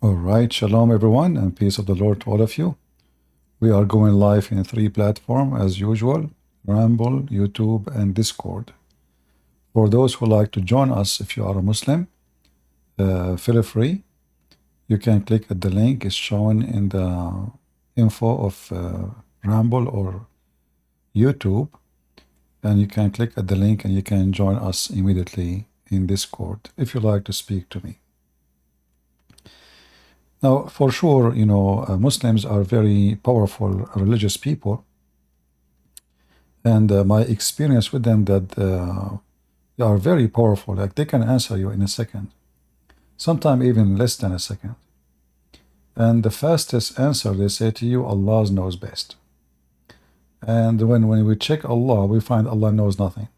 All right, shalom everyone, and peace of the Lord to all of you. We are going live in 3 platforms as usual: Rumble, YouTube, and Discord. For those who like to join us, if you are a Muslim, feel free. You can click at the link is shown in the info of Rumble or YouTube, and you can click at the link and you can join us immediately in Discord if you like to speak to me. Now, for sure, you know, Muslims are very powerful religious people, and my experience with them that they are very powerful. Like they can answer you in a second, sometimes even less than a second. And the fastest answer they say to you, Allah knows best. And when we check Allah, we find Allah knows nothing.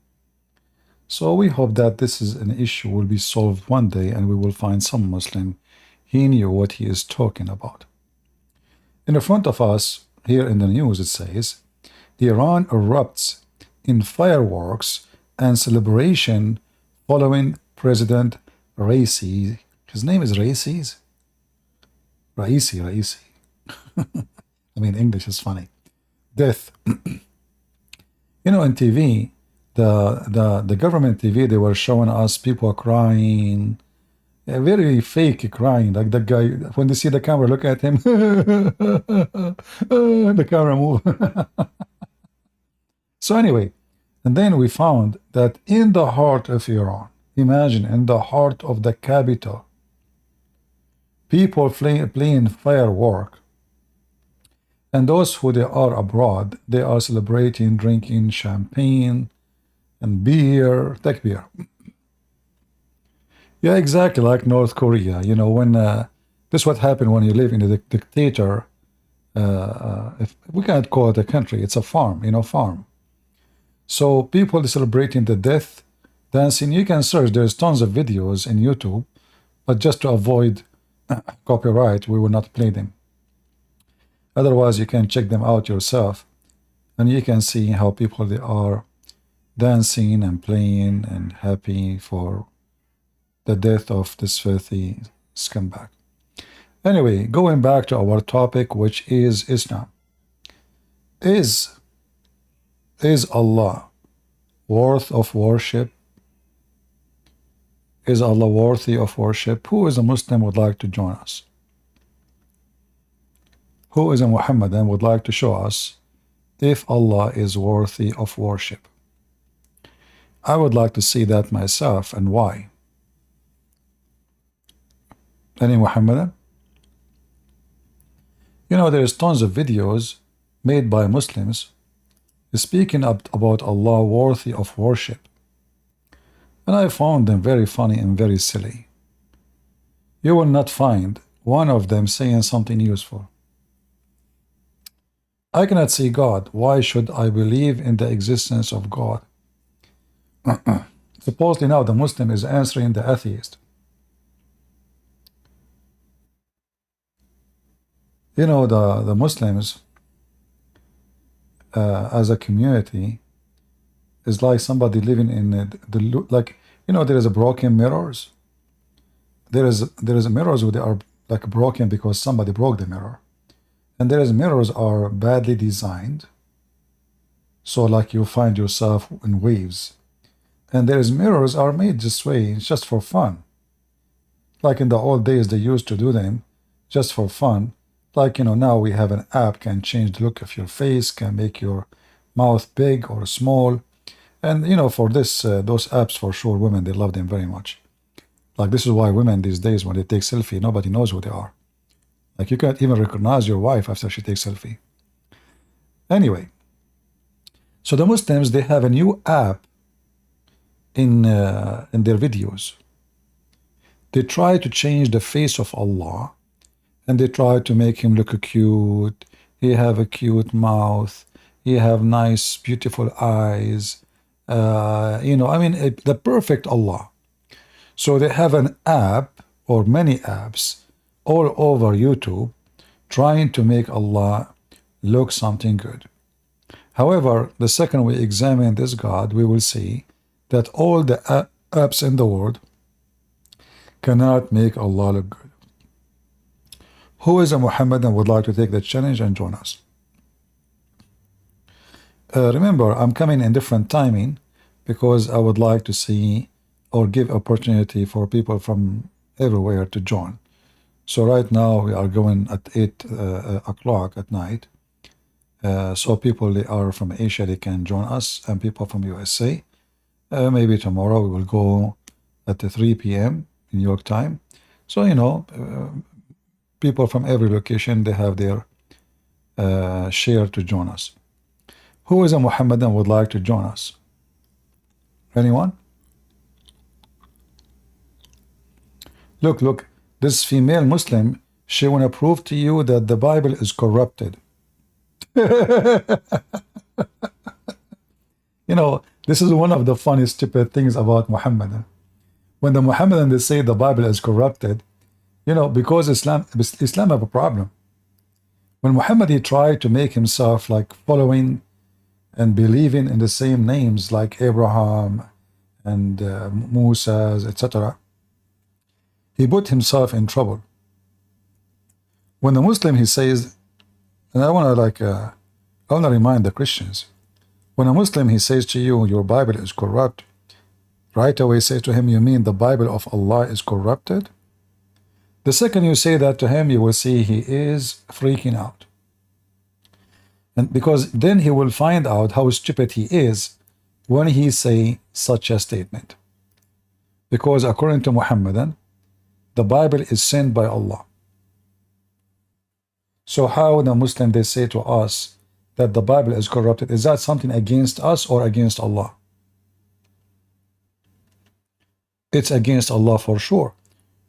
So we hope that this is an issue will be solved one day, and we will find some Muslim he knew what he is talking about. In the front of us, here in the news, it says, Iran erupts in fireworks and celebration following President Raisi. His name is Raisi? Raisi. I mean, English is funny. Death. You know, on TV, the government TV, they were showing us people crying, very fake crying, like that guy, when they see the camera, look at him, the camera move. So anyway, and then we found that in the heart of Iran, imagine, in the heart of the capital, people playing firework, and those who they are abroad, they are celebrating, drinking champagne and beer, takbir. Yeah, exactly, like North Korea. You know, when this is what happened when you live in a dictator. If we can't call it a country, it's a farm, you know, farm. So people celebrating the death, dancing. You can search. There's tons of videos in YouTube, but just to avoid copyright, we will not play them. Otherwise, you can check them out yourself, and you can see how people they are dancing and playing and happy for the death of this filthy scumbag. Anyway, going back to our topic, which is Islam. Is Allah worth of worship? Is Allah worthy of worship? Who is a Muslim would like to join us? Who is a Muhammadan would like to show us if Allah is worthy of worship? I would like to see that myself, and why? Any Muhammadan? You know, there's tons of videos made by Muslims speaking about Allah worthy of worship, and I found them very funny and very silly. You will not find one of them saying something useful. I cannot see God. Why should I believe in the existence of God? Supposedly now the Muslim is answering the atheist. You know, the Muslims as a community is like somebody living in like, you know, there is a broken mirrors. There is mirrors where they are like broken because somebody broke the mirror, and there is mirrors are badly designed, so like you find yourself in waves, and there is mirrors are made this way just for fun, like in the old days they used to do them just for fun. Like, you know, now we have an app can change the look of your face, can make your mouth big or small, and you know, for this those apps, for sure women, they love them very much. Like, this is why women these days, when they take selfie, nobody knows who they are. Like, you can't even recognize your wife after she takes selfie. Anyway, so the Muslims, they have a new app in their videos. They try to change the face of Allah, and they try to make him look cute. He have a cute mouth. He have nice, beautiful eyes. You know, I mean, the perfect Allah. So they have an app or many apps all over YouTube trying to make Allah look something good. However, the second we examine this God, we will see that all the apps in the world cannot make Allah look good. Who is a Muhammadan would like to take the challenge and join us? Remember, I'm coming in different timing because I would like to see or give opportunity for people from everywhere to join. So right now we are going at 8 o'clock at night. So people they are from Asia, they can join us, and people from USA. Maybe tomorrow we will go at 3 p.m. in New York time. So, you know, people from every location, they have their share to join us. Who is a Muhammadan would like to join us? Anyone? Look, this female Muslim, she want to prove to you that the Bible is corrupted. You know, this is one of the funny, stupid things about Muhammad. When the Muhammadan, they say the Bible is corrupted, you know, because Islam have a problem. When Muhammad, he tried to make himself like following and believing in the same names like Abraham and Musa, etc., he put himself in trouble. When the Muslim, he says, and I want to remind the Christians, when a Muslim, he says to you, your Bible is corrupt, right away say to him, you mean the Bible of Allah is corrupted? The second you say that to him, you will see he is freaking out. And because then he will find out how stupid he is when he say such a statement. Because according to Muhammadan, the Bible is sent by Allah. So how the Muslim, they say to us that the Bible is corrupted, is that something against us or against Allah? It's against Allah for sure.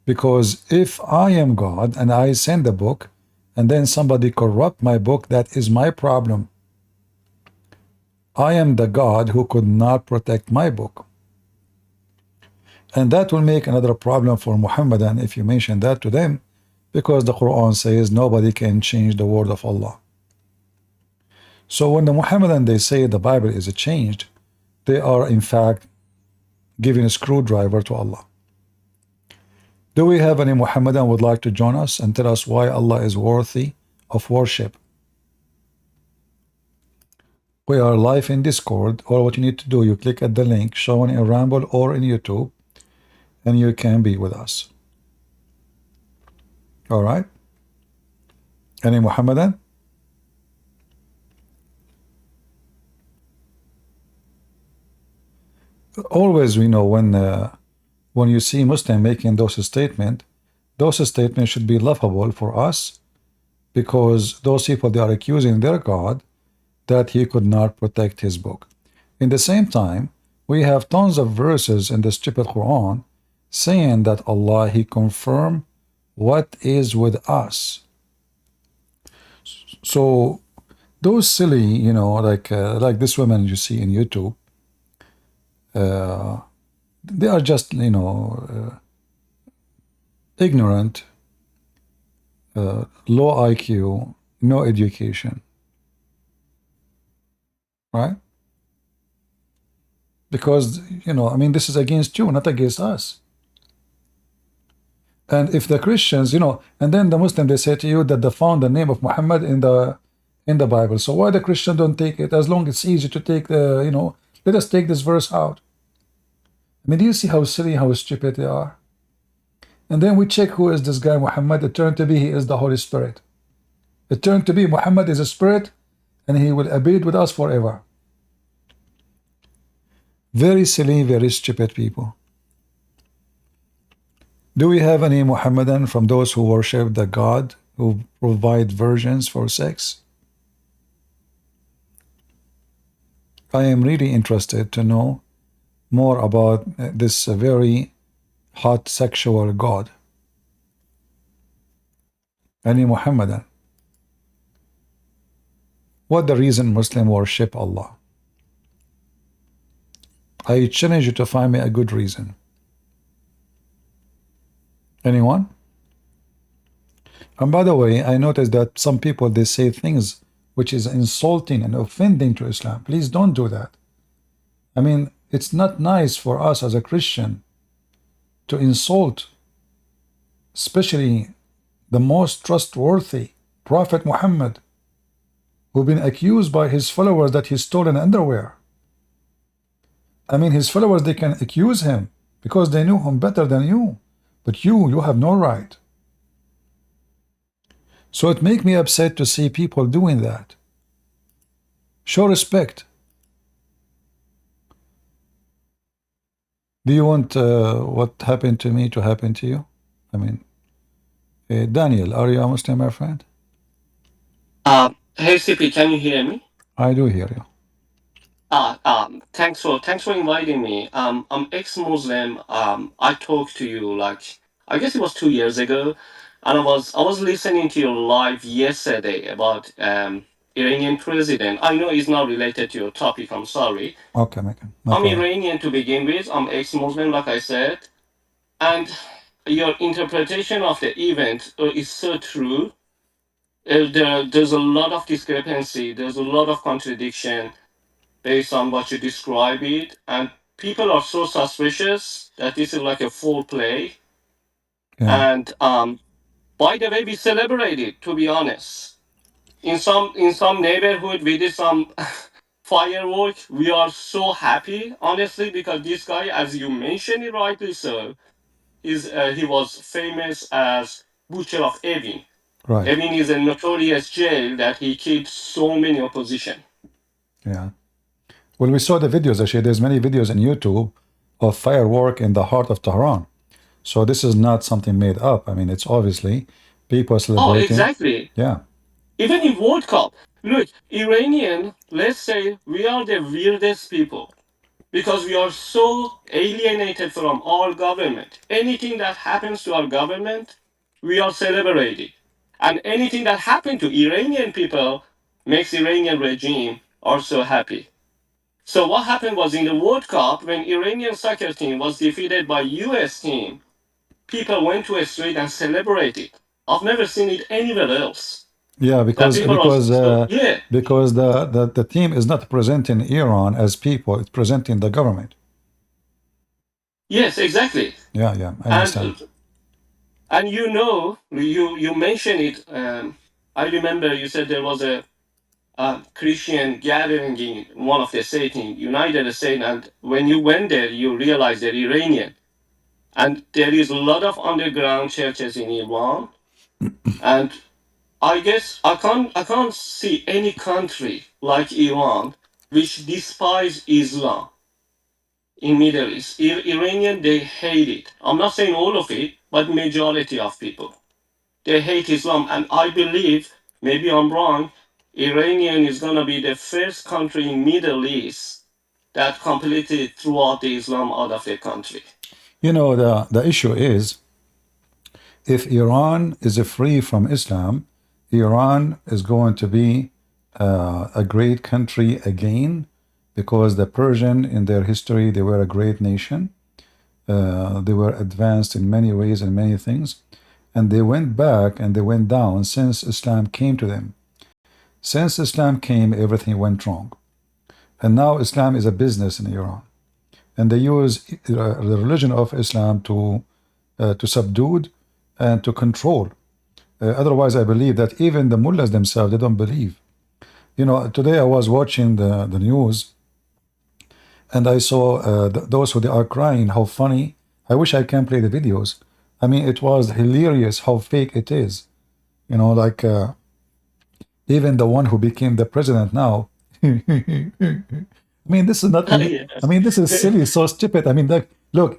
Because if I am God and I send a book and then somebody corrupt my book, that is my problem. I am the God who could not protect my book. And that will make another problem for Muhammadan if you mention that to them, because the Quran says nobody can change the word of Allah. So when the Muhammadan, they say the Bible is changed, they are in fact giving a screwdriver to Allah. Do we have any Muhammadan would like to join us and tell us why Allah is worthy of worship? We are live in Discord, or what you need to do, you click at the link shown in Rumble or in YouTube, and you can be with us. All right? Any Muhammadan? Always we know when you see Muslim making those statements should be laughable for us, because those people, they are accusing their God that he could not protect his book. In the same time, we have tons of verses in the stupid Quran saying that Allah, he confirmed what is with us. So those silly, you know, like this woman you see in YouTube, they are just, you know, ignorant, low IQ, no education, right? Because, you know, I mean, this is against you, not against us. And if the Christians, you know, and then the Muslim, they say to you that they found the name of Muhammad in the Bible. So why the Christian don't take it? As long as it's easy to take the, you know, let us take this verse out. I mean, do you see how silly, how stupid they are? And then we check who is this guy Muhammad. It turned to be he is the Holy Spirit. It turned to be Muhammad is a spirit, and he will abide with us forever. Very silly, very stupid people. Do we have any Muhammadan from those who worship the God who provide virgins for sex? I am really interested to know more about this very hot sexual God. Any Muhammadan? What the reason Muslim worship Allah? I challenge you to find me a good reason. Anyone? And by the way, I noticed that some people, they say things which is insulting and offending to Islam. Please don't do that. I mean, it's not nice for us as a Christian to insult, especially the most trustworthy Prophet Muhammad, who've been accused by his followers that he's stolen underwear. I mean, his followers, they can accuse him because they knew him better than you. But you have no right. So it makes me upset to see people doing that. Show respect. Do you want what happened to me to happen to you? I mean, Daniel, are you a Muslim, my friend? Hey CP, can you hear me? I do hear you. Thanks for inviting me. I'm ex-Muslim. I talked to you like I guess it was 2 years ago, and I was listening to your live yesterday about Iranian president. I know it's not related to your topic. I'm sorry. Okay, no I'm problem. Iranian to begin with. I'm ex-Muslim, like I said, and your interpretation of the event is so true. There's a lot of discrepancy. There's a lot of contradiction based on what you describe it, and people are so suspicious that this is like a full play. Yeah, And by the way, we celebrate it. To be honest, in some neighborhood, we did some firework. We are so happy, honestly, because this guy, as you mentioned it rightly so, is he was famous as Butcher of Evin. right. Evin is a notorious jail that he keeps so many opposition. Yeah. Well, we saw the videos, actually. There's many videos on YouTube of firework in the heart of Tehran. So this is not something made up. I mean, it's obviously people Oh, celebrating. exactly. Yeah, Even in World Cup, look, Iranian, let's say we are the weirdest people because we are so alienated from our government. Anything that happens to our government, we are celebrating. And anything that happened to Iranian people makes Iranian regime also happy. So what happened was in the World Cup, when Iranian soccer team was defeated by US team, people went to a street and celebrated. I've never seen it anywhere else. yeah, That because people are because so, uh, yeah. because the team is not presenting Iran as people; it's presenting the government. Yes, exactly. Yeah, yeah, I understand. And you mentioned it. I remember you said there was a Christian gathering in one of the states in United States, and when you went there, you realized they're Iranian. And there is a lot of underground churches in Iran, and I guess I can't see any country like Iran which despise Islam in Middle East. Iranian, they hate it. I'm not saying all of it, but majority of people. They hate Islam, and I believe, maybe I'm wrong, Iranian is gonna be the first country in Middle East that completely threw out the Islam out of the country. You know, the issue is if Iran is free from Islam, Iran is going to be a great country again because the Persian in their history they were a great nation. They were advanced in many ways and many things, and they went back and they went down since Islam came to them. Since Islam came, everything went wrong, and now Islam is a business in Iran, and they use the religion of Islam to subdue and to control. Otherwise, I believe that even the mullahs themselves, they don't believe. You know, today I was watching the news and I saw those who they are crying, how funny. I wish I can play the videos. I mean, it was hilarious how fake it is. You know, like even the one who became the president now. I mean, this is not. Yeah. I mean, this is silly, so stupid. I mean, like, look,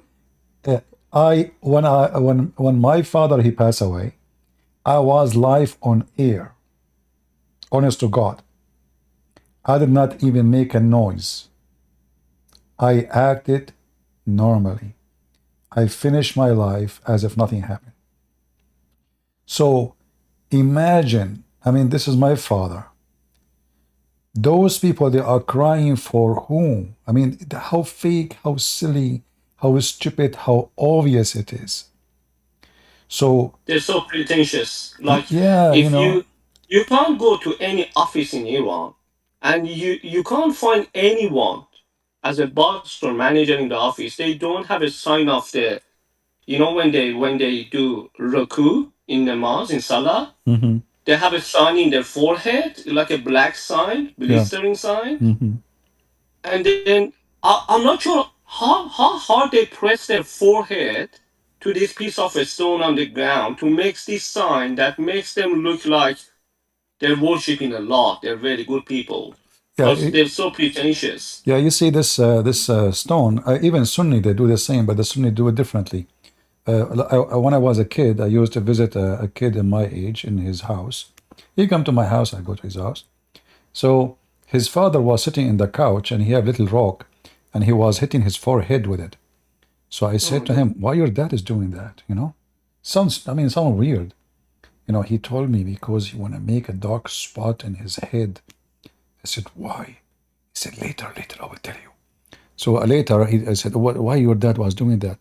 when my father he passed away, I was live on air. Honest to God, I did not even make a noise. I acted normally. I finished my life as if nothing happened. So imagine, I mean, this is my father. Those people, they are crying for whom? I mean, how fake, how silly, how stupid, how obvious it is. So, They're so pretentious. Like yeah, you if know, you you can't go to any office in Iran, and you can't find anyone as a boss or manager in the office. They don't have a sign of the, when they do ruku in namaz in salah, Hmm. they have a sign in their forehead, like a black sign, Yeah. blistering sign. Hmm. And then I'm not sure how hard they press their forehead to this piece of a stone on the ground to make this sign that makes them look like they're worshiping a lot. They're very good people Yeah. because they're so pretentious. Yeah. You see this stone. Even Sunni they do the same, but the Sunni do it differently. When I was a kid, I used to visit a kid in my age in his house. He come to my house, I go to his house. So his father was sitting in the couch and he had a little rock and he was hitting his forehead with it. So I said to Mhm. him, why your dad is doing that? Sounds weird. He told me because he want to make a dark spot in his head. I said, why? He said, later, I will tell you. So later, I said, why your dad was doing that?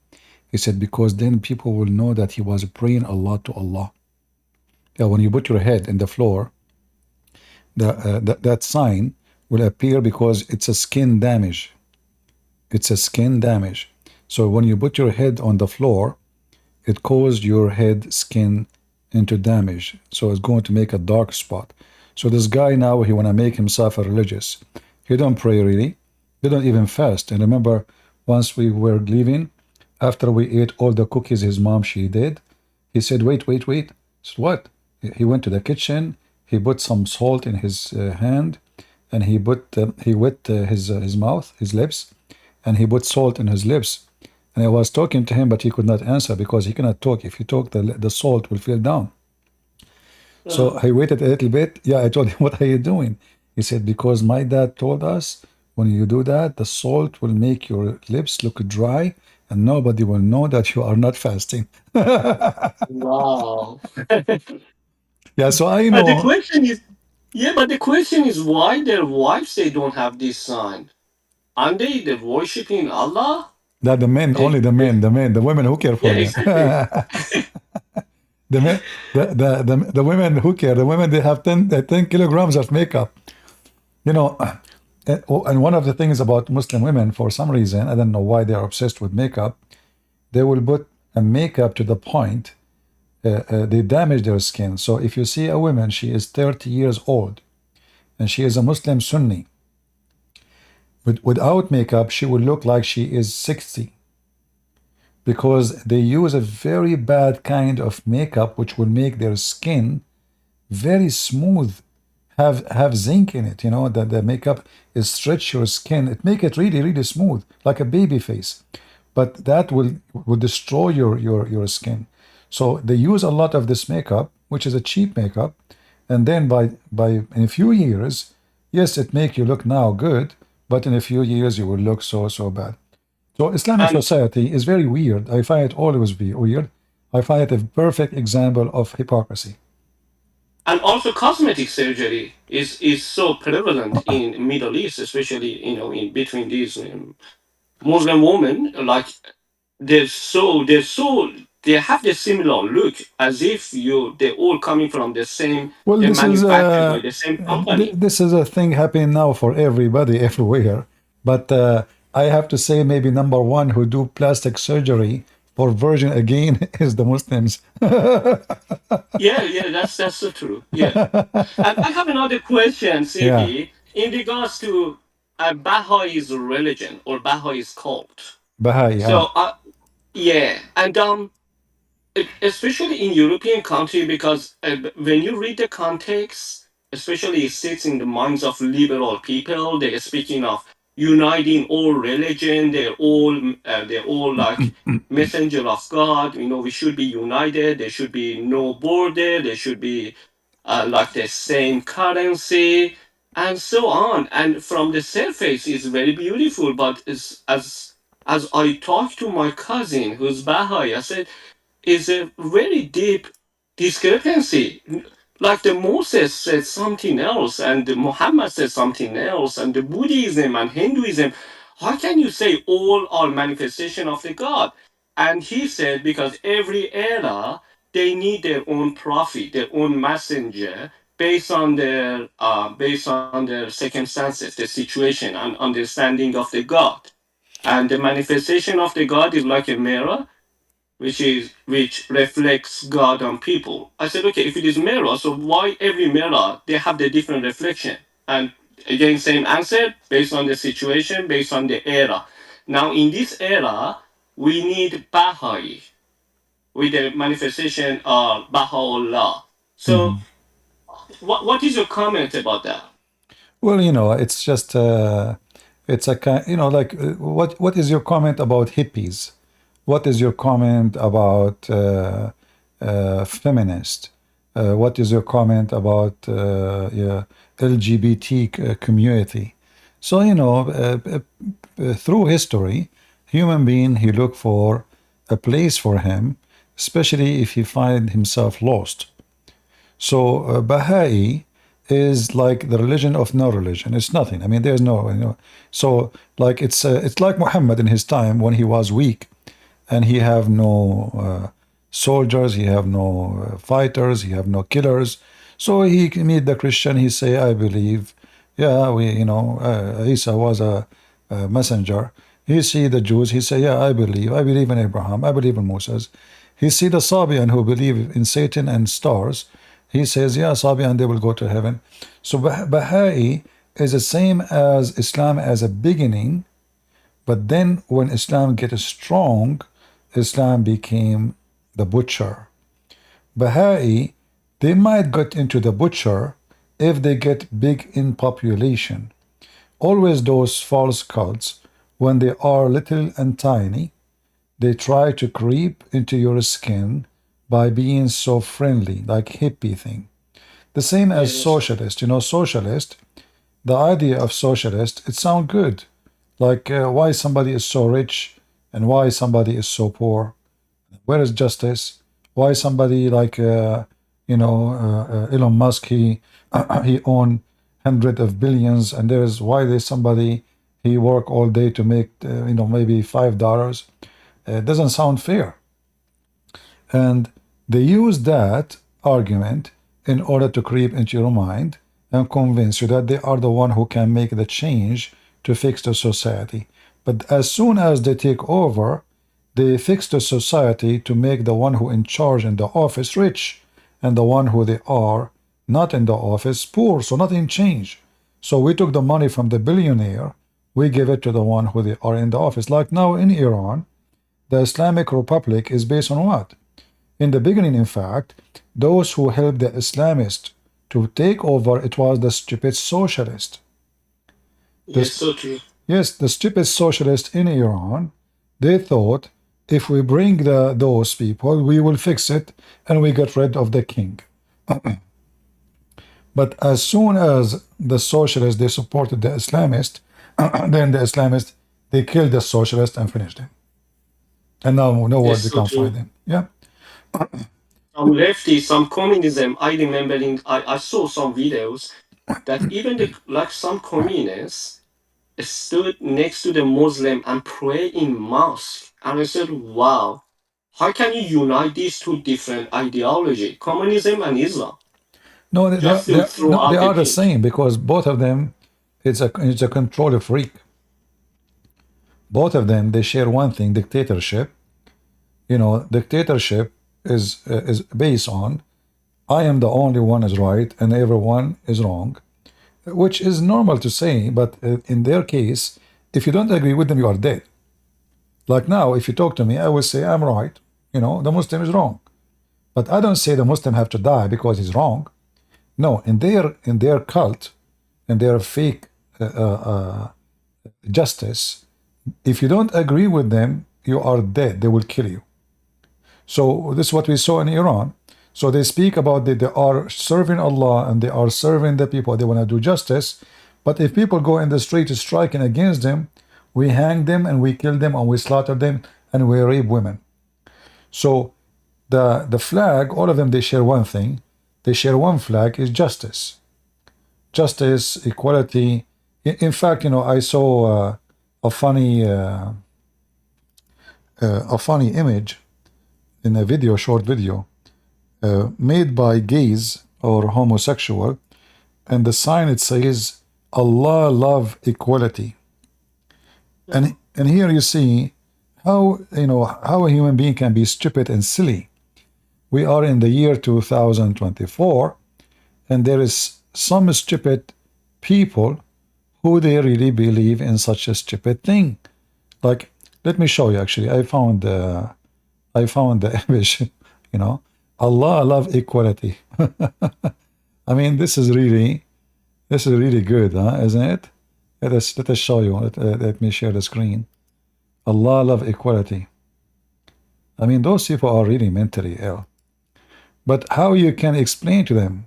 He said, because then people will know that he was praying a lot to Allah. Yeah, when you put your head in the floor, that sign will appear because it's a skin damage. It's a skin damage. So when you put your head on the floor, it caused your head skin into damage. So it's going to make a dark spot. So this guy now, he want to make himself a religious. He don't pray really. He don't even fast. And remember, once we were leaving, after we ate all the cookies his mom she did, he said, wait, wait, wait. So what? He went to the kitchen. He put some salt in his hand, and he wet his mouth, his lips, and he put salt in his lips. And I was talking to him, but he could not answer because he cannot talk. If he talk, the salt will fall down. So Uh, I waited a little bit. Yeah, I told him, what are you doing? He said, because my dad told us when you do that, the salt will make your lips look dry and nobody will know that you are not fasting. wow. Yeah, so I And the know question is, yeah, but the question is why their wives they don't have this sign? Aren't they worshiping Allah? that the men, only the women who care for Yeah, them. exactly. The men, the women who care, the women they have 10 kilograms of makeup. You know, and one of the things about Muslim women, for some reason, I don't know why they are obsessed with makeup, they will put a makeup to the point they damage their skin. So if you see a woman, she is 30 years old and she is a Muslim Sunni, but without makeup, she will look like she is 60 because they use a very bad kind of makeup which will make their skin very smooth, have zinc in it, that the makeup is stretch your skin, it make it really really smooth like a baby face, but that will destroy your skin. So they use a lot of this makeup, which is a cheap makeup, and then by in a few years, yes, it make you look now good, but in a few years you will look so bad. So Islamic And society is very weird. I find it always be weird. I find it a perfect example of hypocrisy. and also cosmetic surgery is so prevalent in Middle East, especially in between these Muslim women. Like they're so they have the similar look as if they're all coming from the same. Well, They're manufactured by the same company. this is a thing happening now for everybody everywhere. But I have to say, maybe number one who do plastic surgery for virgin again is the Muslims. Yeah, yeah, that's so true. Yeah. And I have another question, Yeah, simply in regards to Baha'is religion or Baha'is cult. Baha'i. Yeah. So, yeah, and especially in European country, because when you read the context, especially it sits in the minds of liberal people. They're speaking of uniting all religion. They're all like messenger of God. We should be united. There should be no border. There should be like the same currency and so on. And from the surface, it's very beautiful. But as I talked to my cousin who's Baha'i, I said is a very deep discrepancy. Like the Moses said something else, and the Muhammad said something else, and the Buddhism and Hinduism. How can you say all are manifestation of the God? And he said because every era they need their own prophet, their own messenger, based on their circumstances, the situation, and understanding of the God. And the manifestation of the God is like a mirror, which reflects God on people. I said, okay, if it is mirror, so why every mirror they have the different reflection? And again, same answer based on the situation, based on the era. Now, in this era, we need Baha'i with the manifestation of Baha'u'llah. So, Mhm. what is your comment about that? Well, it's just it's a kind, like what is your comment about hippies? What is your comment about feminist? What is your comment about yeah, LGBT community? So through history, human being he look for a place for him, especially if he find himself lost. So Baha'i is like the religion of no religion. It's nothing. I mean, there's no. So like it's like Muhammad in his time when he was weak, and he have no soldiers, he have no fighters, he have no killers. So he meet the Christian. He say, I believe. Yeah, Isa was a messenger. He see the Jews. He say, yeah, I believe. I believe in Abraham. I believe in Moses. He see the Sabian who believe in Satan and stars. He says, yeah, Sabian, they will go to heaven. So Baha'i is the same as Islam as a beginning, but then when Islam gets strong, Islam became the butcher. Baha'i, they might get into the butcher if they get big in population. Always those false cults, when they are little and tiny, they try to creep into your skin by being so friendly, like hippie thing. The same Yeah, as that's true. socialist. Socialist, the idea of socialist, it sounds good. Like why somebody is so rich and why somebody is so poor. Where is justice? Why somebody like Elon Musk he own hundred of billions and there's why there's somebody he work all day to make maybe $5. It doesn't sound fair. And they use that argument in order to creep into your mind and convince you that they are the one who can make the change to fix the society. But as soon as they take over, they fix the society to make the one who in charge in the office rich and the one who they are not in the office poor, so nothing changed. So we took the money from the billionaire, we give it to the one who they are in the office. Like now in Iran, the Islamic Republic is based on what? In the beginning, in fact, those who helped the Islamists to take over, it was the stupid socialist. Yes, This, so true. yes, the stupid socialist in Iran, they thought if we bring those people, we will fix it and we get rid of the king. But as soon as the socialists, they supported the Islamist, then the Islamists, they killed the socialist and finished him. And now nowhere Yes, they so can find true. him. Yeah. Some lefty, some communism. I remembering, I saw some videos that even the like some communists stood next to the Muslim and pray in mosque. And I said, wow, how can you unite these two different ideology, communism and Islam, No, just to throw no, they out the are the king? same because both of them, it's a control freak. Both of them, they share one thing: dictatorship. Dictatorship is based on I am the only one is right and everyone is wrong, which is normal to say. But in their case, if you don't agree with them, you are dead. Like now, if you talk to me, I will say I'm right. The Muslim is wrong, but I don't say the Muslim have to die because he's wrong. No, in their cult, in their fake justice, if you don't agree with them, you are dead. They will kill you. So this is what we saw in Iran. So they speak about that they are serving Allah and they are serving the people. They want to do justice. But if people go in the street striking against them, we hang them and we kill them and we slaughter them and we rape women. So the flag, all of them, they share one thing. They share one flag is justice. Justice, equality. In fact, I saw a funny image in a video, short video, made by gays or homosexual, and the sign it says Allah love equality. And here you see how how a human being can be stupid and silly. We are in the year 2024, and there is some stupid people who they really believe in such a stupid thing. Like, let me show you. Actually, I found the image. You know, Allah love equality. I mean, this is really good, huh? Isn't it? Let us show you. Let me share the screen. Allah love equality. I mean, those people are really mentally ill. But how you can explain to them?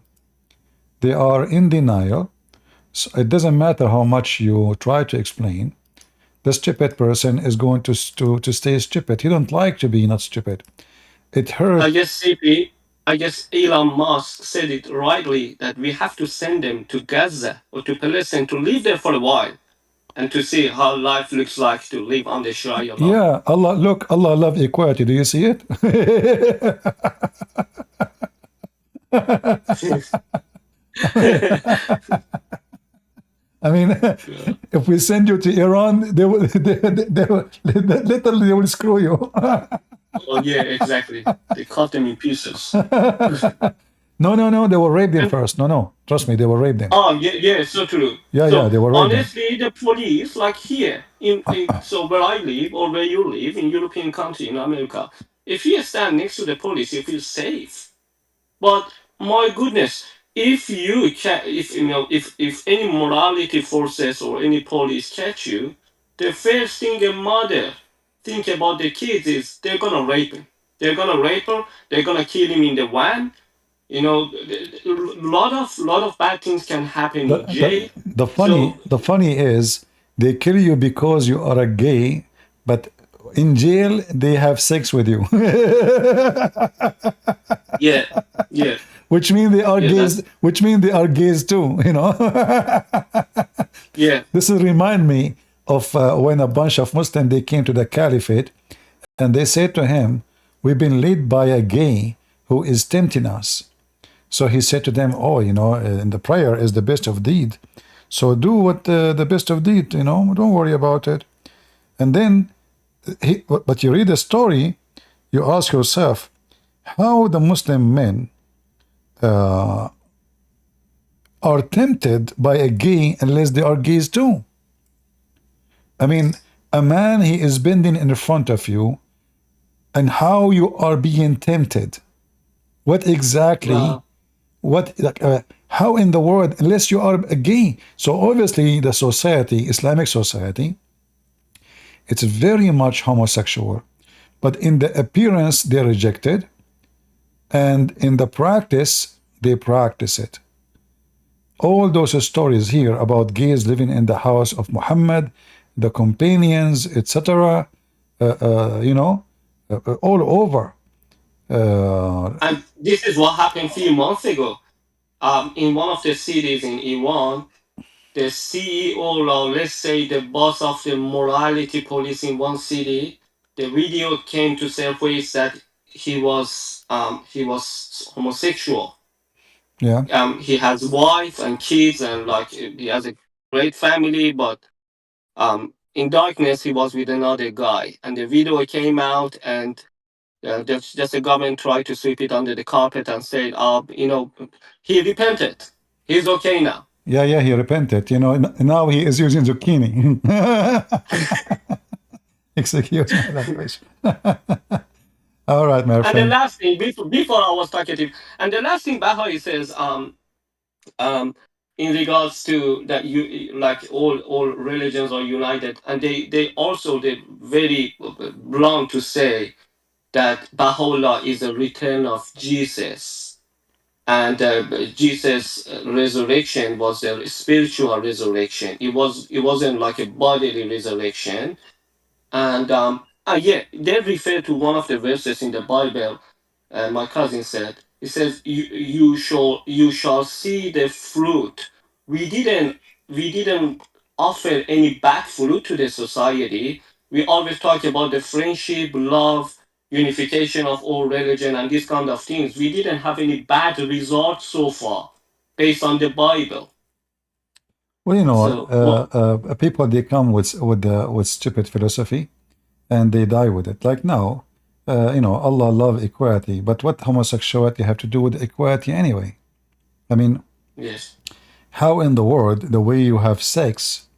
They are in denial. So it doesn't matter how much you try to explain. The stupid person is going to stay stupid. He don't like to be not stupid. It I hurt. guess CP, I guess Elon Musk said it rightly that we have to send them to Gaza or to Palestine to live there for a while and to see how life looks like to live under Sharia law. Yeah, Allah, look, Allah love equality. Do you see it? I mean, Yeah. if we send you to Iran, they will literally they will screw you. Oh yeah, exactly. They cut them in pieces. No, no, no, they will rape them And first. No, no, trust me, they will rape them. oh yeah, yeah, so true. Yeah, yeah, So they will rape them. honestly, the police, like here in so where I live or where you live in European country in America, if you stand next to the police, you feel safe. But my goodness, if you can, if you know, if any morality forces or any police catch you, the first thing a mother think about the kids is they're gonna rape him. They're gonna rape her. They're gonna kill him in the van. You know, lot of bad things can happen The, in jail. So the funny is they kill you because you are a gay, but in jail they have sex with you, yeah, yeah, which means they are yeah. gays. That's Which means they are gays too. You know. yeah. This will remind me of when a bunch of Muslims they came to the caliphate and they said to him, "We've been led by a gay who is tempting us." So he said to them, "Oh, in the prayer is the best of deed. So do what the best of deed. Don't worry about it." And then, but you read the story, you ask yourself, how the Muslim men uh, are tempted by a gay unless they are gays too. I mean, a man he is bending in front of you, and how you are being tempted. What exactly? Wow. What like how in the world unless you are a gay? So obviously the society, Islamic society, it's very much homosexual, but in the appearance they reject it, and in the practice they practice it. All those stories here about gays living in the house of Muhammad, the companions, etc., all over. And this is what happened a few months ago. In one of the cities in Iran, the CEO, or let's say the boss of the morality police in one city, the video came to surface that he was homosexual. Yeah, He has wife and kids and like he has a great family, but in darkness he was with another guy, and the video came out, and just the government tried to sweep it under the carpet and said, he repented. He's okay now. yeah, yeah. He repented. Now he is using zucchini. Excuse my language. All right, my And the friend. last thing, before I was talkative, and the last thing Bahai says, um, in regards to that, you like all religions are united, and they also they very blunt to say that Baha'u'llah is a return of Jesus, and Jesus' resurrection was a spiritual resurrection. It wasn't like a bodily resurrection. And yeah, they refer to one of the verses in the Bible. My cousin said, it says, you shall see the fruit. We didn't offer any bad fruit to the society. We always talk about the friendship, love, unification of all religion and these kind of things, we didn't have any bad results so far based on the Bible. Well, you know, So what? people they come with stupid philosophy and they die with it. Like now, you know, Allah love equality, but what homosexuality have to do with equality anyway? I mean, Yes. how in the world the way you have sex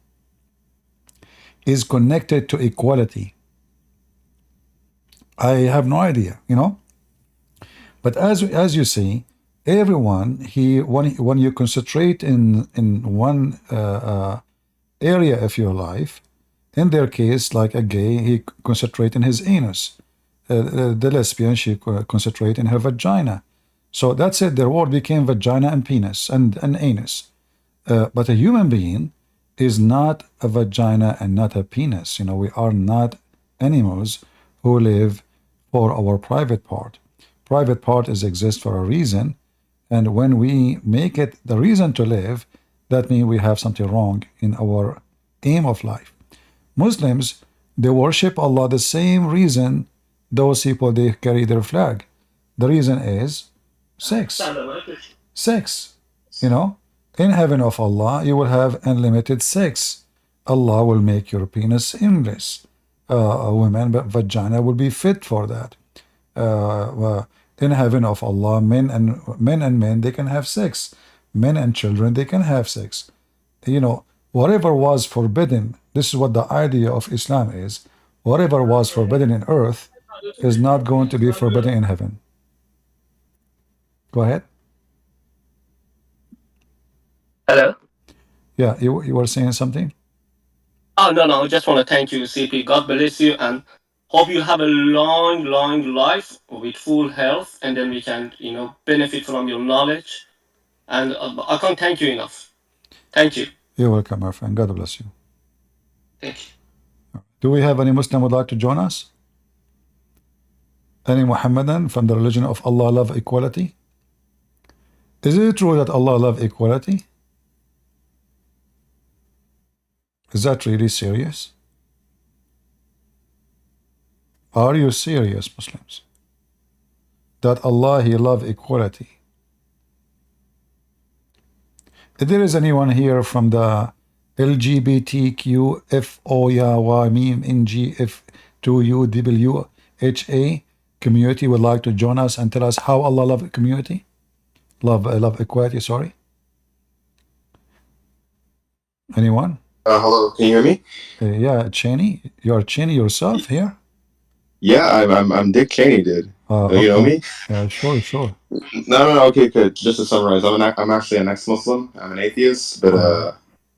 is connected to equality? I have no idea, you know. But as you see, everyone he when you concentrate in one area of your life, in their case, like a gay, he concentrate in his anus. The lesbian, she concentrate in her vagina. So that's it. Their word became vagina and penis and anus. But a human being is not a vagina and not a penis. You know, we are not animals who live for our private part. Private part is exist for a reason, and when we make it the reason to live, that means we have something wrong in our aim of life. Muslims, they worship Allah the same reason those people they carry their flag. The reason is sex. Sex. You know, in heaven of Allah, you will have unlimited sex. Allah will make your penis endless. A woman, but vagina will be fit for that. In heaven of Allah, men, they can have sex. Men and children, they can have sex. You know, whatever was forbidden, this is what the idea of Islam is. Whatever was forbidden in earth is not going to be forbidden in heaven. Go ahead. Hello. Yeah, you were saying something? Oh no, no. I just want to thank you, CP. God bless you, and hope you have a long, long life with full health, and then we can, benefit from your knowledge. And I can't thank you enough. Thank you. You're welcome, my friend. God bless you. Thank you. Do we have any Muslim would like to join us? Any Muhammadan from the religion of Allah love equality? Is it true that Allah love equality? Is that really serious? Are you serious, Muslims? That Allah, He love equality? If there is anyone here from the LGBTQ FOYY meme NGF2UWHA community would like to join us and tell us how Allah love community? Love equality, sorry. Anyone? Hello, can you hear me? Yeah, Cheney. You're Cheney yourself here? Yeah, I'm Dick Cheney, dude. You know Okay. me? Yeah, sure. No, okay, good. Just to summarize, I'm actually an ex-Muslim. I'm an atheist, but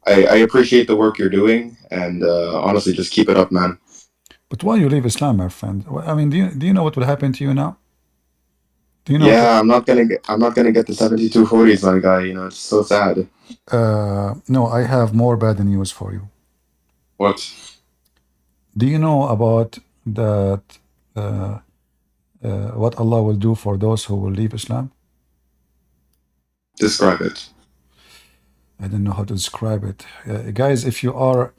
I appreciate the work you're doing, and honestly, just keep it up, man. But why you leave Islam, my friend? I mean, do you know what will happen to you now? Do you know what? Yeah, I'm not gonna get the 7240s, my guy. You know, it's so sad. No, I have more bad news for you. What? Do you know about that? What Allah will do for those who will leave Islam? Describe it. I don't know how to describe it. Guys, if you are,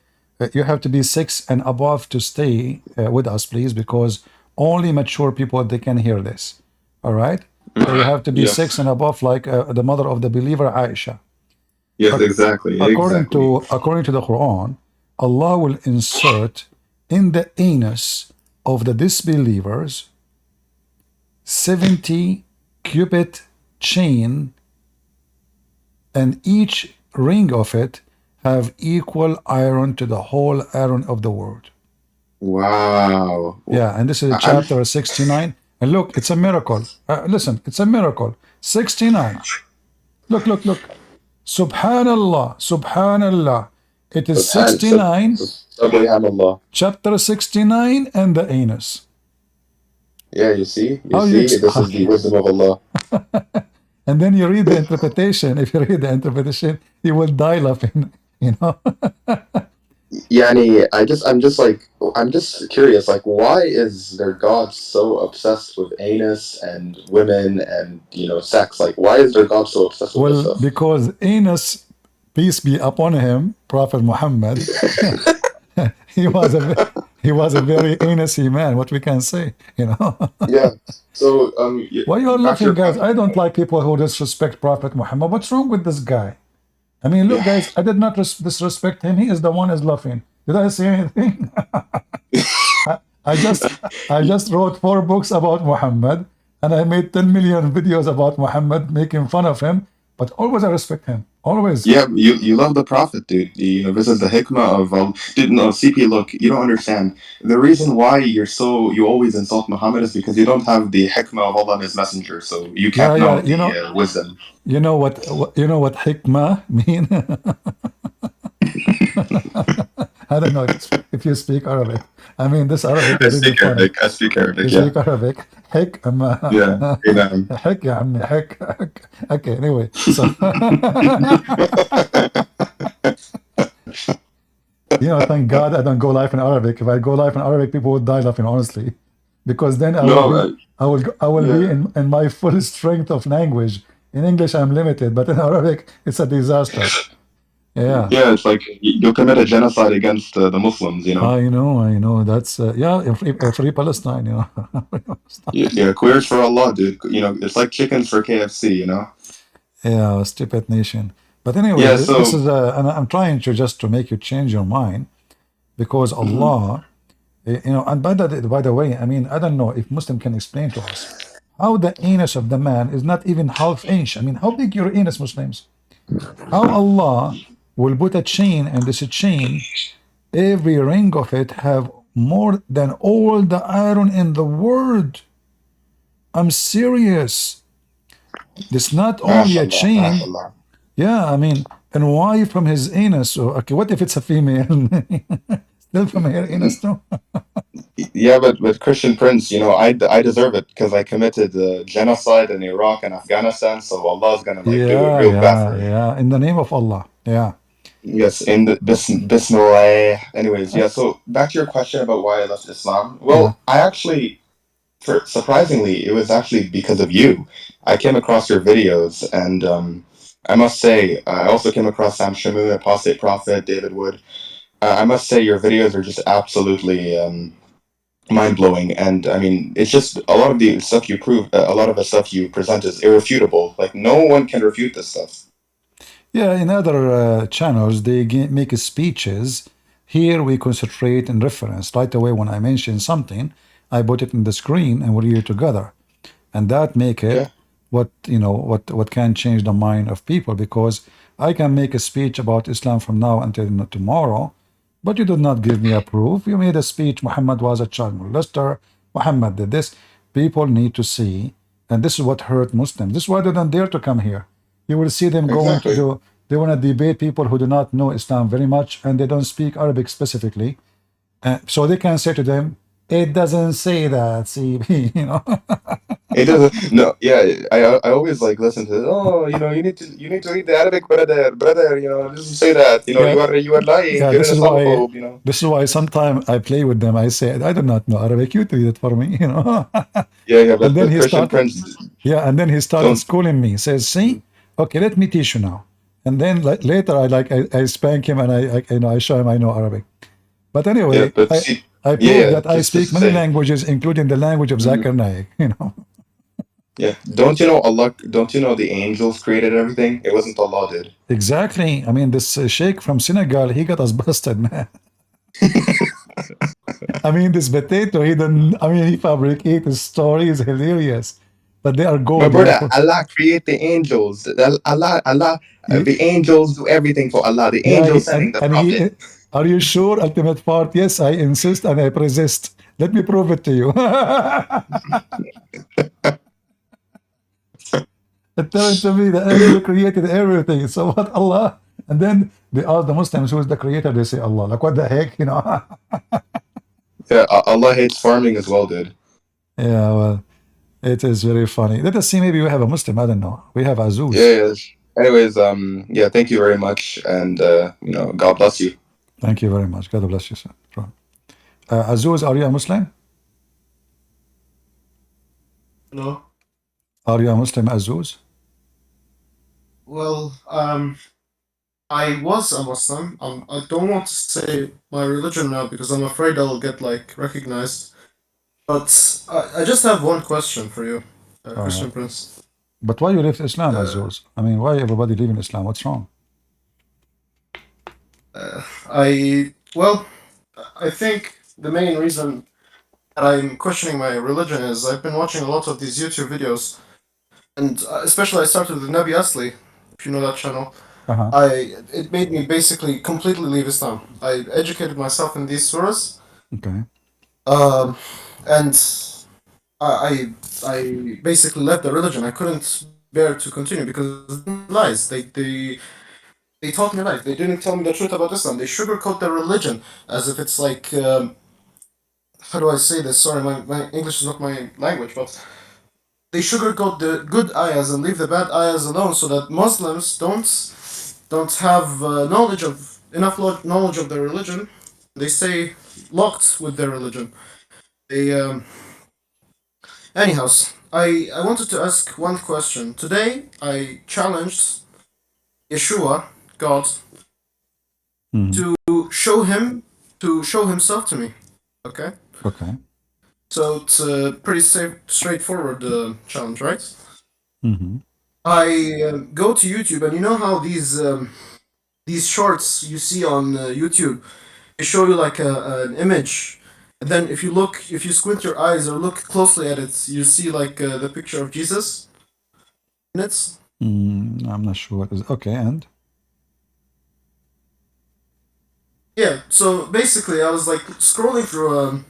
you have to be 6 and above to stay with us, please, because only mature people, they can hear this. All right? So you have to be 6 Yes. and above, like the mother of the believer, Aisha. Yes, exactly. According Exactly. to the Quran, Allah will insert in the anus of the disbelievers 70 cubit chain, and each ring of it have equal iron to the whole iron of the world. Wow. Yeah, and this is I'm chapter 69. And look, it's a miracle. Listen, it's a miracle. 69. Look. Subhanallah, Subhanallah. It is 69, Subhanallah. chapter 69, and the anus. Yeah, you see, How you this is the wisdom of Allah. And then you read the interpretation. If you read the interpretation, you will die laughing, you know. Yani, I'm just curious, like, why is their God so obsessed with anus and women and, sex? Like, why is their God so obsessed with this Well, stuff? because anus, peace be upon him, Prophet Muhammad, he was a He was a very innocent man. What we can say, you know. Yeah. So Why you are back to laughing, your guys? point. I don't like people who disrespect Prophet Muhammad. What's wrong with this guy? I mean, look, Yeah. guys, I did not disrespect him. He is the one is laughing. Did I say anything? I just I just wrote 4 books about Muhammad, and I made 10 million videos about Muhammad, making fun of him. But always I respect him. Always. Yeah, you love the prophet, dude. You know, this is the hikmah of dude. No, CP, look, you don't understand. The reason why you always insult Muhammad is because you don't have the hikmah of Allah and His Messenger, so you Yeah, can't yeah. know the wisdom. You know you know what hikmah mean? I don't know if you speak Arabic. I mean, this Arabic I is really speak funny. Arabic. I speak You Arabic. Yeah, speak Arabic. حكمة. yeah. Amen. حك يا عمي حك. Okay, anyway, so thank God I don't go live in Arabic. If I go live in Arabic, people would die laughing, honestly, because then No, I will be yeah. in my full strength of language. In English, I'm limited, but in Arabic, it's a disaster. Yeah, Yeah, it's like you'll commit a genocide against the Muslims, you know? I know. That's yeah, free Palestine, Yeah, queers for Allah, dude. You know, it's like chickens for KFC, you know? Yeah, stupid nation. But anyway, Yeah, this so, is and I'm trying to just to make you change your mind because mhm. Allah, and by the way, I mean I don't know if Muslim can explain to us how the anus of the man is not even half inch. I mean, how big your anus, Muslims? How Allah will put a chain, and this chain, every ring of it have more than all the iron in the world. I'm serious. It's not only a MashaAllah, chain. MashaAllah. Yeah, I mean, and why from his anus? So, okay, what if it's a female? Still from her anus too? Yeah, but Christian Prince, you know, I deserve it because I committed genocide in Iraq and Afghanistan, so Allah's gonna like do it Yeah, real bad for yeah, me. yeah. In the name of Allah. Yeah. Yes, in the Bismillah. Anyways, yeah, so back to your question about why I left Islam. Yeah. Well, I actually, surprisingly, it was actually because of you. I came across your videos, and I must say, I also came across Sam Shamoun, Apostate Prophet, David Wood. I must say, your videos are just absolutely mind blowing, and I mean, it's just a lot of the stuff you prove, a lot of the stuff you present is irrefutable. Like no one can refute this stuff. Yeah, in other channels, they make speeches. Here we concentrate in reference. Right away, when I mention something, I put it in the screen and we read it together. And that make it Yeah, what can change the mind of people, because I can make a speech about Islam from now until tomorrow, but you did not give me a proof. You made a speech, Muhammad was a child molester, Muhammad did this. People need to see, and this is what hurt Muslims. This is why they don't dare to come here. You will see them going to exactly. do, they want to debate people who do not know Islam very much and they don't speak Arabic specifically. So they can say to them, it doesn't say that, CB, It doesn't. No, yeah. I always like listen to. Oh, you know, you need to read the Arabic, brother. You know, it doesn't say that. You know, Yeah, you are lying. yeah, You're an Islamophobe. You know. this is why sometimes I play with them. I say, I do not know Arabic, you read it for me, Yeah, yeah. And then But he Christian started, Prince yeah, and then he started don't. schooling me. Says, see, okay, let me teach you now. And then later I spank him and I show him I know Arabic. But Yeah, anyway, but see, I yeah, prove yeah. that I Just speak to many say. languages, including the language of Mhm. Zakir Naik. Yeah. Don't you know Allah? Don't you know the angels created everything? It wasn't Allah did. Exactly. I mean, this sheikh from Senegal, he got us busted, man. I mean, this potato, he didn't, I mean, he fabricated his story is hilarious. But they are My gold, brother, Allah create the angels. Allah, He- the angels do everything for Allah. The yeah, angels sending the and prophet. are you sure? Ultimate part, yes, I insist and I persist. Let me prove it to you. Telling to me the angel created everything. So what Allah? And then they ask the Muslims who is the creator. They say Allah. Like what the heck, Yeah, Allah hates farming as well, dude. Yeah, well, it is very funny. Let us see. Maybe we have a Muslim. I don't know. We have Yeah, Azuz. yeah. Anyways, yeah, thank you very much, and you know, God bless you. Thank you very much. God bless you, sir. Azuz, are you a Muslim? No. Are you a Muslim, Azuz? Well, I was a Muslim. I don't want to say my religion now because I'm afraid I'll get like recognized. But I just have one question for you, Uh, Christian Prince. but why you left Islam as Uh, yours? I mean, why everybody leaving Islam? What's wrong? well, I think the main reason that I'm questioning my religion is I've been watching a lot of these YouTube videos, and especially I started with Nabi Asli, if you know that channel. Uh-huh. It made me basically completely leave Islam. I educated myself in these surahs, Okay. um, and I basically left the religion. I couldn't bear to continue because lies. They taught me lies. They didn't tell me the truth about Islam. They sugarcoat their religion as if it's like how do I say this? Sorry, my English is not my language, but they sugarcoat the good ayahs and leave the bad ayahs alone, so that Muslims don't have knowledge of enough knowledge of their religion. They stay locked with their religion. They anyhows. I wanted to ask one question. Today I challenged Yeshua, God, Hmm. to show him to show himself to me. Okay? Okay. So it's a pretty straightforward challenge, right? Hmm. I go to YouTube, and you know how these shorts you see on YouTube, they show you like an image, and then if you squint your eyes or look closely at it, you see like the picture of Jesus in it. I'm not sure what is. Okay, and Yeah. So basically, I was like scrolling through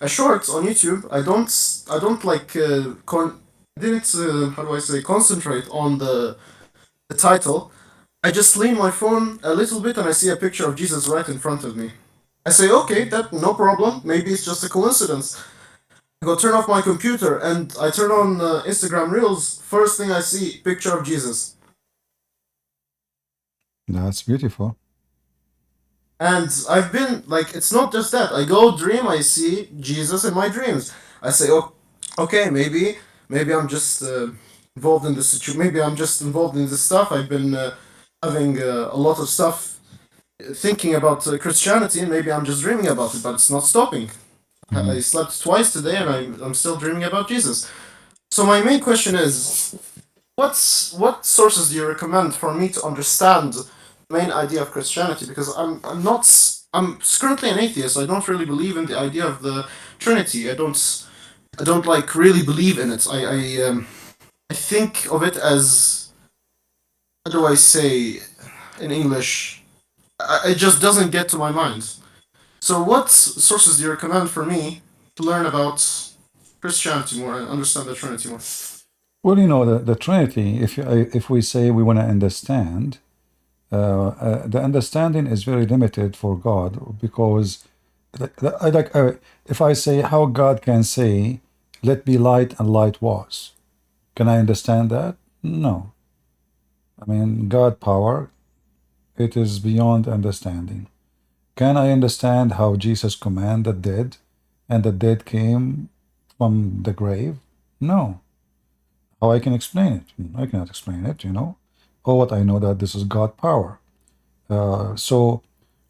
a short on YouTube. I don't like I didn't how do I say concentrate on the title. I just lean my phone a little bit and I see a picture of Jesus right in front of me. I say, okay, that no problem. Maybe it's just a coincidence. I go turn off my computer and I turn on Instagram Reels. First thing I see, picture of Jesus. that's beautiful. And I've been like, it's not just that. I go dream, I see Jesus in my dreams. I say, oh, okay, maybe I'm just involved in this situation. Maybe I'm just involved in this stuff. I've been having a lot of stuff thinking about Christianity, and maybe I'm just dreaming about it, but it's not stopping. Hmm. I slept twice today, and I'm still dreaming about Jesus. So my main question is, what sources do you recommend for me to understand the main idea of Christianity? Because I'm not I'm currently an atheist. So I don't really believe in the idea of the Trinity. I don't like really believe in it. I think of it as, how do I say in English? It just doesn't get to my mind. So what sources do you recommend for me to learn about Christianity more and understand the Trinity more? Well, you know, the Trinity, if we say we want to understand, the understanding is very limited for God because, if I say how God can say, let be light and light was, can I understand that? No. I mean, God power, it is beyond understanding. Can I understand how Jesus commanded the dead and the dead came from the grave? No. How I can explain it? I cannot explain it, you know. Or what I know that this is God power. So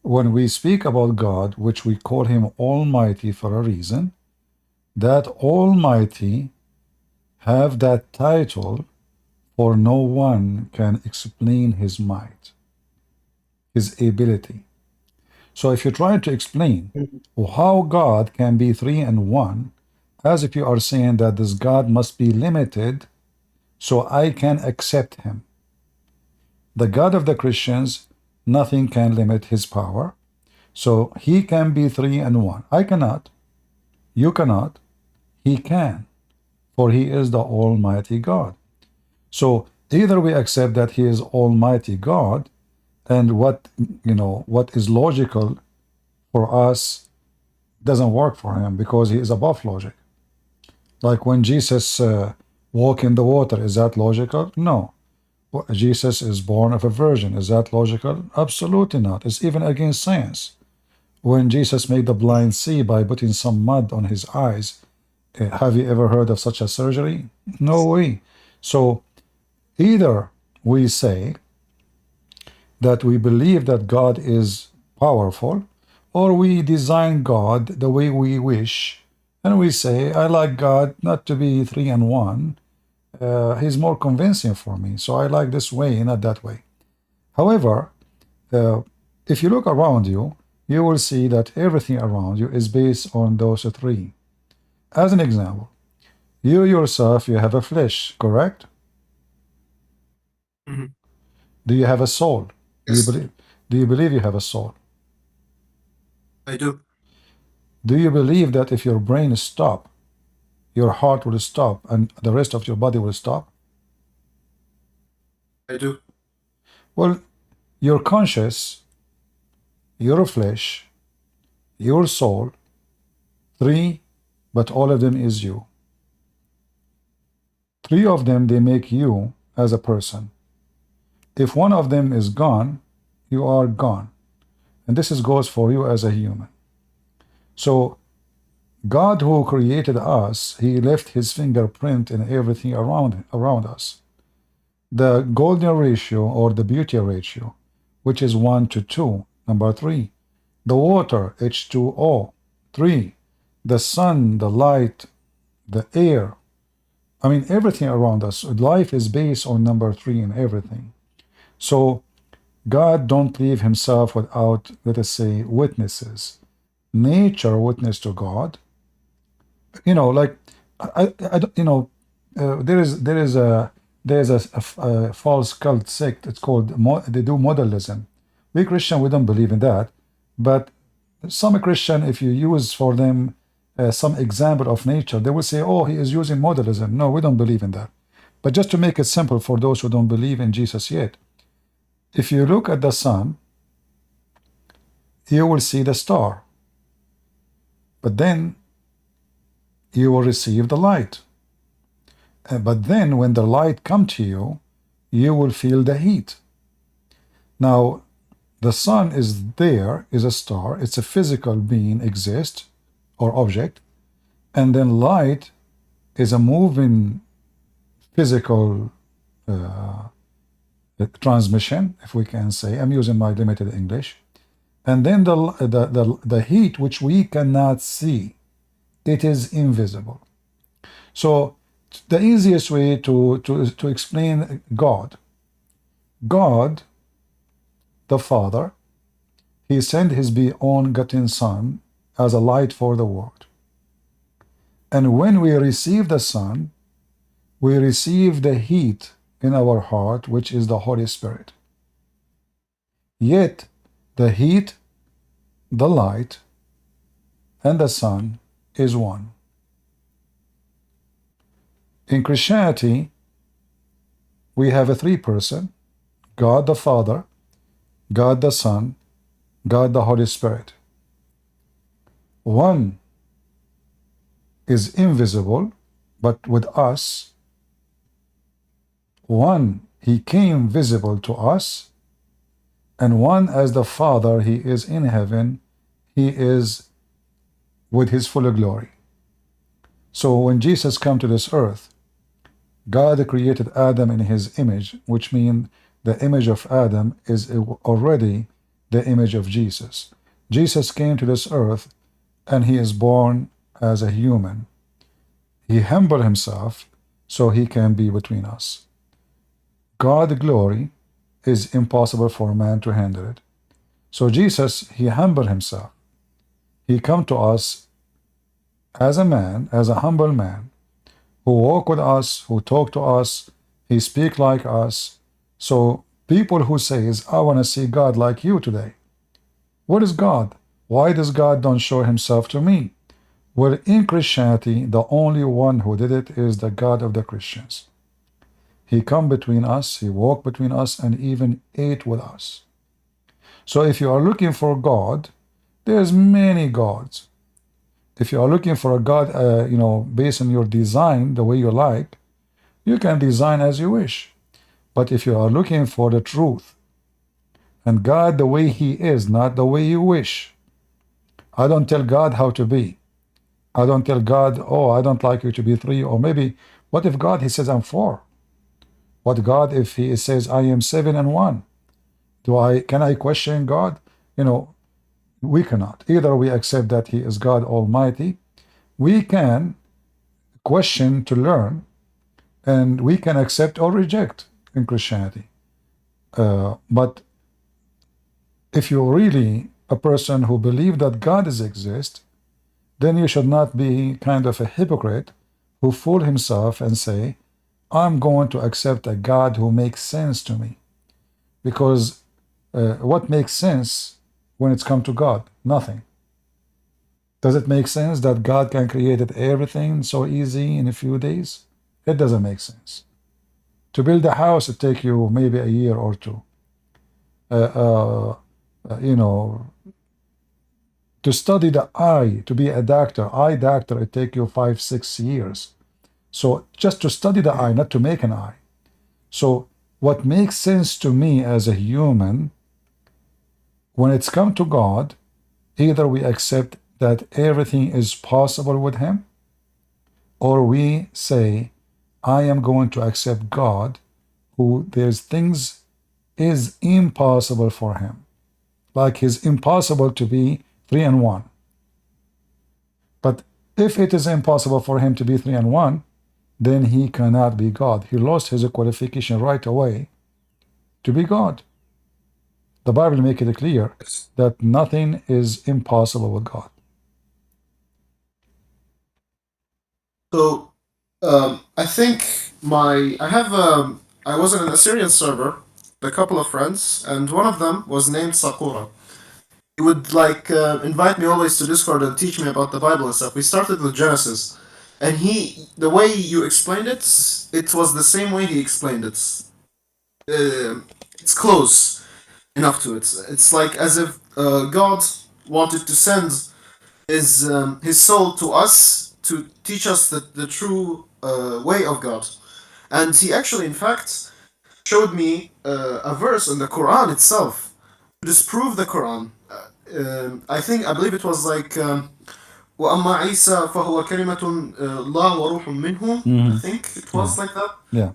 when we speak about God, which we call him Almighty for a reason, that Almighty have that title for no one can explain his might, his ability. So if you try to explain how God can be three and one, as if you are saying that this God must be limited, so I can accept him. The God of the Christians, nothing can limit his power. So he can be three and one. I cannot. You cannot. He can. For he is the Almighty God. So either we accept that he is Almighty God, and what is logical for us doesn't work for him because he is above logic. Like when Jesus walked in the water, is that logical? No. Jesus is born of a virgin. Is that logical? Absolutely not. It's even against science. When Jesus made the blind see by putting some mud on his eyes, have you ever heard of such a surgery? No way. So either we say that we believe that God is powerful, or we design God the way we wish, and we say, I like God not to be three and one. He's more convincing for me, so I like this way, not that way. However, if you look around you, you will see that everything around you is based on those three. As an example, you yourself, you have a flesh, correct? Mm-hmm. Do you have a soul? Yes. Do you believe you have a soul? I do. Do you believe that if your brain stop, your heart will stop and the rest of your body will stop? I do. Well, your conscious, your flesh, your soul, three, but all of them is you. Three of them, they make you as a person. If one of them is gone, you are gone. And this goes for you as a human. So God who created us, he left his fingerprint in everything around us. The golden ratio or the beauty ratio, which is 1 to 2, number 3. The water, H2O, 3. The sun, the light, the air. I mean, everything around us. Life is based on number 3 in everything. So God don't leave himself without, let us say, witnesses. Nature witness to God. You know, like you know, there's a false cult sect. It's called they do modalism. We Christian, we don't believe in that, but some Christian, if you use for them some example of nature, they will say, oh, he is using modalism. No, we don't believe in that. But just to make it simple for those who don't believe in Jesus yet, if you look at the sun, you will see the star. But then you will receive the light. But then when the light comes to you, you will feel the heat. Now, the sun is there, is a star. It's a physical being, exist, or object. And then light is a moving physical transmission, if we can say. I'm using my limited English. And then the heat, which we cannot see, it is invisible. So the easiest way to explain God, the Father, he sent his begotten Son as a light for the world. And when we receive the Son, we receive the heat in our heart, which is the Holy Spirit. Yet the heat, the light, and the Son is one. In Christianity, we have a three-person, God the Father, God the Son, God the Holy Spirit. One is invisible, but with us. One, he came visible to us, and one as the Father, he is in heaven, he is with his full glory. So when Jesus came to this earth, God created Adam in his image, which means the image of Adam is already the image of Jesus. Jesus came to this earth and he is born as a human. He humbled himself so he can be between us. God's glory is impossible for man to handle it. So Jesus, he humbled himself. He come to us as a man, as a humble man, who walk with us, who talk to us, he speak like us. So people who says, I want to see God like you today. What is God? Why does God don't show himself to me? Well, in Christianity, the only one who did it is the God of the Christians. He come between us, he walked between us, and even ate with us. So if you are looking for God, there's many gods. If you are looking for a God, based on your design, the way you like, you can design as you wish. But if you are looking for the truth, and God the way he is, not the way you wish, I don't tell God how to be. I don't tell God, oh, I don't like you to be 3, or maybe, what if God, he says I'm 4? What God if he says I am 7 and 1? Can I question God? We cannot. Either we accept that he is God Almighty. We can question to learn, and we can accept or reject in Christianity. But if you're really a person who believes that God exists, then you should not be kind of a hypocrite who fool himself and say, I'm going to accept a God who makes sense to me. Because what makes sense when it's come to God? Nothing. Does it make sense that God can create everything so easy in a few days? It doesn't make sense. To build a house, it takes you maybe a year or two. To study the eye, to be a eye doctor, it takes you 5-6 years. So just to study the eye, not to make an eye. So what makes sense to me as a human, when it's come to God, either we accept that everything is possible with him, or we say, I am going to accept God, who there's things is impossible for him. Like it's impossible to be 3 and 1. But if it is impossible for him to be 3 and 1, then he cannot be God. He lost his qualification right away to be God. The Bible makes it clear that nothing is impossible with God. So, I think I was in an Assyrian server with a couple of friends, and one of them was named Sakura. He would invite me always to Discord and teach me about the Bible and stuff. We started with Genesis, and the way you explained it, it was the same way he explained it. It's close enough to it. It's like as if God wanted to send his soul to us to teach us the true way of God. And he actually, in fact, showed me a verse in the Quran itself to disprove the Quran. I believe it was like وَأَمَّا عِيسَى فَهُوَ كَلِمَةٌ اللَّهُ وَرُوحٌ مِّنْهُ. I think it was like that. Yeah.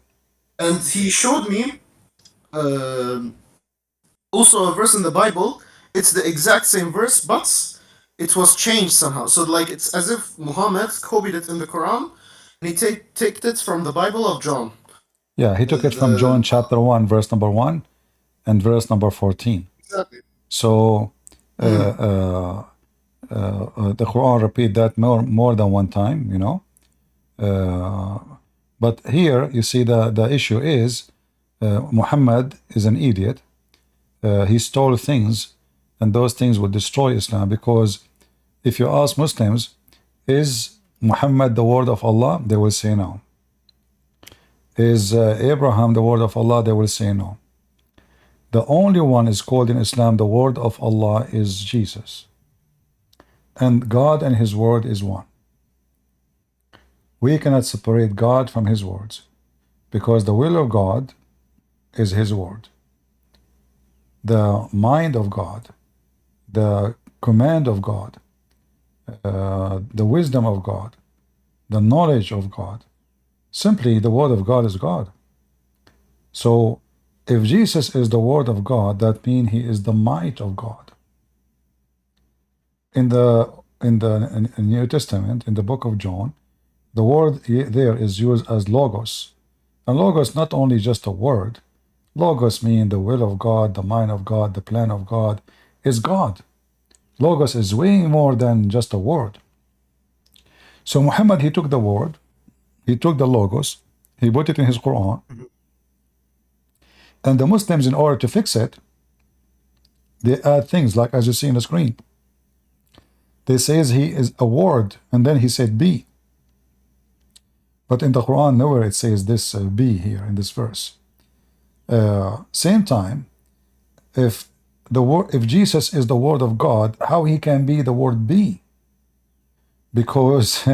And he showed me also a verse in the Bible. It's the exact same verse, but it was changed somehow. So it's as if Muhammad copied it in the Quran, and he take it from the Bible of John. Yeah, he took it from John chapter 1, verse number 1 and verse number 14. Exactly. So the Quran repeat that more than one time, but here you see the issue is Muhammad is an idiot. He stole things, and those things will destroy Islam, because if you ask Muslims, is Muhammad the word of Allah? They will say no. Is Abraham the word of Allah? They will say no. The only one is called in Islam the word of Allah is Jesus. And God and his word is one. We cannot separate God from his words, because the will of God is his word. The mind of God, the command of God, the wisdom of God, the knowledge of God, simply the word of God is God. So if Jesus is the word of God, that means he is the might of God. In the New Testament, in the book of John, the word there is used as logos. And logos not only just a word. Logos means the will of God, the mind of God, the plan of God is God. Logos is way more than just a word. So Muhammad, he took the word, he took the logos, he put it in his Quran, and the Muslims, in order to fix it, they add things like as you see on the screen. They says he is a word, and then he said be. But in the Quran, nowhere it says this be here in this verse. Same time, if Jesus is the word of God, how he can be the word be? Because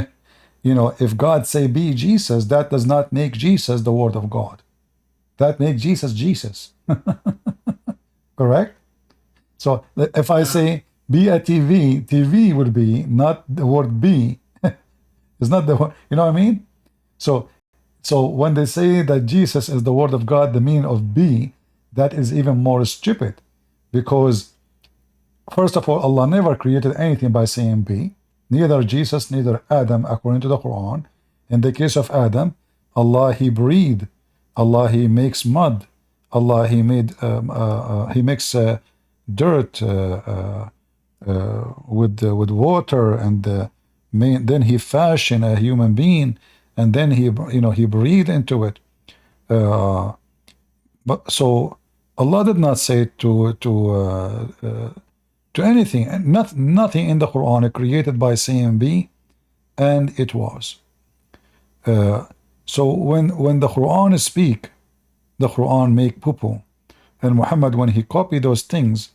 if God say be Jesus, that does not make Jesus the word of God. That makes Jesus Jesus. Correct? So if I say be a TV, TV would be not the word be. It's not the word, you know what I mean? So when they say that Jesus is the word of God, the meaning of be, that is even more stupid. because first of all, Allah never created anything by saying be. Neither Jesus, neither Adam, according to the Quran. In the case of Adam, Allah He breathed. Allah He makes mud. Allah He made He makes dirt with water, and then He fashioned a human being, and then He breathed into it. But so Allah did not say to anything, nothing in the Quran created by saying be, and it was. So when the Quran speak, the Quran make poo-poo, and Muhammad, when he copied those things,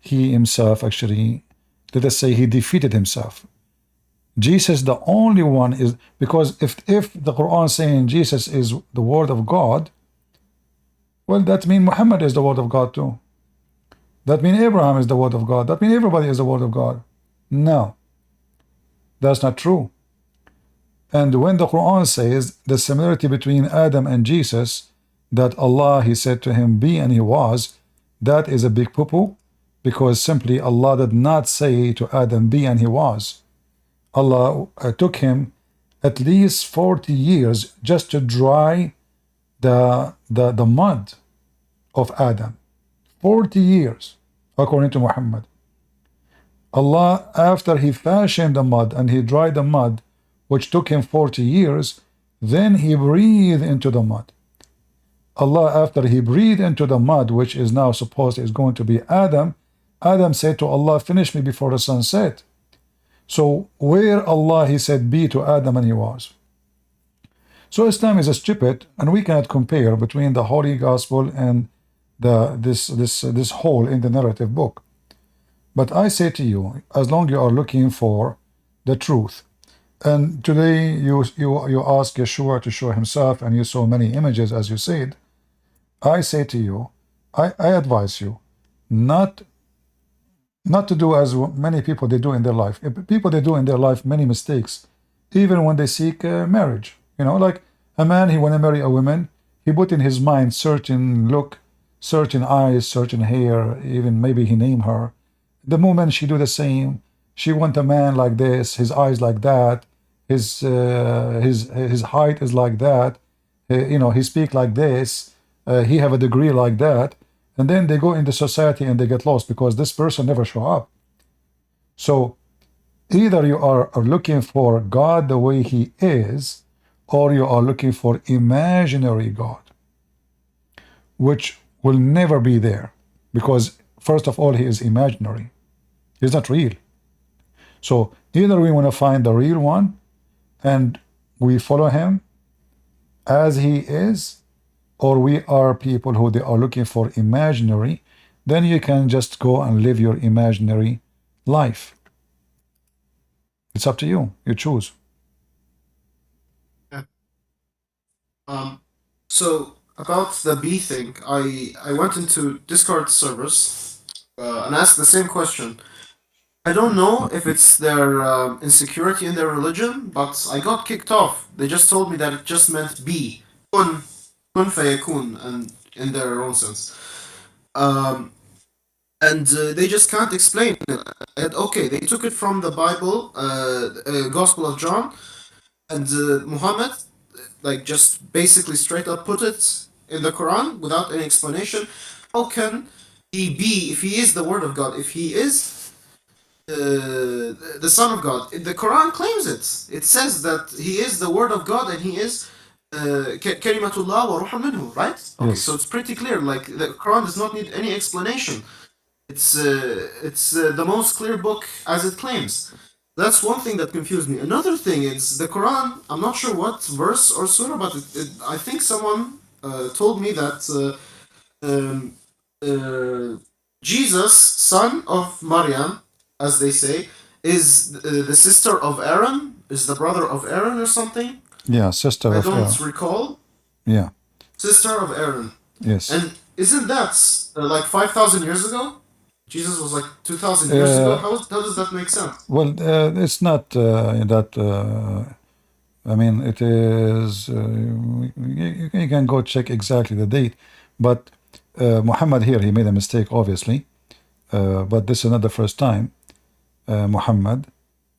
he himself actually, let us say, he defeated himself. Jesus, the only one, is because if the Quran saying Jesus is the word of God, well, that means Muhammad is the word of God too. That means Abraham is the word of God. That means everybody is the word of God. No, that's not true. And when the Quran says the similarity between Adam and Jesus, that Allah, He said to him, be, and he was, that is a big poo-poo, because simply Allah did not say to Adam, be, and he was. Allah took him at least 40 years just to dry the mud of Adam. 40 years, according to Muhammad. Allah, after He fashioned the mud and He dried the mud, which took Him 40 years, then He breathed into the mud. Allah, after He breathed into the mud, which is now supposed is going to be Adam, Adam said to Allah, finish me before the sun set. So where Allah, He said be to Adam, and he was. So Islam is a stupid, and we cannot compare between the Holy Gospel and this hole in the narrative book. But I say to you, as long as you are looking for the truth, and today you ask Yeshua to show himself, and you saw many images, as you said, I say to you, I advise you not to do as many people they do in their life. People, they do in their life many mistakes, even when they seek marriage. Like a man, he want to marry a woman, he put in his mind certain look, certain eyes, certain hair, even maybe he name her. The moment she do the same, she want a man like this, his eyes like that, his height is like that, he speak like this, he have a degree like that, and then they go into society and they get lost because this person never show up. So either you are looking for God the way He is, or you are looking for imaginary God, which will never be there, because first of all, He is imaginary. He's not real. So either we want to find the real one and we follow Him as He is, or we are people who they are looking for imaginary, then you can just go and live your imaginary life. It's up to you. You choose. Yeah. So about the B thing, I went into Discord servers and asked the same question. I don't know if it's their insecurity in their religion, but I got kicked off. They just told me that it just meant be. Kun fayakun, and in their own sense. And they just can't explain it. And okay, they took it from the Bible, Gospel of John, and Muhammad, like just basically straight up put it in the Quran without any explanation. How can He be, if He is the Word of God, if He is the Son of God? The Quran claims it. It says that He is the Word of God and He is Kalimatullah wa ruhun minhu, right? Okay, Yes. so it's pretty clear. Like the Quran does not need any explanation. It's the most clear book as it claims. That's one thing that confused me. Another thing is the Quran. I'm not sure what verse or surah, but I think someone told me that Jesus, son of Maryam, as they say, is the sister of Aaron, is the brother of Aaron or something. Yeah, sister I of don't recall. Yeah. Sister of Aaron. Yes. And isn't that like 5,000 years ago? Jesus was like 2,000 years ago. How does that make sense? Well, it's not that. I mean, it is. You can go check exactly the date, but Muhammad here, he made a mistake, obviously. but this is not the first time Muhammad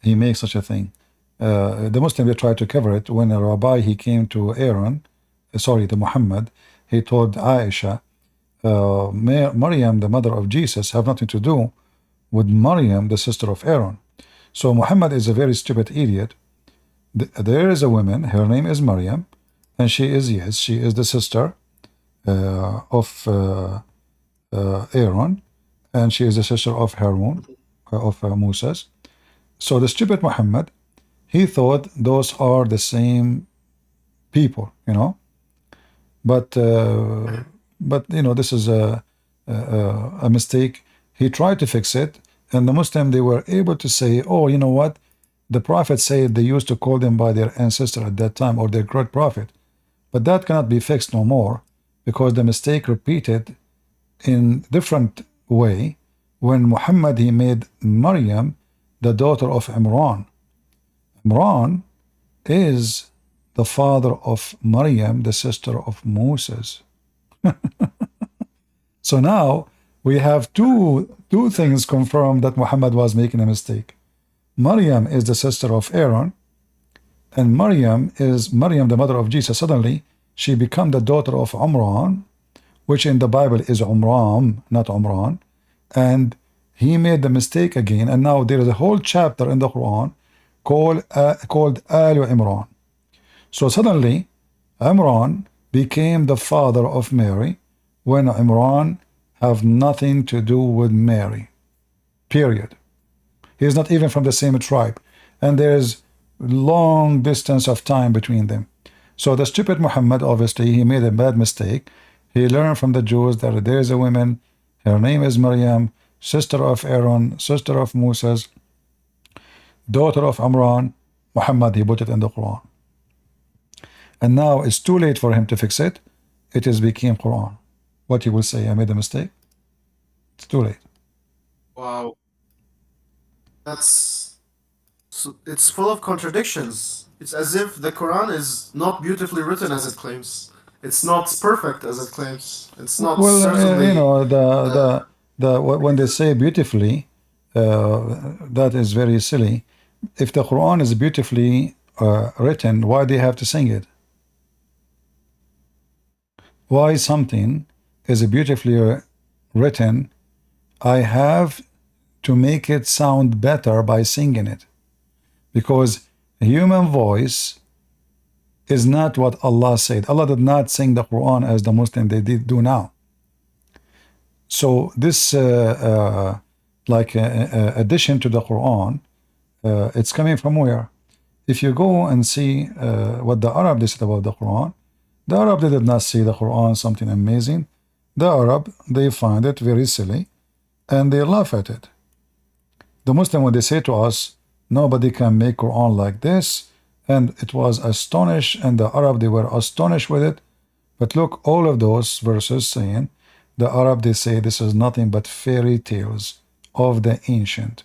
he makes such a thing. The Muslim they try to cover it. When a rabbi he came to Aaron, to Muhammad, he told Aisha, Maryam, the mother of Jesus, have nothing to do with Maryam, the sister of Aaron. So Muhammad is a very stupid idiot. There is a woman, her name is Maryam, and she is the sister of Aaron, and she is the sister of Harun, of Moses. So the stupid Muhammad, he thought those are the same people, but this is a mistake. He tried to fix it, and the Muslim they were able to say, oh, you know what? The Prophet said they used to call them by their ancestor at that time, or their great prophet. But that cannot be fixed no more, because the mistake repeated in different way when Muhammad he made Maryam the daughter of Imran. Imran is the father of Maryam, the sister of Moses. So now we have two things confirmed that Muhammad was making a mistake. Maryam is the sister of Aaron, and Maryam is the mother of Jesus. Suddenly she became the daughter of Imran, which in the Bible is Umram, not Umran, and he made the mistake again, and now there is a whole chapter in the Quran called Al Imran. So suddenly Imran became the father of Mary, when Imran have nothing to do with Mary, period. He is not even from the same tribe, and there is long distance of time between them. So the stupid Muhammad, obviously he made a bad mistake. He learned from the Jews that there is a woman, her name is Maryam, sister of Aaron, sister of Moses, daughter of Imran. Muhammad he put it in the Quran, and now it's too late for him to fix it. It is became Quran. What he will say, I made a mistake. It's too late. Wow. It's full of contradictions. It's as if the Quran is not beautifully written as it claims. It's not perfect as it claims. It's not certainly. When they say beautifully, that is very silly. If the Quran is beautifully written, why do they have to sing it? Why something is beautifully written, I have to make it sound better by singing it, because human voice is not what Allah said. Allah did not sing the Quran as the Muslim they did do now. So this addition to the Quran, it's coming from where? If you go and see what the Arab they said about the Quran, the Arab they did not see the Quran something amazing. The Arab they find it very silly, and they laugh at it. The Muslim, when they say to us, nobody can make Quran like this, and it was astonished, and the Arab they were astonished with it. But look, all of those verses saying, the Arab they say this is nothing but fairy tales of the ancient.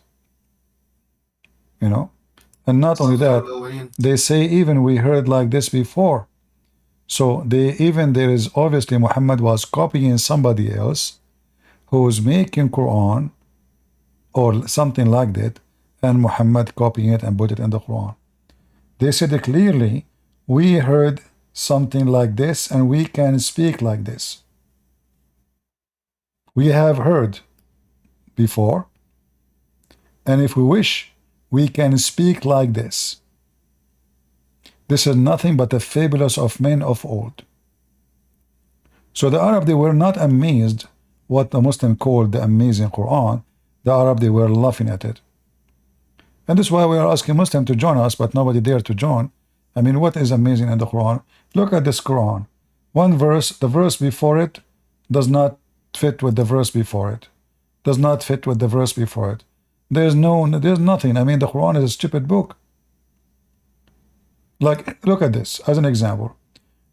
And not only that, they say even we heard like this before. So there is obviously Muhammad was copying somebody else who's making Quran or something like that, and Muhammad copying it and put it in the Quran. They said clearly, we heard something like this and we can speak like this. We have heard before, and if we wish, we can speak like this. This is nothing but the fables of men of old. So the Arab, they were not amazed what the Muslim called the amazing Quran. The Arab, they were laughing at it. And this is why we are asking Muslims to join us, but nobody dared to join. I mean, what is amazing in the Quran? Look at this Quran. One verse, the verse before it does not fit with the verse before it. Does not fit with the verse before it. There's nothing. I mean, the Quran is a stupid book. Like, look at this as an example.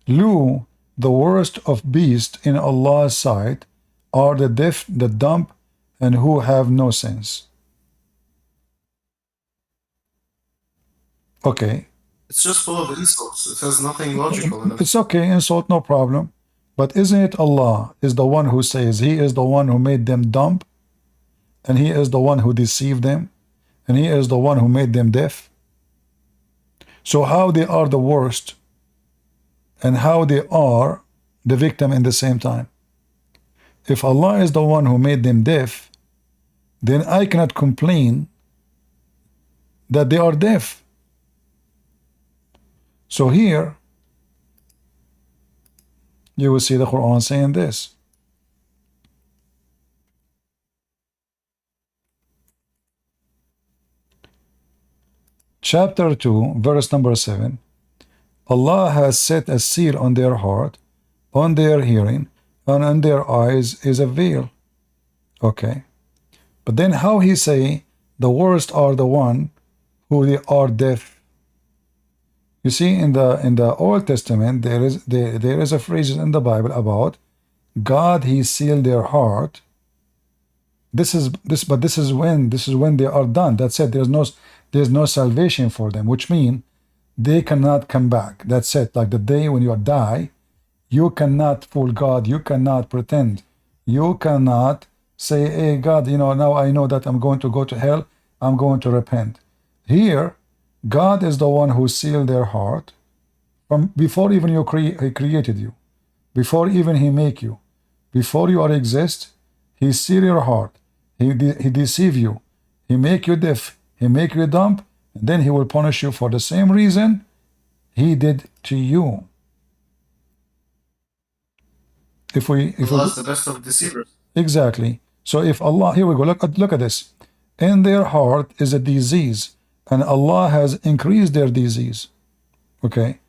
Lu, the worst of beasts in Allah's sight, are the deaf, the dumb, and who have no sense. Okay. It's just full of insults. It has nothing logical in it. It's okay, insult, no problem. But isn't it Allah is the one who says He is the one who made them dumb? and he is the one who deceived them, and he is the one who made them deaf. So how they are the worst and how they are the victim in the same time? If Allah is the one who made them deaf, then I cannot complain that they are deaf. So here you will see the Quran saying this. Chapter 2, verse number 7. Allah has set a seal on their heart, on their hearing, and on their eyes is a veil. Okay. But then how he say the worst are the one who they are deaf? You see, in the Old Testament there is a phrase in the Bible about God, he sealed their heart. This is when they are done. That's it. There's no salvation for them, which means they cannot come back. That's it. Like the day when you die, you cannot fool God. You cannot pretend. You cannot say, hey God, you know, now I know that I'm going to go to hell. I'm going to repent. Here, God is the one who sealed their heart from before even he created you, before even he make you, before you are exist. He seal your heart. He deceive you. He make you deaf. He make you dumb. And then he will punish you for the same reason he did to you. If we Allah's the best of deceivers. Exactly. So if Allah, here we go, look at this. In their heart is a disease, and Allah has increased their disease. Okay.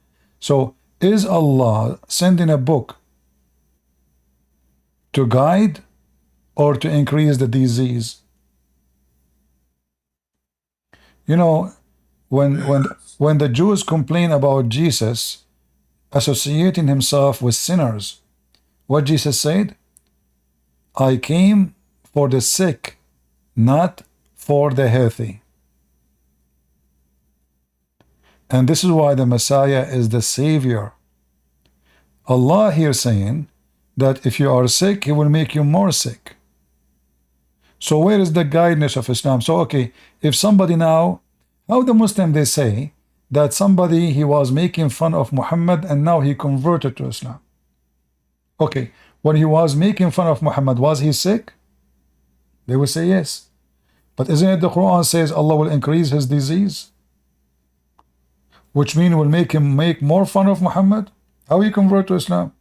So is Allah sending a book to guide or to increase the disease? You know, when the Jews complain about Jesus associating himself with sinners, what Jesus said? I came for the sick, not for the healthy. And this is why the Messiah is the Savior. Allah here saying that if you are sick, he will make you more sick. So where is the guidance of Islam? So okay, if somebody now, how the Muslim they say that somebody he was making fun of Muhammad and now he converted to Islam. Okay, when he was making fun of Muhammad, was he sick? They will say yes. But isn't it the Quran says Allah will increase his disease? Which means will make him make more fun of Muhammad? How he convert to Islam?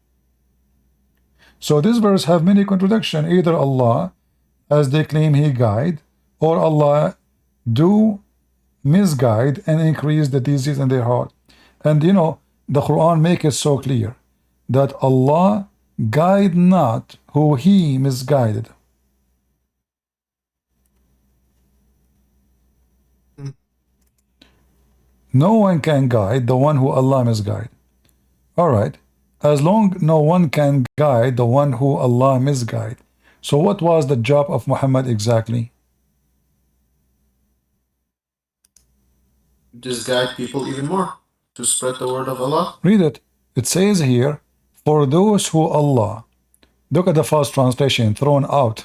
So this verse have many contradictions. Either Allah, as they claim he guide, or Allah do misguide and increase the disease in their heart. And you know, the Quran make it so clear that Allah guide not who he misguided. No one can guide the one who Allah misguide. All right. As long no one can guide the one who Allah misguide. So what was the job of Muhammad exactly? Just guide people even more to spread the word of Allah. Read it. It says here, for those who Allah. Look at the first translation, thrown out.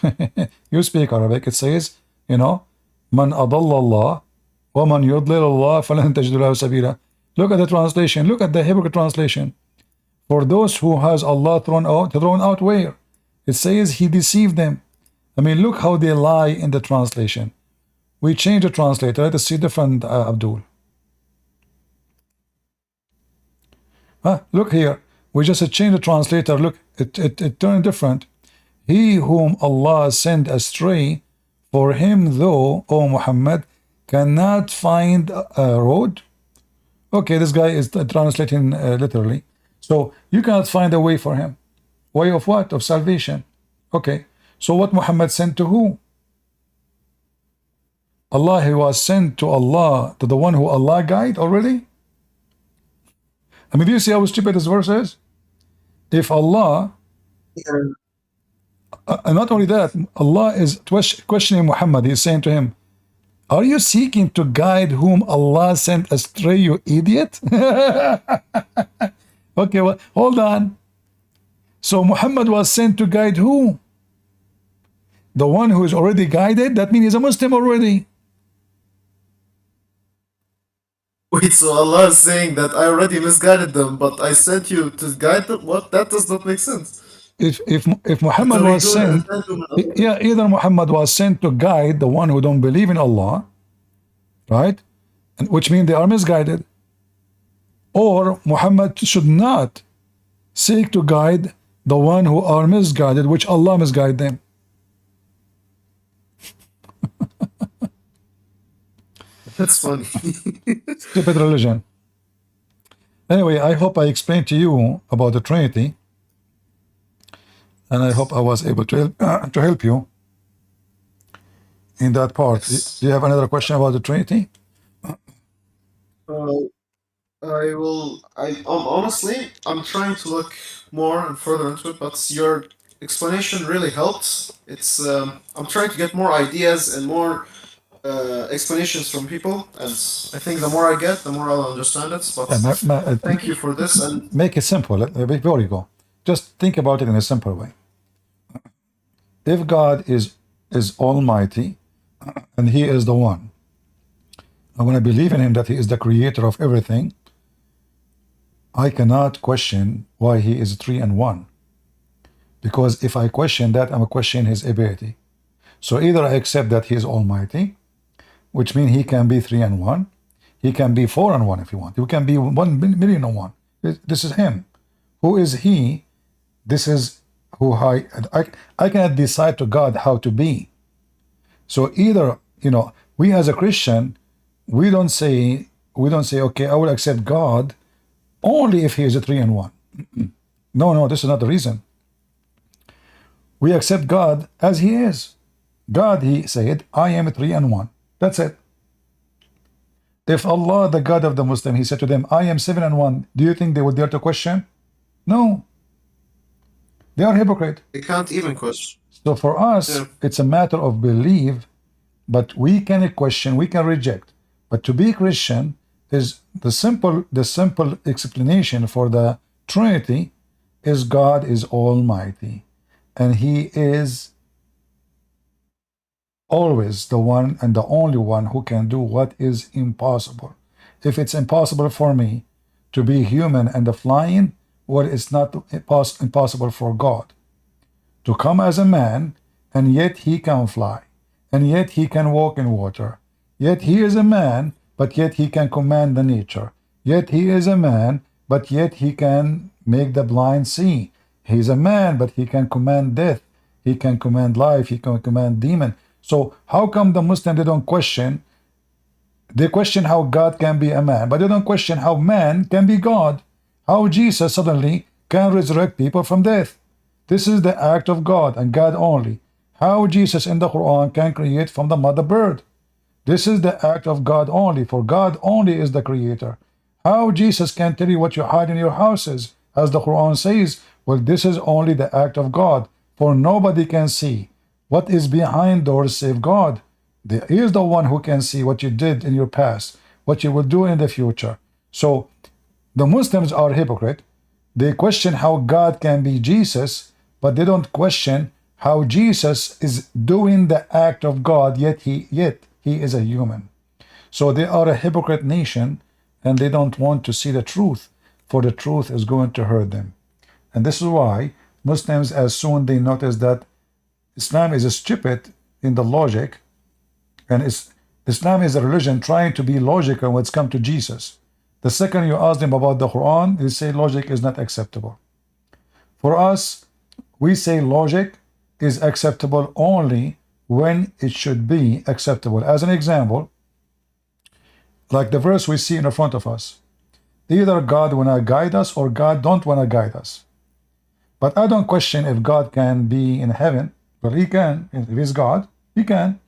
You speak Arabic. It says, you know, Man adalla Allah, wa man yudlil Allah, falan tajdu lahu sabila. Look at the translation. Look at the Hebrew translation. For those who has Allah thrown out where? It says he deceived them. I mean, look how they lie in the translation. We change the translator. Let us see different, Abdul. Look here. We just change the translator. Look, it turned different. He whom Allah sent astray, for him though, O Muhammad, cannot find a road. Okay, this guy is translating literally. So you cannot find a way for him. Way of what? Of salvation. Okay. So what Muhammad sent to who? Allah, he was sent to Allah, to the one who Allah guide already? I mean, do you see how stupid this verse is? If Allah, and not only that, Allah is questioning Muhammad. He's saying to him, are you seeking to guide whom Allah sent astray, you idiot? Okay, well, hold on. So Muhammad was sent to guide who? The one who is already guided, that means he's a Muslim already. Wait, so Allah is saying that I already misguided them, but I sent you to guide them? What? That does not make sense. If Muhammad was sent, yeah, either Muhammad was sent to guide the one who don't believe in Allah, right? And which means they are misguided. Or Muhammad should not seek to guide the one who are misguided, which Allah misguide them. That's funny. Stupid religion. Anyway, I hope I explained to you about the Trinity, and I hope I was able to help you in that part. Yes. Do you have another question about the Trinity? I will. Honestly, I'm trying to look more and further into it, but your explanation really helped. It's I'm trying to get more ideas and more explanations from people, and I think the more I get, the more I'll understand it. But thank you for this, and Make it simple. Before you go, just think about it in a simple way. If God is Almighty, and He is the one, I want to believe in Him that He is the creator of everything. I cannot question why He is 3 and 1, because if I question that, I'm questioning His ability. So either I accept that He is Almighty, which means He can be 3 and 1, He can be 4 and 1 if you want, He can be 1,000,000 and 1. This is Him. Who is He? This is who I cannot decide to God how to be. So either, we as a Christian, we don't say, okay, I will accept God only if He is a 3 and 1. No, this is not the reason. We accept God as He is. God, He said, I am 3 and 1. That's it. If Allah, the God of the Muslim, He said to them, I am 7 and 1, do you think they would dare to question? No. They are hypocrite. they can't even question. So for us, it's a matter of belief, but we can question, we can reject. But to be Christian is the simple explanation for the Trinity is God is Almighty, and He is always the one and the only one who can do what is impossible. If it's impossible for me to be human and flying, well, it's not impossible for God to come as a man, and yet He can fly, and yet He can walk in water. Yet He is a man, but yet He can command the nature. Yet He is a man, but yet He can make the blind see. He is a man, but He can command death. He can command life. He can command demon. So how come the Muslim, they don't question? They question how God can be a man, but they don't question how man can be God. How Jesus suddenly can resurrect people from death. This is the act of God and God only. How Jesus in the Quran can create from the mother bird. This is the act of God only, for God only is the creator. How Jesus can tell you what you hide in your houses, as the Quran says, well, this is only the act of God, for nobody can see what is behind doors save God. He is the one who can see what you did in your past, what you will do in the future. So the Muslims are hypocrite. They question how God can be Jesus, but they don't question how Jesus is doing the act of God, yet he is a human. So they are a hypocrite nation, and they don't want to see the truth, for the truth is going to hurt them. And this is why Muslims, as soon they notice that Islam is stupid in the logic, and Islam is a religion trying to be logical when it's come to Jesus. The second you ask them about the Quran, they say logic is not acceptable. For us, we say logic is acceptable only when it should be acceptable. As an example, like the verse we see in front of us, either God wanna guide us or God don't wanna guide us. But I don't question if God can be in heaven, but He can. If He's God, He can.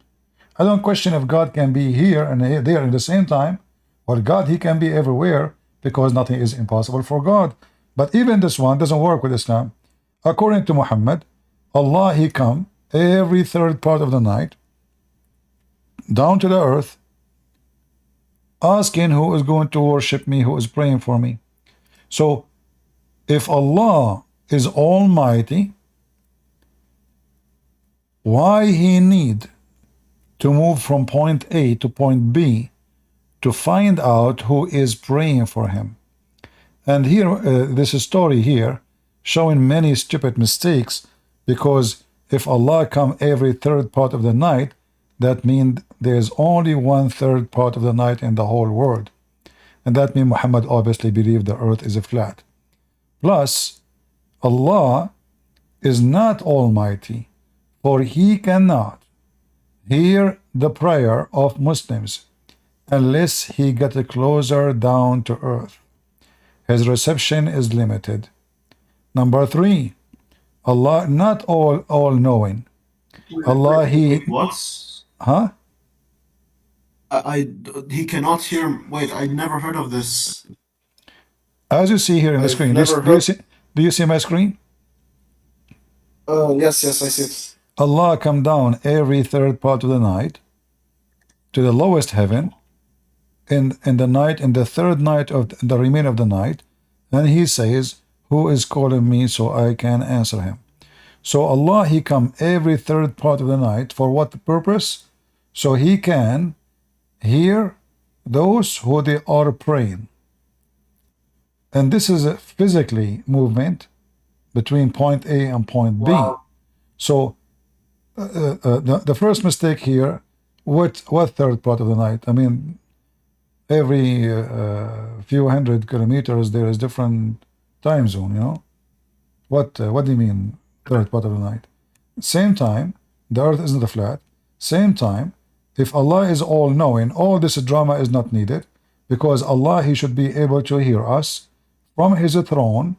I don't question if God can be here and there at the same time. Well, God, He can be everywhere, because nothing is impossible for God. But even this one doesn't work with Islam. According to Muhammad, Allah, He come every third part of the night down to the earth, asking who is going to worship me, who is praying for me. So if Allah is Almighty, why he need to move from point A to point B to find out who is praying for him. And here, this story here, showing many stupid mistakes, because if Allah come every third part of the night, that means there's only 1/3 part of the night in the whole world. And that means Muhammad obviously believed the earth is flat. Plus, Allah is not almighty, for he cannot hear the prayer of Muslims unless he gets closer down to earth. His reception is limited. Number 3, Allah not all-knowing. Allah, What? huh? He cannot hear. Wait, I never heard of this. As you see here in the I've screen, never heard. do you see my screen? Yes, I see it. Allah come down every third part of the night to the lowest heaven in the night, in the third night of the remainder of the night, and he says, who is calling me so I can answer him? So Allah, he come every third part of the night for what purpose? So he can hear those who they are praying. And this is a physically movement between point A and point B. Wow. So the first mistake here, what third part of the night? I mean, every few hundred kilometers there is different time zone, you know. What do you mean third part of the night? Same time, the earth isn't flat. Same time, if Allah is all-knowing, all this drama is not needed, because Allah, he should be able to hear us from his throne,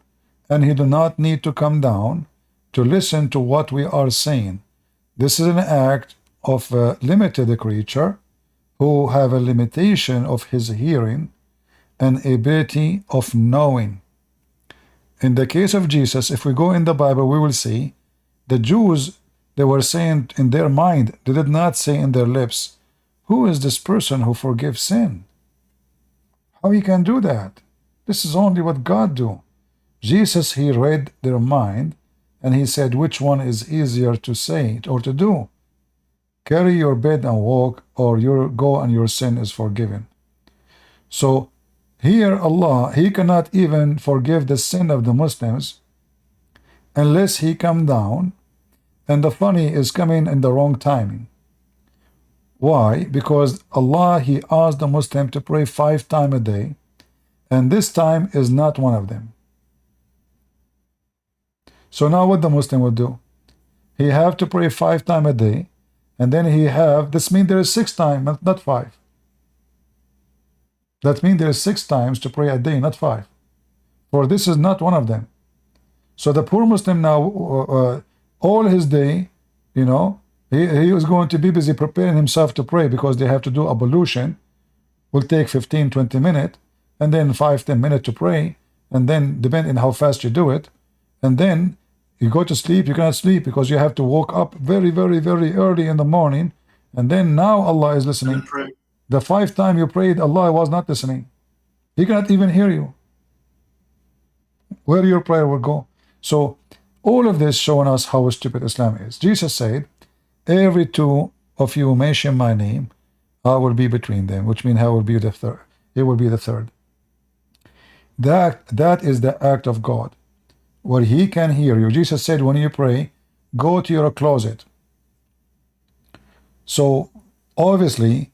and he do not need to come down to listen to what we are saying. This is an act of a limited creature who have a limitation of his hearing and ability of knowing. In the case of Jesus, if we go in the Bible, we will see the Jews, they were saying in their mind, they did not say in their lips, who is this person who forgives sin? How he can do that? This is only what God do. Jesus, he read their mind, and he said, which one is easier to say or to do? Carry your bed and walk, or you go and your sin is forgiven. So here Allah, he cannot even forgive the sin of the Muslims unless he come down, and the funny is coming in the wrong timing. Why? Because Allah, he asked the Muslim to pray 5 times a day, and this time is not one of them. So now what the Muslim will do? He have to pray 5 times a day, and then he have, this means there is 6 times, not 5. That means there is 6 times to pray a day, not 5. For this is not one of them. So the poor Muslim now, all his day, you know, he was going to be busy preparing himself to pray, because they have to do ablution, will take 15-20 minutes, and then 5-10 minutes to pray, and then depending on how fast you do it, and then you go to sleep, you cannot sleep because you have to wake up very, very, very early in the morning, and then now Allah is listening. The 5 times you prayed, Allah was not listening. He cannot even hear you. Where your prayer will go. So all of this showing us how stupid Islam is. Jesus said, every 2 of you mention my name, I will be between them, which means I will be the third. It will be the third. That is the act of God, where he can hear you. Jesus said, when you pray, go to your closet. So obviously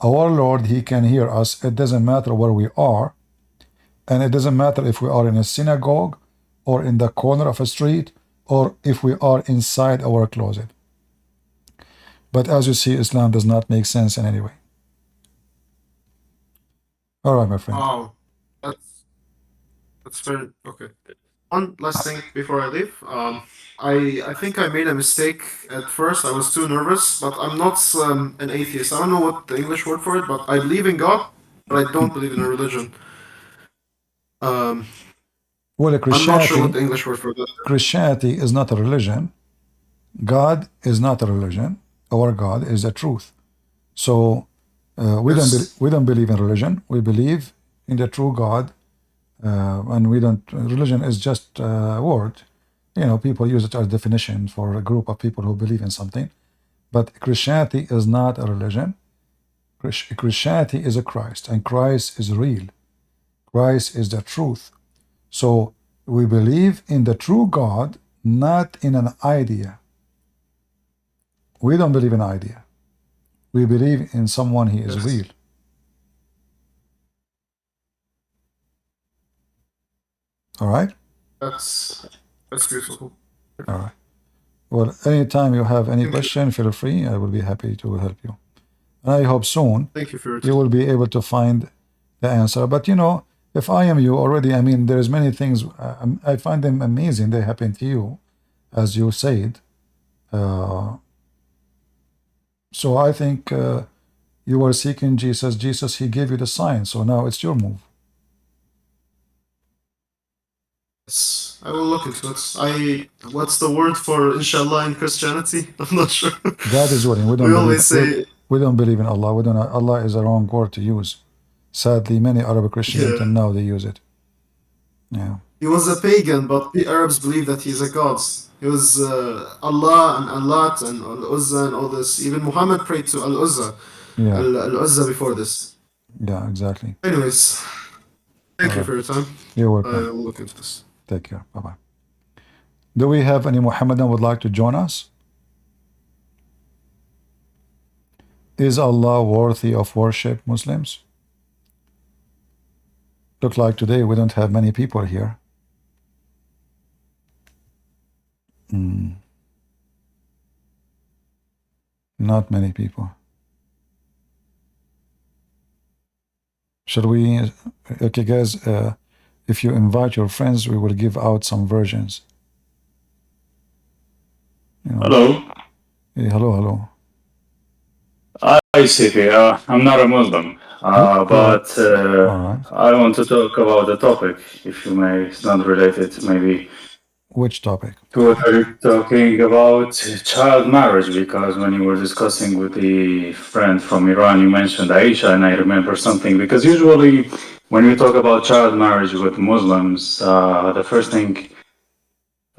our Lord, he can hear us. It doesn't matter where we are, and it doesn't matter if we are in a synagogue or in the corner of a street, or if we are inside our closet. But as you see, Islam does not make sense in any way. All right, my friend. Wow, that's very okay. One last thing before I leave. I think I made a mistake at first. I was too nervous, but I'm not an atheist. I don't know what the English word for it, but I believe in God, but I don't believe in a religion. Well, I'm not sure what the English word for that. Christianity is not a religion. God is not a religion. Our God is the truth. So we don't believe in religion. We believe in the true God, and we don't. Religion is just a word. people use it as definition for a group of people who believe in something. But Christianity is not a religion. Christianity is a Christ, and Christ is real. Christ is the truth. So we believe in the true God, not in an idea. We don't believe in idea. We believe in someone he is real. All right? That's beautiful. All right. Well, anytime you have any question, feel free. I will be happy to help you. And I hope soon Thank you for your you will be able to find the answer. But if I am you already, I mean, there's many things, I find them amazing. They happen to you, as you said. So I think you were seeking Jesus. Jesus, he gave you the sign. So now it's your move. Yes, I will look into it. What's the word for inshallah in Christianity? I'm not sure. God is willing. We always say, we don't believe in Allah. Allah is a wrong word to use. Sadly, many Arab Christians until now they use it. Yeah. He was a pagan, but the Arabs believe that he's a god. He was Allah and Allat and Al-Uzza and all this. Even Muhammad prayed to Al-Uzza. Yeah. Al-Uzza before this. Yeah, exactly. Anyways, thank you for your time. You're welcome. I will look into this. Take care. Bye-bye. Do we have any Muhammadan would like to join us? Is Allah worthy of worship, Muslims? Look like today we don't have many people here. Not many people. Should we? Okay, guys, if you invite your friends, we will give out some versions. Hello. Hey, hello. Hi, CP. I'm not a Muslim, but I want to talk about the topic, if you may. It's not related, maybe. Which topic? We were talking about child marriage, because when you were discussing with the friend from Iran, you mentioned Aisha, and I remember something, because usually when we talk about child marriage with Muslims, the first thing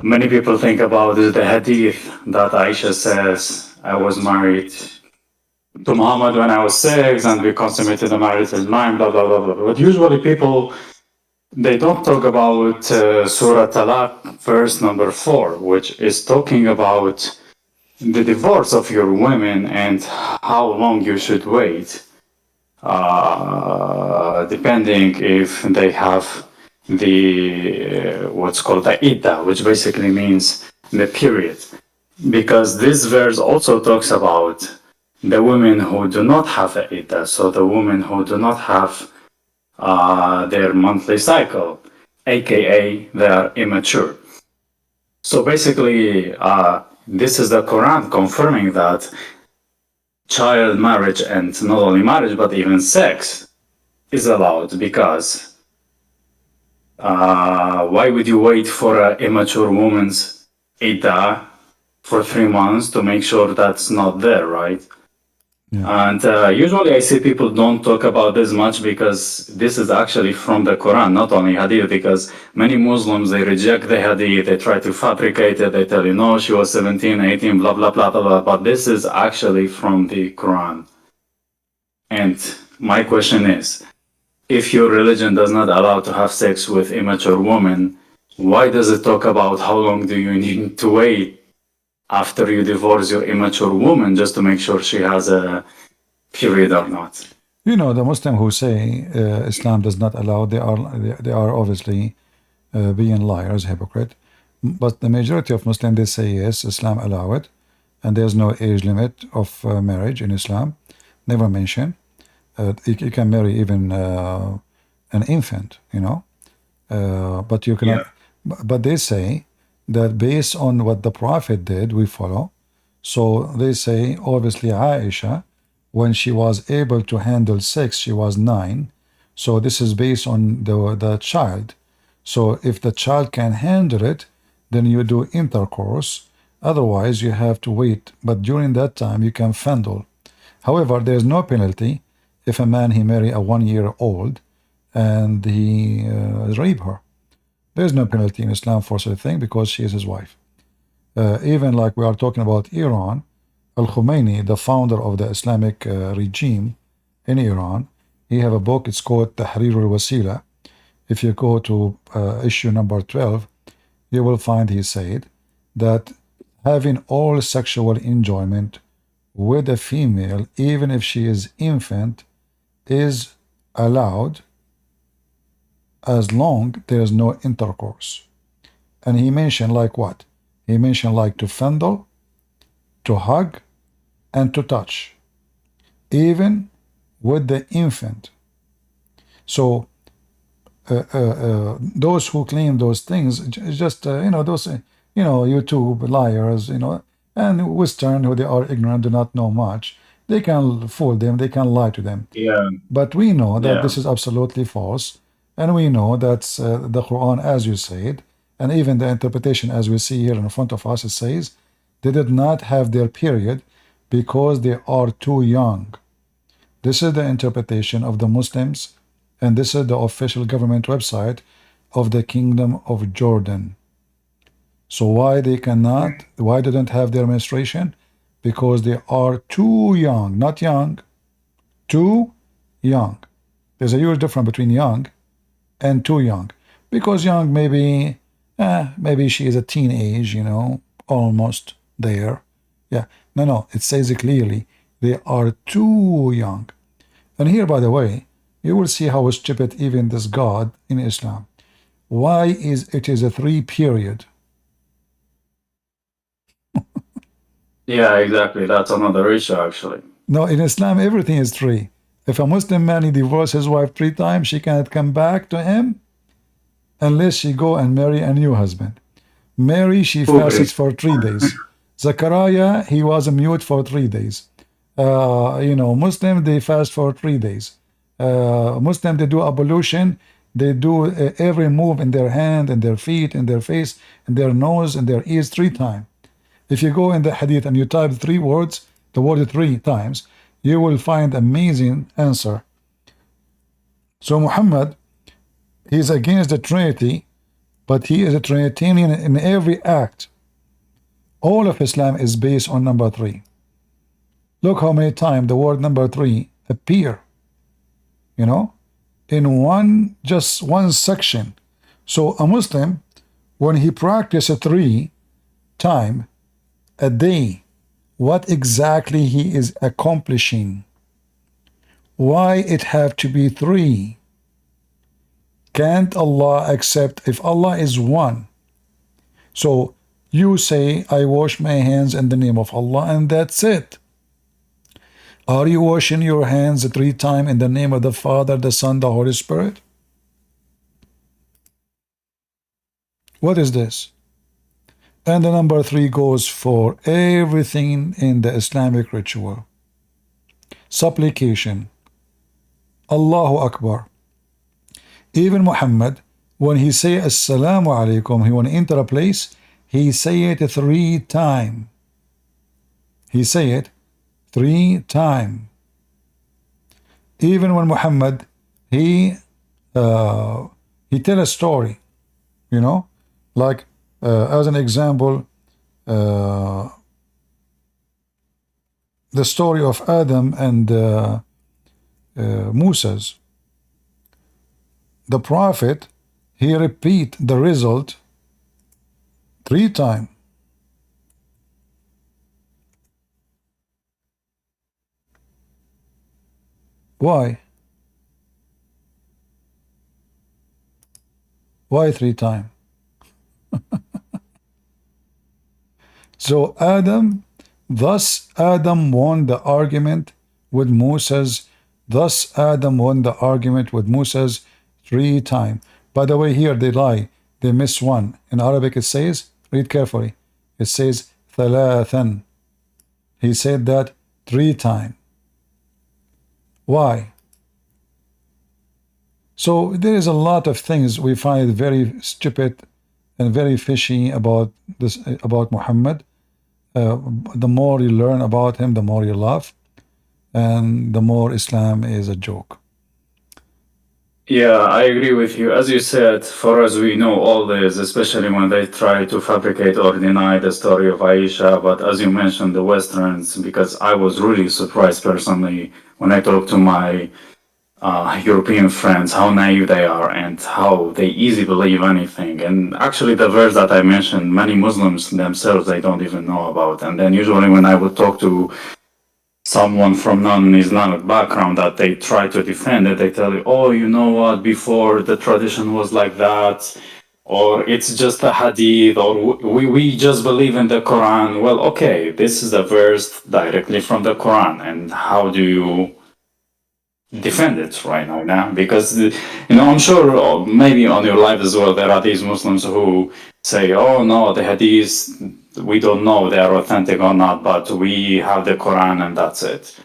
many people think about is the hadith that Aisha says, I was married to Muhammad when I was 6 and we consummated the marriage at 9, blah, blah, blah, blah. But usually people, they don't talk about Surah Talaq, verse number 4, which is talking about the divorce of your women and how long you should wait, depending if they have the what's called the idda, which basically means the period. Because this verse also talks about the women who do not have the idda, so the women who do not have their monthly cycle, aka they are immature. So basically, this is the Quran confirming that child marriage, and not only marriage but even sex, is allowed, because why would you wait for an immature woman's idda for 3 months to make sure that's not there, right? Yeah. And usually I see people don't talk about this much, because this is actually from the Quran, not only hadith, because many Muslims, they reject the hadith, they try to fabricate it, they tell you, no, she was 17, 18, blah, blah, blah, blah, blah, but this is actually from the Quran. And my question is, if your religion does not allow to have sex with immature women, why does it talk about how long do you need to wait after you divorce your immature woman just to make sure she has a period or not? The Muslim who say Islam does not allow, they are obviously being liars, hypocrite. But the majority of Muslims, they say yes, Islam allow it, and there's no age limit of marriage in Islam, never mentioned. You can marry even an infant, but you cannot. Yeah. But they say that based on what the Prophet did, we follow. So they say, obviously, Aisha, when she was able to handle sex, she was 9. So this is based on the child. So if the child can handle it, then you do intercourse. Otherwise, you have to wait. But during that time, you can fondle. However, there is no penalty if a man he marry a 1-year-old and he rape her. There's no penalty in Islam for such a thing because she is his wife. Even like we are talking about Iran, Al-Khomeini, the founder of the Islamic regime in Iran, he have a book, it's called Tahrir al-Wasila. If you go to issue number 12, you will find he said that having all sexual enjoyment with a female, even if she is infant, is allowed as long there is no intercourse. And he mentioned like what? He mentioned like to fondle, to hug, and to touch, even with the infant. So those who claim those things, just those YouTube liars, and Western who they are ignorant, do not know much. They can fool them, they can lie to them. Yeah. But we know that Yeah. this is absolutely false, and we know that the Quran, as you said, and even the interpretation as we see here in front of us, it says they did not have their period because they are too young. This is the interpretation of the Muslims, and this is the official government website of the Kingdom of Jordan. So why they cannot, why they don't have their menstruation? Because they are too young, not young, too young. There's a huge difference between young and too young. Because young, maybe she is a teenage, almost there. Yeah, no, it says it clearly. They are too young. And here, by the way, you will see how stupid even this God in Islam. Why is it is a 3 period? Yeah, exactly. That's another issue, actually. No, in Islam, everything is 3. If a Muslim man he divorces his wife 3 times, she cannot come back to him unless she go and marry a new husband. Mary, she fasted for 3 days. Zachariah, he was mute for 3 days. Muslim, they fast for 3 days. Muslim, they do ablution. They do every move in their hand, in their feet, in their face, in their nose, in their ears 3 times. If you go in the hadith and you type 3 words, the word 3 times, you will find amazing answer. So Muhammad, he is against the Trinity, but he is a Trinitarian in every act. All of Islam is based on number 3. Look how many times the word number 3 appear, in just one section. So a Muslim, when he practices 3 times a day, what exactly he is accomplishing? Why it have to be 3? Can't Allah accept if Allah is 1? So you say, I wash my hands in the name of Allah, and that's it. Are you washing your hands 3 times in the name of the Father, the Son, the Holy Spirit? What is this? And the number 3 goes for everything in the Islamic ritual. Supplication. Allahu Akbar. Even Muhammad, when he say Assalamu alaikum, he want to enter a place, he say it 3 times. He say it 3 times. Even when Muhammad, he tell a story, like as an example, the story of Adam and Moses. The prophet, he repeat the result 3 times. Why? Why 3 times? So Adam won the argument with Moses. Thus Adam won the argument with Moses 3 times. By the way, here they lie. They miss one. In Arabic it says, read carefully, it says ثلاثا. He said that 3 times. Why? So there is a lot of things we find very stupid and very fishy about this, about Muhammad. The more you learn about him, the more you love, and the more Islam is a joke. Yeah, I agree with you. As you said, for us, we know all this, especially when they try to fabricate or deny the story of Aisha. But as you mentioned, the Westerns, because I was really surprised personally when I talked to my European friends, how naive they are and how they easily believe anything. And actually, the verse that I mentioned, many Muslims themselves, they don't even know about. And then usually when I would talk to someone from non-Islamic background that they try to defend it, they tell you, oh, you know what, before the tradition was like that, or it's just a hadith, or we just believe in the Quran. Well, okay, this is a verse directly from the Quran, and how do you defend it right now? Because, I'm sure maybe on your life as well, there are these Muslims who say, oh no, the hadiths, we don't know they are authentic or not, but we have the Quran and that's it.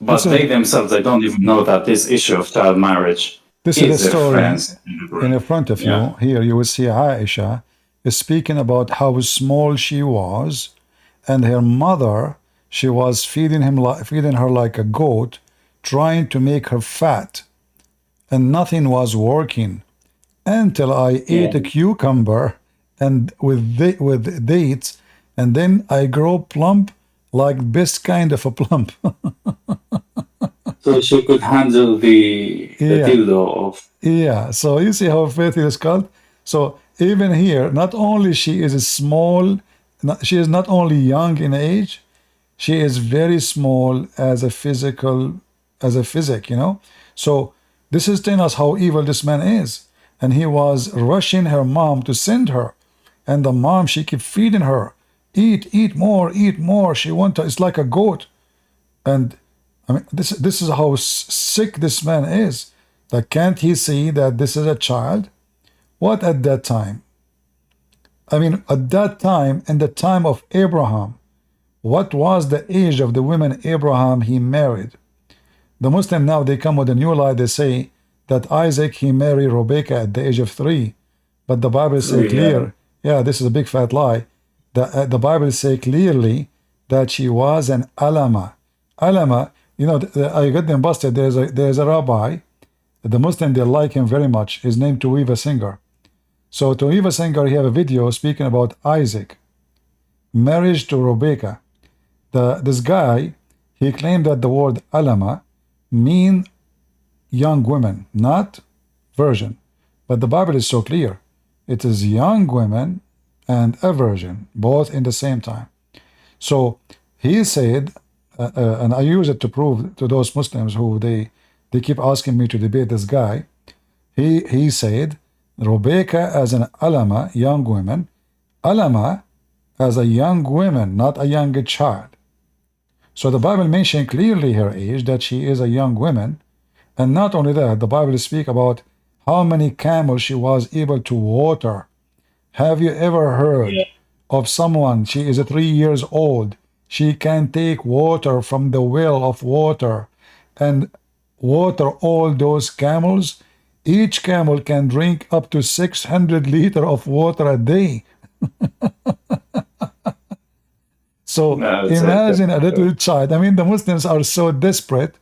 But they Listen, themselves, they don't even know that this issue of child marriage this is the is their story friends. in front of Yeah. you. Here you will see Aisha is speaking about how small she was, and her mother, she was feeding her like a goat, trying to make her fat, and nothing was working until I Yeah. ate a cucumber and with dates, and then I grow plump like best kind of a plump. So she could handle the Yeah. dildo of. Yeah, so you see how faith is called. So even here, not only she is small, she is not only young in age, she is very small as a physic. So this is telling us how evil this man is. And he was rushing her mom to send her. And the mom, she kept feeding her. Eat more, eat more. She want to, it's like a goat. And I mean, this is how sick this man is. Like, can't he see that this is a child? What at that time? I mean, at that time, in the time of Abraham, what was the age of the women Abraham he married? The Muslim now, they come with a new lie. They say that Isaac, he married Rebecca at the age of 3. But the Bible say Yeah. clear, yeah, this is a big fat lie. The Bible say clearly that she was an alama. Alama, I got them busted. There's a rabbi, the Muslim, they like him very much. His name Tuiva Singer. So Tuiva Singer, he have a video speaking about Isaac, marriage to Rebecca. This guy, he claimed that the word alama mean young women, not virgin. But the Bible is so clear. It is young women and a virgin, both in the same time. So he said, and I use it to prove to those Muslims who they keep asking me to debate this guy. He said, Rebecca as an alama, young women, alama as a young woman, not a young child. So the Bible mentioned clearly her age, that she is a young woman. And not only that, the Bible speaks about how many camels she was able to water. Have you ever heard of someone, she is 3 years old, she can take water from the well of water and water all those camels? Each camel can drink up to 600 liters of water a day. So No, imagine a little child. I mean, the Muslims are so desperate,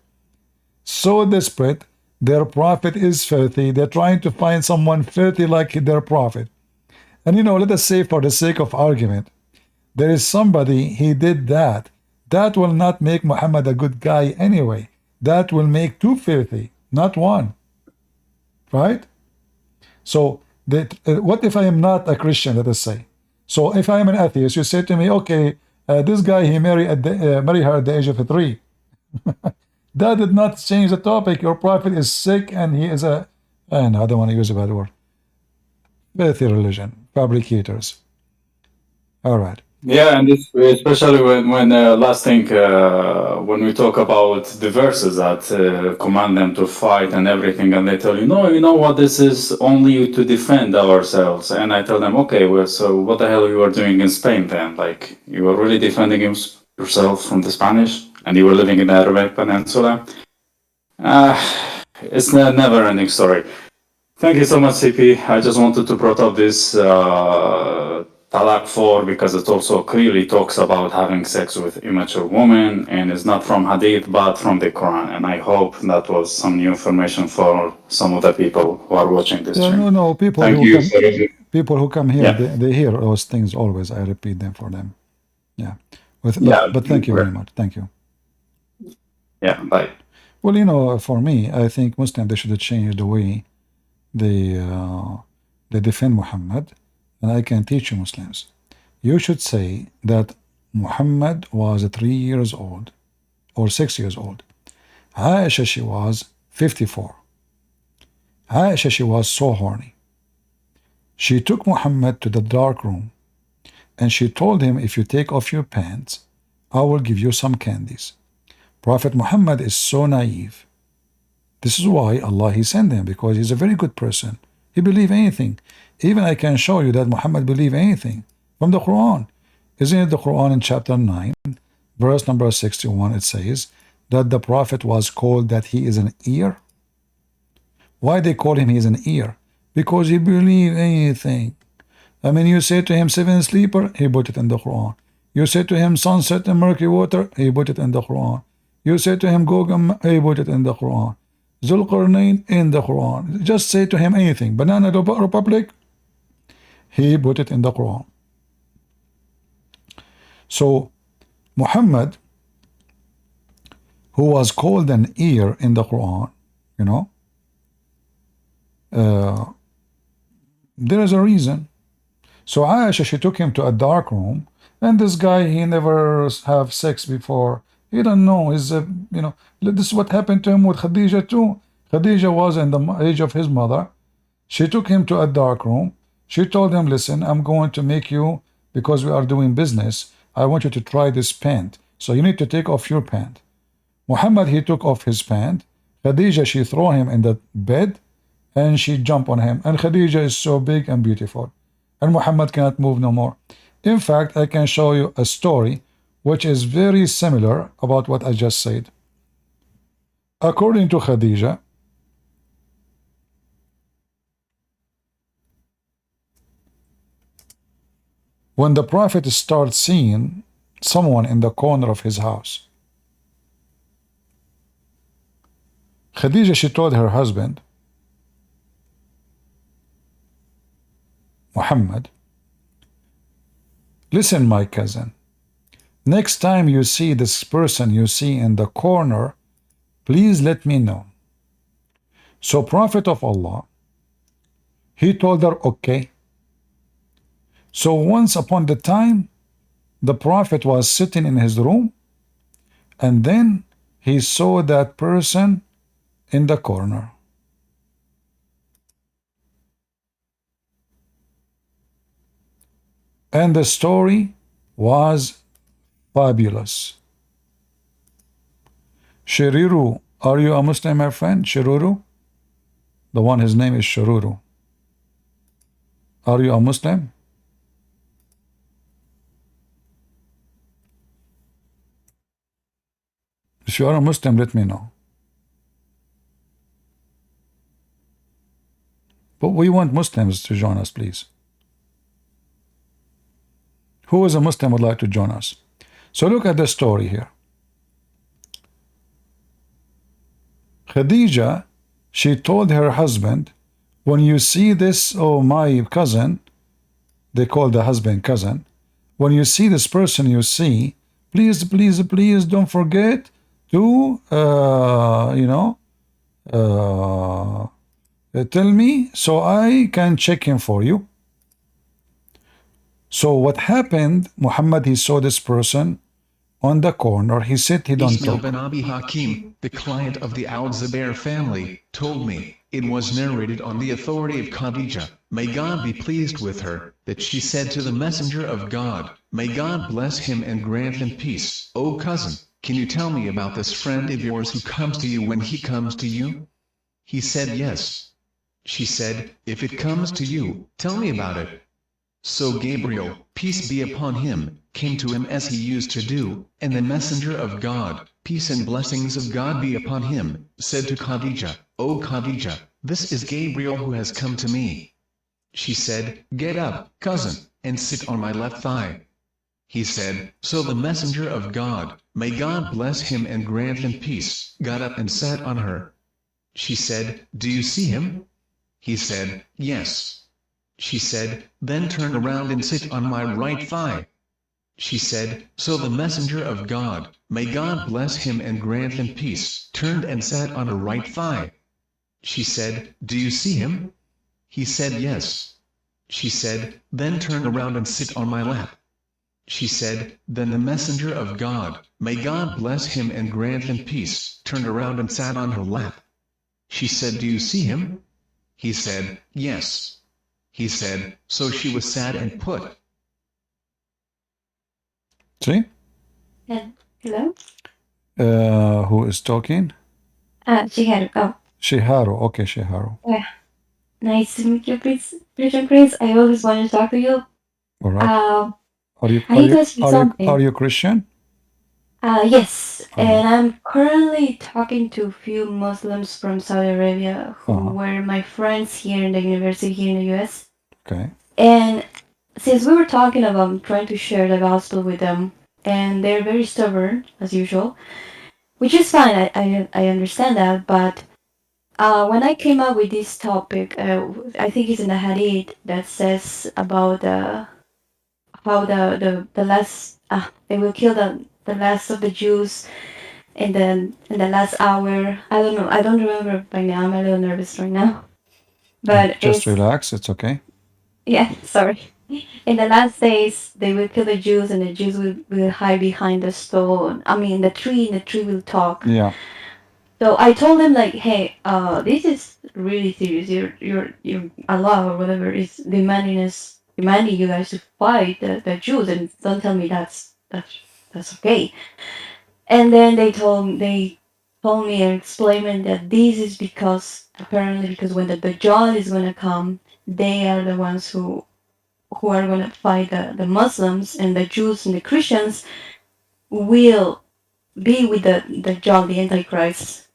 their prophet is filthy. They're trying to find someone filthy like their prophet. And let us say, for the sake of argument, there is somebody, he did that. That will not make Muhammad a good guy anyway. That will make two filthy, not one. Right? So, what if I am not a Christian, let us say? So, if I am an atheist, you say to me, okay, this guy, he married her at the age of 3. That did not change the topic. Your prophet is sick and he is no, I don't want to use a bad word. Filthy religion, fabricators. All right. Yeah, and especially when last thing when we talk about the verses that command them to fight and everything, and they tell you, no, you know what, this is only to defend ourselves. And I tell them, okay, well, so what the hell you were doing in Spain then? Like, you were really defending yourself from the Spanish, and you were living in the Arabic Peninsula. It's a never-ending story. Thank you so much, CP. I just wanted to bring up this Talaq 4 because it also clearly talks about having sex with immature women and is not from Hadith but from the Quran. And I hope that was some new information for some of the people who are watching this Yeah, stream. no, people Thank who you. people who come here, Yeah. they hear those things always. I repeat them for them. Yeah, Yeah. but thank you very much. Thank you. Yeah, bye. Well, you know, for me, I think Muslims, they should change the way they defend Muhammad, and I can teach you Muslims. You should say that Muhammad was 3 years old or 6 years old. Aisha, she was 54. Aisha, she was so horny. She took Muhammad to the dark room and she told him, if you take off your pants, I will give you some candies. Prophet Muhammad is so naive. This is why Allah He sent him, because he's a very good person. He believed anything. Even I can show you that Muhammad believed anything from the Quran. Isn't it the Quran in chapter 9, verse number 61, it says that the Prophet was called that he is an ear? Why they call him he is an ear? Because he believed anything. I mean, you say to him seven sleeper, he put it in the Quran. You say to him sunset and murky water, he put it in the Quran. You say to him Gogam, he put it in the Quran. Zulqarnain in the Quran. Just say to him anything. Banana Republic, he put it in the Quran. So Muhammad, who was called an ear in the Quran, you know, there is a reason. So Aisha, she took him to a dark room, and this guy, he never have sex before. He don't know. He's you know, this is what happened to him with Khadija too. Khadija was in the age of his mother. She took him to a dark room. She told him, listen, I'm going to make you, because we are doing business, I want you to try this pant. So you need to take off your pant. Muhammad, he took off his pant. Khadija, she threw him in the bed, and she jumped on him. And Khadija is so big and beautiful. And Muhammad cannot move no more. In fact, I can show you a story which is very similar about what I just said. According to Khadija, when the Prophet starts seeing someone in the corner of his house, Khadija, she told her husband, Muhammad, listen, my cousin, next time you see this person you see in the corner, please let me know. So Prophet of Allah, he told her, okay. So once upon the time, the Prophet was sitting in his room, and then he saw that person in the corner. And the story was fabulous. Shiriru, are you a Muslim, my friend? Shiruru? The one, his name is Shiruru. Are you a Muslim? If you are a Muslim, let me know. But we want Muslims to join us, please. Who is a Muslim would like to join us? So look at the story here. Khadija, she told her husband, when you see this, oh my cousin, they call the husband cousin, when you see this person you see, please, please, please don't forget to, tell me so I can check him for you. So what happened, Muhammad, he saw this person on the corner. He said he don't Ismail talk. bin Abi Hakim, the client of the Al-Zubair family, told me, it was narrated on the authority of Khadija, may God be pleased with her, that she said to the messenger of God, may God bless him and grant him peace. O cousin, can you tell me about this friend of yours who comes to you when he comes to you? He said yes. She said, if it comes to you, tell me about it. So Gabriel, peace be upon him, came to him as he used to do, and the messenger of God, peace and blessings of God be upon him, said to Khadija, O Khadija, this is Gabriel who has come to me. She said, "Get up, cousin, and sit on my left thigh." He said, "So the messenger of God, may God bless him and grant him peace, got up and sat on her." She said, "Do you see him?" He said, "Yes." She said, "Then turn around and sit on my right thigh." She said, "So the messenger of God, may God bless him and grant him peace, turned and sat on her right thigh." She said, "Do you see him?" He said, "Yes." She said, "Then turn around and sit on my lap." She said, "Then the messenger of God, may God bless him and grant him peace, turned around and sat on her lap." She said, "Do you see him?" He said, "Yes." He said, "So she was sad and put." See? Hello? Who is talking? Shigeru. Oh, Shiharu. Okay, Shiharu. yeah. Nice to meet you, Christian Prince. I always wanted to talk to you. All right. Are you I need to ask you something. are you Christian? Yes, and I'm currently talking to a few Muslims from Saudi Arabia who were my friends here in the university here in the US. Okay. And since we were talking about trying to share the gospel with them, and they're very stubborn as usual, which is fine. I understand that, but when I came up with this topic, I think it's in the hadith that says about how the last they will kill the last of the Jews in the last hour. I don't know. I don't remember by now. I'm a little nervous right now. But just relax. It's okay. Yeah, sorry. In the last days, they will kill the Jews, and the Jews will hide behind the stone. I mean, the tree, and the tree will talk. Yeah. So I told them like, hey, this is really serious. You're Allah or whatever is demanding you guys to fight the Jews, and don't tell me that's okay. And then they told me and explained that this is apparently because when the Dajjal is gonna come, they are the ones who are gonna fight the Muslims, and the Jews and the Christians will be with the Dajjal, the Antichrist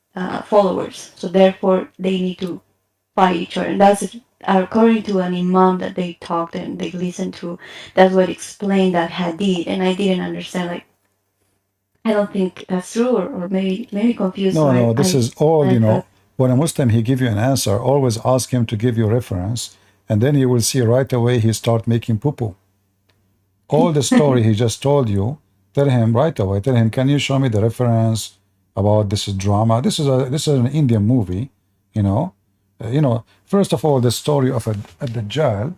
followers. So therefore, they need to fight each other. And that's according to an imam that they talked and they listened to. That's what explained that hadith, and I didn't understand. Like, I don't think that's true, or maybe confused. No, this is all, when a Muslim, he give you an answer, always ask him to give you reference, and then you will see right away he start making poo-poo. All the story he just told you, tell him right away, tell him, can you show me the reference about this drama? This is an Indian movie, First of all, the story of a Dajjal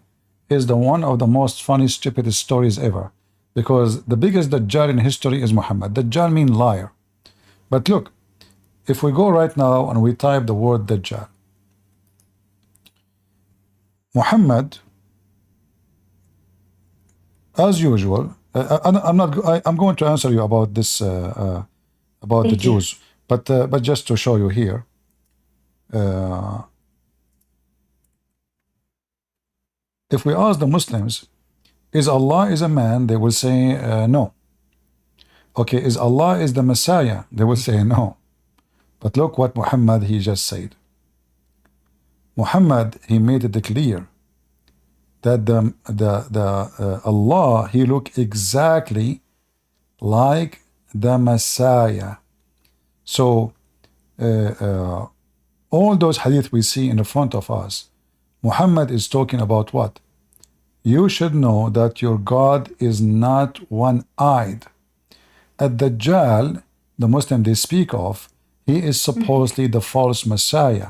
is the one of the most funny, stupidest stories ever. Because the biggest Dajjal in history is Muhammad. Dajjal means liar. But look, if we go right now and we type the word Dajjal, Muhammad, as usual, I'm going to answer you about this about the Jews, but just to show you here, if we ask the Muslims, is Allah is a man? They will say no. Okay, is Allah is the Messiah? They will say no. But look what Muhammad he just said. Muhammad he made it clear that Allah he look exactly like the Messiah. So all those hadith we see in the front of us, Muhammad is talking about what? You should know that your God is not one-eyed. At Dajjal, the Muslim they speak of, he is supposedly the false Messiah.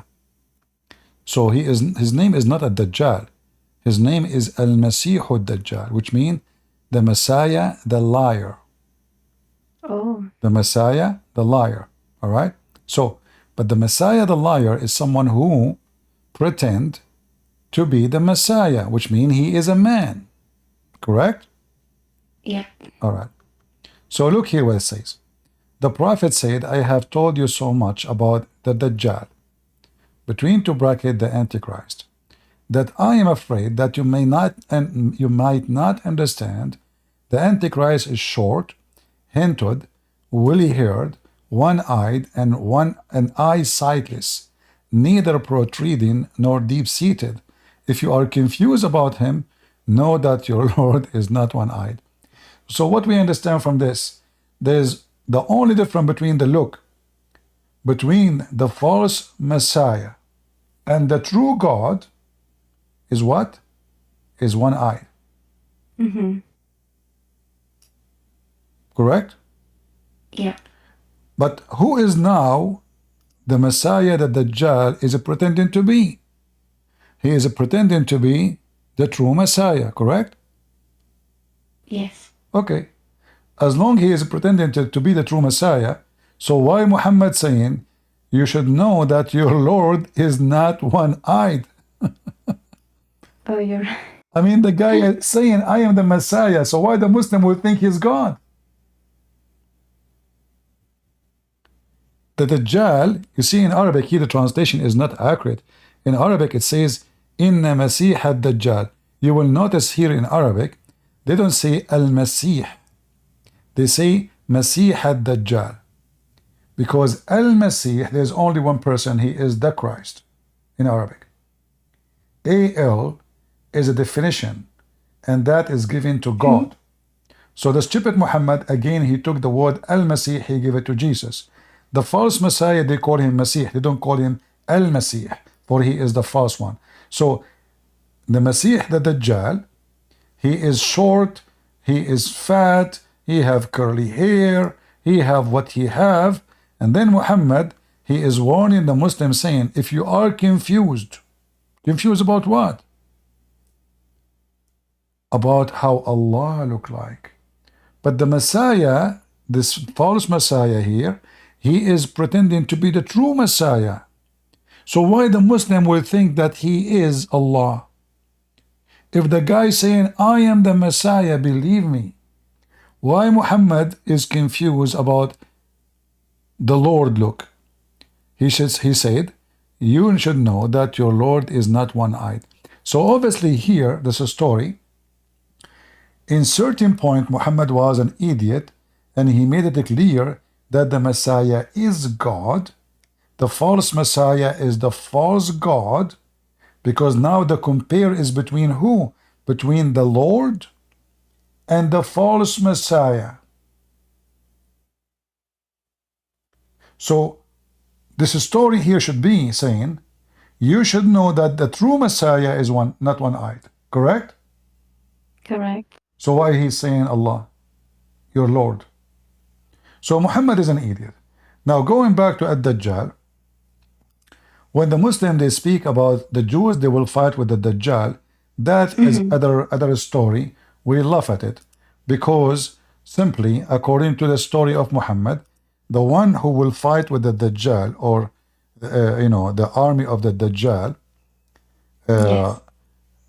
So his name is not a Dajjal. His name is Al-Masih Dajjal, which means the Messiah, the liar. Oh. The Messiah, the liar. All right? So, but the Messiah, the liar, is someone who pretend to be the Messiah, which means he is a man. Correct? Yep. All right. So look here what it says. The Prophet said, I have told you so much about the Dajjal, between two brackets the Antichrist, that I am afraid that you might not understand. The Antichrist is short, hinted, woolly-haired, one-eyed, and eye sightless, neither protruding nor deep-seated, if you are confused about him, know that your Lord is not one-eyed. So what we understand from this, there's the only difference between the look between the false Messiah and the true God is what? Is one eye. Correct? Yeah. But who is now the Messiah that Dajjal is pretending to be? He is pretending to be the true Messiah, correct? Yes. Okay. As long he is pretending to be the true Messiah, so why Muhammad saying, you should know that your Lord is not one-eyed? Oh, you're I mean, the guy is saying, I am the Messiah, so why the Muslim will think he's God? The Dajjal, you see in Arabic here the translation is not accurate. In Arabic it says, Inna Masih ad-Dajjal. You will notice here in Arabic, they don't say Al-Masih. They say Masih ad-Dajjal. Because Al-Masih, there's only one person, he is the Christ in Arabic. Al is a definition, and that is given to God. So the stupid Muhammad, again, he took the word Al-Masih, he gave it to Jesus. The false Messiah, they call him Masih, they don't call him Al-Masih, for he is the false one. So the Masih, the Dajjal, he is short, he is fat, he have curly hair, he have what he have, and then Muhammad, he is warning the Muslims saying, if you are confused about what? About how Allah look like. But the Messiah, this false Messiah here, he is pretending to be the true Messiah. So why the Muslim will think that he is Allah? If the guy saying, I am the Messiah, believe me, why Muhammad is confused about the Lord look? He said, you should know that your Lord is not one-eyed. So obviously here, there's a story. In certain point, Muhammad was an idiot, and he made it clear that the Messiah is God. The false Messiah is the false God, because now the compare is between who? Between the Lord and the false Messiah. So this story here should be saying, you should know that the true Messiah is not one-eyed. Correct? correct. So why he's saying Allah, your Lord? So Muhammad is an idiot. Now going back to Ad-Dajjal, when the Muslims they speak about the Jews, they will fight with the Dajjal. That is other story. We laugh at it because simply according to the story of Muhammad, the one who will fight with the Dajjal or the army of the Dajjal, Yes.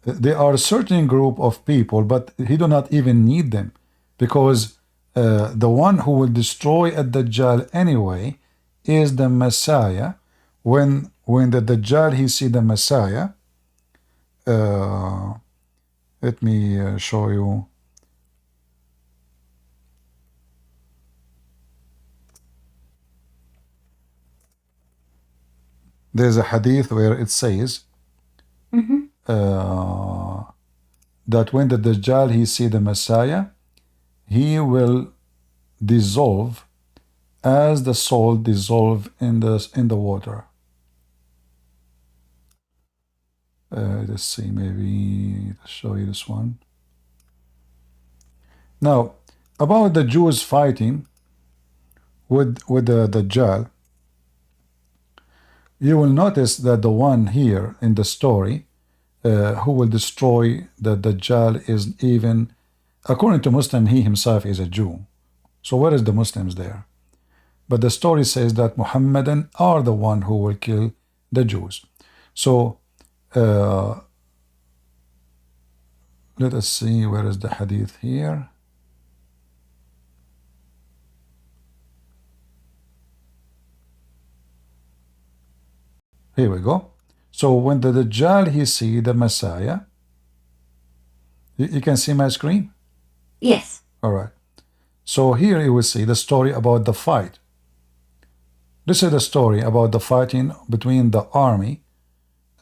there are a certain group of people, but he do not even need them, because the one who will destroy a Dajjal anyway is the Messiah. When the Dajjal he see the Messiah, let me show you. There's a hadith where it says that when the Dajjal he see the Messiah, he will dissolve as the salt dissolve in the water. Let's see, maybe I'll show you this one. Now, about the Jews fighting with the Dajjal, you will notice that the one here in the story who will destroy the Dajjal is even, according to Muslim, he himself is a Jew. So where is the Muslims there? But the story says that Muhammadan are the one who will kill the Jews. So let us see, where is the hadith here? Here we go. So when the Dajjal he see the Messiah, you can see my screen? Yes. All right. So here you will see the story about the fight. This is the story about the fighting between the army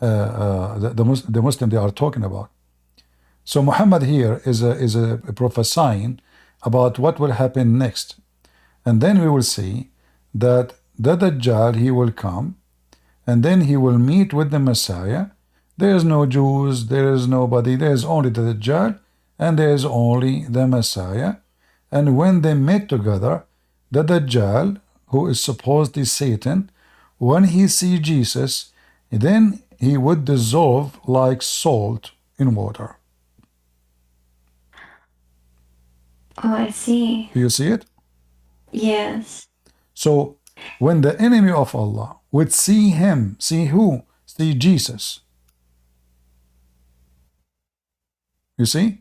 the Muslim they are talking about. So Muhammad here is a prophesying about what will happen next, and then we will see that the Dajjal he will come, and then he will meet with the Messiah. There is no Jews, there is nobody, there is only the Dajjal, and there is only the Messiah. And when they met together, the Dajjal, who is supposedly Satan, when he see Jesus, then he would dissolve like salt in water. Oh, I see. Do you see it? Yes. So when the enemy of Allah would see him, see who? See Jesus. You see?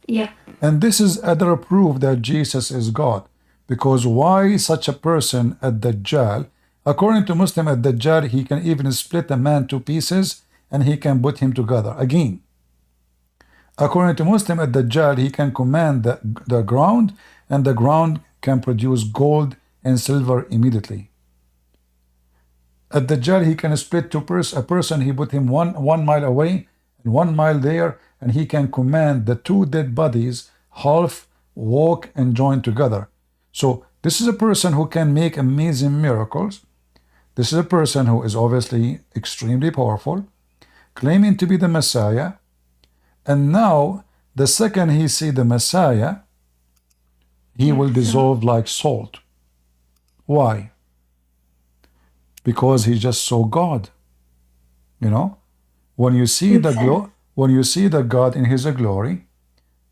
Yeah. And this is other proof that Jesus is God. Because why such a person at Dajjal? According to Muslim, at Dajjal, he can even split a man to pieces and he can put him together again. According to Muslim, at Dajjal, he can command the ground, and the ground can produce gold and silver immediately. At Dajjal, he can split to a person, he put him one mile away and 1 mile there, and he can command the two dead bodies half walk and join together. So this is a person who can make amazing miracles. This is a person who is obviously extremely powerful, claiming to be the Messiah. And now, the second he see the Messiah, he will dissolve like salt. Why? Because he just saw God. You know, when you see the God in His glory,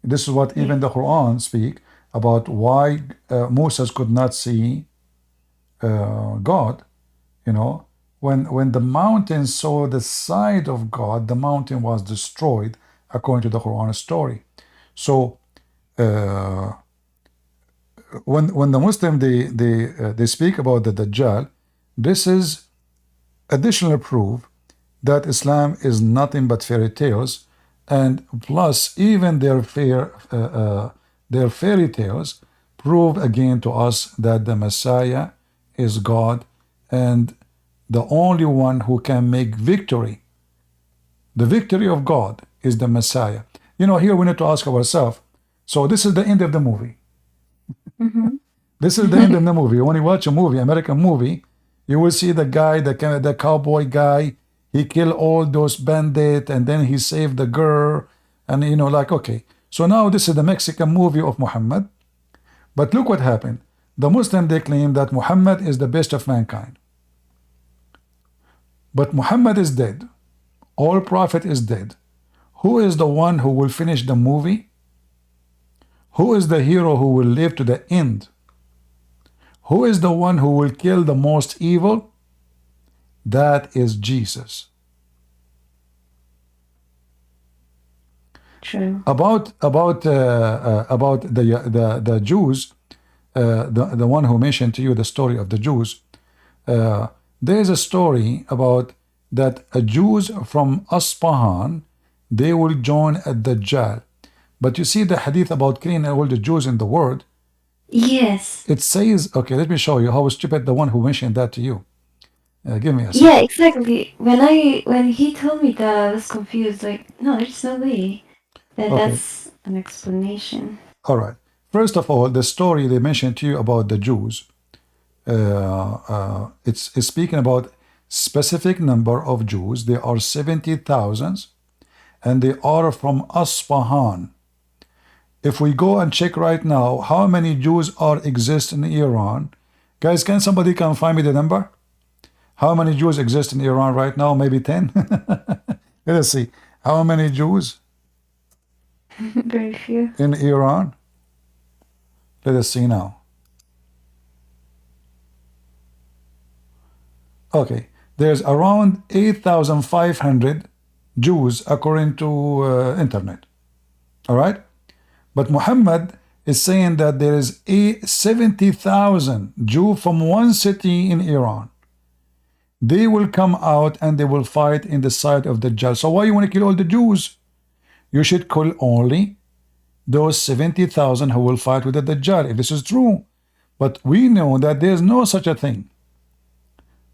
this is what even the Quran speak about why Moses could not see God. You know, when the mountain saw the side of God, the mountain was destroyed, according to the Quran story. So when the Muslim they speak about the Dajjal, this is additional proof that Islam is nothing but fairy tales, and plus even their fairy tales prove again to us that the Messiah is God and the only one who can make victory. The victory of God is the Messiah. You know, here we need to ask ourselves, so this is the end of the movie. This is the end of the movie. When you watch a movie, American movie, you will see the guy, the cowboy guy, he killed all those bandits and then he saved the girl. And you know, like, okay. So now this is the Mexican movie of Muhammad. But look what happened. The Muslim, they claim that Muhammad is the best of mankind. But Muhammad is dead. All prophet is dead. Who is the one who will finish the movie? Who is the hero who will live to the end? Who is the one who will kill the most evil? That is Jesus. True. About the Jews, the one who mentioned to you the story of the Jews. There is a story about that Jews from Aspahan, they will join at the Dajjal. But you see the hadith about killing all the Jews in the world. Yes. It says, okay, let me show you how stupid the one who mentioned that to you. Give me a second. Yeah, exactly. When he told me that, I was confused. Like, no, there's no way that that's an explanation. All right. First of all, the story they mentioned to you about the Jews, it's speaking about specific number of Jews. They are 70,000, and they are from Aspahan. If we go and check right now, how many Jews exist in Iran? Guys, can somebody find me the number? How many Jews exist in Iran right now? Maybe 10? Let us see. How many Jews? Very few. In Iran? Let us see now. Okay. There's around 8,500 Jews according to internet. All right? But Muhammad is saying that there is 70,000 Jews from one city in Iran. They will come out and they will fight in the side of the Dajjal. So why you want to kill all the Jews? You should kill only those 70,000 who will fight with the Dajjal, if this is true. But we know that there's no such a thing.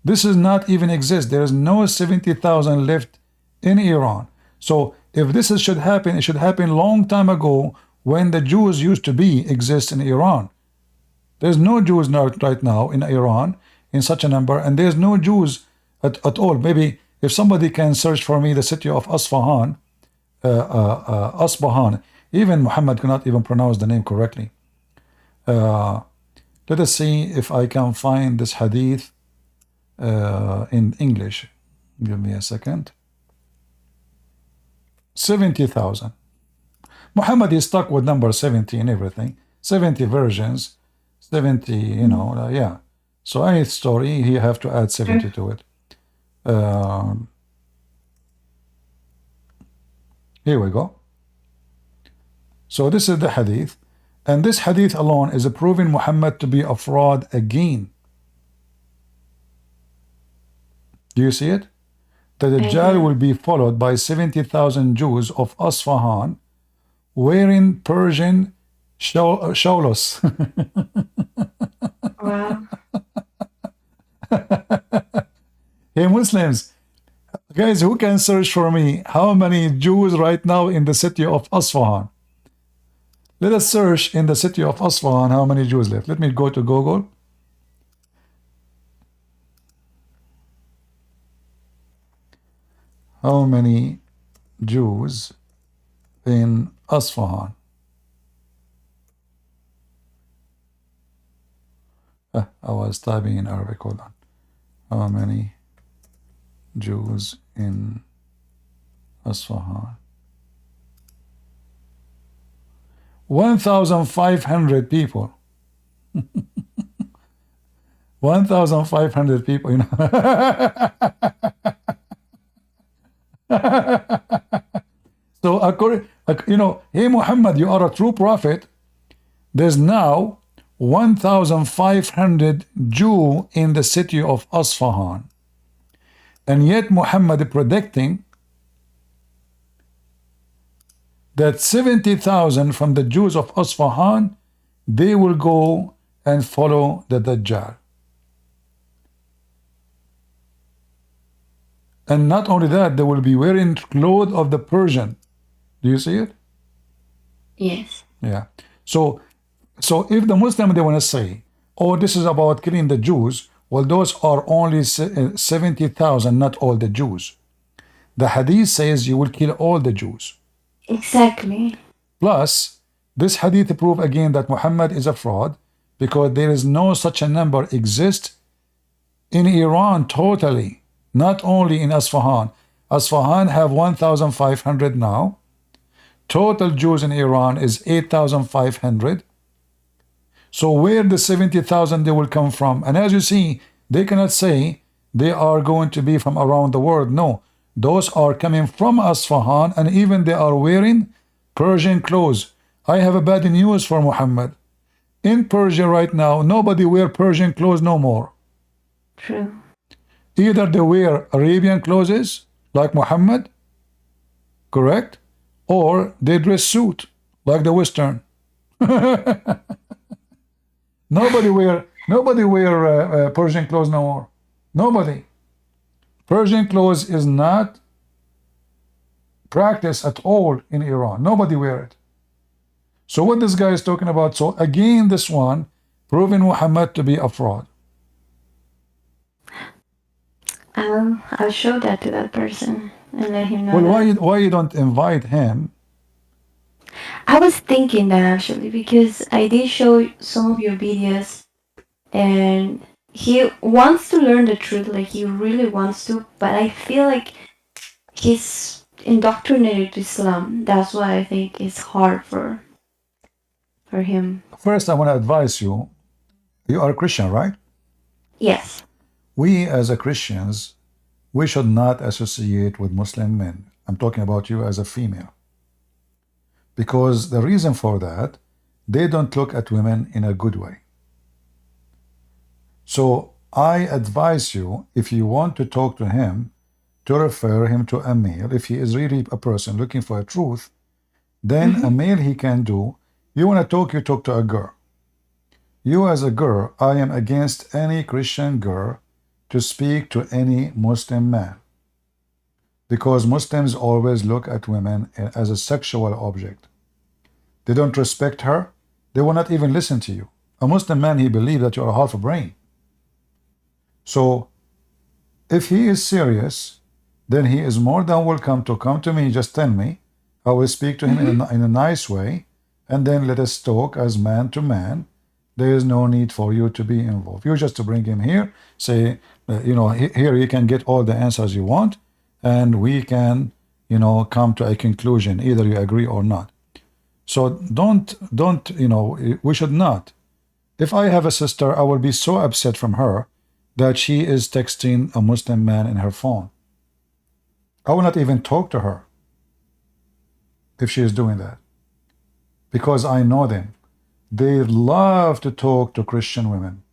This is not even exist. There is no 70,000 left in Iran. So if this should happen, it should happen long time ago when the Jews used to exist in Iran. There's no Jews right now in Iran in such a number, and there's no Jews at all. Maybe if somebody can search for me the city of Asfahan, Asbahan, even Muhammad cannot even pronounce the name correctly. Let us see if I can find this hadith in English. Give me a second. 70,000. Muhammad is stuck with number 70 and everything. 70 versions, 70, you know, yeah. So any story, you have to add 70 to it. Here we go. So this is the hadith. And this hadith alone is proving Muhammad to be a fraud again. Do you see it? The Dajjal will be followed by 70,000 Jews of Asfahan wearing Persian shawlos. Wow. Hey Muslims, guys, who can search for me how many Jews right now in the city of Asfahan? Let us search in the city of Asfahan how many Jews left. Let me go to Google. How many Jews in Asfahan? I was typing in Arabic, hold on. How many Jews in Asfahan? 1,500 people. 1,500 people, you know. So according, you know, hey Muhammad, you are a true prophet. There's now 1,500 Jew in the city of Asfahan, and yet Muhammad predicting that 70,000 from the Jews of Asfahan, they will go and follow the Dajjal. And not only that, they will be wearing clothes of the Persian. Do you see it? Yes. Yeah. So if the Muslim, they want to say, oh, this is about killing the Jews, well, those are only 70,000, not all the Jews. The hadith says you will kill all the Jews. Exactly. Plus, this hadith prove again that Muhammad is a fraud, because there is no such a number exist in Iran totally, not only in Asfahan. Asfahan have 1,500 now. Total Jews in Iran is 8,500. So where the 70,000 they will come from? And as you see, they cannot say they are going to be from around the world. No, those are coming from Asfahan, and even they are wearing Persian clothes. I have a bad news for Muhammad. In Persia right now, nobody wear Persian clothes no more. True. Either they wear Arabian clothes like Muhammad, correct? Or they dress suit like the Western. Nobody wear Persian clothes no more. Nobody. Persian clothes is not practiced at all in Iran. Nobody wear it. So what this guy is talking about, so again this one, proving Muhammad to be a fraud. I'll show that to that person and let him know. Well, that. why you don't invite him? I was thinking that actually, because I did show some of your videos, and he wants to learn the truth, like he really wants to, but I feel like he's indoctrinated to Islam. That's why I think it's hard for him. First, I want to advise you, you are a Christian, right? Yes. We as a Christians, we should not associate with Muslim men. I'm talking about you as a female. Because the reason for that, they don't look at women in a good way. So I advise you, if you want to talk to him, to refer him to a male. If he is really a person looking for a truth, then a male he can do. You want to talk, you talk to a girl. You as a girl, I am against any Christian girl to speak to any Muslim man, because Muslims always look at women as a sexual object. They don't respect her. They will not even listen to you. A Muslim man, he believes that you are half a brain. So if he is serious, then he is more than welcome to come to me. Just tell me. I will speak to him in a nice way, and then let us talk as man to man. There is no need for you to be involved. You just to bring him here, say, here you can get all the answers you want, and we can, come to a conclusion. Either you agree or not. So don't, we should not. If I have a sister, I will be so upset from her that she is texting a Muslim man in her phone. I will not even talk to her if she is doing that, because I know them. They love to talk to Christian women.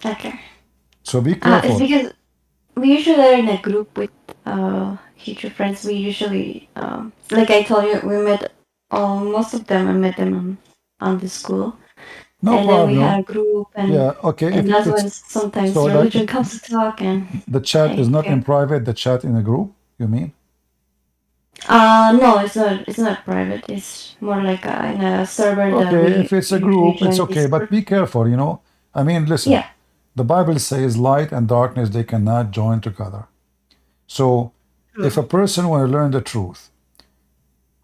Okay. So be It's careful. because we usually are in a group with future friends. We usually, like I told you, we met most of them. I met them on the school, No and then we had problem. a group, and Yeah, okay. and If that's when it's sometimes so, like, religion comes to talk, and the chat is not okay. in private, the chat in a group, you mean? No, it's not. It's not private. It's more like in a server that Okay, we if it's a usually group, it's join okay, but Discord. be careful, I mean, listen, Yeah. the Bible says light and darkness, they cannot join together. So if a person want to learn the truth,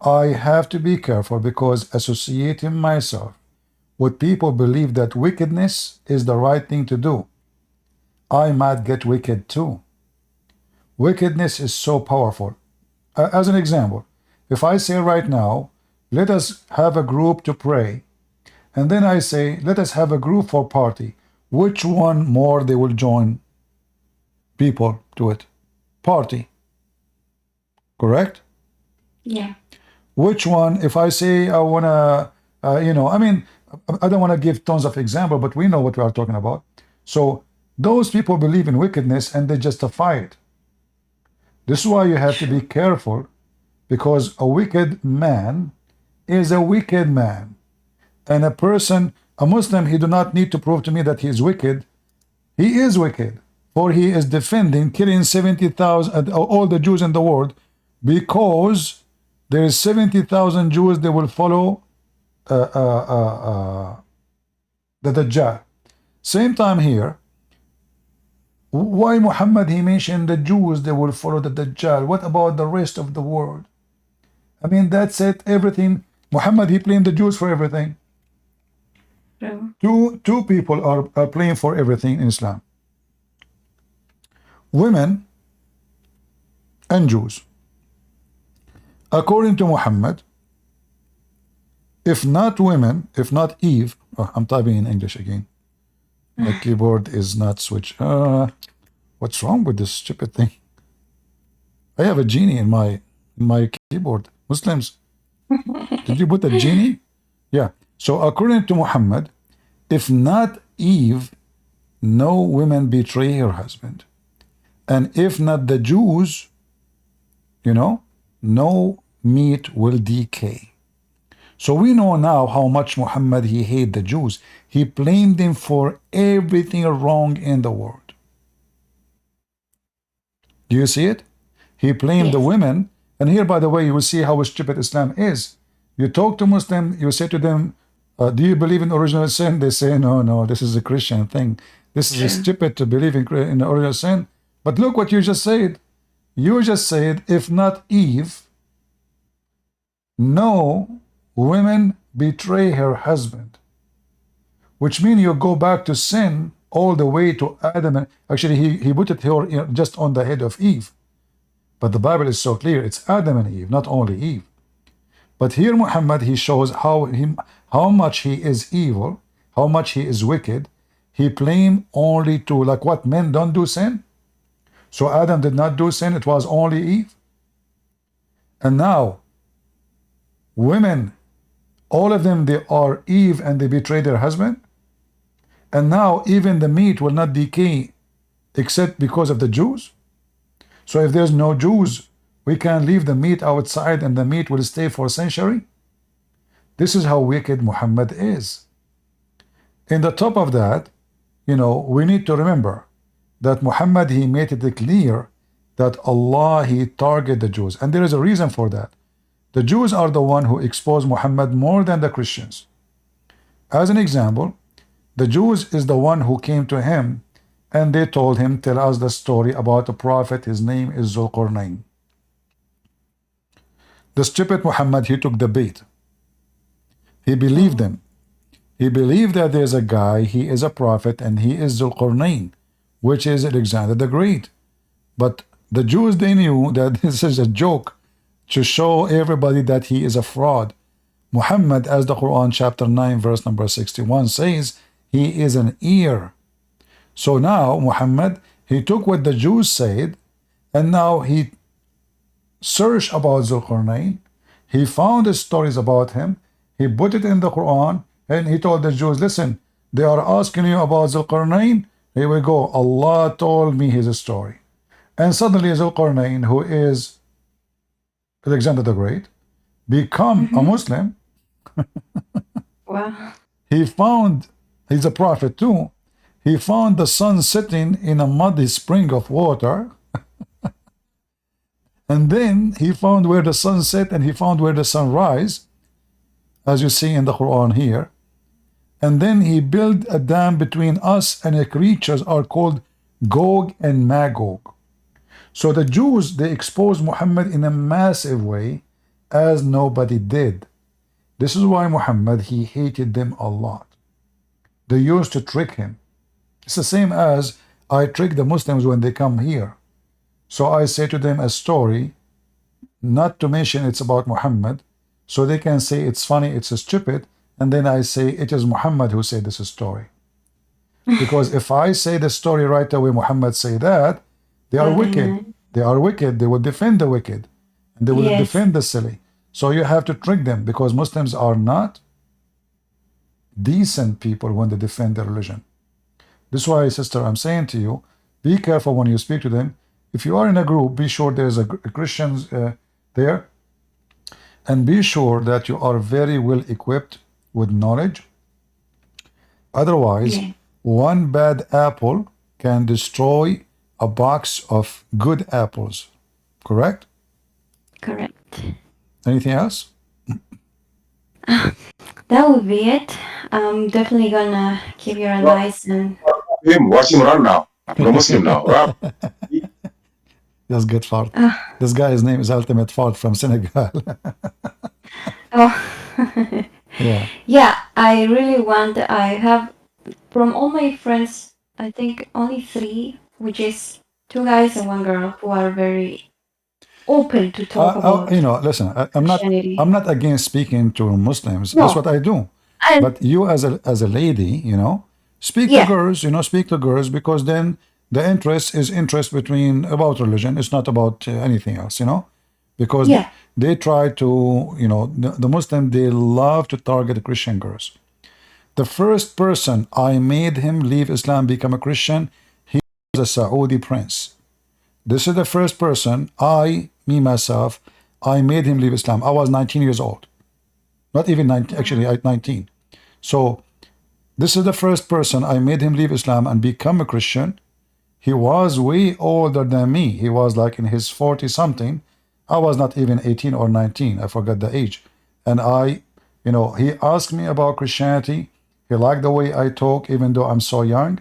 I have to be careful, because associating myself with people believe that wickedness is the right thing to do, I might get wicked too. Wickedness is so powerful. As an example, if I say right now, let us have a group to pray, and then I say, let us have a group for party, which one more they will join people to it? Party. Correct? Yeah. Which one, if I say I want to, I mean, I don't want to give tons of example, but we know what we are talking about. So those people believe in wickedness and they justify it. This is why you have to be careful, because a wicked man is a wicked man. And a Muslim, he do not need to prove to me that he is wicked. He is wicked, for he is defending killing 70,000, all the Jews in the world, because there is 70,000 Jews that will follow the Dajjal. Same time here, why Muhammad, he mentioned the Jews that will follow the Dajjal? What about the rest of the world? I mean, that's it, everything. Muhammad, he blamed the Jews for everything. Two people are playing for everything in Islam: women and Jews. According to Muhammad, if not women, if not Eve, I'm typing in English again. My keyboard is not switched. What's wrong with this stupid thing? I have a genie in my keyboard. Muslims, did you put a genie? Yeah. So according to Muhammad, if not Eve, no woman betray her husband. And if not the Jews, no meat will decay. So we know now how much Muhammad, he hated the Jews. He blamed them for everything wrong in the world. Do you see it? He blamed the women. And here, by the way, you will see how stupid Islam is. You talk to Muslim, you say to them, do you believe in original sin? They say, no, this is a Christian thing. This is stupid to believe in original sin. But look what you just said. You just said, if not Eve, no women betray her husband. Which means you go back to sin all the way to Adam. And actually, he put it here just on the head of Eve. But the Bible is so clear, it's Adam and Eve, not only Eve. But here Muhammad, he shows how much he is evil, how much he is wicked. He blamed only to, like what, men don't do sin? So Adam did not do sin, it was only Eve. And now, women, all of them, they are Eve and they betray their husband. And now even the meat will not decay except because of the Jews. So if there's no Jews, we can leave the meat outside and the meat will stay for a century. This is how wicked Muhammad is. In the top of that, we need to remember that Muhammad, he made it clear that Allah, he targeted the Jews. And there is a reason for that. The Jews are the one who exposed Muhammad more than the Christians. As an example, the Jews is the one who came to him and they told him, tell us the story about a prophet, his name is Zulqarnain. The stupid Muhammad, he took the bait. He believed them. He believed that there's a guy, he is a prophet, and he is Zulqarnain, which is Alexander the Great. But the Jews, they knew that this is a joke to show everybody that he is a fraud. Muhammad, as the Quran chapter 9 verse number 61 says, he is an ear. So now Muhammad, he took what the Jews said, and now he searched about Zulqarnain. He found the stories about him. He put it in the Quran, and he told the Jews, listen, they are asking you about Zulqarnain. Here we go. Allah told me his story. And suddenly Zulqarnain, who is Alexander the Great, become a Muslim. Wow. He found, he's a prophet too. He found the sun sitting in a muddy spring of water. And then he found where the sun set and he found where the sun rise, as you see in the Quran here. And then he built a dam between us and the creatures are called Gog and Magog. So the Jews, they exposed Muhammad in a massive way as nobody did. This is why Muhammad, he hated them a lot. They used to trick him. It's the same as I trick the Muslims when they come here. So I say to them a story, not to mention it's about Muhammad, so they can say it's funny, it's stupid, and then I say it is Muhammad who said this story. Because if I say the story right away, Muhammad say that, they are wicked. They are wicked. They will defend the wicked. And they will defend the silly. So you have to trick them, because Muslims are not decent people when they defend their religion. This is why, sister, I'm saying to you, be careful when you speak to them. If you are in a group, be sure there's a Christians there, and be sure that you are very well equipped with knowledge. Otherwise, one bad apple can destroy a box of good apples. Correct? Correct. Anything else? That would be it. I'm definitely gonna keep your advice and Watch him run now. I'm a Muslim now. Run. That's good fart. This guy's name is Ultimate Fart from Senegal. oh Yeah. yeah, I really want. I have from all my friends, I think only 3, which is 2 guys and 1 girl, who are very open to talk about. Listen, I'm not against speaking to Muslims. No. That's what I do. And But you as a lady, speak to girls, speak to girls, because then the interest is interest between about religion. It's not about anything else, because they try to, the Muslim, they love to target Christian girls. The first person I made him leave Islam, become a Christian, he was a Saudi prince. This is the first person myself, I made him leave Islam. I was 19 years old. Not even 19, actually, at 19. So this is the first person I made him leave Islam and become a Christian. He was way older than me. He was like in his 40 something. I was not even 18 or 19. I forgot the age. And he asked me about Christianity. He liked the way I talk, even though I'm so young.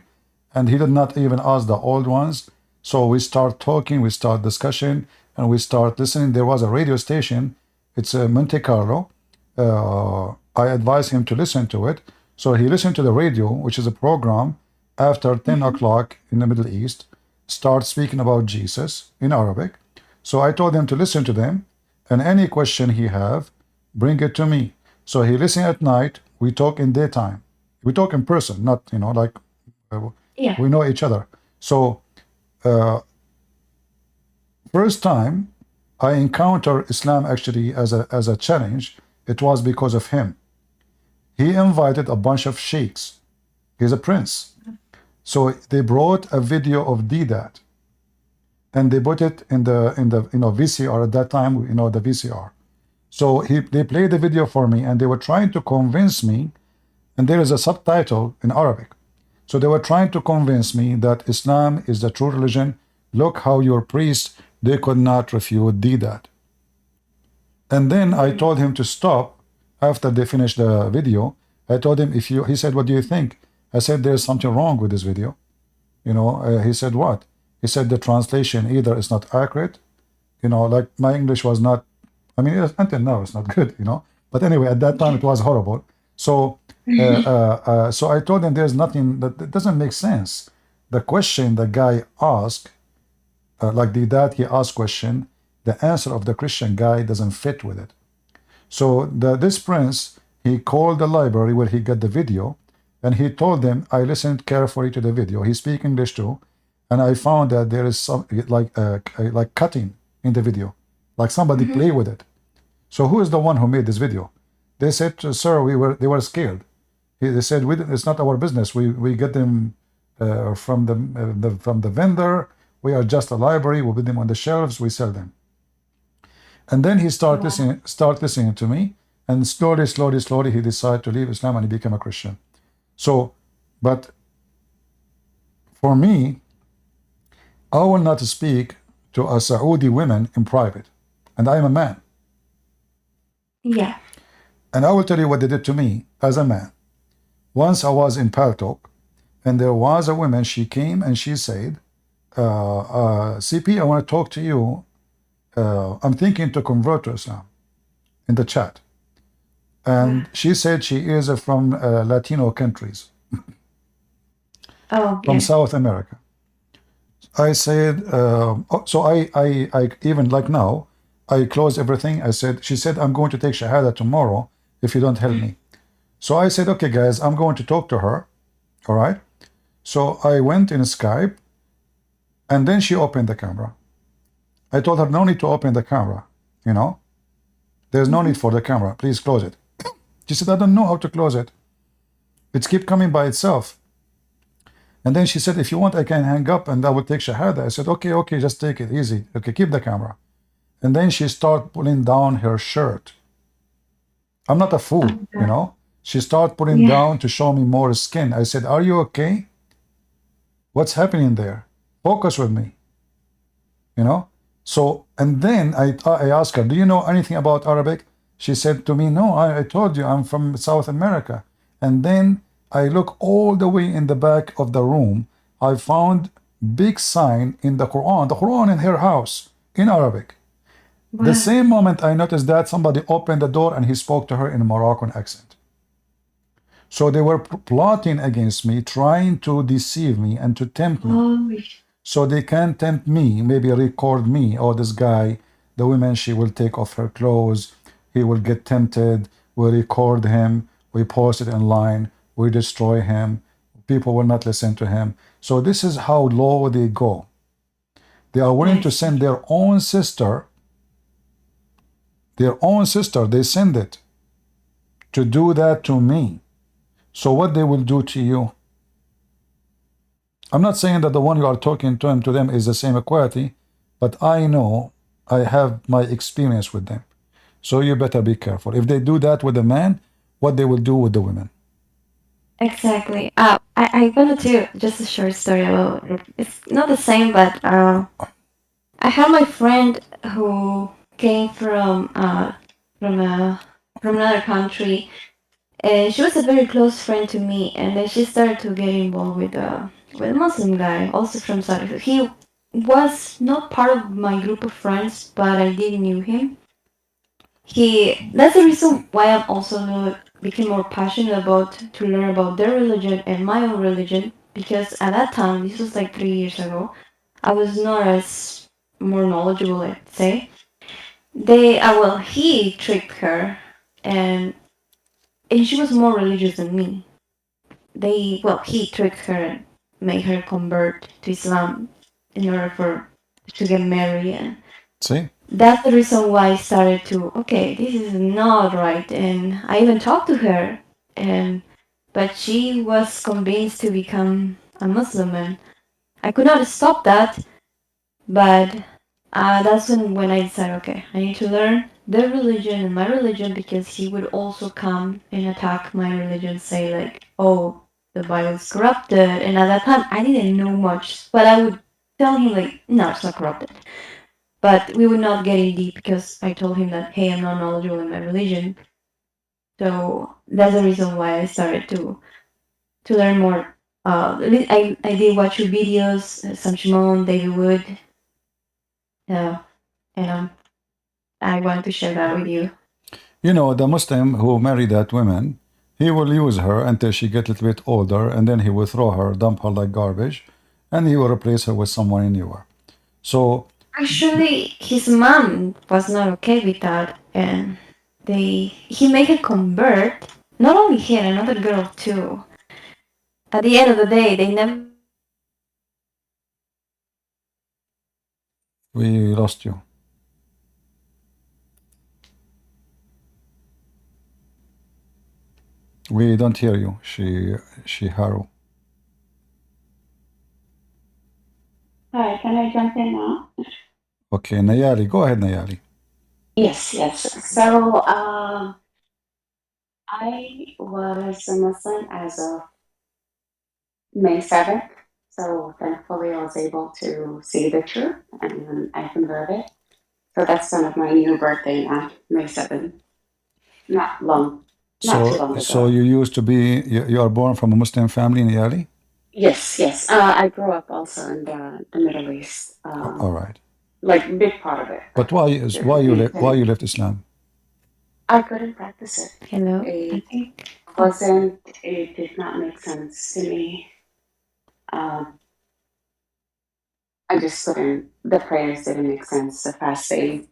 And he did not even ask the old ones. So we start talking, we start discussion, and we start listening. There was a radio station. It's Monte Carlo. I advised him to listen to it. So he listened to the radio, which is a program after 10 o'clock in the Middle East, start speaking about Jesus in Arabic. So I told him to listen to them, and any question he have, bring it to me. So he listen at night. We talk in daytime. We talk in person, not like we know each other. So first time I encounter Islam actually as a challenge, it was because of him. He invited a bunch of sheiks. He's a prince. So they brought a video of Didat, and they put it in the VCR at that time, the VCR. So they played the video for me, and they were trying to convince me, and there is a subtitle in Arabic. So they were trying to convince me that Islam is the true religion. Look how your priests, they could not refute that. And then I told him to stop after they finished the video. I told him, if you, he said, what do you think? I said, there's something wrong with this video. He said, what? He said, the translation either is not accurate, like my English was not, I mean, until now it's not good, But anyway, at that time it was horrible. So, so I told him there's nothing that doesn't make sense. The question the guy asked, like the dad, he asked question, the answer of the Christian guy doesn't fit with it. So this prince, he called the library where he got the video, and he told them, I listened carefully to the video. He speaks English too, and I found that there is some like cutting in the video, like somebody play with it. So who is the one who made this video? They said, sir, they were scared. They said, it's not our business. We get them from the vendor. We are just a library. We put them on the shelves. We sell them. And then he start listening to me, and slowly, he decided to leave Islam and he became a Christian. So, but for me, I will not speak to a Saudi woman in private, and I am a man. Yeah. And I will tell you what they did to me as a man. Once I was in Paltok, and there was a woman, she came and she said, CP, I want to talk to you. I'm thinking to convert to Islam, in the chat. And she said she is from Latino countries, from South America. I said, so I even like now, I closed everything. She said, I'm going to take Shahada tomorrow if you don't help me. So I said, okay, guys, I'm going to talk to her. All right. So I went in Skype, and then she opened the camera. I told her, no need to open the camera, There's no need for the camera. Please close it. She said, I don't know how to close it. It's keep coming by itself. And then she said, if you want, I can hang up and I will take Shahada. I said, okay, just take it easy. Okay, keep the camera. And then she started pulling down her shirt. I'm not a fool, She started pulling down to show me more skin. I said, are you okay? What's happening there? Focus with me, So, and then I asked her, do you know anything about Arabic? She said to me, no, I told you I'm from South America. And then I look all the way in the back of the room. I found big sign in the Quran in her house in Arabic. Wow. The same moment I noticed that, somebody opened the door and he spoke to her in a Moroccan accent. So they were plotting against me, trying to deceive me and to tempt me. So they can tempt me, maybe record me. Oh, this guy, the woman, she will take off her clothes. He will get tempted. We record him. We post it online. We destroy him. People will not listen to him. So this is how low they go. They are willing to send their own sister. They send it to do that to me. So what they will do to you? I'm not saying that the one you are talking to them is the same equality, but I know, I have my experience with them. So you better be careful. If they do that with the man, what they will do with the women. Exactly. I'm gonna tell you just a short story about it. It's not the same, but I had my friend who came from another country, and she was a very close friend to me. And then she started to get involved with a Muslim guy, also from Saudi. He was not part of my group of friends, but I didn't knew him. That's the reason why I'm also became more passionate about to learn about their religion and my own religion, because at that time, this was like 3 years ago, I was not as more knowledgeable, let's say. He tricked her, and she was more religious than me. He tricked her and made her convert to Islam in order to get married. And see, that's the reason why I started to, okay, this is not right. And I even talked to her, but she was convinced to become a Muslim, and I could not stop that. But that's when I decided, okay, I need to learn their religion and my religion, because he would also come and attack my religion, say like, oh, the Bible is corrupted. And at that time, I didn't know much, but I would tell him like, no, it's not corrupted. But we would not get in deep because I told him that, hey, I'm not knowledgeable in my religion. So that's the reason why I started to learn more. I did watch your videos, Sam Shimon, David Wood, and I wanted to share that with you. You know, the Muslim who married that woman, he will use her until she get a little bit older, and then he will throw her, dump her like garbage, and he will replace her with someone newer. So Actually, his mom was not okay with that, and he made her convert. Not only him, another girl too. At the end of the day, they never. we lost you. We don't hear you. She Haru. Hi, can I jump in now? Okay, Nayali, go ahead, Nayali. Yes, yes. So, I was a Muslim as of May 7th. So thankfully I was able to see the truth and I converted. So that's kind of my new birthday now, May 7th. Not too long So ago. you used to be you are born from a Muslim family, Nayali? Yes, yes. I grew up also in the Middle East. All right. Like big part of it. But why you left Islam? I couldn't practice it. Hello. It did not make sense to me. I just couldn't, the prayers didn't make sense, the fasting.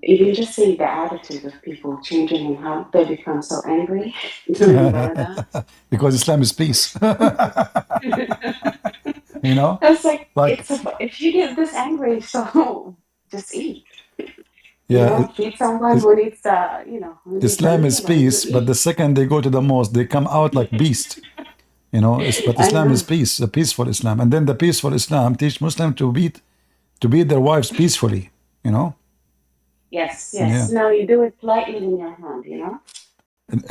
Even just seeing the attitude of people changing and how they become so angry during Ramadan. Because Islam is peace. You know? I was like, Like if you get this angry, so just eat. yeah, Feed someone who needs who needs Islam is something, peace, you but the eat. second they go to the mosque, they come out like beast. You know, but I Islam is know. peace, a peaceful Islam, and then the peaceful Islam teach Muslim to beat their wives peacefully. You know, Yes, yeah. yes. No, you do it lightly in your hand. You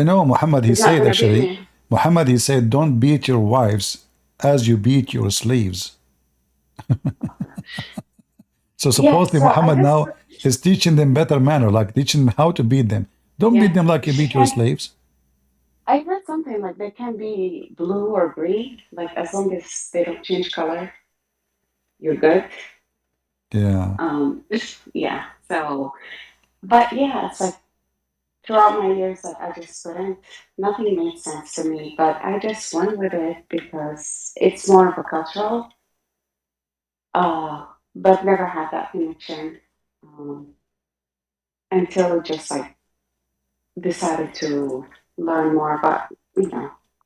know, Muhammad he He's not said gonna beat actually, me. Muhammad he said, don't beat your wives as you beat your slaves. So Yeah, supposedly so I Muhammad just now is teaching them better manner, like teaching them how to beat them. Don't beat yeah. them like you beat your slaves. I read something like they can be blue or green, like as long as they don't change color, you're good. Yeah. Yeah. So, but yeah, it's like throughout my years, like I just couldn't. Nothing made sense to me, but I just went with it because it's more of a cultural. But never had that connection um, until just like decided to learn more about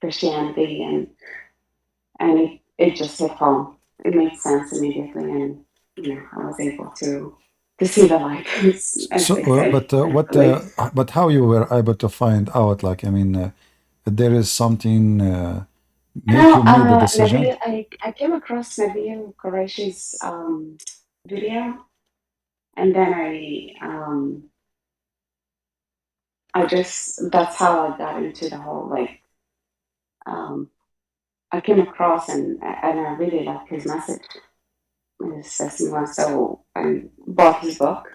Christianity and it just hit home. It made sense immediately, and I was able to see the light, as So, they say, thankfully. but how you were able to find out? Like, I mean, there is something make Now, you made the decision. I came across Nabil Qureshi's video, and then I just that's how I got into the whole like um, I came across and I really liked his message. His testimony, so I bought his book,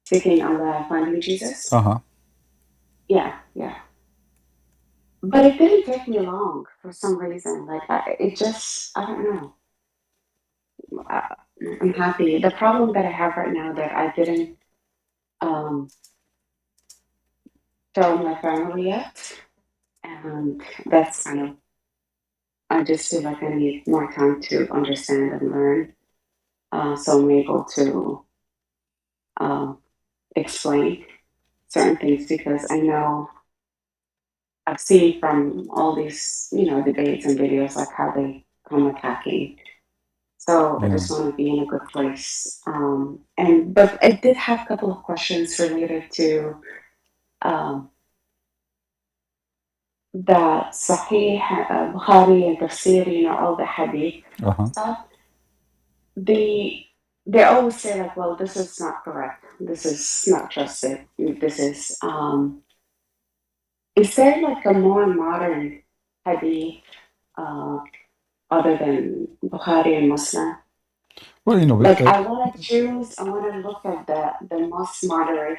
Seeking Allah, Finding Jesus. Uh-huh. Yeah, yeah. But it didn't take me long for some reason. Like I don't know. I, I'm happy. The problem that I have right now that I didn't um, tell my family yet, and that's kind of. I just feel like I need more time to understand and learn, so I'm able to um, explain certain things because I know I've seen from all these, debates and videos like how they come attacking. So I Yeah. just want to be in a good place. But I did have a couple of questions related to um, the Sahih, Bukhari, and Tafsir, all the Hadith Uh-huh. stuff. They they always say like, well, this is not correct. This is not trusted. This is there like a more modern? hadith other than Bukhari and Muslim. Well, you know, Like I want to look at the most moderate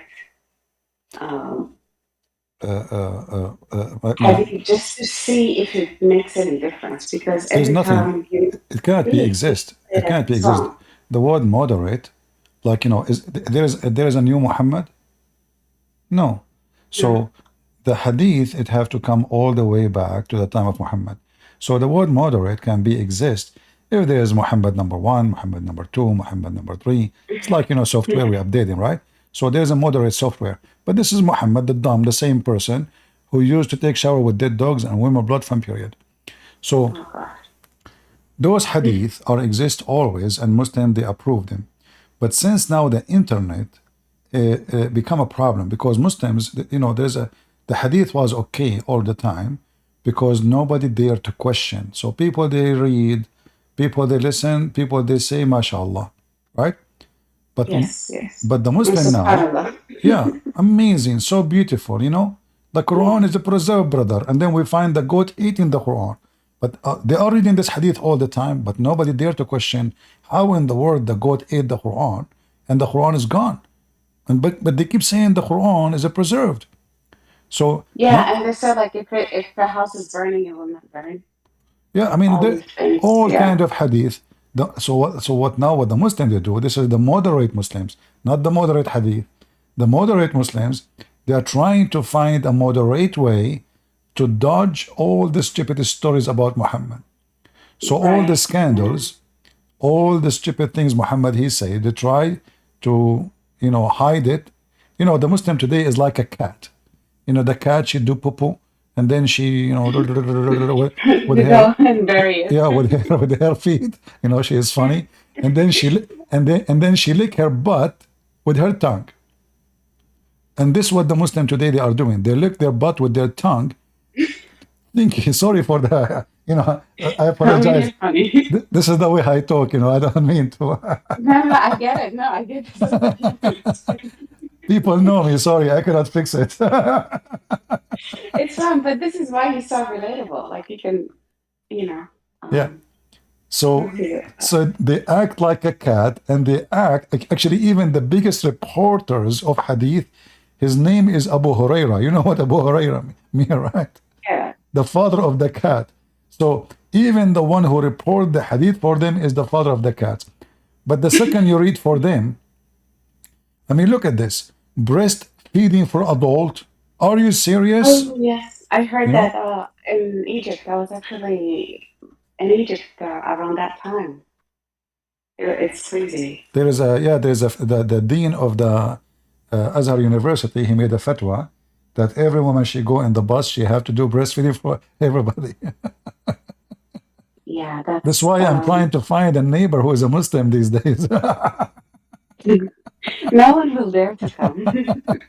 hadith just to see if it makes any difference. Because there's every nothing. time you It cannot be read, exist. It it's cannot be exist. wrong. The word moderate, like you know, is there is a new Muhammad? No. So the hadith it have to come all the way back to the time of Muhammad. So the word moderate can be exist if there is Muhammad number one, Muhammad number two, Muhammad number three. It's like you know software we updating, right? So there's a moderate software. But this is Muhammad the dumb, the same person who used to take shower with dead dogs and women blood from period. So those hadith are exist always, and Muslims they approve them. But since now the internet become a problem because Muslims, you know, the hadith was okay all the time because nobody dare to question. So people they read, people they listen, people they say, mashallah, right? But Yes. but the Muslim now, yeah, amazing, so beautiful, you know. The Quran is a preserved, brother, and then we find the goat eating the Quran. But they are reading this hadith all the time, but nobody dare to question how in the world the goat ate the Quran and the Quran is gone. And but they keep saying the Quran is a preserved. So and they said like if the house is burning, it will not burn. yeah, I mean All these things. all kind of hadith. So what now? What the Muslims they do? This is the moderate Muslims, not the moderate hadith. The moderate Muslims they are trying to find a moderate way to dodge all the stupid stories about Muhammad. So all the scandals, all the stupid things Muhammad he said, they try to you know hide it. You know the Muslim today is like a cat. You know the cat she do poo poo and then she you know with her yeah with her feet you know she is funny and then she lick her butt with her tongue. And this is what the Muslim today they are doing. They lick their butt with their tongue. Thinking sorry for the you know I apologize. This is the way I talk. You know I don't mean to. No, I get it. No, I get it. People know me. Sorry, I cannot fix it. It's fun, but this is why he's so relatable. Like you can, you know. Yeah. So they act like a cat, and they act actually even the biggest reporters of hadith. His name is Abu Huraira. You know what Abu Huraira mean, right? Yeah. The father of the cat. So even the one who report the hadith for them is the father of the cat. But the second you read for them, I mean, look at this. Breastfeeding for adult. Are you serious? Oh, yes. I heard that in Egypt. I was actually in Egypt around that time. It's crazy. There is the dean of the Azhar University, he made a fatwa that every woman she go in the bus, she have to do breastfeeding for everybody. Yeah, that's why I'm trying to find a neighbor who is a Muslim these days. No one will dare to come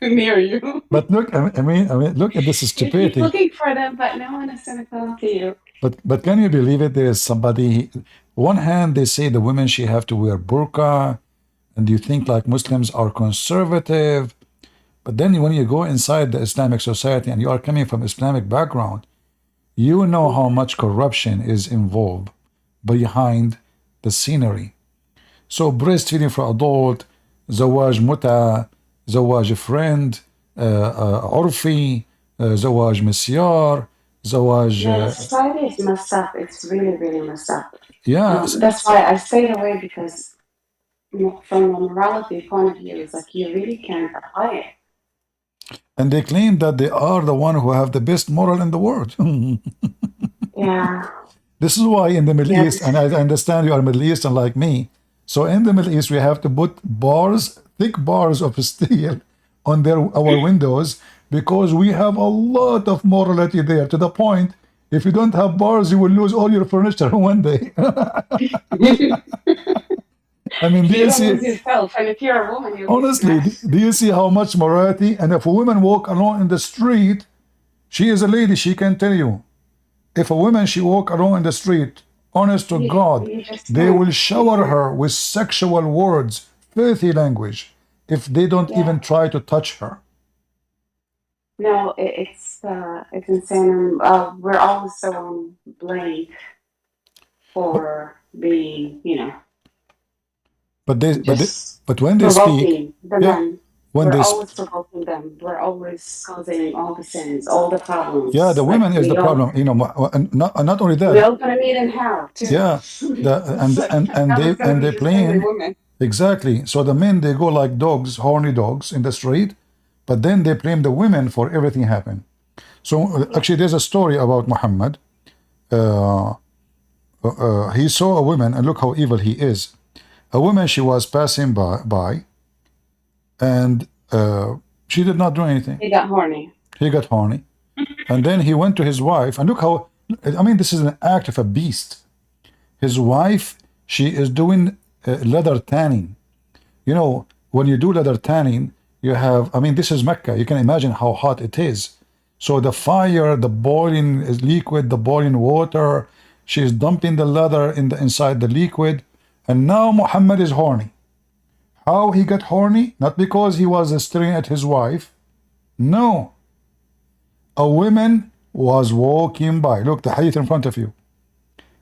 near you. But look, I mean, look at this stupidity. You keep looking for them, but no one is going to come to you. But can you believe it? There is somebody. One hand they say the women she have to wear burqa, and you think like Muslims are conservative. But then when you go inside the Islamic society and you are coming from Islamic background, you know how much corruption is involved behind the scenery. So breastfeeding for adult, zawaj muta, zawaj friend, urfi, zawaj misyar, zawaj. Yeah, the society is messed up. It's really, really messed up. Yeah. That's why I stayed away, because from a morality point of view, it's like you really can't apply it. And they claim that they are the one who have the best moral in the world. Yeah. This is why in the Middle East, and I understand you are Middle Eastern like me, so in the Middle East we have to put bars, thick bars of steel on our windows, because we have a lot of morality there, to the point if you don't have bars you will lose all your furniture one day. I mean, do you see, yourself, and if you're a woman, honestly, do you see how much morality? And if a woman walk alone in the street, she is a lady, she can tell you. If a woman she walk alone in the street, honest to God, they will shower her with sexual words, filthy language, if they don't even try to touch her. No, it's insane. We're always so blamed But for being, but they but they, just but when they speak, provoking the yeah, men. when We're they always provoking them. We're always causing all the sins, all the yeah, problems. the Like women is the problem. You know, and not only we that. all gonna meet in hell too. Yeah, It's like, hell is gonna and be they just every playing woman. exactly. So the men they go like dogs, horny dogs in the street, but then they blame the women for everything happen. So Yeah. actually, there's a story about Muhammad. Uh, he saw a woman, and look how evil he is. A woman she was passing by, and she did not do anything. He got horny. He got horny, and then he went to his wife, and look how. I mean, this is an act of a beast. His wife, she is doing leather tanning. You know, when you do leather tanning, you have, I mean, this is Mecca. You can imagine how hot it is. So the fire, the boiling liquid, the boiling water, she's dumping the leather inside the liquid. And now Muhammad is horny. How he got horny? Not because he was staring at his wife. No. A woman was walking by. Look, the hadith in front of you.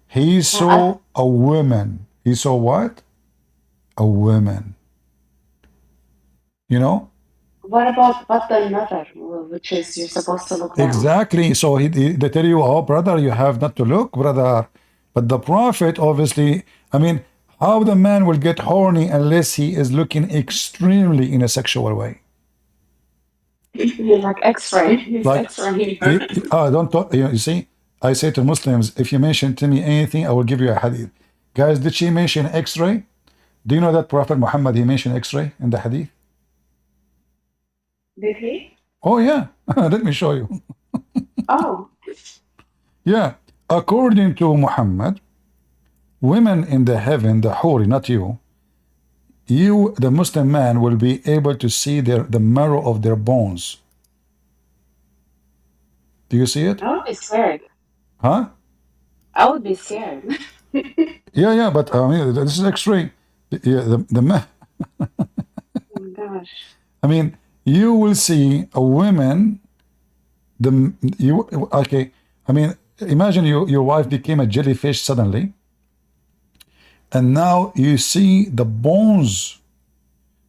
He saw a woman. He saw what? A woman. You know? What about but the mother, which is you're supposed to look down? Exactly. So they tell you, oh, brother, you have not to look, brother. But the Prophet, obviously, I mean, how the man will get horny unless he is looking extremely in a sexual way? He's like X-ray. He's Like, X-ray. don't talk. You see, I say to Muslims, if you mention to me anything, I will give you a hadith. Guys, did she mention X-ray? Do you know that Prophet Muhammad, he mentioned X-ray in the hadith? Did he? Oh, yeah. Let me show you. Oh. Yeah. According to Muhammad, women in the heaven, the Huri, not you, the Muslim man, will be able to see the marrow of their bones. Do you see it? I would be scared. Huh? I would be scared. Yeah, but I mean, this is X-ray. Yeah, Oh my gosh. I mean, you will see a woman. Okay. I mean, imagine your wife became a jellyfish suddenly, and now you see the bones.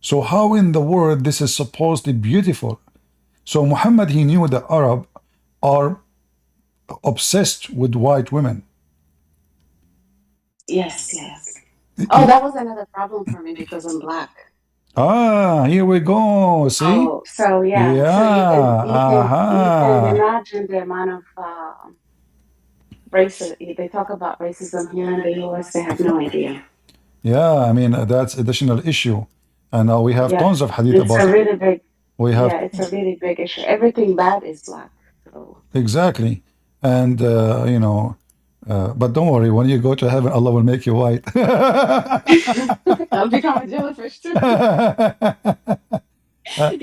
So how in the world this is supposed to be beautiful? So Muhammad, he knew the Arab are obsessed with white women. Yes. Oh, that was another problem for me because I'm black. Here we go. See? Oh, so yeah. Yeah. So you can imagine the amount of racism. They talk about racism here in the US. They have no idea. Yeah, I mean, that's additional issue. And we have tons of hadith it's about a really big. we have it's a really big issue. Everything bad is black. So. exactly. And you know, but don't worry, when you go to heaven, Allah will make you white. I'll become a jellyfish too.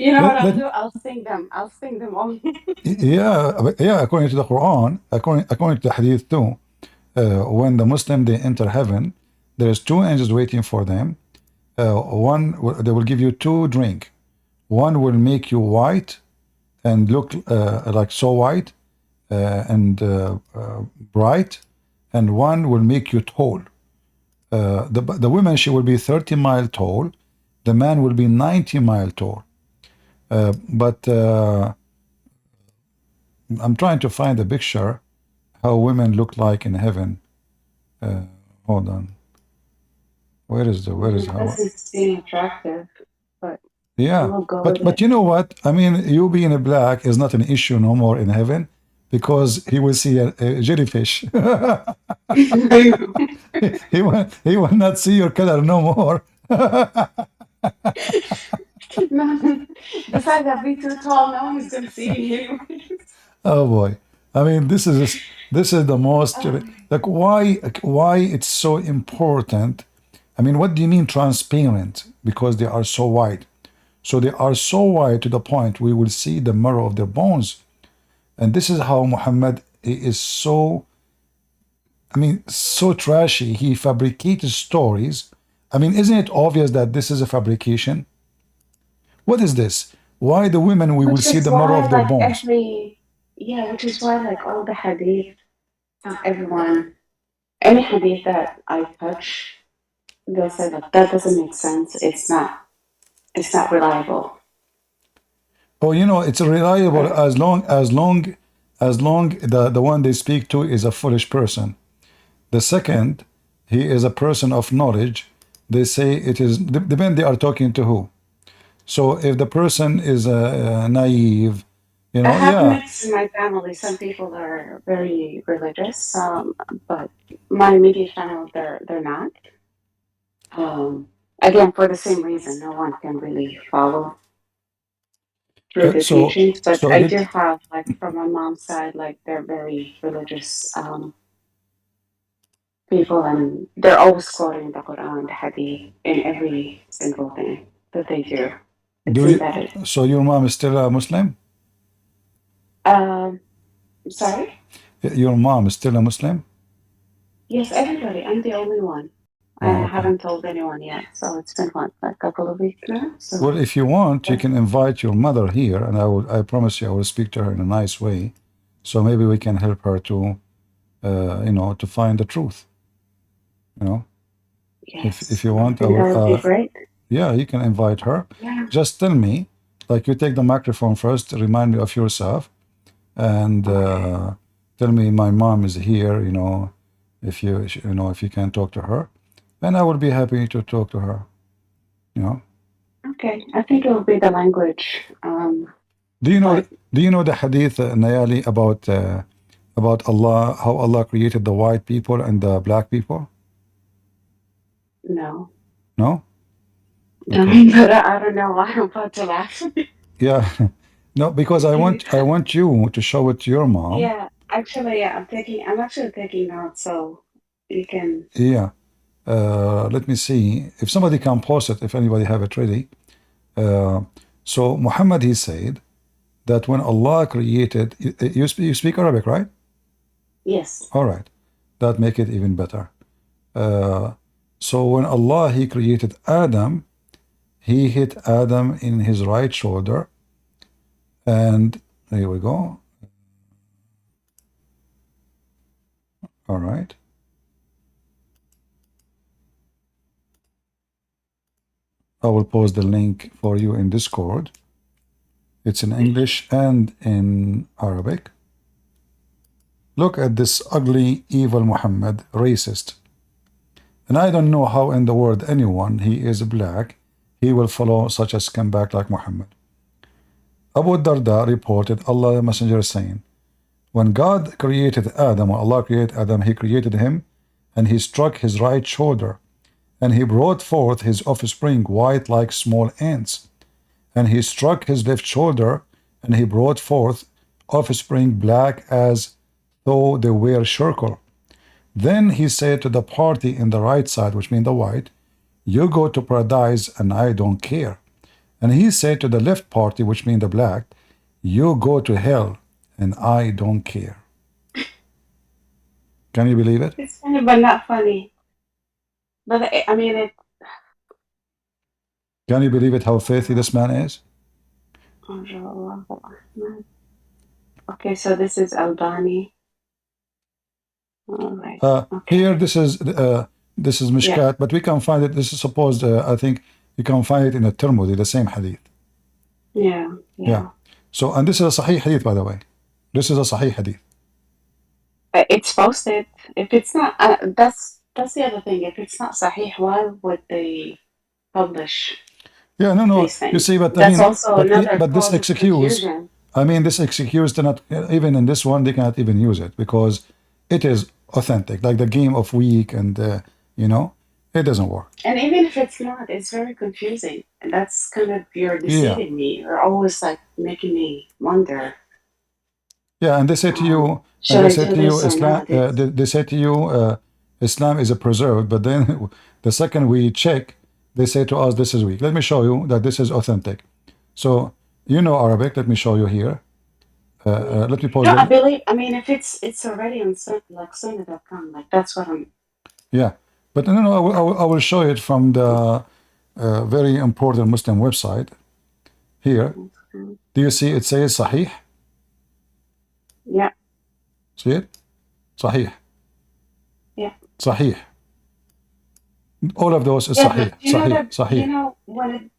You know what I'll do? I'll sting them. I'll sting them all. Yeah. According to the Quran, according to the Hadith too, when the Muslim they enter heaven, there is two angels waiting for them. One they will give you two drink. One will make you white and look like so white and bright, and one will make you tall. The woman, she will be 30 mile tall. The man will be 90 mile tall. But I'm trying to find a picture how women look like in heaven. Hold on. Where is how? Doesn't seem attractive, but yeah. But you know what? I mean, you being a black is not an issue no more in heaven, because he will see a jellyfish. he will not see your color no more. Besides that, be too tall. No one's gonna see me anyways. Oh boy! I mean, this is the most like why it's so important. I mean, what do you mean transparent? Because they are so wide. So they are so wide to the point we will see the marrow of their bones. And this is how Muhammad is so, I mean, so trashy. He fabricated stories. I mean, isn't it obvious that this is a fabrication? What is this? Why the women we will Which see is the marrow why, of their like, bones? which is why, like, all the hadith, not everyone, any hadith that I touch, they'll say, like, that doesn't make sense. It's not reliable. Oh, you know, it's reliable as long the one they speak to is a foolish person. The second, he is a person of knowledge. They say it is depend they are talking to who. So if the person is naive, you I know, have yeah. mixed in my family. Some people are very religious, but my immediate family, they're not. Again, for the same reason, no one can really follow through the So teachings. But so I did do have, like, from my mom's side, like, they're very religious people, and they're always quoting the Quran, the Hadith, in every single thing that they do. It's do you? embedded. So your mom is still a Muslim? Sorry? Your mom is still a Muslim? Yes, everybody. I'm the only one. I Oh, okay. haven't told anyone yet, so it's been what, a couple of weeks now. So Well, if you want, you can invite your mother here, and I promise you, I will speak to her in a nice way. So maybe we can help her to, you know, to find the truth. You know, yes, if you I want, I think that would be will. great. Yeah, you can invite her. Yeah. Just tell me, like, you take the microphone first. Remind me of yourself, and tell me my mom is here. You know, if if you can talk to her, and I will be happy to talk to her. You know. Okay, I think it will be the language. Do you know But do you know the hadith, Nayali, about Allah, how Allah created the white people and the black people? no, No? Okay. but I don't know why I'm about to laugh. Yeah. No, because I want you to show it to your mom. Yeah, actually, yeah, I'm actually taking notes, so you can. Yeah. Let me see if somebody can post it, if anybody have it ready. So Muhammad, he said that when Allah created, you speak Arabic, right? Yes. All right. That make it even better. So when Allah, he created Adam, he hit Adam in his right shoulder, and here we go. All right. I will post the link for you in Discord. It's in English and in Arabic. Look at this ugly, evil Muhammad, racist. And I don't know how in the world anyone, he is black, he will follow such a scumbag like Muhammad. Abu Darda reported Allah the Messenger saying, when God created Adam, when Allah created Adam, he created him, and he struck his right shoulder, and he brought forth his offspring white like small ants. And he struck his left shoulder, and he brought forth offspring black as though they were charcoal. Then he said to the party in the right side, which means the white, you go to paradise and I don't care. And he said to the left party, which means the black, you go to hell and I don't care. Can you believe it? It's funny, but not funny. But I mean, it. Can you believe it how filthy this man is? Okay, so this is Albani. All right. Okay. Here, this is Mishkat, Yeah. but we can find it. This is supposed, I think, you can find it in the Tirmidhi, the same hadith. Yeah. Yeah. So, and this is a Sahih hadith, by the way. This is a Sahih hadith. It's posted. If it's not, that's the other thing. If it's not Sahih, why would they publish? Yeah, no. These things? You see, but That's I mean, also another but this cause of excuse, confusion. I mean, this excuse cannot, even in this one, they cannot even use it because it is authentic, like the game of week, and you know, it doesn't work. And even if it's not, it's very confusing. And that's kind of, you're deceiving me. You're always like making me wonder. Yeah, and they say to you, should I do this or Islam. not? They say to you, Islam is a preserved. But then, the second we check, they say to us, this is weak. Let me show you that this is authentic. So you know Arabic. Let me show you here. Let me pause. No, I believe. I mean, if it's already on like Sunnah.com, like that's what I'm. Yeah, but no. I will show it from the very important Muslim website here. Do you see it says Sahih? Yeah. See it? Sahih. Yeah. Sahih. All of those is Yeah, Sahih. but you know Sahih. that Sahih. you know when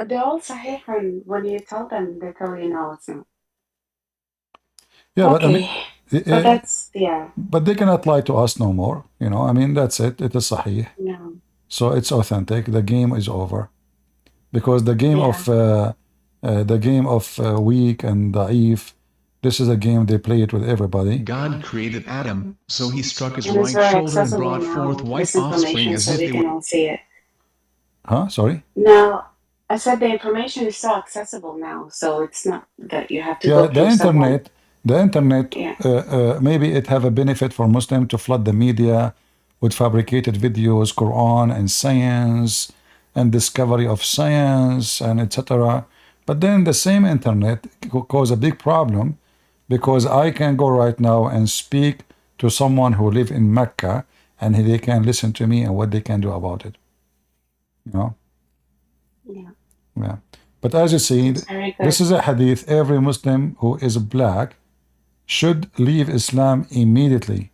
they're all sahih, and when you tell them, they tell you no, it's not. Yeah, but I mean, Okay, so that's but they cannot lie to us no more. You know, I mean, that's it. It is Sahih. no. So it's authentic. The game is over. Because the game of weak and da'if, this is a game they play it with everybody. God created Adam, so he struck his And it's right very shoulder and accessible brought now, forth white this offspring information, as so if we they can were. all see it. Huh? Sorry? Now, I said the information is so accessible now, so it's not that you have to Yeah, go the through someone. internet, Yeah. maybe it have a benefit for Muslim to flood the media with fabricated videos, Quran and science and discovery of science and etc. But then the same internet cause a big problem because I can go right now and speak to someone who live in Mecca and they can listen to me and what they can do about it. You know? Yeah. Yeah. But as you see, Very good. this is a hadith. Every Muslim who is black should leave Islam immediately.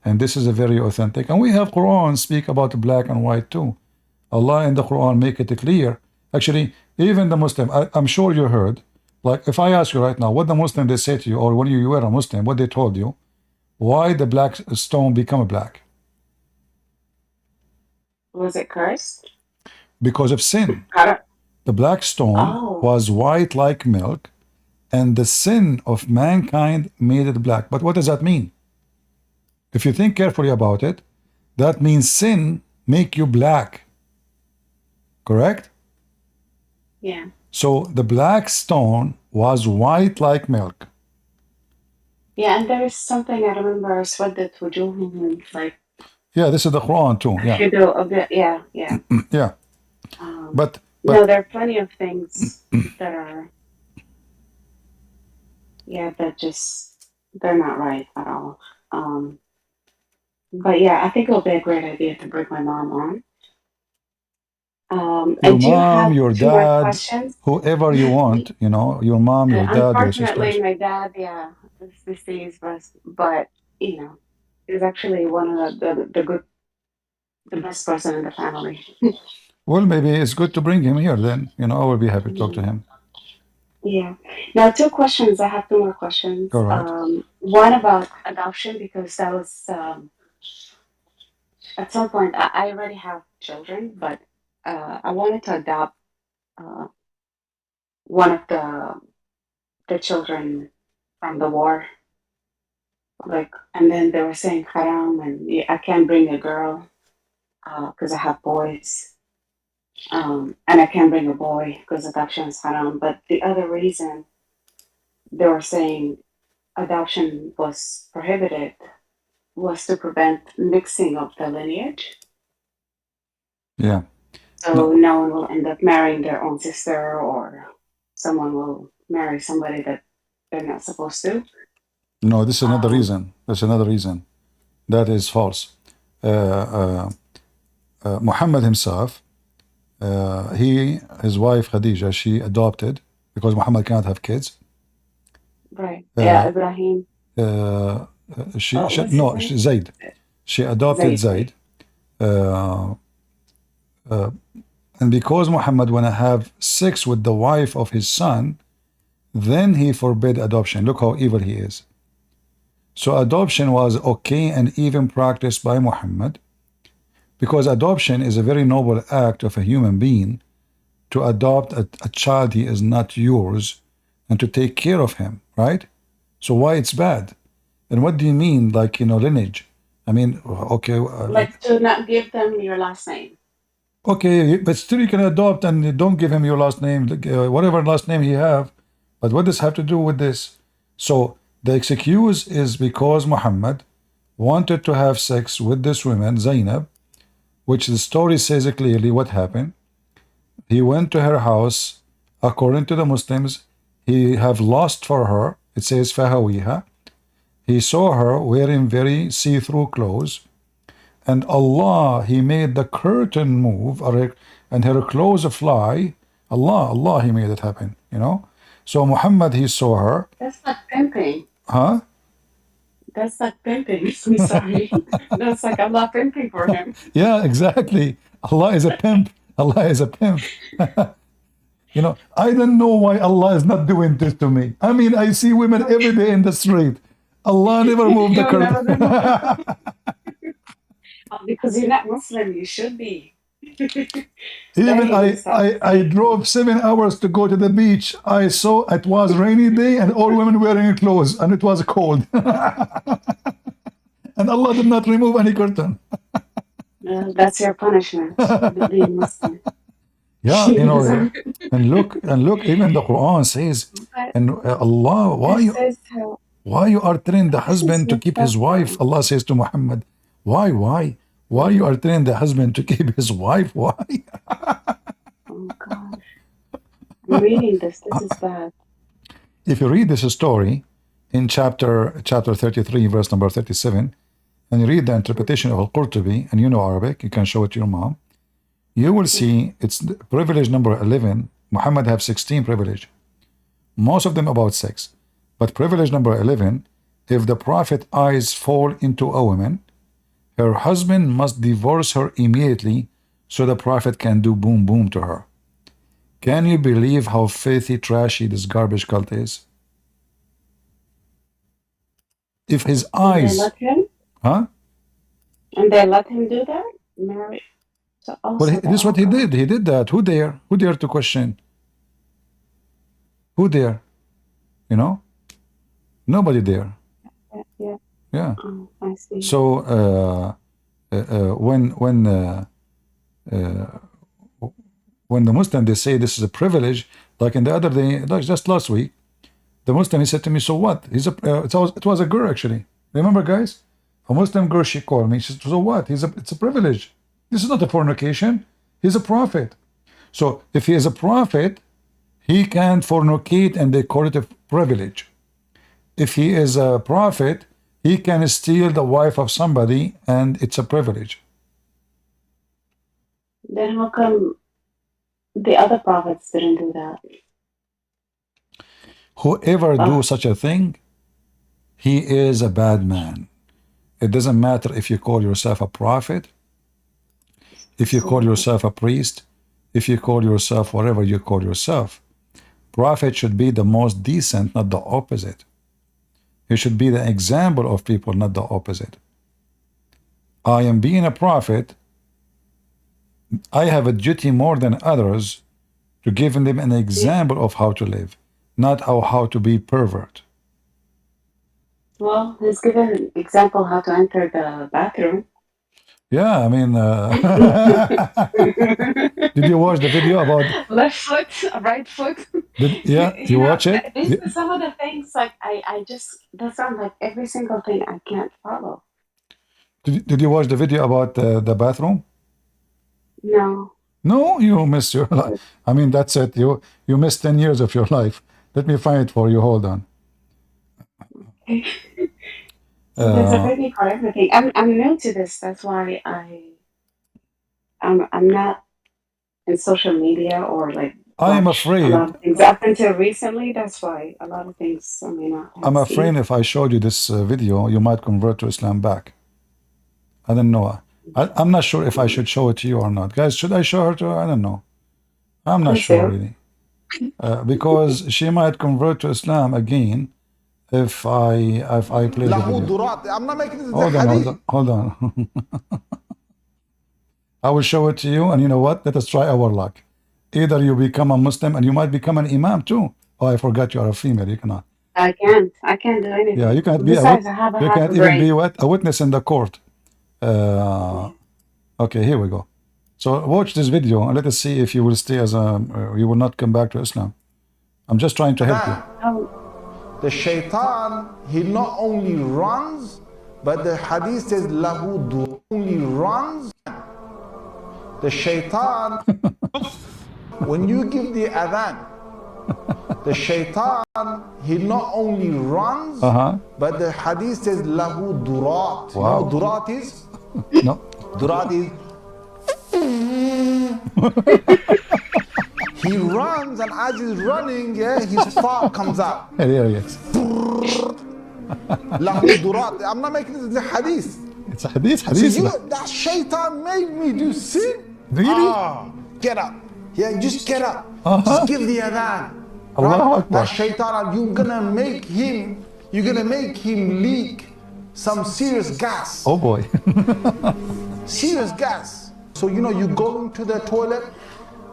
And this is a very authentic. And we have Quran speak about black and white too. Allah in the Quran make it clear. Actually, even the Muslim, I'm sure you heard, like if I ask you right now, what the Muslim they say to you, or when you were a Muslim, what they told you, why the black stone become black? Was it cursed? Because of sin. How The black stone Oh. was white like milk, and the sin of mankind made it black. But what does that mean? If you think carefully about it, that means sin make you black. Correct? Yeah. So the black stone was white like milk. Yeah, and there is something I remember, سودت وجوههم, like Yeah, this is the Quran too. Yeah. you do a bit, yeah. Yeah. But No, there are plenty of things that are, that just, they're not right at all. But yeah, I think it'll be a great idea to bring my mom on. your And do you mom, have your 2 more dad, questions? whoever you want, you know, your mom, your dad, your sisters. Unfortunately, my dad, is deceased, but he's actually one of the best person in the family. Well, maybe it's good to bring him here then. You know, I will be happy to talk to him. Yeah. Now, 2 questions. I have 2 more questions. All right. One about adoption, because that was at some point I already have children, but I wanted to adopt one of the children from the war. Like, and then they were saying haram, and I can't bring a girl because I have boys. And I can't bring a boy because adoption is haram. But the other reason they were saying adoption was prohibited was to prevent mixing of the lineage. Yeah. So no one will end up marrying their own sister, or someone will marry somebody that they're not supposed to. No, this is another reason. That's another reason. That is false. Muhammad himself, his wife Khadija, she adopted because Muhammad cannot have kids. Right. Ibrahim. Zayd. She adopted Zayd. And because Muhammad want to have sex with the wife of his son, then he forbid adoption. Look how evil he is. So adoption was okay and even practiced by Muhammad, because adoption is a very noble act of a human being to adopt a child he is not yours and to take care of him, right? So why it's bad? And what do you mean, like, lineage? I mean, okay. Like to not give them your last name. Okay, but still you can adopt and don't give him your last name, whatever last name he have. But what does have to do with this? So the excuse is because Muhammad wanted to have sex with this woman, Zainab, which the story says clearly what happened. He went to her house. According to the Muslims, he have lust for her. It says fahawiha. He saw her wearing very see-through clothes, and Allah, he made the curtain move, and her clothes fly. Allah, he made it happen, So Muhammad, he saw her. That's not pimping. Huh? That's not pimping. I'm sorry. That's like Allah pimping for him. Yeah, exactly. Allah is a pimp. Allah is a pimp. You know, I don't know why Allah is not doing this to me. I mean, I see women every day in the street. Allah never moved the curtain. Because you're not Muslim, you should be. Even I drove 7 hours to go to the beach. I saw it was rainy day and all women wearing clothes and it was cold. And Allah did not remove any curtain. That's your punishment, being Muslim. Yeah, you know, and look, even the Quran says, and Allah, why you are telling the husband to keep his wife? Allah says to Muhammad, why you are telling the husband to keep his wife? Why? Oh gosh, I'm reading this. This is bad. If you read this story in chapter 33, verse number 37, and you read the interpretation of Al-Qurtubi, and you know Arabic, you can show it to your mom, you will see it's privilege number 11. Muhammad have 16 privilege, most of them about sex. But privilege number 11, if the Prophet eyes fall into a woman, her husband must divorce her immediately so the Prophet can do boom boom to her. Can you believe how filthy, trashy this garbage cult is? If his eyes... And they let him? Huh? And they let him do that? Marry? So Well, this is what he did. He did that. Who dare? Who dare to question? Who dare? You know? Nobody dare. Yeah. Yeah. Oh, I see. So when the Muslim, they say this is a privilege, like in the other day, like just last week, the Muslim, he said to me, so what? It was a girl actually. Remember, guys? A Muslim girl, she called me. She said, so what? It's a privilege. This is not a fornication. He's a prophet. So if he is a prophet, he can fornicate and they call it a privilege. If he is a prophet, he can steal the wife of somebody and it's a privilege. Then how come the other prophets didn't do that? Whoever do such a thing, he is a bad man. It doesn't matter if you call yourself a prophet, if you call yourself a priest, if you call yourself whatever you call yourself. Prophet should be the most decent, not the opposite. He should be the example of people, not the opposite. I am being a prophet. I have a duty more than others to give them an example of how to live, not how to be pervert. Well, he's given an example how to enter the bathroom. Yeah, I mean, did you watch the video about left foot, right foot? You watch it? These are some of the things like I just that sound like every single thing I can't follow. Did you watch the video about the bathroom? No. No, you missed your life. I mean, that's it. You missed 10 years of your life. Let me find it for you. Hold on. Okay. There's a video for everything. I'm new to this. That's why I'm not in social media or like. I am afraid. A lot of things up until recently. That's why a lot of things I may not. I'm afraid if I showed you this video, you might convert to Islam back. I don't know. I'm not sure if I should show it to you or not, guys. Should I show her to her? I don't know. I'm not sure really, because she might convert to Islam again if I play the video. I'm not making this. Hold on. I will show it to you, and you know what? Let us try our luck. Either you become a Muslim, and you might become an imam too. Oh, I forgot you are a female. You cannot. I can't do anything. Yeah, you can't be. Besides, you can't even be what? A witness in the court. Okay, here we go. So watch this video and let us see if you will stay as a. You will not come back to Islam. I'm just trying to help you. The shaitan, he not only runs, but the hadith says lahu only runs. The shaitan, when you give the adhan, the shaitan, he not only runs, but the hadith says lahu durat. Wow. You know what durat is? No. Durat is He runs, and as he's running, yeah, his fart comes out. There he is. Lahu durat. I'm not making this in the hadith. It's a hadith, So hadith. that shaitan made me do sin. Really? Get up. Yeah, just get up. Uh-huh. Just give the adhan. Allahu Akbar. That shaitan, you're gonna make him leak some serious gas. Oh boy. Serious gas. So you go into the toilet,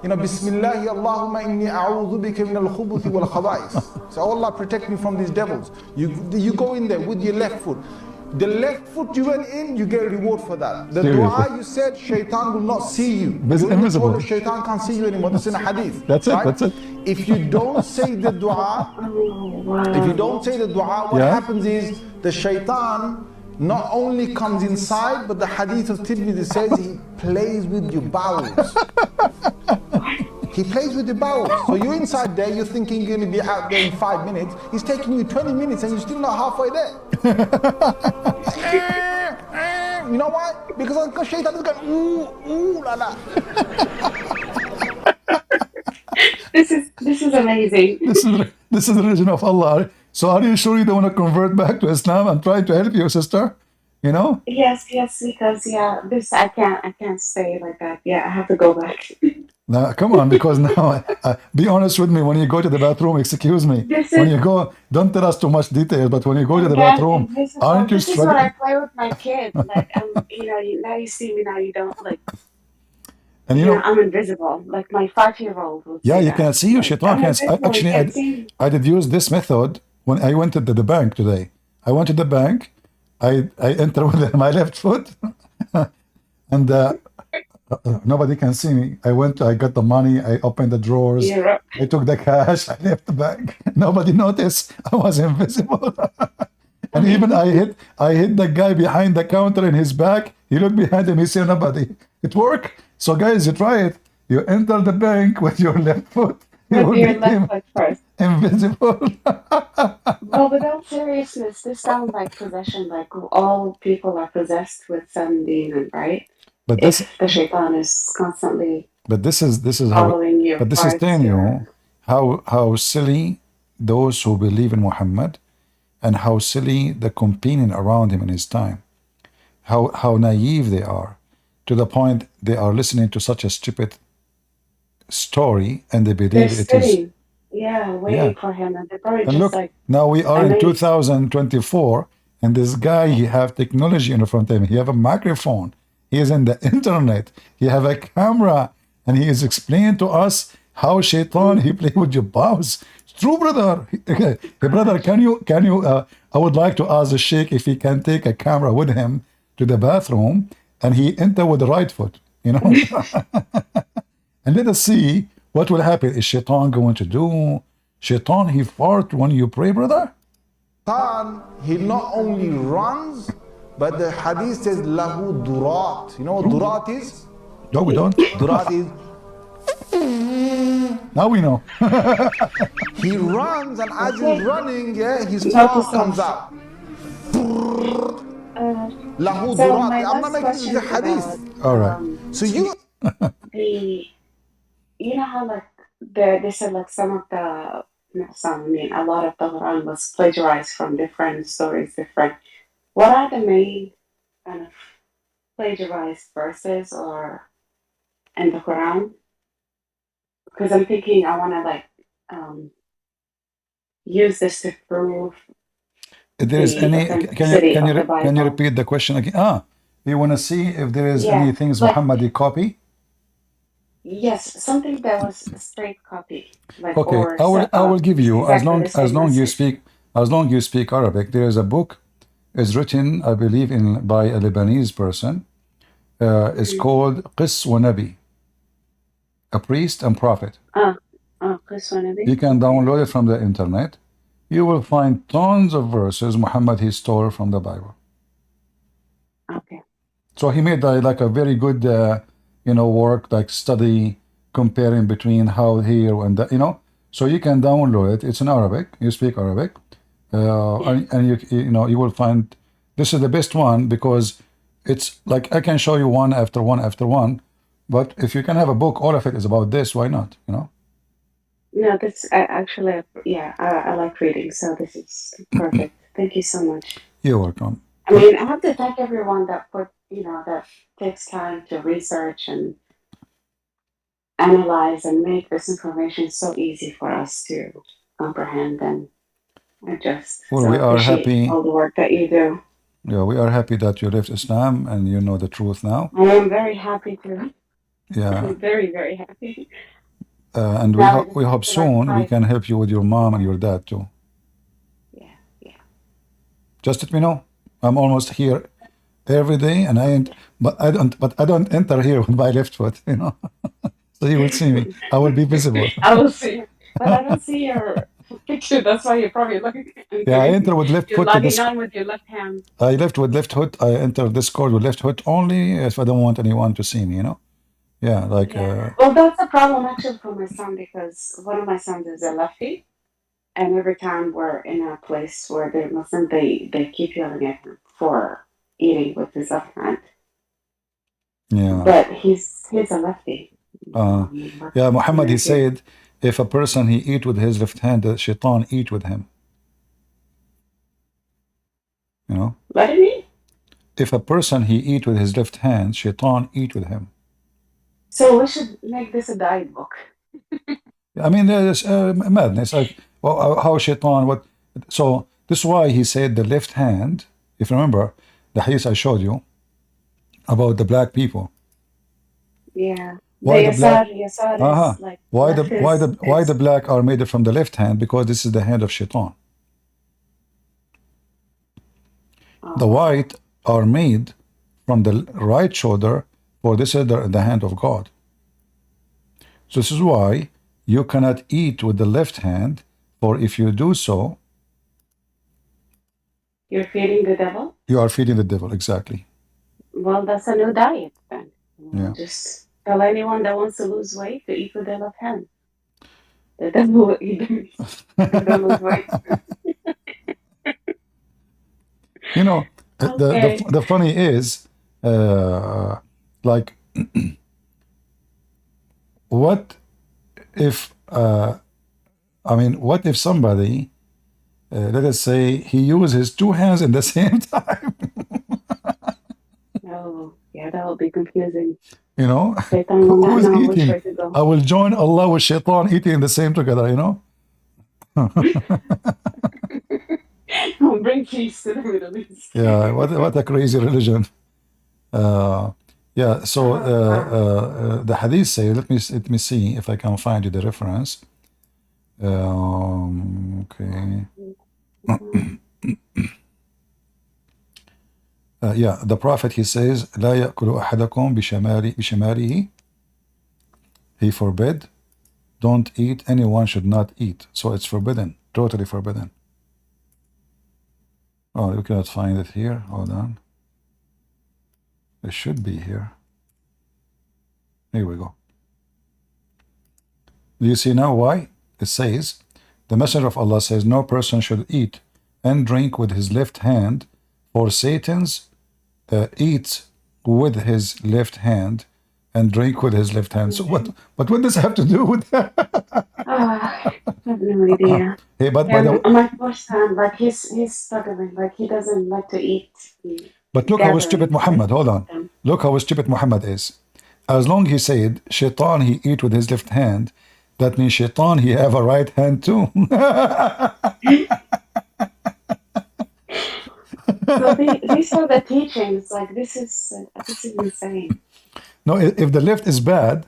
Bismillah, Allahumma inni a'udhu bika min al-khubuthi wal khaba'is. So Allah protect me from these devils. You go in there with your left foot. The left foot you went in, you get a reward for that. The dua you said, shaitan will not see you. It's invisible. Toilet, shaitan can't see you anymore. That's in a hadith. That's it, right? that's it. If you don't say the dua, what happens is the shaitan not only comes inside, but the hadith of Tirmidhi says he plays with your bowels. He plays with your bowels. So you're inside there, you're thinking you're going to be out there in 5 minutes. He's taking you 20 minutes and you're still not halfway there. You know why? Because shaitan is going, ooh, la la. This is amazing. This is the religion of Allah. So are you sure you don't want to convert back to Islam? I'm trying to help you, sister. Yes, because this I can't stay like that. Yeah, I have to go back. Now, come on, because now, be honest with me. When you go to the bathroom, excuse me. When you go, don't tell us too much detail. But when you go to the bathroom, aren't you struggling? This is what I play with my kids. Like now you see me, now you don't like. And I'm invisible. Like my 5-year-old. Yeah, you cannot see you. Shaitan can't. Actually, I did use this method when I went to the bank today. I went to the bank. I entered with my left foot, and nobody can see me. I got the money. I opened the drawers. Yeah. I took the cash. I left the bank. Nobody noticed. I was invisible. And even I hit the guy behind the counter in his back. He looked behind him. He said nobody. It worked. So guys, you try it. You enter the bank with your left foot. With your left foot first. Invisible. Well, without seriousness, this sounds like possession. Like all people are possessed with some demon, right? But if the shaitan is constantly. But this is following you. But this is telling you how silly those who believe in Muhammad, and how silly the companion around him in his time. How naive they are, to the point they are listening to such a stupid story and they believe it is. Waiting for him, and they're probably and just look, like. now we are in 2024, and this guy, he have technology in front of him. He have a microphone. He is in the internet. He have a camera, and he is explaining to us how shaitan he play with your bowels. It's true, brother. Hey, brother, can you? I would like to ask the sheikh if he can take a camera with him to the bathroom, and he enter with the right foot, and let us see what will happen. Is shaitan going to do? Shaitan, he fart when you pray, brother? Shaitan, he not only runs, but the hadith says lahu durat. You know what durat is? No, we don't. Durat is. Now we know. He runs, and as he's running, his fart comes out. Lahu durat. I'm not making this a hadith. All right. So you. You know how like they said like some of the a lot of the Quran was plagiarized from different stories, What are the main kind of plagiarized verses or in the Quran? Because I'm thinking I want to use this to prove. If there is any, can you repeat the question again? You want to see if there is anything Muhammadi copy? Yes, something that was a straight copy. Like, okay, I will give you exactly as long you speak Arabic. There is a book, is written, I believe, by a Lebanese person. It's called Qis wa Nabi, a priest and prophet. Qis wa Nabi. You can download it from the internet. You will find tons of verses Muhammad he stole from the Bible. Okay. So he made like a very good. Work, like study, comparing between how here and that, so you can download it. It's in Arabic. You speak Arabic, and you will find this is the best one, because it's like I can show you one after one after one. But if you can have a book, all of it is about this. Why not? No, this actually, yeah, I like reading, so this is perfect. Thank you so much. You're welcome. I mean, I have to thank everyone that that takes time to research and analyze and make this information so easy for us to comprehend. And I just Well, so we are appreciate happy. all the work that you do. Yeah, we are happy that you left Islam and you know the truth now. I am very happy to. Yeah, I'm very, very happy. and Now I just we have hope to like soon we type. can help you with your mom and your dad too. Yeah, yeah. Just let me know. I'm almost here every day, and but I don't enter here with my left foot, you know. So you will see me. I will be visible. I will see, but I don't see your picture. That's why you're probably looking. Yeah, I enter with left You're foot to logging this. on with your left hand. I left with left foot. I enter Discord with left foot only if I don't want anyone to see me, you know. Yeah, like Yeah. Well, that's a problem actually for my son because one of my sons is a lefty, and every time we're in a place where they're Muslim, they keep yelling at him for eating with his left hand. yeah. But he's a lefty. Yeah, Muhammad, he said, if a person he eat with his left hand, the shaitan eat with him. You know? Let him eat. If a person he eat with his left hand, shaitan eat with him. So we should make this a diet book. I mean, there's madness. Like, well, how shaitan, what? So, this is why he said the left hand, if you remember, the hadith I showed you about the black people. Yeah. Why the black? Yasar is like Why the black are made from the left hand? Because this is the hand of shaitan. The white are made from the right shoulder, for this is the hand of God. So this is why you cannot eat with the left hand, for if you do so, you're feeding the devil? You are feeding the devil, exactly. Well, that's a new diet then. Yeah. Just tell anyone that wants to lose weight to eat with their left hand. The devil will eat them. Don't lose weight. You know, Okay. the funny is, like, what if, what if somebody, let us say, he uses two hands at the same time? Oh, yeah, that will be confusing. You know, Shaitan will not who's know which eating? way to go. I will join Allah with shaitan eating the same together, you know? Bring peace to the Middle East. Yeah, what a crazy religion. Yeah, so the hadith say, let me see if I can find you the reference. Okay. Yeah, the Prophet, he says, لا يأكل أحدكم بشماله. He forbid. Don't eat. Anyone should not eat. So it's forbidden. Totally forbidden. Oh, you cannot find it here. Hold on. It should be here. Here we go. Do you see now why? It says, the Messenger of Allah says, no person should eat and drink with his left hand, for Satan's eats with his left hand and drink with his left hand. So what does this have to do with that? I have no idea. Hey, but my first time, like he's struggling, like he doesn't like to eat. But look how stupid Muhammad, hold on. Look how stupid Muhammad is. As long he said, shaitan he eat with his left hand, that means shaitan he have a right hand too. So these are the teachings, like this is insane. No, if the left is bad,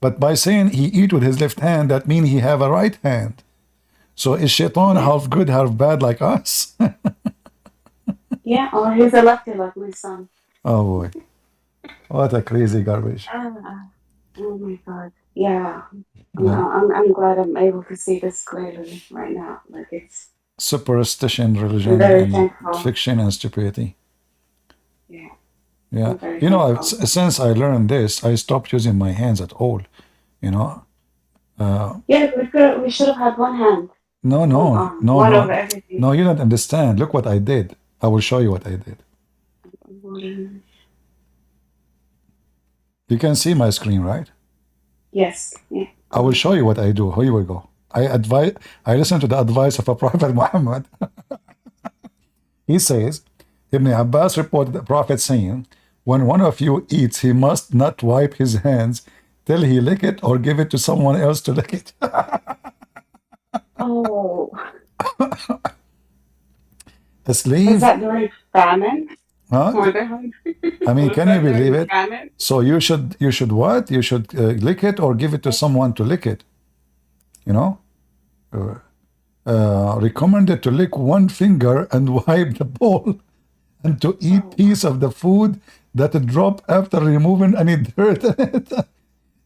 but by saying he eat with his left hand, that means he have a right hand. So is shaitan half good, half bad like us? Yeah, or he's a lefty like my son. Oh boy. What a crazy garbage. Oh my God. Yeah. I'm glad I'm able to see this clearly right now. Like it's superstition, religion, very and thankful. fiction and stupidity. Yeah. Yeah. You know, since I learned this, I stopped using my hands at all. You know. Yeah, we should have had one hand. No. Everything. No, you don't understand. Look what I did. I will show you what I did. You can see my screen, right? Yes. Yeah. I will show you what I do. Here we go. I listen to the advice of a Prophet Muhammad. He says, Ibn Abbas reported the Prophet saying, when one of you eats, he must not wipe his hands till he lick it or give it to someone else to lick it. Oh, A is slave? that during famine? Huh? Were they hungry? I mean, Was can you that during believe it? famine? So you should what? You should lick it or give it to someone to lick it. You know? Recommended to lick one finger and wipe the bowl, and to eat piece of the food that drop after removing any dirt in it.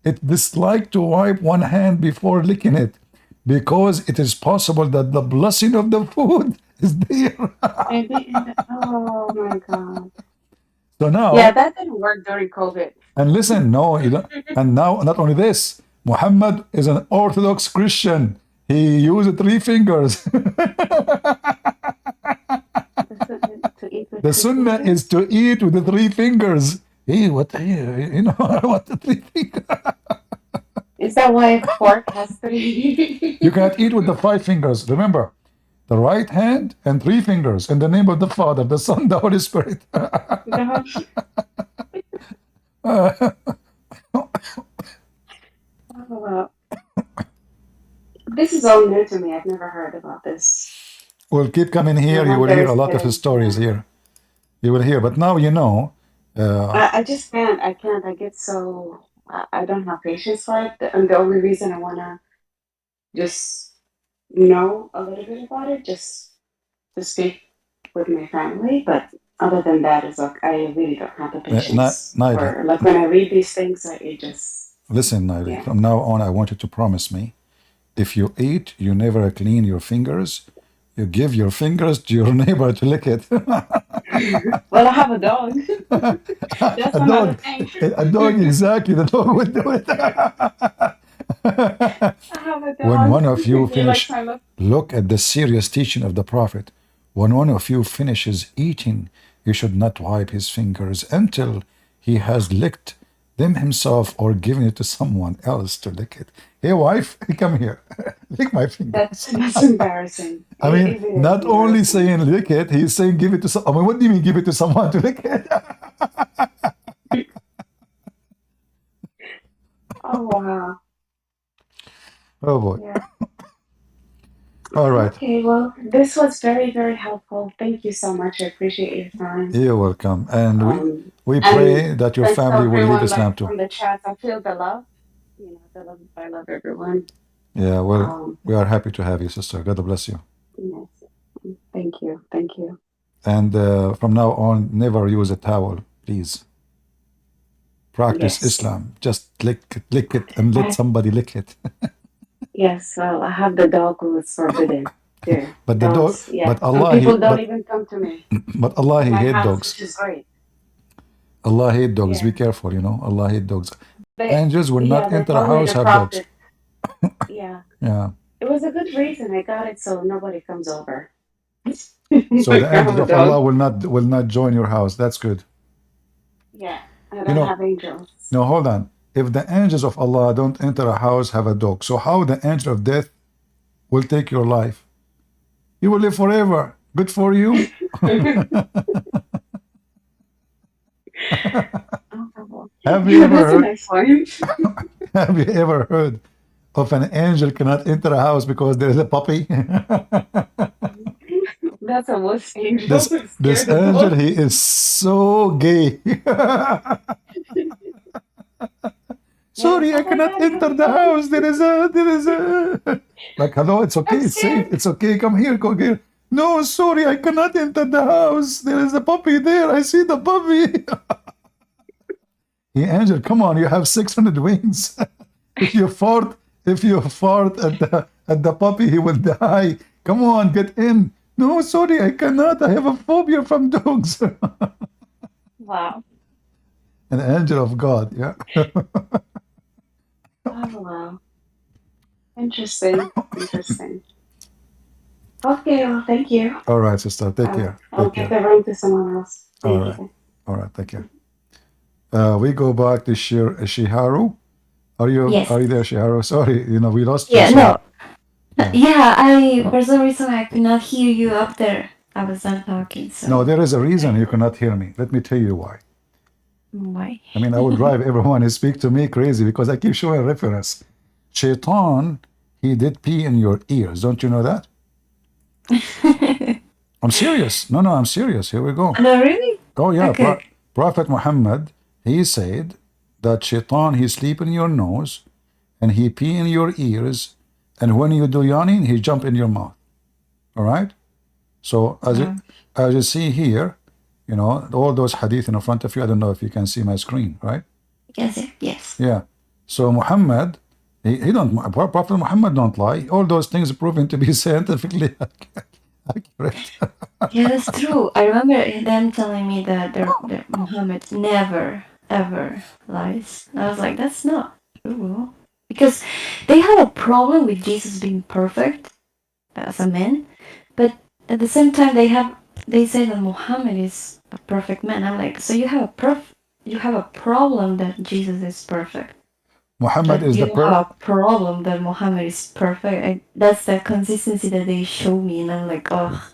It disliked to wipe one hand before licking it, because it is possible that the blessing of the food is there. Maybe in the, oh my God. So now, Yeah, that didn't work during COVID. and listen, no, you don't, and now not only this, Muhammad is an Orthodox Christian. He used 3 fingers. To eat with The 3 sunnah fingers? is to eat with the 3 fingers. Hey, what? You know what the 3 fingers? Is that why pork has 3? You cannot eat with the 5 fingers. Remember, the right hand and 3 fingers in the name of the Father, the Son, the Holy Spirit. Oh, wow. This is all new to me. I've never heard about this. We'll keep coming No here. You will wonder hear a it's lot of getting, stories here. You will hear. But now you know. I just can't. I can't. I get so. I don't have patience for it. And the only reason I want to just know a little bit about it, just to speak with my family. But other than that, it's like I really don't have the patience. Naila, Or like when I read these things, it just. listen, Naila. Yeah. From now on, I want you to promise me. If you eat, you never clean your fingers. You give your fingers to your neighbor to lick it. Well, I have a dog. That's A another dog. thing. A dog, exactly. The dog would do it. I have a When dog. one of you He likes finish, my look. look at the serious teaching of the Prophet. When one of you finishes eating, he should not wipe his fingers until he has licked them himself or given it to someone else to lick it. Hey, wife, come here. Lick my fingers. That's embarrassing. I mean, not only saying lick it, he's saying give it to some. I mean, what do you mean give it to someone to lick it? Oh wow. Oh boy. Yeah. All right. Okay, well, this was very, very helpful. Thank you so much. I appreciate your time. You're welcome. And we And pray that your thanks to family will leave everyone, Islam like too. from the chat. I feel the love. You know, the love. I love everyone. Yeah, well, we are happy to have you, sister. God bless you. Yes. Thank you. Thank you. And from now on, never use a towel, please. Practice Yes. Islam. Just lick it, and let somebody lick it. Yes. Well, I have the dog who is forbidden. Too. But the dog, Dogs, yeah. but Some Allah, people don't even come to me. but Allah, He My hate house, dogs. which is great. Allah hate dogs. Yeah. Be careful, you know. Allah hate dogs. They, Angels will not they enter a told me house the have dogs. prophet. Yeah. Yeah. It was a good reason. I got it so nobody comes over. So the angels of Allah will not join your house. That's good. Yeah, I You don't know, have angels. no, hold on. If the angels of Allah don't enter a house, have a dog. So how the angel of death will take your life? You will live forever. Good for you. Have you ever That's a heard? nice one. Have you ever heard of an angel cannot enter a house because there is a puppy? That's a wolf angel. This angel, he is so gay. Sorry, I cannot enter the house. There is a. Like, hello, it's okay, it's safe, it's okay. Come here, go here. No, sorry, I cannot enter the house. There is a puppy there. I see the puppy. Hey, angel, come on, you have 600 wings. If you fart at the puppy, he will die. Come on, get in. No, sorry, I cannot. I have a phobia from dogs. Wow. An angel of God, yeah. Oh, wow. Interesting. Interesting. Okay, well, thank you. All right, sister, take care. I'll give the room to someone else. All right, thank you. We go back to Shiharu. Are you Yes. there, Shiharu? Sorry, we lost you. Yeah, no. Yeah, for some reason I could not hear you up there. I was done talking, so. No, there is a reason you cannot hear me. Let me tell you why. Why? I mean, I would drive everyone who speak to me crazy because I keep showing reference. Shaitan, he did pee in your ears. Don't you know that? I'm serious. No, I'm serious. Here we go. No, really? Oh, yeah. Okay. Prophet Muhammad, he said that Shaitan, he sleep in your nose and he pee in your ears. And when you do yawning, he jump in your mouth. All right? So as you see here, you know, all those hadith in front of you, I don't know if you can see my screen, right? Yes. Yeah. So Muhammad, he don't, Prophet Muhammad don't lie. All those things proven to be scientifically accurate. Yeah, that's true. I remember them telling me that Muhammad never, ever lies. I was like, that's not true. Because they have a problem with Jesus being perfect as a man, but at the same time they say that Muhammad is a perfect man. I'm like, so you have a problem that Jesus is perfect. Muhammad But is you the don't have a problem that Muhammad is perfect. That's the consistency that they show me, and I'm like, oh.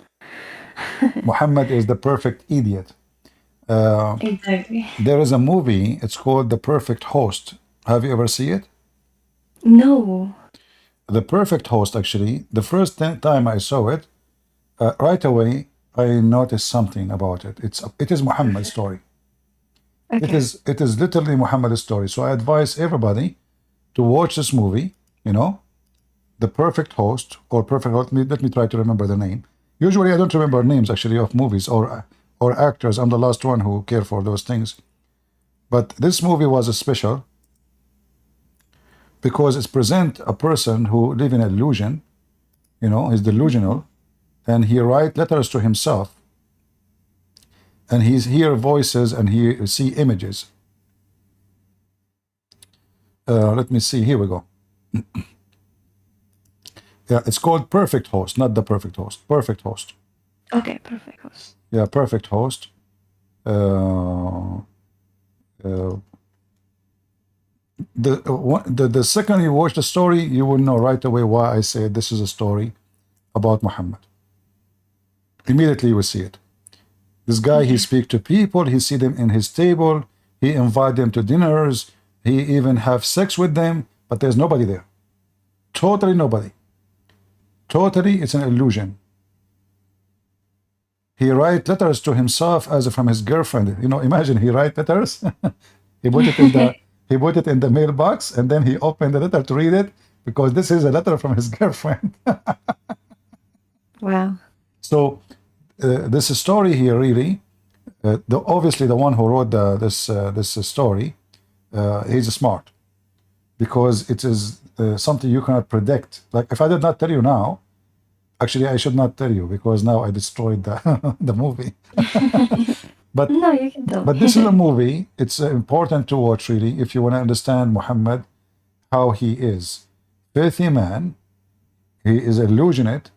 Muhammad is the perfect idiot. Exactly. There is a movie, it's called The Perfect Host. Have you ever seen it? No. The Perfect Host, actually, the first time I saw it, right away, I noticed something about it. It is Muhammad's story. Okay. It is literally Muhammad's story. So I advise everybody to watch this movie, you know, The Perfect Host or Perfect Host. Let me try to remember the name. Usually I don't remember names actually of movies or actors. I'm the last one who care for those things. But this movie was special because it present a person who live in illusion, you know, he's delusional, and he write letters to himself, and he's hear voices and he see images. Let me see. Here we go. Yeah, it's called Perfect Host, not The Perfect Host. Perfect Host. Okay, Perfect Host. Yeah, Perfect Host. The second you watch the story, you will know right away why I say this is a story about Muhammad. Immediately you will see it. This guy, he speak to people, he see them in his table, he invite them to dinners, he even have sex with them, but there's nobody there. Totally nobody. Totally, it's an illusion. He write letters to himself as from his girlfriend. You know, imagine he write letters. he put it in the mailbox, and then he opened the letter to read it because this is a letter from his girlfriend. Wow. So this story here really, obviously the one who wrote this story, he's smart because it is something you cannot predict. Like if I did not tell you now, actually I should not tell you because now I destroyed the movie. But no, you can tell. But this is a movie. It's important to watch really if you want to understand Muhammad, how he is. Filthy man. He is illusionate.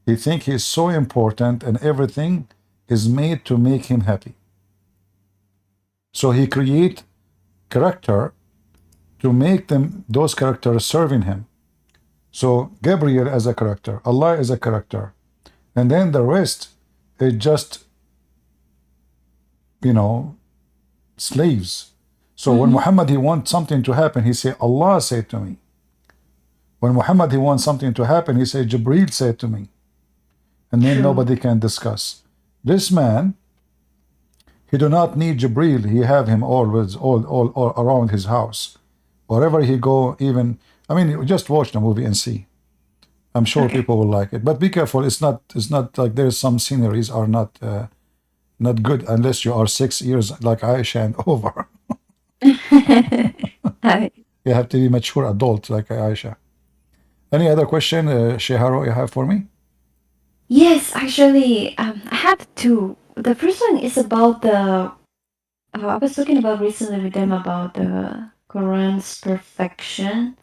He thinks he's so important and everything is made to make him happy. So he create character to make those characters serving him. So Gabriel as a character, Allah is a character. And then the rest is just, you know, slaves. So when Muhammad, he wants something to happen, he say, Allah said to me. When Muhammad, he wants something to happen, he say, Jibreel said to me. And then nobody can discuss. This man, he do not need Jibreel. He have him always, all around his house. Wherever he go, even, I mean, you just watch the movie and see. I'm sure people will like it. But be careful, it's not like there's some sceneries are not good unless you are 6 years like Aisha and over. You have to be mature adult like Aisha. Any other question, Sheharo, you have for me? Yes, actually, I have two. The first one is about I was talking about recently with them about the Quran's perfection.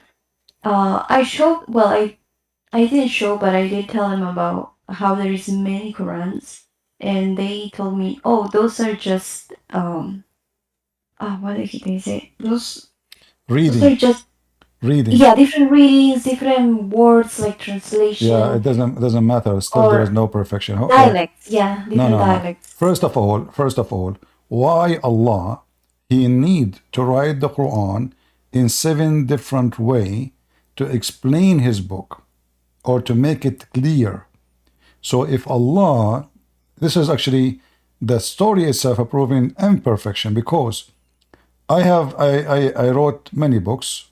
I showed, well, I didn't show, but I did tell them about how there is many Qurans, and they told me, oh, those are just what did they say? Those are Reading. just reading. Yeah, different readings, different words like translation. Yeah, it doesn't matter. Still, there is no perfection. Dialects, yeah, different No. dialects. First of all, why Allah He need to write the Quran in 7 different way to explain His book or to make it clear? So if Allah, this is actually the story itself proving imperfection, because I wrote many books.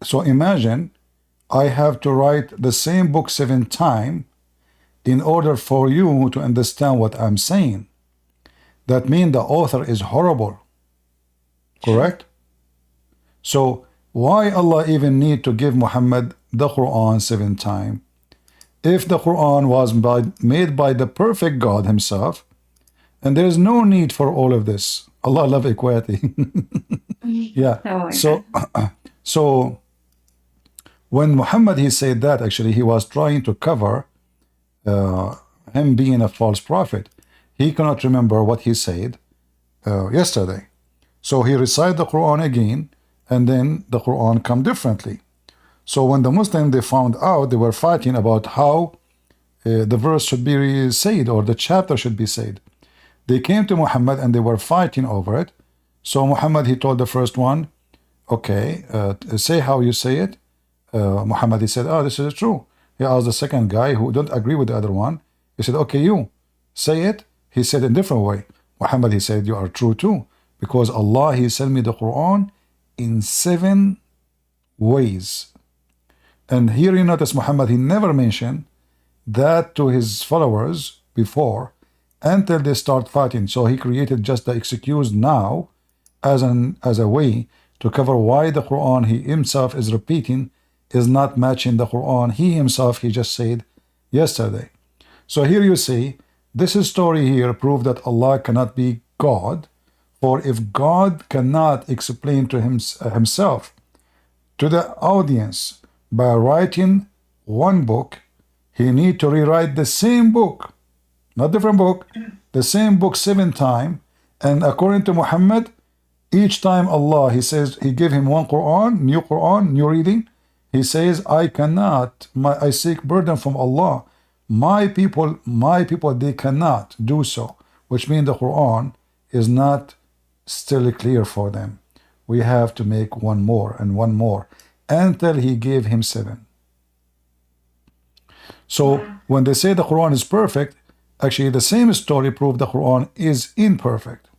So imagine I have to write the same book 7 times in order for you to understand what I'm saying. That means the author is horrible. Correct? So why Allah even need to give Muhammad the Quran 7 times? If the Quran was made by the perfect God himself, and there is no need for all of this. Allah love equality. Yeah. So when Muhammad he said that, actually he was trying to cover him being a false prophet. He cannot remember what he said yesterday. So he recited the Quran again, and then the Quran come differently. So when the Muslims they found out, they were fighting about how the verse should be said or the chapter should be said. They came to Muhammad and they were fighting over it. So Muhammad he told the first one, okay, say how you say it. Muhammad he said, oh, this is true. He asked the second guy who don't agree with the other one. He said, okay, you say it. He said in a different way. Muhammad he said, you are true too, because Allah he sent me the Quran in 7 ways. And here you notice Muhammad he never mentioned that to his followers before until they start fighting. So he created just the excuse now as a way to cover why the Quran he himself is repeating is not matching the Quran he himself he just said yesterday. So here you see this story here proved that Allah cannot be God, for if God cannot explain to himself to the audience by writing one book, he need to rewrite the same book, not different book, the same book 7 times. And according to Muhammad, each time Allah he says he gave him one Quran, new reading, he says, I cannot, I seek burden from Allah. My people, they cannot do so, which means the Quran is not still clear for them. We have to make one more and one more until he gave him 7. So when they say the Quran is perfect, actually the same story proved the Quran is imperfect.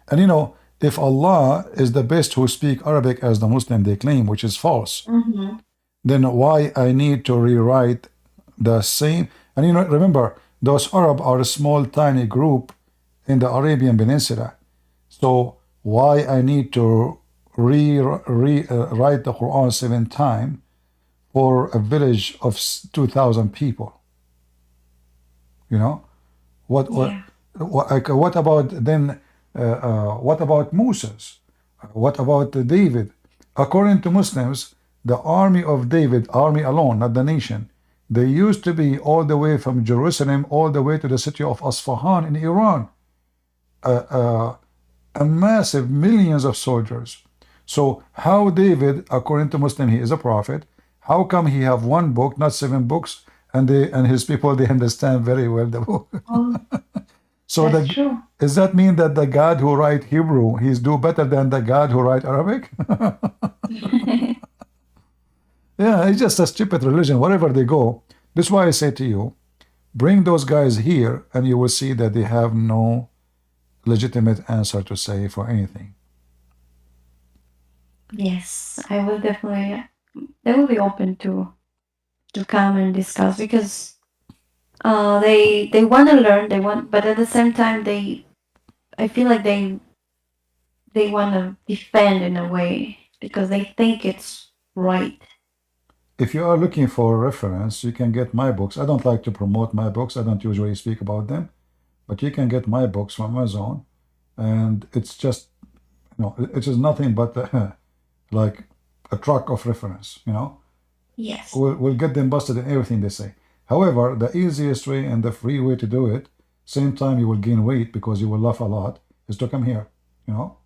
And you know, if Allah is the best who speak Arabic as the Muslim they claim, which is false, then why I need to rewrite the same? And you know, remember, those Arab are a small tiny group in the Arabian Peninsula. So why I need to write the Quran 7 times for a village of 2,000 people? You know, what about then? What about Moses? What about David? According to Muslims, the army of David, army alone, not the nation, they used to be all the way from Jerusalem all the way to the city of Isfahan in Iran. A massive millions of soldiers. So how David, according to Muslim, he is a prophet, how come he have one book, not 7 books, and his people they understand very well the book? So does that mean that the God who write Hebrew he's do better than the God who write Arabic? Yeah, it's just a stupid religion. Wherever they go, this is why I say to you, bring those guys here, and you will see that they have no legitimate answer to say for anything. Yes, I will definitely. They will be open to come and discuss, because they want to learn, but at the same time I feel like they want to defend in a way because they think it's right. If you are looking for a reference, you can get my books. I don't like to promote my books. I don't usually speak about them, but you can get my books from Amazon, and it's just, you know, it is nothing but like a truck of reference, you know. Yes. We'll get them busted in everything they say. However, the easiest way and the free way to do it, same time you will gain weight because you will laugh a lot, is to come here, you know.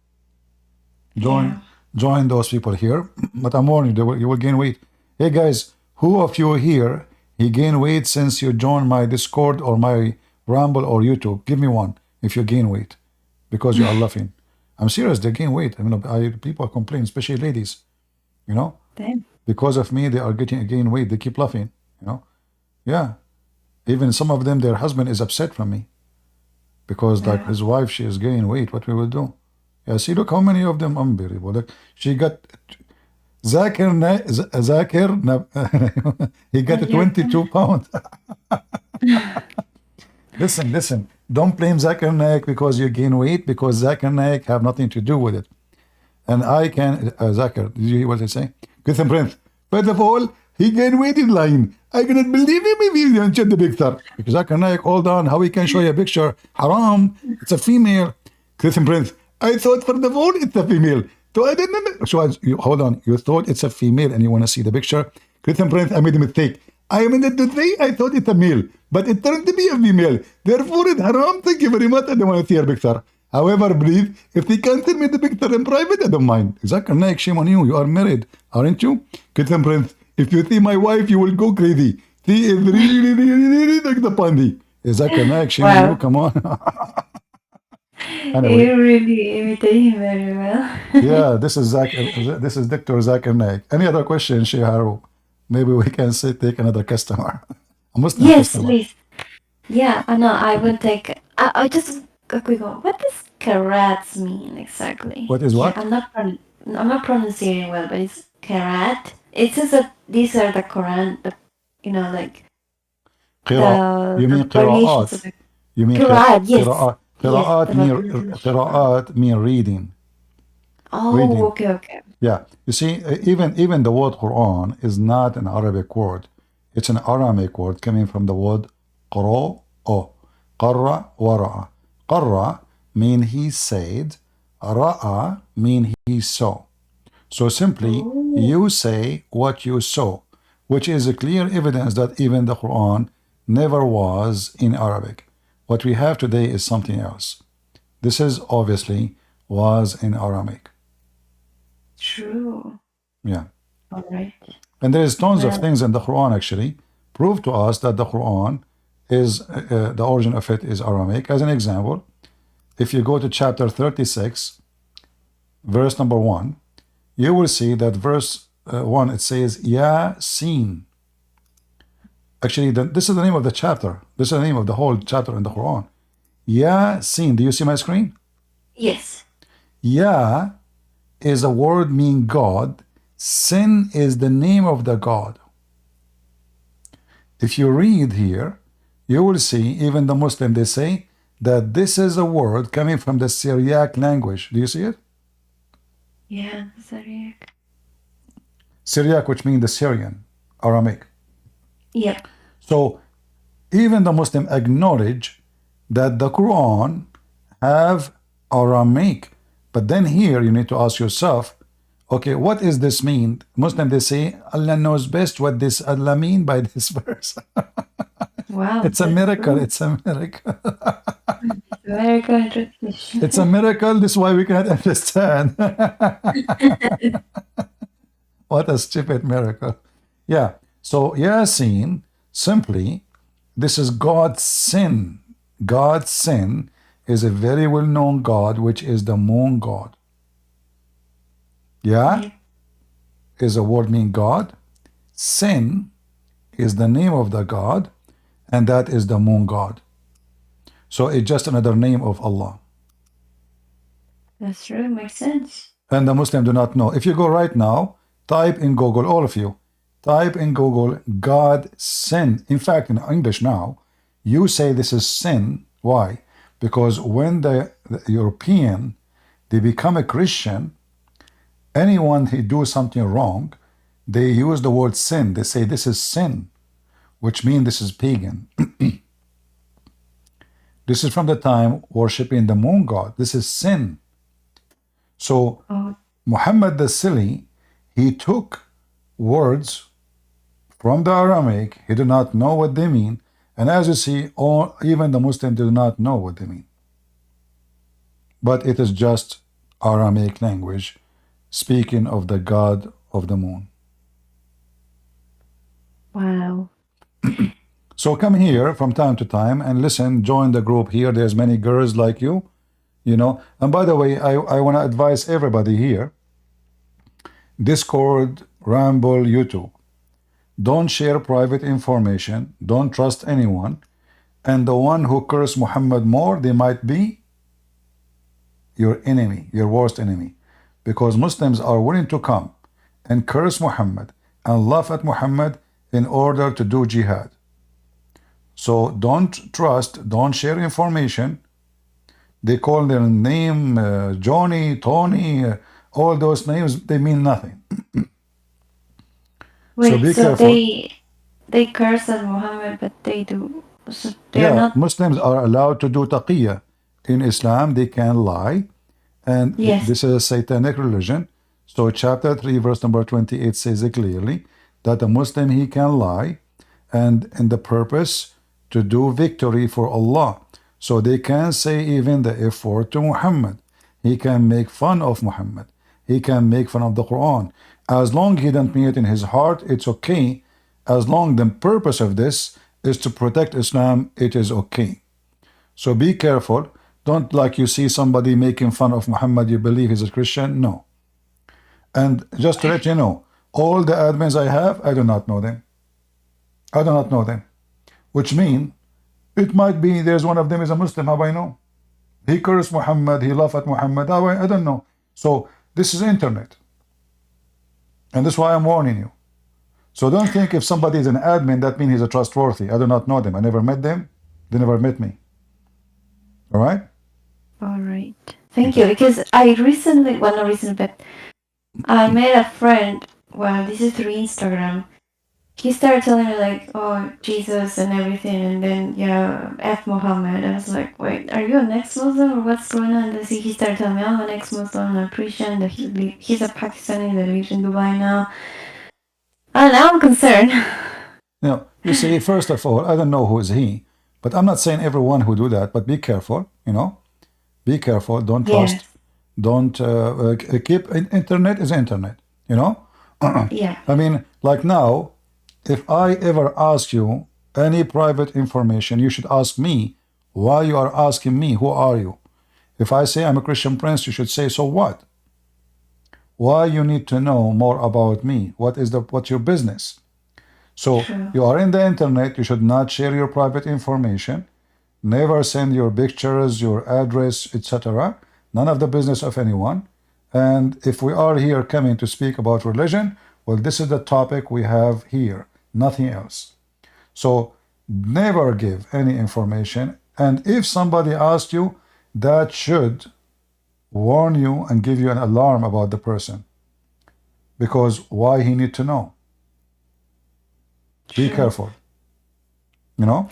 join those people here. But I'm warning you, you will gain weight. Hey guys, who of you here, he gained weight since you joined my Discord or my Rumble or YouTube? Give me one if you gain weight because you are laughing. I'm serious, they gain weight. I mean, people complain, especially ladies, you know? Damn. Because of me, they are gain weight. They keep laughing, you know? Yeah. Even some of them, their husband is upset from me because like his wife, she is gaining weight. What we will do? Yeah, see, look how many of them unbelievable. Look, she got Zakir, he got 22 pounds. Listen. Don't blame Zakir Naik because you gain weight, because Zakir Naik have nothing to do with it. And I can, Zakir, did you hear what I say? Good Prince. First of all, he gained weight in line. I cannot believe him if he mentioned the picture. Because Zakir Naik, hold on, how he can show you a picture? Haram, it's a female. Christian Prince, I thought from the phone it's a female. So I didn't. So hold on, you thought it's a female and you want to see the picture? Christian Prince, I made a mistake. I meant to say I thought it's a male, but it turned to be a female. Therefore, it's haram. Thank you very much. I don't want to see her picture. However, please, if they can send me the picture in private, I don't mind. Zakir Naik, shame on you. You are married, aren't you? Christian Prince, if you see my wife, you will go crazy. She is really like the pandy. Zakir Naik, shame on you. Come on. Anyway. You really imitate him very well. Yeah, this is Dr. Zakir Naik. Any other questions, Shiharu? Maybe we can take another customer. A Muslim Yes, customer. please. Yeah, I know. I will take. I just a quick one. What does karats mean exactly? What is what? Yeah, I'm not pronouncing well, but it's karat. It says that these are the Quran, like You mean variations of qira'at. the You mean Quran. Yes. qira'at. Qira'at mean reading. Oh, Reading. okay. Yeah. You see, even the word Quran is not an Arabic word. It's an Aramic word coming from the word qara. Qarra wa ra'a. Qarra mean he said. Ra'a mean he saw. So simply, you say what you saw, which is a clear evidence that even the Quran never was in Arabic. What we have today is something else. This is obviously was in Aramaic. True. Yeah. All right. And there is tons of things in the Quran actually prove to us that the Quran is, the origin of it is Aramaic. As an example, if you go to chapter 36, verse number 1, you will see that verse 1, it says, Yasin. Actually, this is the name of the chapter. This is the name of the whole chapter in the Quran. Yasin. Do you see my screen? Yes. Ya is a word meaning God. Sin is the name of the God. If you read here, you will see, even the Muslim, they say that this is a word coming from the Syriac language. Do you see it? Yeah, Syriac. Syriac, which means the Syrian, Aramaic. Yep. So even the Muslim acknowledge that the Quran have Aramaic. But then here you need to ask yourself, okay, what is this mean? Muslim, they say, Allah knows best what this Allah mean by this verse. Wow. It's a miracle. It's a miracle. Very good translation. It's a miracle. This is why we cannot understand. What a stupid miracle. Yeah. So Yasin, simply, this is God's sin. God's sin is a very well-known God, which is the moon God. Yeah? Is a word meaning God. Sin is the name of the God, and that is the moon God. So it's just another name of Allah. That's true. Makes sense. And the Muslim do not know. If you go right now, type in Google, all of you, type in Google, God sin. In fact, in English now, you say this is sin. Why? Because when the European, they become a Christian, anyone who do something wrong, they use the word sin. They say this is sin, which means this is pagan. This is from the time worshipping the moon god. This is sin. So Muhammad the Silly, he took words from the Aramaic. He did not know what they mean. And as you see, even the Muslims do not know what they mean. But it is just Aramaic language speaking of the god of the moon. Wow. So come here from time to time and listen, join the group here. There's many girls like you, you know. And by the way, I want to advise everybody here, Discord, Ramble, YouTube. Don't share private information. Don't trust anyone. And the one who curse Muhammad more, they might be your enemy, your worst enemy. Because Muslims are willing to come and curse Muhammad and laugh at Muhammad in order to do jihad. So don't trust, don't share information. They call their name Johnny, Tony, all those names, they mean nothing. Wait, so be so careful. they curse at Muhammad, but they do. So they're Yeah, not. Muslims are allowed to do taqiyya. In Islam, they can lie. And Yes. this is a satanic religion. So chapter 3, verse number 28 says it clearly that a Muslim, he can lie and in the purpose to do victory for Allah. So they can say even the F word to Muhammad. He can make fun of Muhammad. He can make fun of the Quran. As long he doesn't mean it in his heart, it's okay. As long the purpose of this is to protect Islam, it is okay. So be careful. Don't like you see somebody making fun of Muhammad, you believe he's a Christian. No. And just to let you know, all the admins I have, I do not know them. I do not know them. Which means it might be there's one of them is a Muslim. How do I know? He cursed Muhammad, he laughed at Muhammad. I don't know. So this is internet. And that's why I'm warning you. So don't think if somebody is an admin, that means he's a trustworthy. I do not know them. I never met them. They never met me. All right? All right. Thank you. Because I recently, well, not recently, but I made a friend. Well, this is through Instagram. He started telling me like, oh, Jesus and everything, and then yeah, F Muhammad. I was like, wait, are you an ex-Muslim or what's going on? And he started telling me I'm an ex-Muslim, I'm a Christian. That he's a Pakistani that lives in Dubai now. And now I'm concerned. Now, you see, first of all, I don't know who is he, but I'm not saying everyone who do that, but be careful, you know, be careful, don't trust, Yes. don't keep, internet is internet, you know? Yeah. I mean, like now, if I ever ask you any private information, you should ask me why you are asking me, who are you? If I say I'm a Christian prince, you should say, so what? Why you need to know more about me? What's your business? So True. you are in the internet, you should not share your private information. Never send your pictures, your address, etc. None of the business of anyone. And if we are here coming to speak about religion, well, this is the topic we have here, nothing else. So never give any information. And if somebody asks you, that should warn you and give you an alarm about the person. Because why he need to know? Be careful. You know?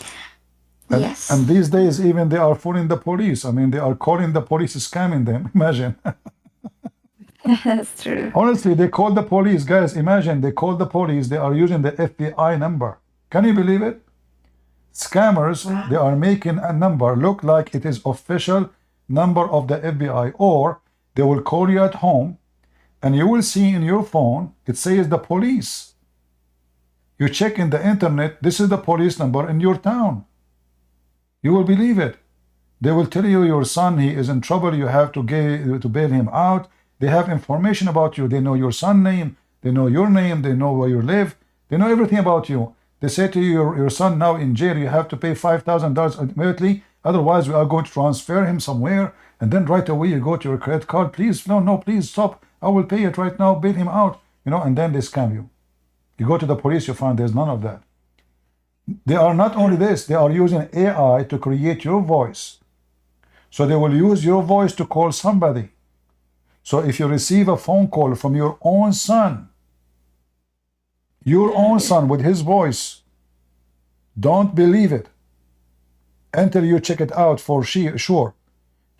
Yes. And these days, even they are fooling the police. I mean, they are calling the police, scamming them. Imagine. That's true. Honestly, they call the police. Guys, imagine they call the police. They are using the FBI number. Can you believe it? Scammers, Wow. they are making a number look like it is official number of the FBI, or they will call you at home and you will see in your phone, it says the police. You check in the internet, this is the police number in your town. You will believe it. They will tell you your son, he is in trouble, you have to bail him out. They have information about you. They know your son's name, they know your name, they know where you live, they know everything about you. They say to you, your son now in jail, you have to pay $5,000 immediately, otherwise we are going to transfer him somewhere, and then right away you go to your credit card, please, no, please stop, I will pay it right now, bail him out, you know, and then they scam you. You go to the police, you find there's none of that. They are not only this, they are using AI to create your voice. So they will use your voice to call somebody. So if you receive a phone call from your own son with his voice, don't believe it until you check it out for sure.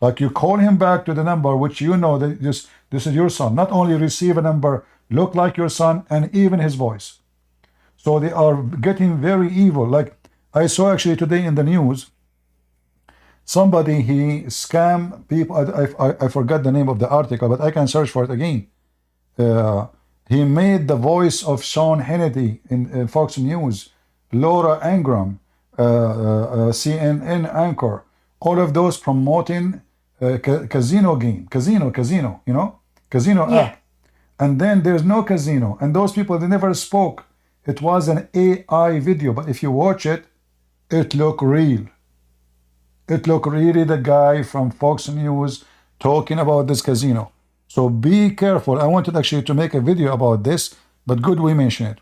Like you call him back to the number which you know that this is your son. Not only receive a number, look like your son, and even his voice. So they are getting very evil. Like I saw actually today in the news, somebody, he scammed people. I forgot the name of the article, but I can search for it again. He made the voice of Sean Hannity in Fox News, Laura Ingraham, CNN anchor, all of those promoting casino game, casino, you know, casino Yeah. app. And then there's no casino. And those people, they never spoke. It was an AI video, but if you watch it, it looked real. It looked really the guy from Fox News talking about this casino. So be careful. I wanted actually to make a video about this, but good we mention it.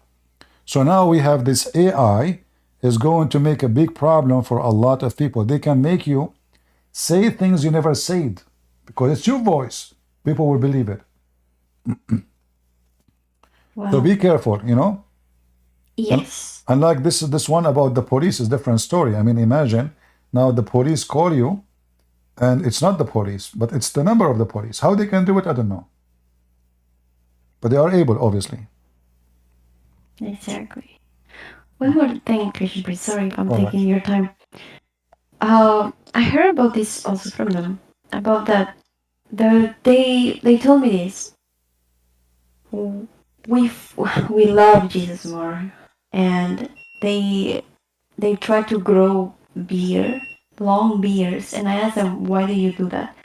So now we have this AI is going to make a big problem for a lot of people. They can make you say things you never said because it's your voice. People will believe it. Wow. So be careful, you know? Yes. And like this one about the police is a different story. I mean, imagine now the police call you and it's not the police, but it's the number of the police. How they can do it, I don't know. But they are able, obviously. Exactly. One more thing, Christian, please. Sorry if I'm All right. taking your time. I heard about this also from them. About that, they told me this. We love Jesus more, and they try to grow long beards, and I asked them, why do you do that?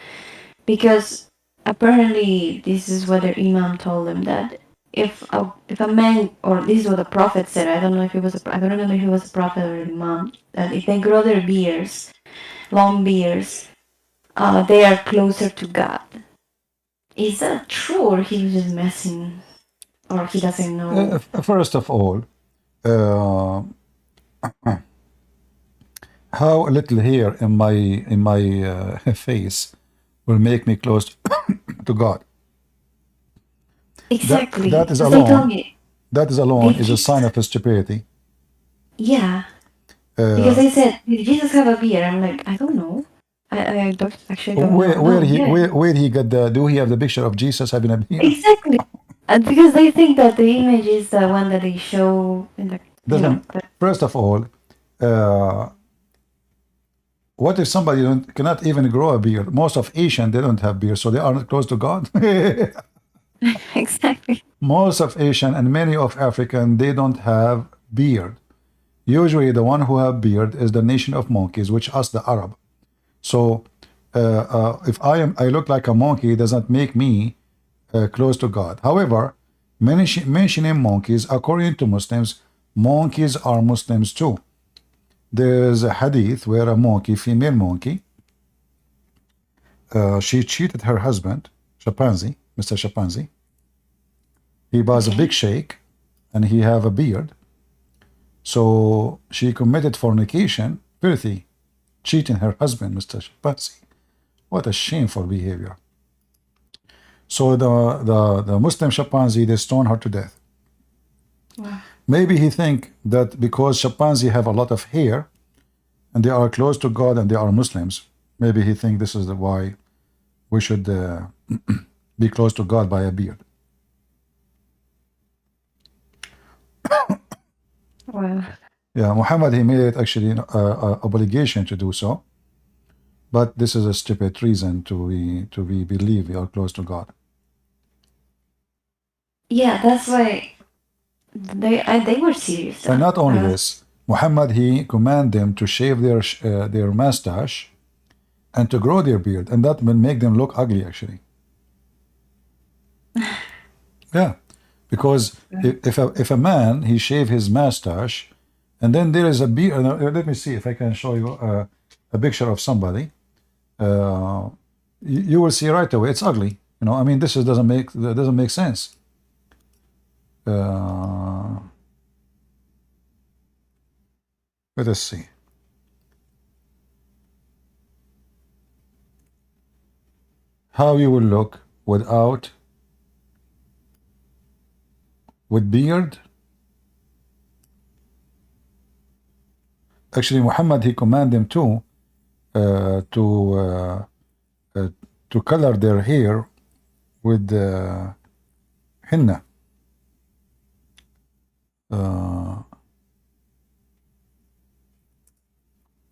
Because apparently this is what their imam told them, that if a man, or this is what the prophet said, I don't know if it was I don't remember if it was a prophet or an imam, that if they grow their beards, long beards, they are closer to God. Is that true, or he was just messing, or he doesn't know? First of all, how little hair in my face will make me close to God. Exactly. That is Because they told alone. me. That is alone They is a just, sign of stupidity. yeah. Because they said, did Jesus have a beard? I'm like, I don't know. I don't actually don't know. Where No, he yeah. where he got the? Do he have the picture of Jesus having a beard? Exactly. Because they think that the image is the one that they show in the, you know. Doesn't. First of all, what if somebody cannot even grow a beard? Most of Asian they don't have beard, so they are not close to God. Exactly. Most of Asian and many of African they don't have beard. Usually, the one who have beard is the nation of monkeys, which us the Arab. So, if I look like a monkey, it does not make me close to God. However, mentioning monkeys, according to Muslims, monkeys are Muslims too. There's a hadith where a monkey, female monkey, she cheated her husband, chimpanzee, Mr. Chimpanzee. He was a big sheikh, and he have a beard. So she committed fornication, filthy, cheating her husband, Mr. Chimpanzee. What a shameful behavior. So the Muslim chimpanzee, they stone her to death. Wow. Maybe he think that because chimpanzee have a lot of hair and they are close to God and they are Muslims, maybe he think this is why we should be close to God by a beard. Wow. Yeah, Muhammad, he made it actually an obligation to do so. But this is a stupid reason to believe we are close to God. Yeah, that's why they were serious. And not only this, Muhammad, he command them to shave their mustache and to grow their beard, and that will make them look ugly actually. Yeah, because if a man he shave his mustache, and then there is a beard. Let me see if I can show you a picture of somebody. You will see right away it's ugly. You know, I mean, doesn't make sense. Let us see. How you will look with beard. Actually, Muhammad he commanded them to color their hair with henna.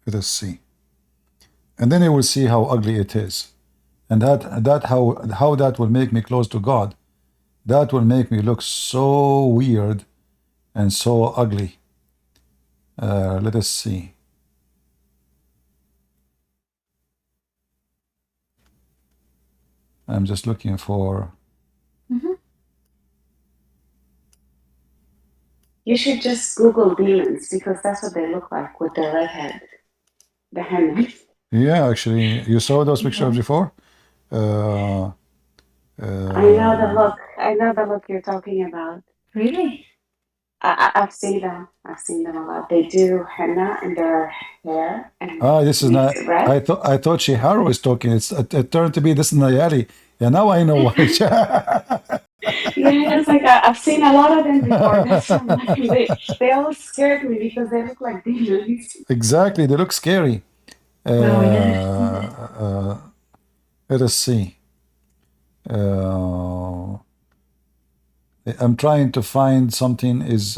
Let us see, and then you will see how ugly it is, and that how that will make me close to God, That will make me look so weird and so ugly. Let us see. I'm just looking for... You should just Google demons because that's what they look like with their red head. The henna. Yeah, actually, you saw those pictures before? I know the look. I know the look you're talking about. Really? I've seen them. I've seen them a lot. They do henna in their hair and This is makes not... it red. I thought Shihara was talking. It turned to be this Nayari. Yeah, now I know why. Yeah, it's like I've seen a lot of them before. That's why I'm like, they always scared me because they look like demons. Exactly, they look scary. Well, we never seen it. Let us see. I'm trying to find something is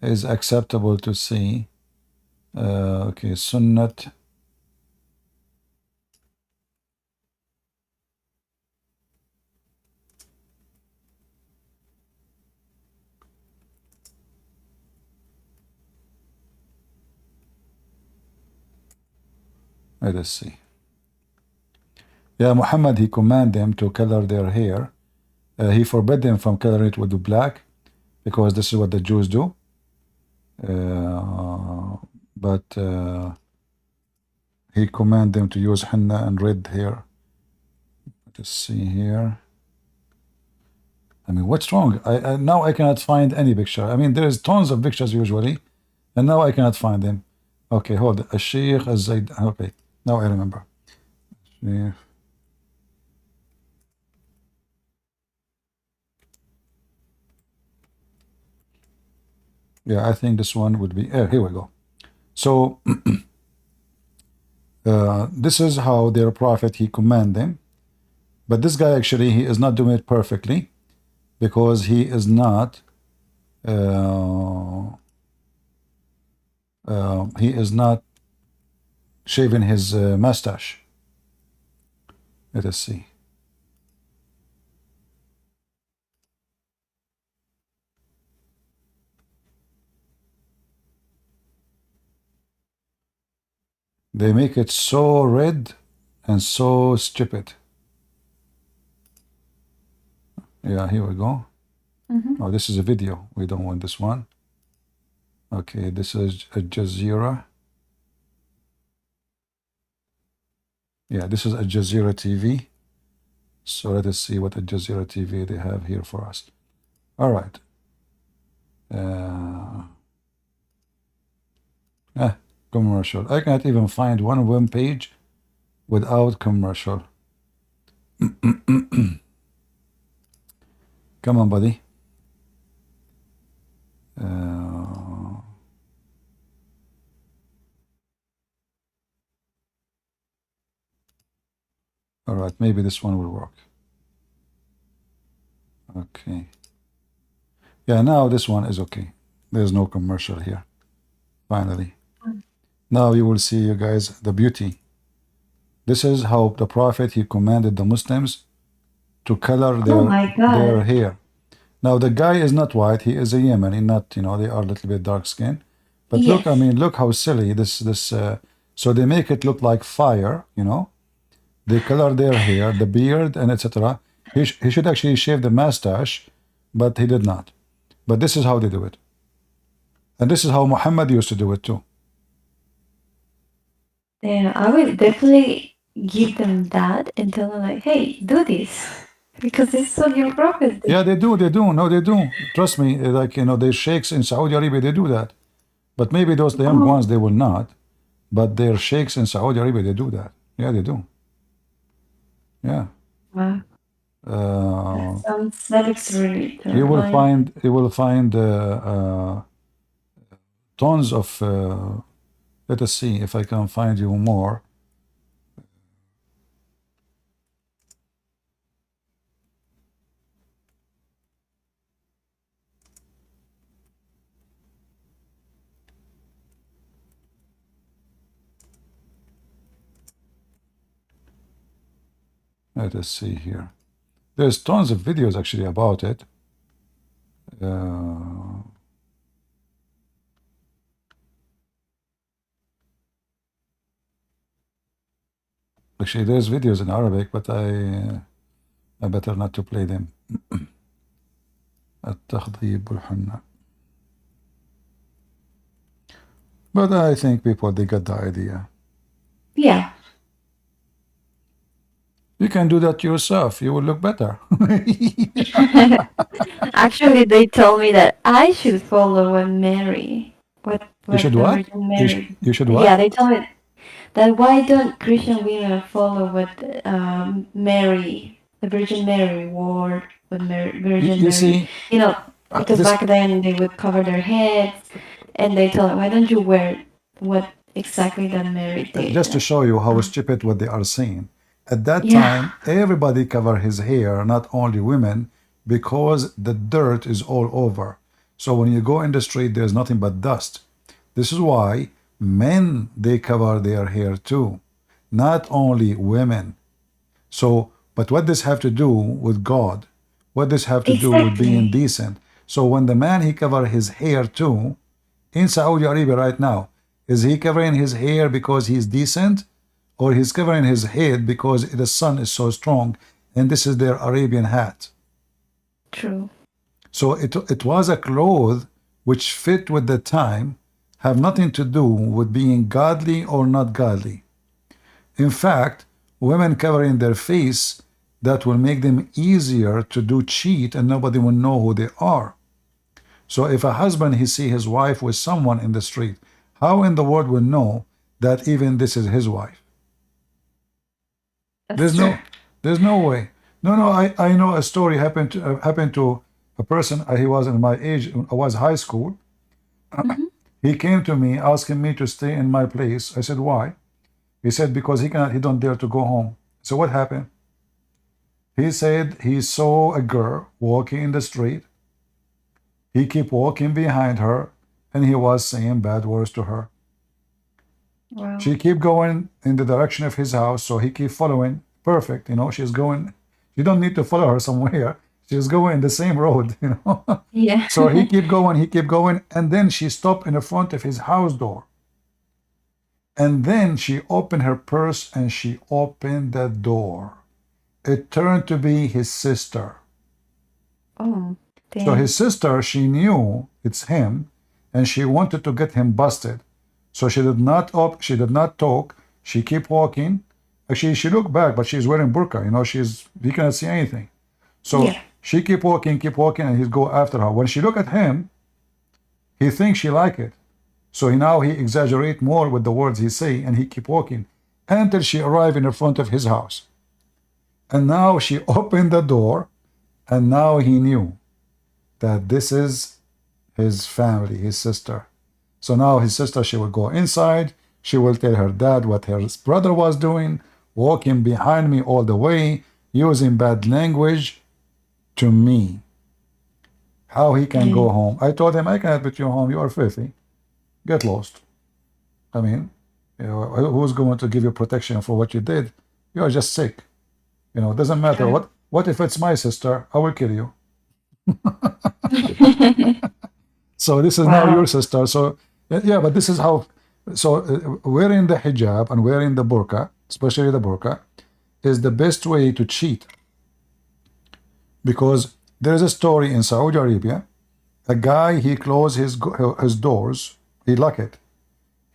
acceptable to see. Okay, Sunnat. Let us see. Yeah, Muhammad, he commanded them to color their hair. He forbid them from coloring it with the black because this is what the Jews do. But he commanded them to use henna and red hair. Let us see here. I mean, what's wrong? Now I cannot find any picture. I mean, there's tons of pictures usually, and now I cannot find them. Okay, hold it. Al-Sheikh Al-Zaid. Okay, now I remember. Yeah. Yeah, I think this one would be... here we go. So, this is how their prophet, he command them. But this guy, actually, he is not doing it perfectly because he is not... he is not shaving his mustache. Let us see. They make it so red and so stupid. Yeah, here we go. Oh, this is a video. We don't want this one. Okay, this is Al Jazeera. Yeah, this is Al Jazeera TV. So let us see what Al Jazeera TV they have here for us. All right. Commercial. I cannot even find one web page without commercial. Come on, buddy. All right, maybe this one will work. Okay. Yeah, now this one is okay. There's no commercial here. Finally. Now you will see, you guys, the beauty. This is how the Prophet, he commanded the Muslims to color their hair. Now the guy is not white, he is a Yemeni, not, you know, they are a little bit dark skinned. But yes. Look, I mean, look how silly this so they make it look like fire, you know. They color their hair, the beard, and etc. He should actually shave the mustache, but he did not. But this is how they do it. And this is how Muhammad used to do it too. Yeah, I will definitely give them that and tell them like, hey, do this. Because this is what your prophet did. Yeah, they do. No, they do. Trust me, like, you know, their sheiks in Saudi Arabia, they do that. But maybe those the young ones, they will not. But their sheiks in Saudi Arabia, they do that. Yeah, they do. Yeah. Wow. That looks really terrifying. You will find tons of let us see if I can find you more. Let us see here. There's tons of videos actually about it. Actually, there's videos in Arabic, but I better not to play them. التخضيب والحنة. But I think people, they got the idea. Yeah. You can do that yourself. You will look better. Actually, they told me that I should follow what Mary. What You should the what? Virgin Mary. You should what? Yeah, they told me that why don't Christian women follow what Mary, the Virgin Mary wore, what Virgin You Mary. see, You know, because this, back then they would cover their heads, and they told them, why don't you wear what exactly that Mary did? just to show you how stupid what they are saying. At that Yeah. time, everybody covered his hair, not only women, because the dirt is all over. So when you go in the street, there's nothing but dust. This is why men, they cover their hair too, not only women. So, but what does have to do with God? What does have to do with being Exactly. decent? So when the man, he cover his hair too, in Saudi Arabia right now, is he covering his hair because he's decent? Or he's covering his head because the sun is so strong, and this is their Arabian hat. True. So it was a cloth which fit with the time, have nothing to do with being godly or not godly. In fact, women covering their face, that will make them easier to do cheat, and nobody will know who they are. So if a husband, he see his wife with someone in the street, how in the world will know that even this is his wife? That's true. There's no way. No, I know a story happened to a person. He was in my age. I was high school. He came to me asking me to stay in my place. I said, why? He said, because he don't dare to go home. So what happened? He said he saw a girl walking in the street. He kept walking behind her, and he was saying bad words to her. Wow. She keep going in the direction of his house, so he keep following. Perfect, she's going. You don't need to follow her somewhere. She's going in the same road, Yeah. So he keep going, and then she stopped in the front of his house door. And then she opened her purse and she opened the door. It turned to be his sister. Oh, damn. So his sister, she knew it's him, and she wanted to get him busted. So she did not talk. She kept walking. Actually, she looked back, but she's wearing burqa. He cannot see anything. So Yeah. she keep walking, and he'd go after her. When she look at him, he thinks she like it. So now he exaggerate more with the words he say, and he keep walking until she arrived in the front of his house. And now she opened the door, and now he knew that this is his family, his sister. So now his sister, she will go inside. She will tell her dad what her brother was doing, walking behind me all the way, using bad language to me. How he can go home? I told him, I cannot put you home. You are filthy. Get lost. I mean, who's going to give you protection for what you did? You are just sick. It doesn't matter. What if it's my sister? I will kill you. So this is now your sister. So yeah, but this is how. So wearing the hijab and wearing the burqa, especially the burqa, is the best way to cheat. Because there is a story in Saudi Arabia. A guy, he closed his doors. He locked it.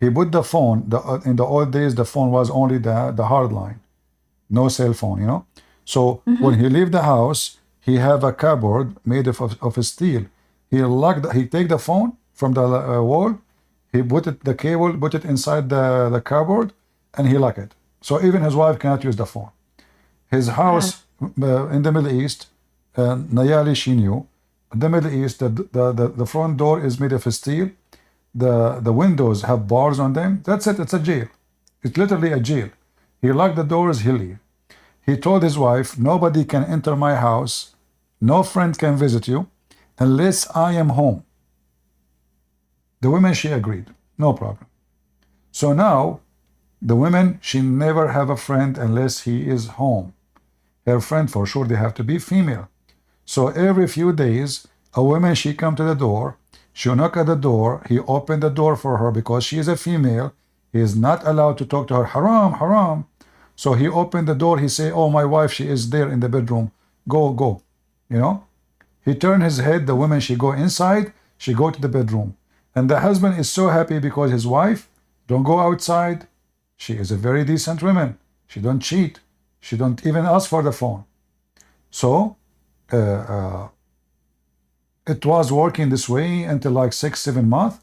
He put the phone. In the old days, the phone was only the hard line, no cell phone. So when he leave the house, he have a cupboard made of steel. He take the phone from the wall. He put the cable, put it inside the cupboard, and he lock it. So even his wife cannot use the phone. His house in the Middle East, Nayali, she knew. In the Middle East, the front door is made of steel. The windows have bars on them. That's it. It's a jail. It's literally a jail. He locked the doors. He leave. He told his wife, nobody can enter my house. No friend can visit you unless I am home. The women, she agreed. No problem. So now, the women, she never have a friend unless he is home. her friend for sure they have to be female. So every few days, a woman, she come to the door, she knock at the door, he opened the door for her because she is a female. He is not allowed to talk to her. Haram, haram. So he opened the door, he say, oh, my wife, she is there in the bedroom. Go, go. You know? He turned his head, the woman, she go inside, she go to the bedroom. And the husband is so happy because his wife don't go outside. She is a very decent woman. She don't cheat. She don't even ask for the phone. So, it was working this way until like 6-7 months.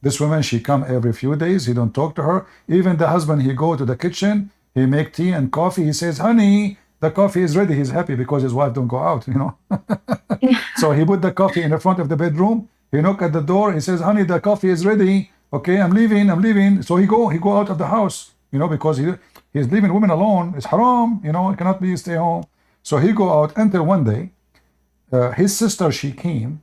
This woman, she come every few days. He don't talk to her. Even the husband, he go to the kitchen. He make tea and coffee. He says, honey, the coffee is ready. He's happy because his wife don't go out, you know. So he put the coffee in the front of the bedroom. He knock at the door. He says, honey, the coffee is ready. Okay, I'm leaving. I'm leaving. So he go out of the house, you know, because he's leaving women alone. It's haram, you know. It cannot be stay home. So he go out until one day, his sister, she came,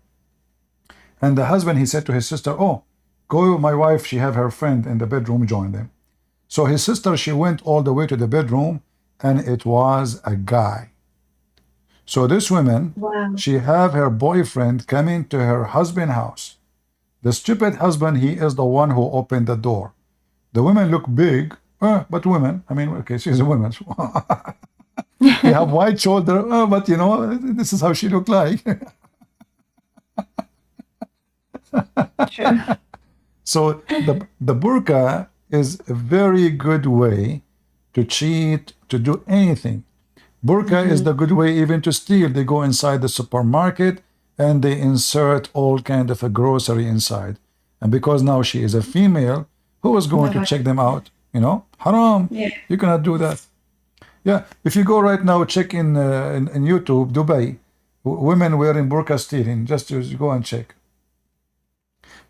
and the husband, he said to his sister, oh, go, my wife, she have her friend in the bedroom, join them. So his sister, she went all the way to the bedroom, and it was a guy. So this woman, Wow. she have her boyfriend coming to her husband's house. The stupid husband, he is the one who opened the door. The women look big, but women, I mean, okay, she's a woman. They have white shoulder, but you know, this is how she looked like. True. So the burqa is a very good way to cheat, to do anything. Burqa is the good way even to steal. They go inside the supermarket and they insert all kind of a grocery inside. And because now she is a female, who is going to check them out? You know, haram. Yeah. You cannot do that. Yeah, if you go right now, check in YouTube, Dubai, women wearing burqa stealing. Just go and check.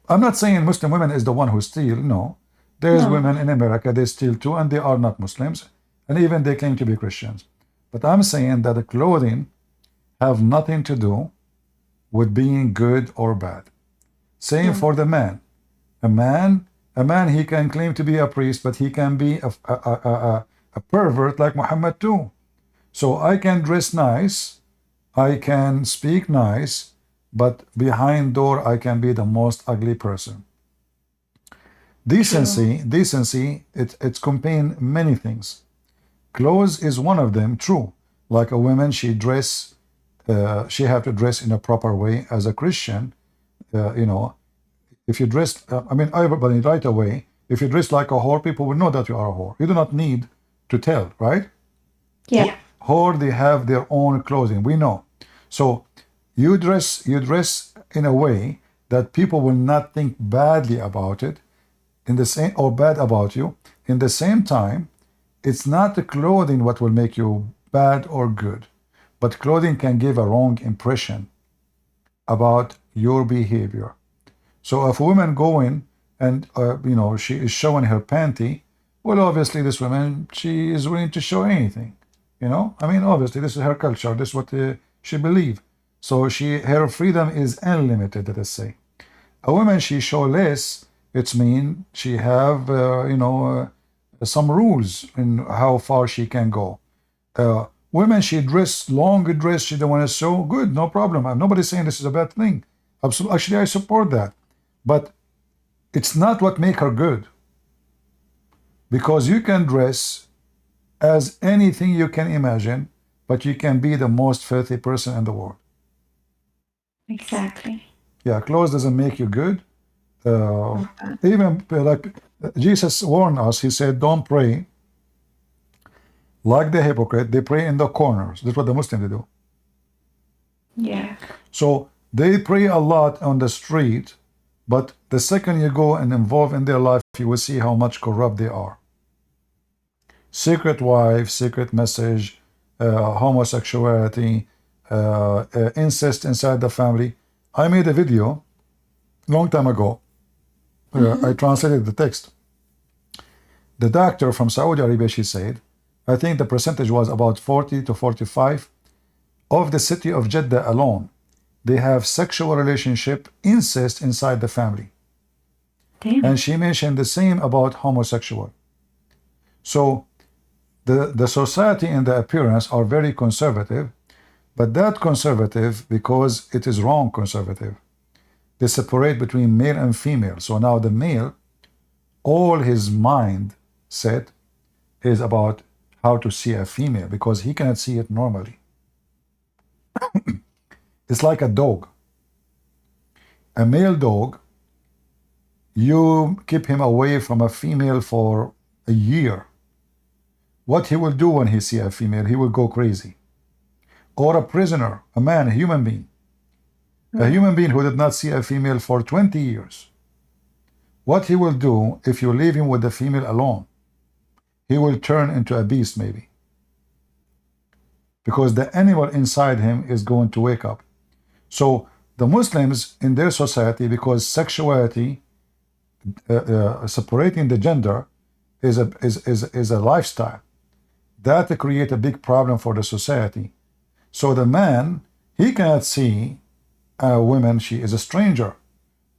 I'm not saying Muslim women is the one who steal. No, there's women in America, they steal too, and they are not Muslims, and even they claim to be Christians. But I'm saying that the clothing have nothing to do with being good or bad. Same for the man. A man, he can claim to be a priest, but he can be a pervert like Muhammad too. So I can dress nice, I can speak nice, but behind door I can be the most ugly person. Decency, it's contain many things. Clothes is one of them, true. Like a woman, she have to dress in a proper way as a Christian. You know, if you dress, I mean, everybody right away, if you dress like a whore, people will know that you are a whore. You do not need to tell, right? Yeah. Whore, they have their own clothing, we know. So you dress in a way that people will not think badly about it, in the same, or bad about you. In the same time, it's not the clothing what will make you bad or good, but clothing can give a wrong impression about your behavior. So if a woman going and you know, she is showing her panty, well, obviously this woman, she is willing to show anything. You know, I mean, obviously this is her culture, this is what she believes. So her freedom is unlimited, let us say. A woman, she show less, it's mean she have you know, some rules in how far she can go. Women, she dress long dress, she don't want to show, good, no problem. Nobody's saying this is a bad thing. Absolutely, actually, I support that. But it's not what make her good. Because you can dress as anything you can imagine, but you can be the most filthy person in the world. Exactly. Yeah, clothes doesn't make you good. Even like Jesus warned us, he said, don't pray like the hypocrite. They pray in the corners. That's what the Muslims do. Yeah. So they pray a lot on the street, but the second you go and involve in their life, you will see how much corrupt they are. Secret wife, secret message, homosexuality, incest inside the family. I made a video long time ago. I translated the text. The doctor from Saudi Arabia, she said, I think the percentage was about 40 to 45 of the city of Jeddah alone. They have sexual relationship, incest inside the family. Damn. And she mentioned the same about homosexual. So The society in the appearance are very conservative, but that conservative, because it is wrong conservative, they separate between male and female. So now the male, all his mind set is about how to see a female because he cannot see it normally. It's like a dog. A male dog, you keep him away from a female for a year. What he will do when he see a female, he will go crazy. Or a prisoner, a man, a human being. A human being who did not see a female for 20 years. What he will do if you leave him with the female alone, he will turn into a beast maybe. Because the animal inside him is going to wake up. So the Muslims in their society, because sexuality, separating the gender is a lifestyle, that create a big problem for the society. So the man, he cannot see a woman, she is a stranger,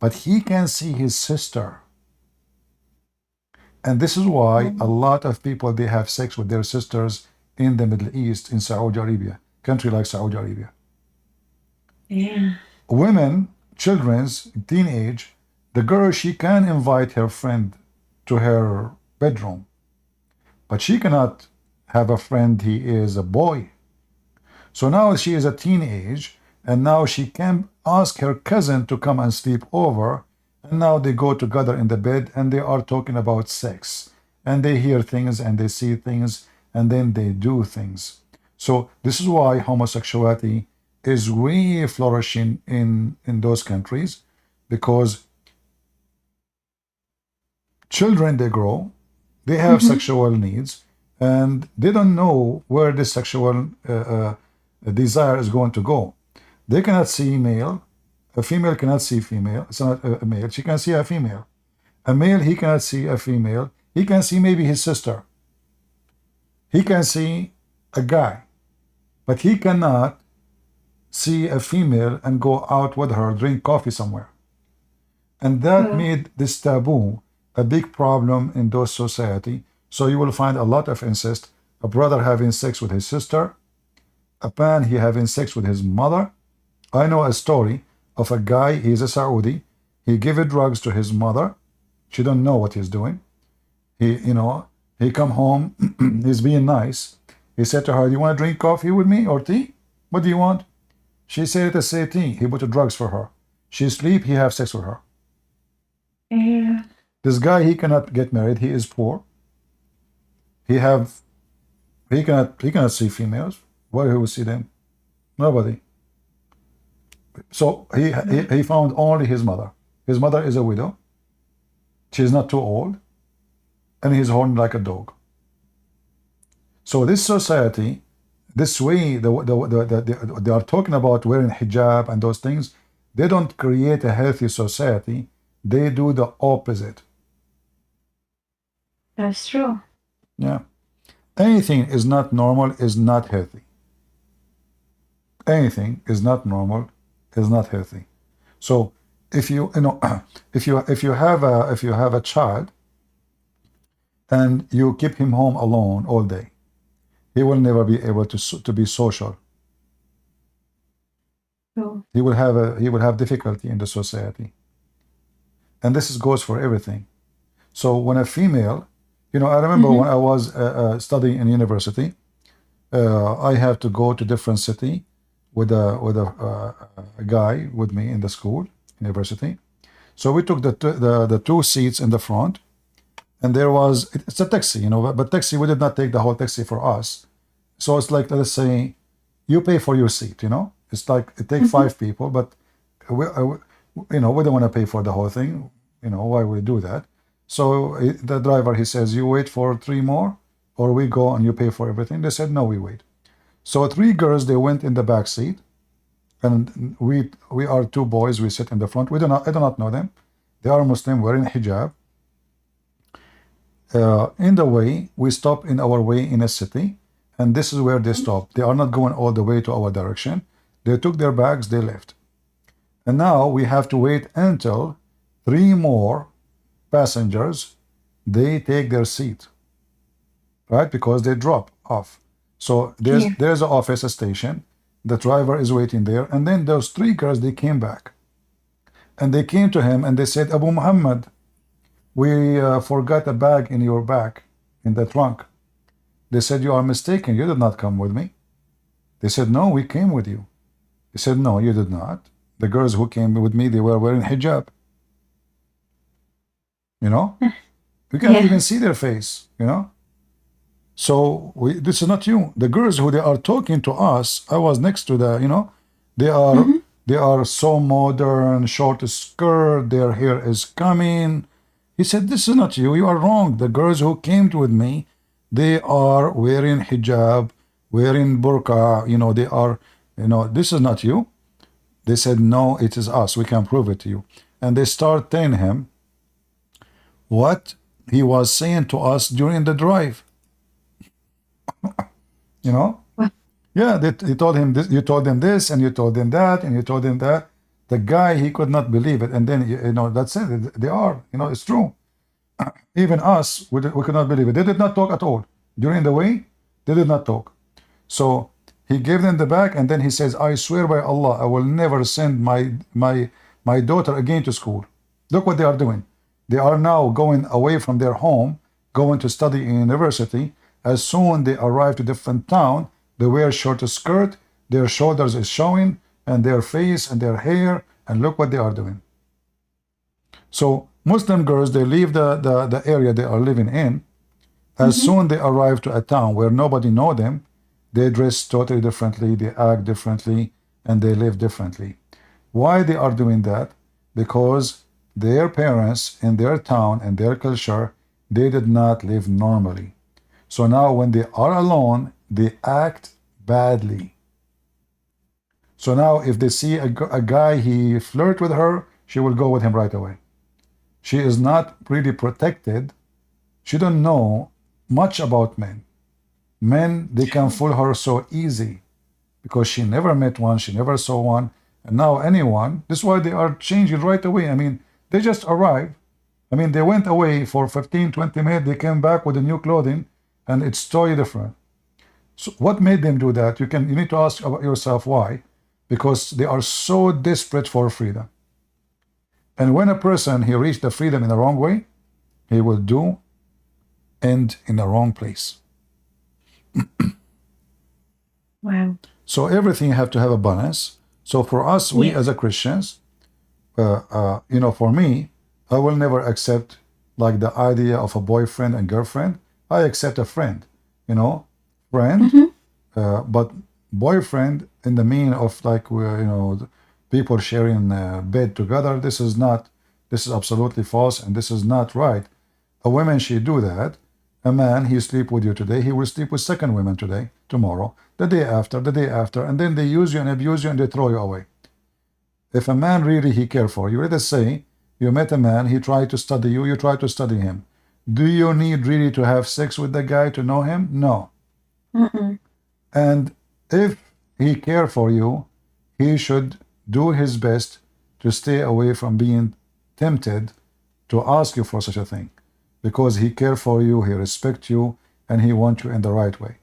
but he can see his sister. And this is why a lot of people, they have sex with their sisters in the Middle East, in Saudi Arabia, country like Saudi Arabia. Yeah. Women, children's, teenage, the girl, she can invite her friend to her bedroom, but she cannot have a friend, he is a boy. So now she is a teenage, and now she can ask her cousin to come and sleep over, and now they go together in the bed and they are talking about sex, and they hear things and they see things, and then they do things. So this is why homosexuality is way flourishing in those countries, because children, they grow, they have sexual needs, and they don't know where this sexual desire is going to go. They cannot see male. A female cannot see female. It's not a male. She can see a female. A male, he cannot see a female. He can see maybe his sister. He can see a guy, but he cannot see a female and go out with her, drink coffee somewhere. And that made this taboo a big problem in those society. So you will find a lot of incest, a brother having sex with his sister, a man, he having sex with his mother. I know a story of a guy, he's a Saudi, he gave drugs to his mother. She don't know what he's doing. He come home, he's being nice. He said to her, do you want to drink coffee with me or tea? What do you want? She said to say tea. He bought drugs for her. She sleep, he have sex with her. Yeah. This guy, he cannot get married, he is poor. He cannot see females. Where he will see them? Nobody. So he found only his mother. His mother is a widow. She's not too old, and he's horned like a dog. So this society, this way, they are talking about wearing hijab and those things. They don't create a healthy society. They do the opposite. That's true. Yeah. Anything is not normal is not healthy. Anything is not normal is not healthy. So if you if you have a child and you keep him home alone all day, he will never be able to be social. True. He will have difficulty in the society. And this goes for everything. So when a female, I remember when I was studying in university, I had to go to different city with a guy with me in the school, university. So we took the two seats in the front, and it's a taxi, but taxi, we did not take the whole taxi for us. So it's like, let's say, you pay for your seat, It's like, it takes 5 people, but we don't want to pay for the whole thing. Why would we do that? So the driver, he says, you wait for 3 more, or we go and you pay for everything. They said, no, we wait. So 3 girls, they went in the back seat, and we are 2 boys, we sit in the front. I do not know them. They are Muslim, wearing hijab. In the way, we stop in our way in a city, and this is where they stop. They are not going all the way to our direction. They took their bags, they left. And now we have to wait until 3 more passengers, they take their seat. right? Because they drop off. So there's an office, a station. The driver is waiting there, and then those three girls, they came back, and they came to him and they said, Abu Muhammad, we forgot a bag in your back, in the trunk. They said, you are mistaken. You did not come with me. They said, no, we came with you. He said, no, you did not. The girls who came with me, they were wearing hijab. You know? You can't even see their face, you know? So this is not you. The girls who they are talking to us, I was next to the, you know, they are so modern, short skirt, their hair is coming. He said, this is not you. You are wrong. The girls who came with me, they are wearing hijab, wearing burqa, you know, they are, you know, this is not you. They said, no, it is us. We can prove it to you. And they start telling him what he was saying to us during the drive. You know? Yeah, he told him this, you told him this, and you told him that, and you told him that. The guy, he could not believe it. And then, you know, that's it. They are, you know, it's true. Even us, we could not believe it. They did not talk at all. During the way, they did not talk. So he gave them the bag, and then he says, I swear by Allah, I will never send my daughter again to school. Look what they are doing. They are now going away from their home, going to study in university. As soon they arrive to different town, they wear short skirt, their shoulders is showing, and their face and their hair, and look what they are doing. So Muslim girls, they leave the area they are living in. As soon they arrive to a town where nobody know them, they dress totally differently, they act differently, and they live differently. Why they are doing that? Because their parents in their town and their culture, they did not live normally. So now when they are alone, they act badly. So now if they see a guy, he flirt with her, she will go with him right away. She is not really protected. She don't know much about men. Men, they can fool her so easy because she never met one, she never saw one. And now anyone, this is why they are changing right away. I mean, they just arrived. I mean, they went away for 15, 20 minutes. They came back with the new clothing, and it's totally different. So what made them do that? You need to ask yourself why. Because they are so desperate for freedom. And when a person, he reached the freedom in the wrong way, he will end in the wrong place. Wow. So everything have to have a balance. So for us, we as a Christians, you know, for me, I will never accept like the idea of a boyfriend and girlfriend. I accept a friend, you know, friend, but boyfriend in the meaning of like, you know, people sharing bed together. This is absolutely false, and this is not right. A woman, she do that. A man, he sleep with you today, he will sleep with second women today, tomorrow, the day after, and then they use you and abuse you and they throw you away. If a man really, he care for you, let us say you met a man, he tried to study you, you try to study him. Do you need really to have sex with the guy to know him? No. And if he care for you, he should do his best to stay away from being tempted to ask you for such a thing, because he care for you, he respect you, and he wants you in the right way.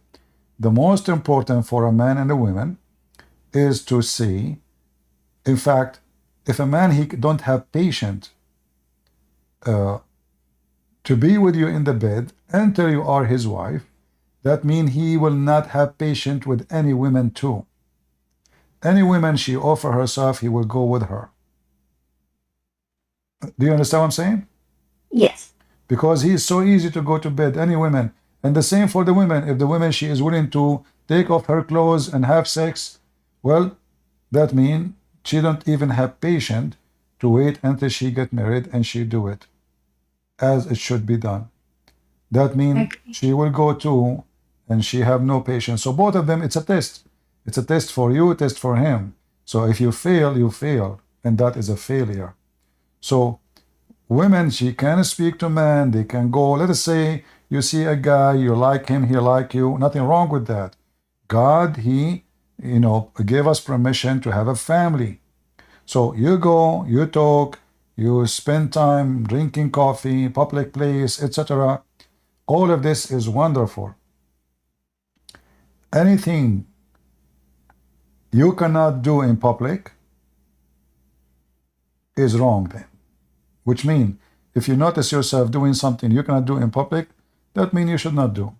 The most important for a man and a woman is to see, in fact, if a man, he don't have patience to be with you in the bed until you are his wife, that means he will not have patience with any women too. Any woman she offer herself, he will go with her. Do you understand what I'm saying? Yes. Because he is so easy to go to bed, any women. And the same for the women. If the woman, she is willing to take off her clothes and have sex, well, that means she don't even have patience to wait until she get married and she do it as it should be done. That means she will go too, and she have no patience. So both of them, it's a test. It's a test for you, a test for him. So if you fail, you fail, and that is a failure. So women, she can speak to men, they can go, let us say you see a guy, you like him, he like you, nothing wrong with that. God, he, you know, gave us permission to have a family. So you go, you talk, you spend time drinking coffee, public place, etc. All of this is wonderful. Anything you cannot do in public is wrong then. Which means, if you notice yourself doing something you cannot do in public, that means you should not do.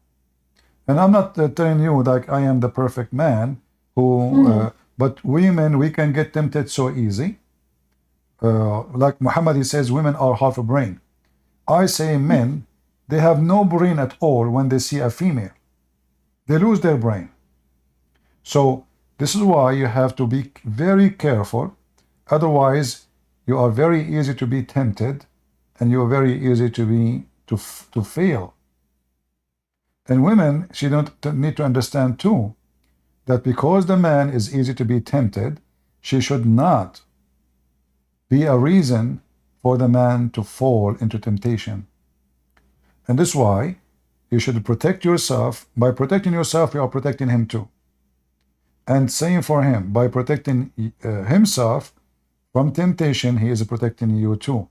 And I'm not telling you like I am the perfect man who, but women, we can get tempted so easy. Like Muhammad, he says women are half a brain. I say men, they have no brain at all when they see a female. They lose their brain. So this is why you have to be very careful. Otherwise, you are very easy to be tempted, and you are very easy to fail. And women, she don't need to understand too that because the man is easy to be tempted, she should not be a reason for the man to fall into temptation. And this is why you should protect yourself. By protecting yourself, you are protecting him too. And same for him. By protecting himself from temptation, he is protecting you too.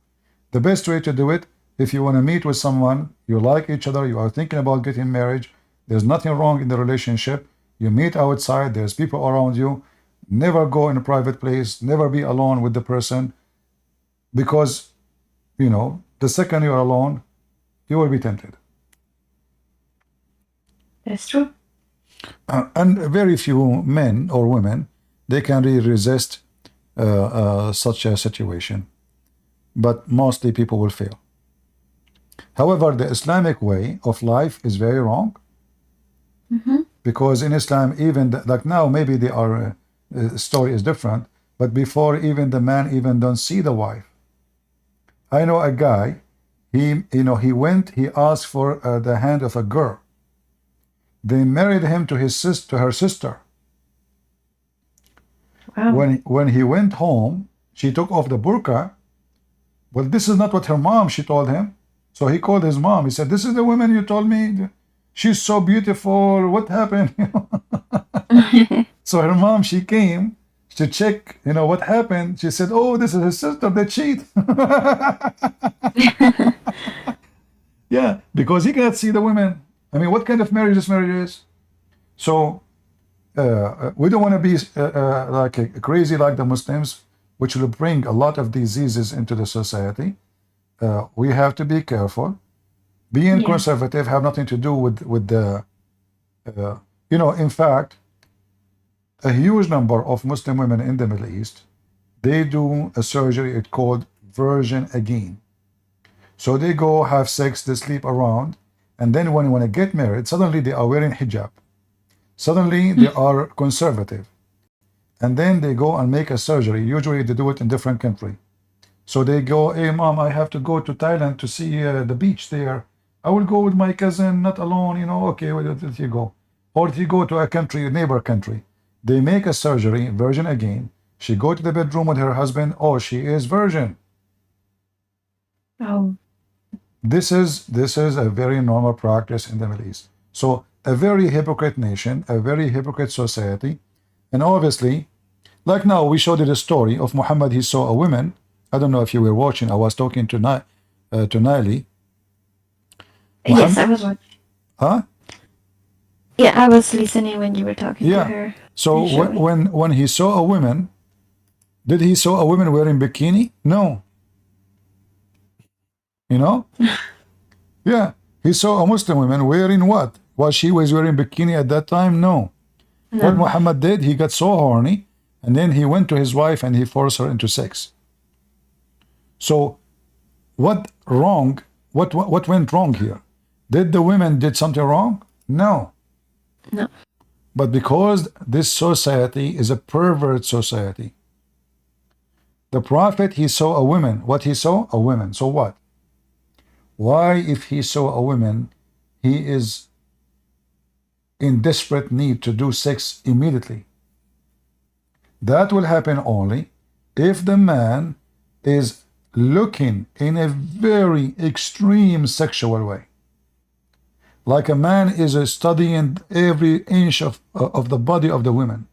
The best way to do it, if you want to meet with someone, you like each other, you are thinking about getting married, there's nothing wrong in the relationship, you meet outside, there's people around you, never go in a private place, never be alone with the person, because, you know, the second you are alone, you will be tempted. That's true. And very few men or women, they can really resist such a situation. But mostly people will fail. However, the Islamic way of life is very wrong. Because in Islam, even like now, maybe the story is different, but before even the man even don't see the wife. I know a guy, he asked for the hand of a girl. They married him to her sister. Wow. When he went home, she took off the burqa. Well, this is not what her mom, she told him. So he called his mom. He said, this is the woman you told me. She's so beautiful. What happened? So her mom, she came to check, what happened. She said, oh, this is his sister. They cheat. Yeah, because he cannot see the women. I mean, what kind of marriage this marriage is? So we don't want to be crazy like the Muslims, which will bring a lot of diseases into the society. We have to be careful. Being conservative have nothing to do with the, in fact, a huge number of Muslim women in the Middle East, they do a surgery it's called virgin again. So they go have sex, they sleep around, and then when they get married, suddenly they are wearing hijab. Suddenly they are conservative. And then they go and make a surgery. Usually they do it in different country. So they go, hey mom, I have to go to Thailand to see the beach there. I will go with my cousin, not alone, okay, well, if you go. Or if you go to a country, a neighbor country, they make a surgery, virgin again. She go to the bedroom with her husband, oh, she is virgin. Oh. This is a very normal practice in the Middle East. So a very hypocrite nation, a very hypocrite society. And obviously, like now, we showed you the story of Muhammad. He saw a woman. I don't know if you were watching. I was talking to Nili. Yes, I was watching. Huh? Yeah, I was listening when you were talking to her. So when he saw a woman, did he saw a woman wearing bikini? No. Yeah. He saw a Muslim woman wearing what? Was she was wearing bikini at that time? No. What Muhammad did, he got so horny, and then he went to his wife and he forced her into sex. So what went wrong here? Did the women did something wrong? No. No. But because this society is a pervert society, the Prophet, he saw a woman. What he saw? A woman. So what? Why, if he saw a woman, he is in desperate need to do sex immediately? That will happen only if the man is looking in a very extreme sexual way. Like a man is studying every inch of the body of the woman.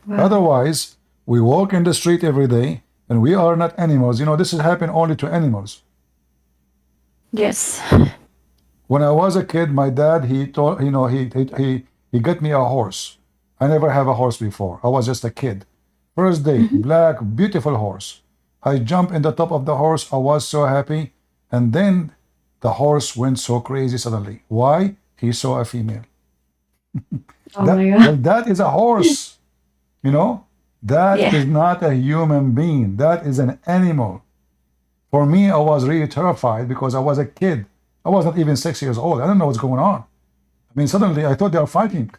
Wow. Otherwise, we walk in the street every day and we are not animals. This has happened only to animals. Yes. When I was a kid, my dad, he told, he got me a horse. I never have a horse before. I was just a kid. First day, black, beautiful horse. I jumped in the top of the horse. I was so happy. And then the horse went so crazy suddenly. Why? He saw a female. Oh my God. Well, that is a horse. You know, that Yeah. is not a human being. That is an animal. For me, I was really terrified because I was a kid. I was not even 6 years old. I don't know what's going on. I mean, suddenly I thought they are fighting.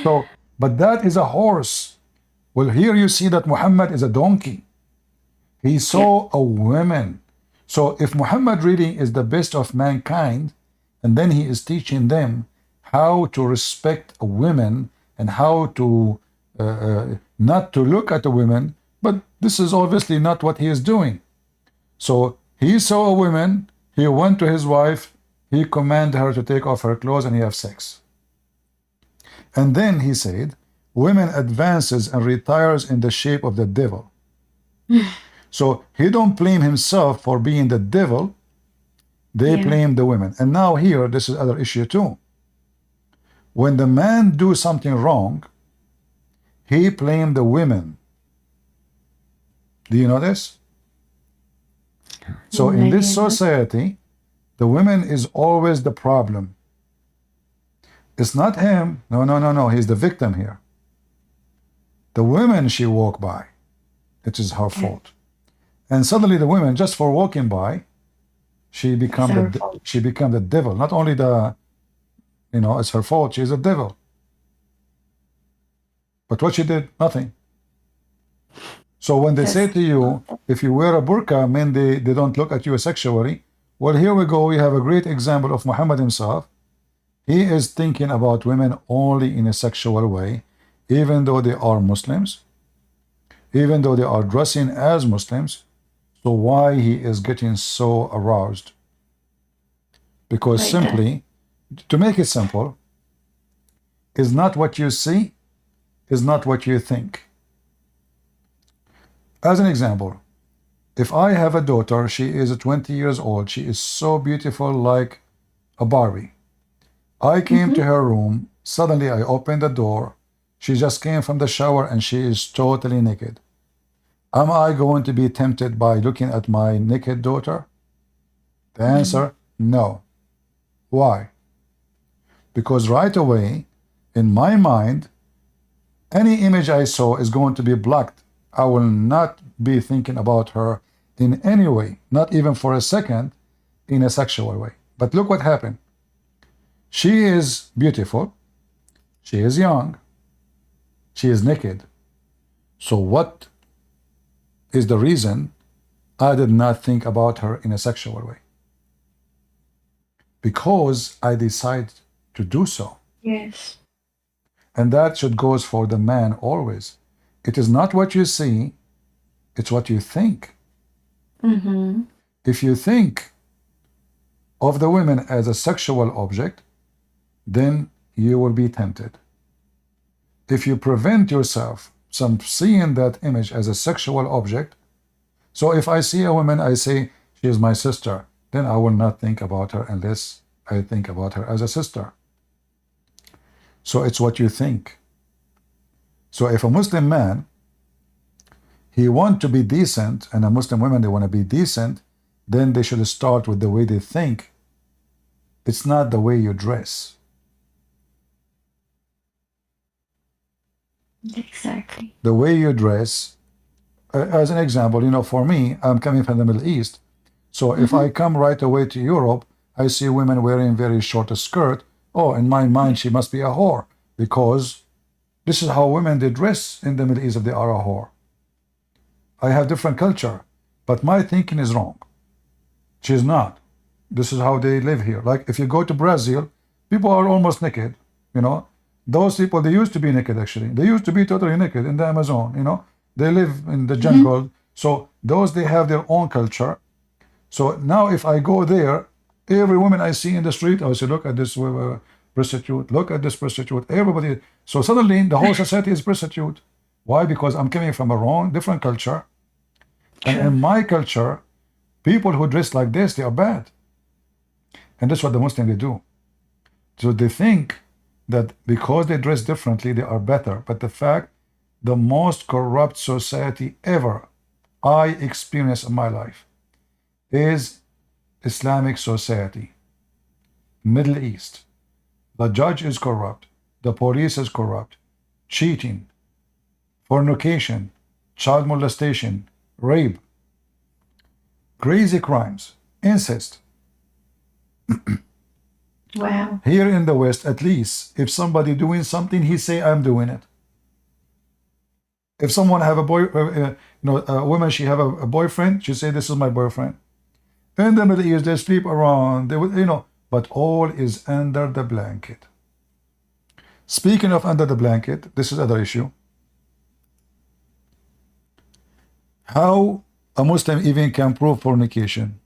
So, but that is a horse. Well, here you see that Muhammad is a donkey. He saw a woman. So if Muhammad really is the best of mankind, and then he is teaching them how to respect a woman and how to not to look at a woman, but this is obviously not what he is doing. So he saw a woman, he went to his wife, he commanded her to take off her clothes and he have sex. And then he said, women advances and retires in the shape of the devil. So he don't blame himself for being the devil, they blame the women. And now here, this is other issue too. When the man do something wrong, he blame the women. Do you know this? So in this society, the woman is always the problem. It's not him. No. He's the victim here. The women she walked by, it is her fault. And suddenly the women, just for walking by, she become the devil. Not only it's her fault. She's a devil. But what she did, nothing. So when they say to you, if you wear a burqa, men they don't look at you sexually. Well, here we go. We have a great example of Muhammad himself. He is thinking about women only in a sexual way, even though they are Muslims, even though they are dressing as Muslims. So why he is getting so aroused? Because simply, to make it simple, is not what you see, is not what you think. As an example, if I have a daughter, she is 20 years old, she is so beautiful like a Barbie. I came to her room, suddenly I opened the door, she just came from the shower and she is totally naked. Am I going to be tempted by looking at my naked daughter? The answer, no. Why? Because right away, in my mind, any image I saw is going to be blocked. I will not be thinking about her in any way, not even for a second, in a sexual way. But look what happened. She is beautiful, she is young, she is naked. So what is the reason I did not think about her in a sexual way? Because I decided to do so. Yes. And that should goes for the man always. It is not what you see, it's what you think. If you think of the women as a sexual object, then you will be tempted. If you prevent yourself from seeing that image as a sexual object, so if I see a woman, I say, she is my sister, then I will not think about her unless I think about her as a sister. So it's what you think. So if a Muslim man, he want to be decent, and a Muslim woman, they want to be decent, then they should start with the way they think. It's not the way you dress. Exactly. The way you dress, as an example, for me, I'm coming from the Middle East. So if I come right away to Europe, I see women wearing very short skirt. Oh, in my mind, she must be a whore, because this is how women they dress in the Middle East if they are a whore. I have different culture, but my thinking is wrong. She's not. This is how they live here. Like if you go to Brazil, people are almost naked, Those people, they used to be naked actually. They used to be totally naked in the Amazon, They live in the jungle. So those, they have their own culture. So now if I go there, every woman I see in the street, I will say, look at this prostitute, look at this prostitute, everybody. So suddenly the whole society is prostitute. Why? Because I'm coming from a different culture. And in my culture, people who dress like this, they are bad. And that's what the Muslims they do. So they think that because they dress differently, they are better. But the fact, the most corrupt society ever I experienced in my life is Islamic society, Middle East. The judge is corrupt, the police is corrupt, cheating, fornication, child molestation, rape, crazy crimes, incest. Wow. Here in the West, at least, if somebody doing something, he say, I'm doing it. If someone have a a woman, she have a boyfriend, she say, this is my boyfriend. In the Middle East, they sleep around, they would, but all is under the blanket. Speaking of under the blanket, this is another issue. How a Muslim even can prove fornication?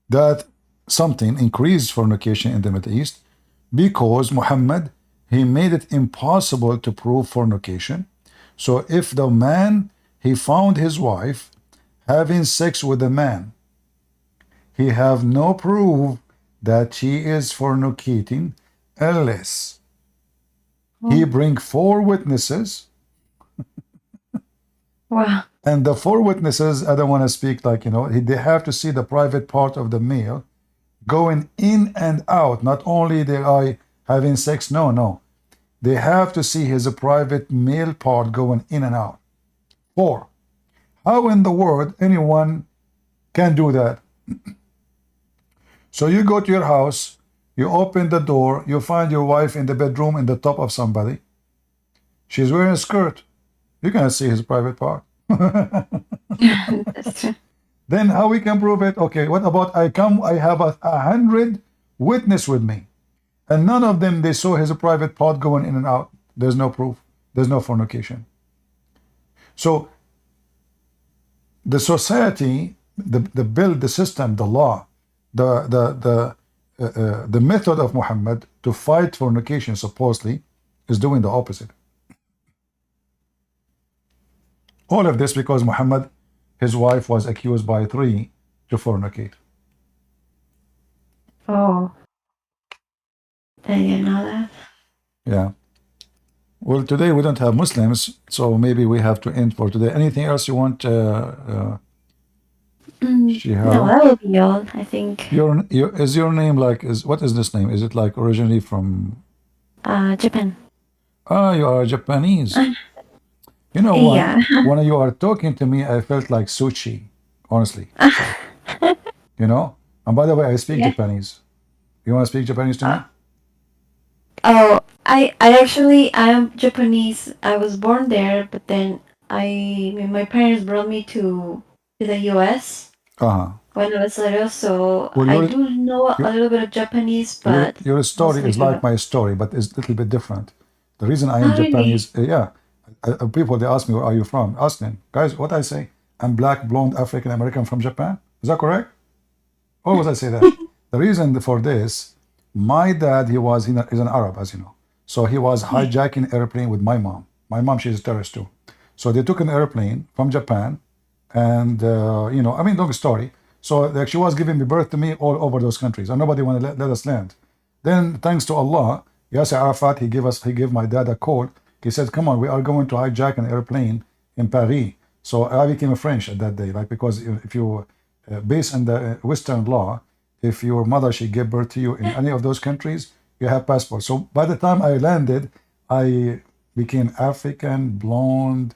That something increased fornication in the Middle East because Muhammad, he made it impossible to prove fornication. So if the man, he found his wife having sex with a man, he have no proof that she is fornicating unless he bring 4 witnesses. Wow. And the 4 witnesses, I don't want to speak like, they have to see the private part of the male going in and out. Not only the guy having sex, no. They have to see his private male part going in and out. 4. How in the world anyone can do that? So you go to your house, you open the door, you find your wife in the bedroom in the top of somebody. She's wearing a skirt. You cannot see his private part. That's true. Then how we can prove it? Okay, what about I have 100 witness with me, and none of them they saw his private part going in and out. There's no proof. There's no fornication. So the society, the bill, the system, the law, the method of Muhammad to fight fornication supposedly is doing the opposite. All of this because Muhammad, his wife was accused by 3 to fornicate. Oh. I didn't know that. Yeah. Well, today we don't have Muslims, so maybe we have to end for today. Anything else you want, No, Shihab? that will be all, I think. Is your name like, what is this name? Is it like originally from? Japan. Ah, you are Japanese. You know Yeah. what? When you are talking to me, I felt like sushi, honestly. And by the way, I speak Yeah. Japanese. You want to speak Japanese to me? Oh, I actually I'm Japanese. I was born there, but then my parents brought me to the US Uh-huh. when I was little, so Well, I do know a little bit of Japanese, but your story mostly is like don't. my story, but it's a little bit different. The reason I am Oh, really? Japanese, people they ask me where are you from? Ask them, guys, what I say? I'm black, blonde, African American from Japan. Is that correct? Always I say that. The reason for this, my dad he's an Arab, as you know, so he was hijacking airplane with my mom. My mom, she's a terrorist too. So they took an airplane from Japan, and long story. So like, she was giving me birth to me all over those countries, and nobody wanted to let us land. Then, thanks to Allah, Yasser Arafat, he gave my dad a call. He said, "Come on, we are going to hijack an airplane in Paris." So I became a French at that day, like because if you, based on the Western law, if your mother she gave birth to you in any of those countries, you have passport. So by the time I landed, I became African, blonde,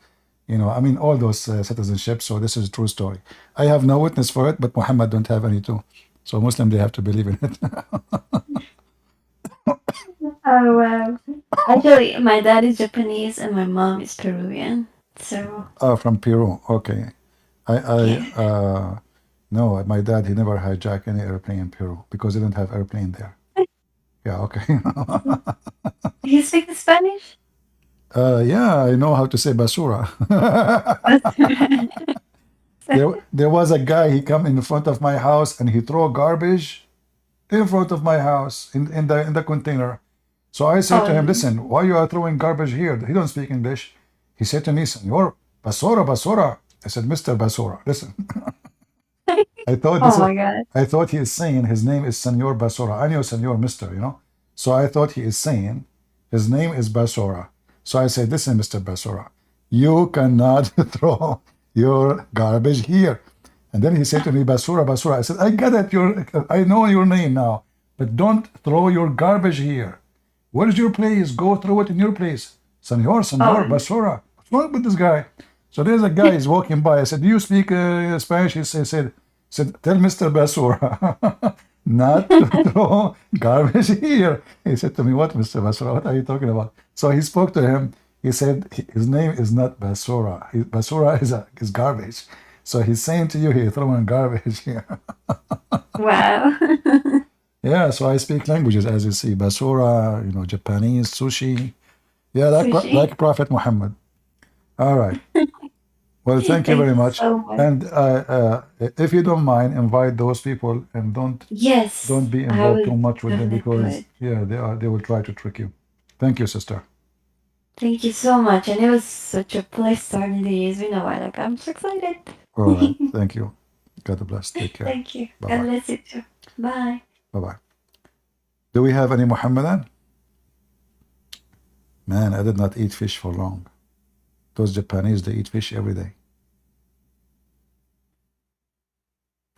all those citizenships. So this is a true story. I have no witness for it, but Muhammad don't have any too. So Muslim, they have to believe in it. Oh wow. Actually, my dad is Japanese and my mom is Peruvian. So From Peru. Okay. No, my dad, he never hijacked any airplane in Peru because he didn't have airplane there. Yeah, okay. you speak Spanish? Yeah, I know how to say basura. There was a guy, he come in front of my house and he throw garbage in front of my house in the container. So I said to him, listen, why you are throwing garbage here? He don't speak English. He said to me, Senor, basura, basura. I said, Mr. Basura, listen. I thought this Oh is. my god. I thought he is saying his name is Senor Basura. I know Senor Mister, you know. So I thought he is saying his name is Basura. So I said, listen, Mr. Basura, you cannot throw your garbage here. And then he said to me, Basura, Basura. I said, I get it. I know your name now, but don't throw your garbage here. Where is your place? Go throw it in your place. Senor, Senor, Oh, Basura. What's wrong with this guy? So there's a guy is walking by. I said, do you speak Spanish? He said, tell Mr. Basura not to throw garbage here. He said to me, what, Mr. Basura? What are you talking about? So he spoke to him. He said, his name is not Basura. Basura is garbage. So he's saying to you, he's throwing garbage here. wow. Yeah, so I speak languages, as you see. Basura, you know, Japanese, sushi. Yeah, Sushi. like Prophet Muhammad. All right. Well, thank you Thank very you much. so much. And if you don't mind, invite those people and don't Yes, be I involved will too much with them definitely do because it. yeah, they will try to trick you. Thank you, sister. Thank you so much, and it was such a pleasure starting the year. It's been a while. Like I'm so excited. All right. Thank you. God bless. Take care. Thank you. Bye God bye. bless you too. Bye. Bye bye. Do we have any Muhammadan? Man, I did not eat fish for long. Those Japanese, they eat fish every day.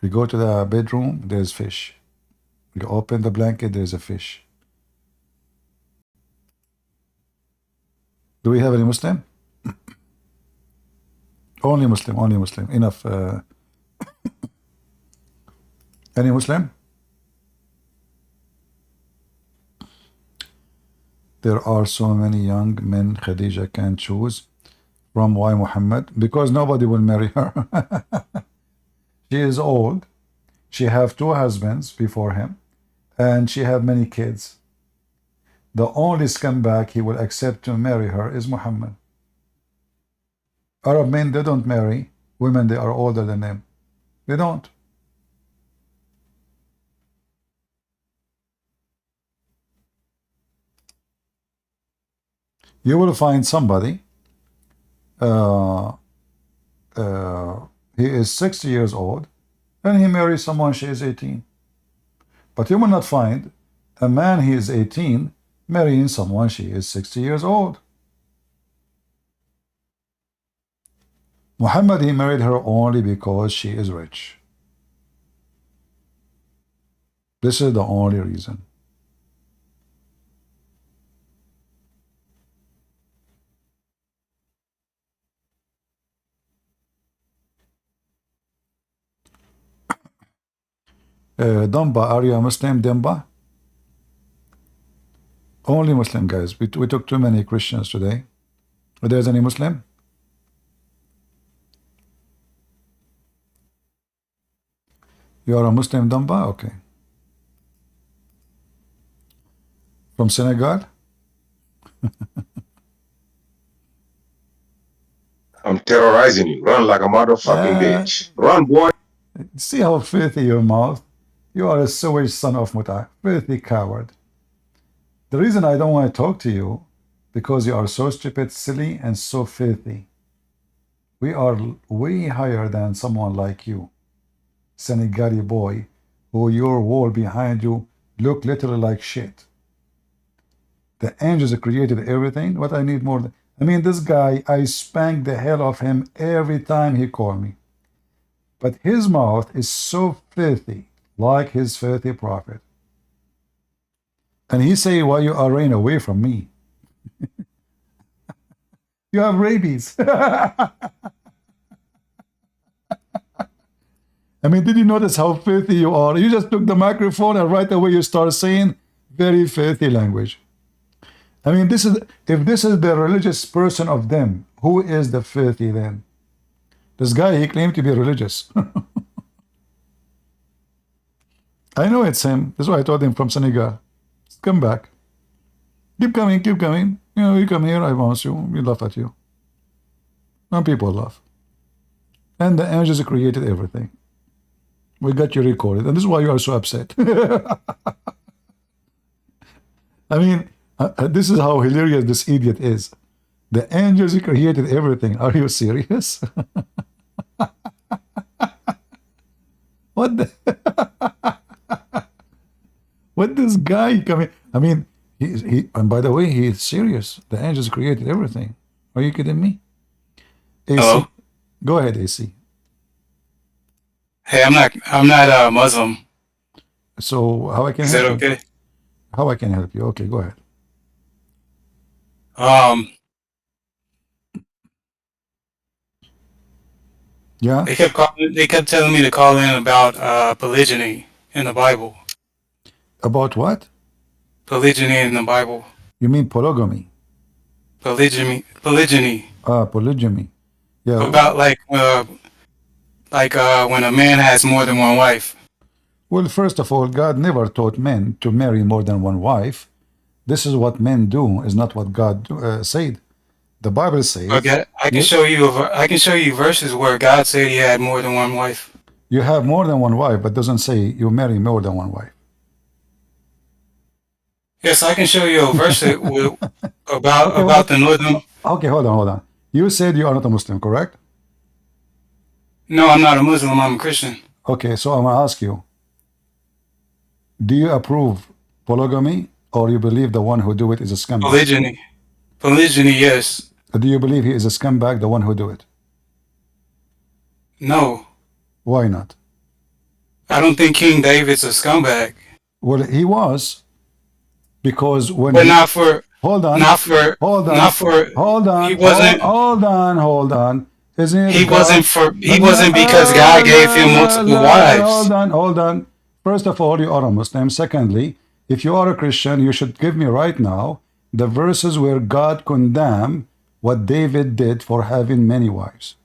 You go to the bedroom, there's fish. You open the blanket, there's a fish. Do we have any Muslim? Only Muslim, only Muslim. Enough. Any Muslim? There are so many young men Khadija can choose from. Why Muhammad? Because nobody will marry her. She is old. She have 2 husbands before him, and she have many kids. The only scumbag he will accept to marry her is Muhammad. Arab men, they don't marry women they are older than them. They don't. You will find somebody, he is 60 years old, and he marries someone she is 18. But you will not find a man he is 18 marrying someone she is 60 years old. Muhammad, he married her only because she is rich. This is the only reason. Damba, are you a Muslim, Damba? Only Muslim, guys. We took too many Christians today. If there's any Muslim? You are a Muslim, Damba? Okay. From Senegal? I'm terrorizing you. Run like a motherfucking bitch. Run, boy. See how filthy your mouth? You are a sewage son of Muta. Filthy coward. The reason I don't want to talk to you, because you are so stupid, silly, and so filthy. We are way higher than someone like you, Senegali boy, who your wall behind you look literally like shit. The angels created everything. What I need more? I mean, this guy, I spank the hell of him every time he called me. But his mouth is so filthy, like his filthy prophet. And he say, why you are running away from me? You have rabies. I mean, did you notice how filthy you are? You just took the microphone and right away you start saying very filthy language. I mean, if this is the religious person of them, who is the filthy then? This guy, he claimed to be religious. I know it's him. That's why I told him from Senegal. Come back. Keep coming, keep coming. You know, you come here, I bounce you. We laugh at you. And people laugh. And the angels created everything. We got you recorded. And this is why you are so upset. I mean, this is how hilarious this idiot is. The angels created everything. Are you serious? What the? What this guy coming? I mean, he. And by the way, he is serious. The angels created everything. Are you kidding me? AC, Hello. go ahead, AC. Hey, I'm not Muslim. So how I can Is that help you? okay? How I can help you? Okay, go ahead. Yeah. They kept telling me to call in about polygyny in the Bible. About what? Polygyny in the Bible. You mean polygamy? Polygyny. Polygamy. Yeah. About like when a man has more than one wife. Well, first of all, God never taught men to marry more than one wife. This is what men do, is not what God said. The Bible says. Okay, I can show you verses where God said He had more than one wife. You have more than one wife, but doesn't say you marry more than one wife. Yes, I can show you a verse about the northern. Okay, hold on. You said you are not a Muslim, correct? No, I'm not a Muslim. I'm a Christian. Okay, so I'm gonna ask you: do you approve polygamy, or you believe the one who do it is a scumbag? Polygyny, yes. Do you believe he is a scumbag, the one who do it? No. Why not? I don't think King David's a scumbag. Well, he was, because when. But not for. Hold on. He wasn't. Hold on. Isn't it? He wasn't because God gave him multiple wives. Hold on. First of all, you are a Muslim. Secondly, if you are a Christian, you should give me right now the verses where God condemned what David did for having many wives.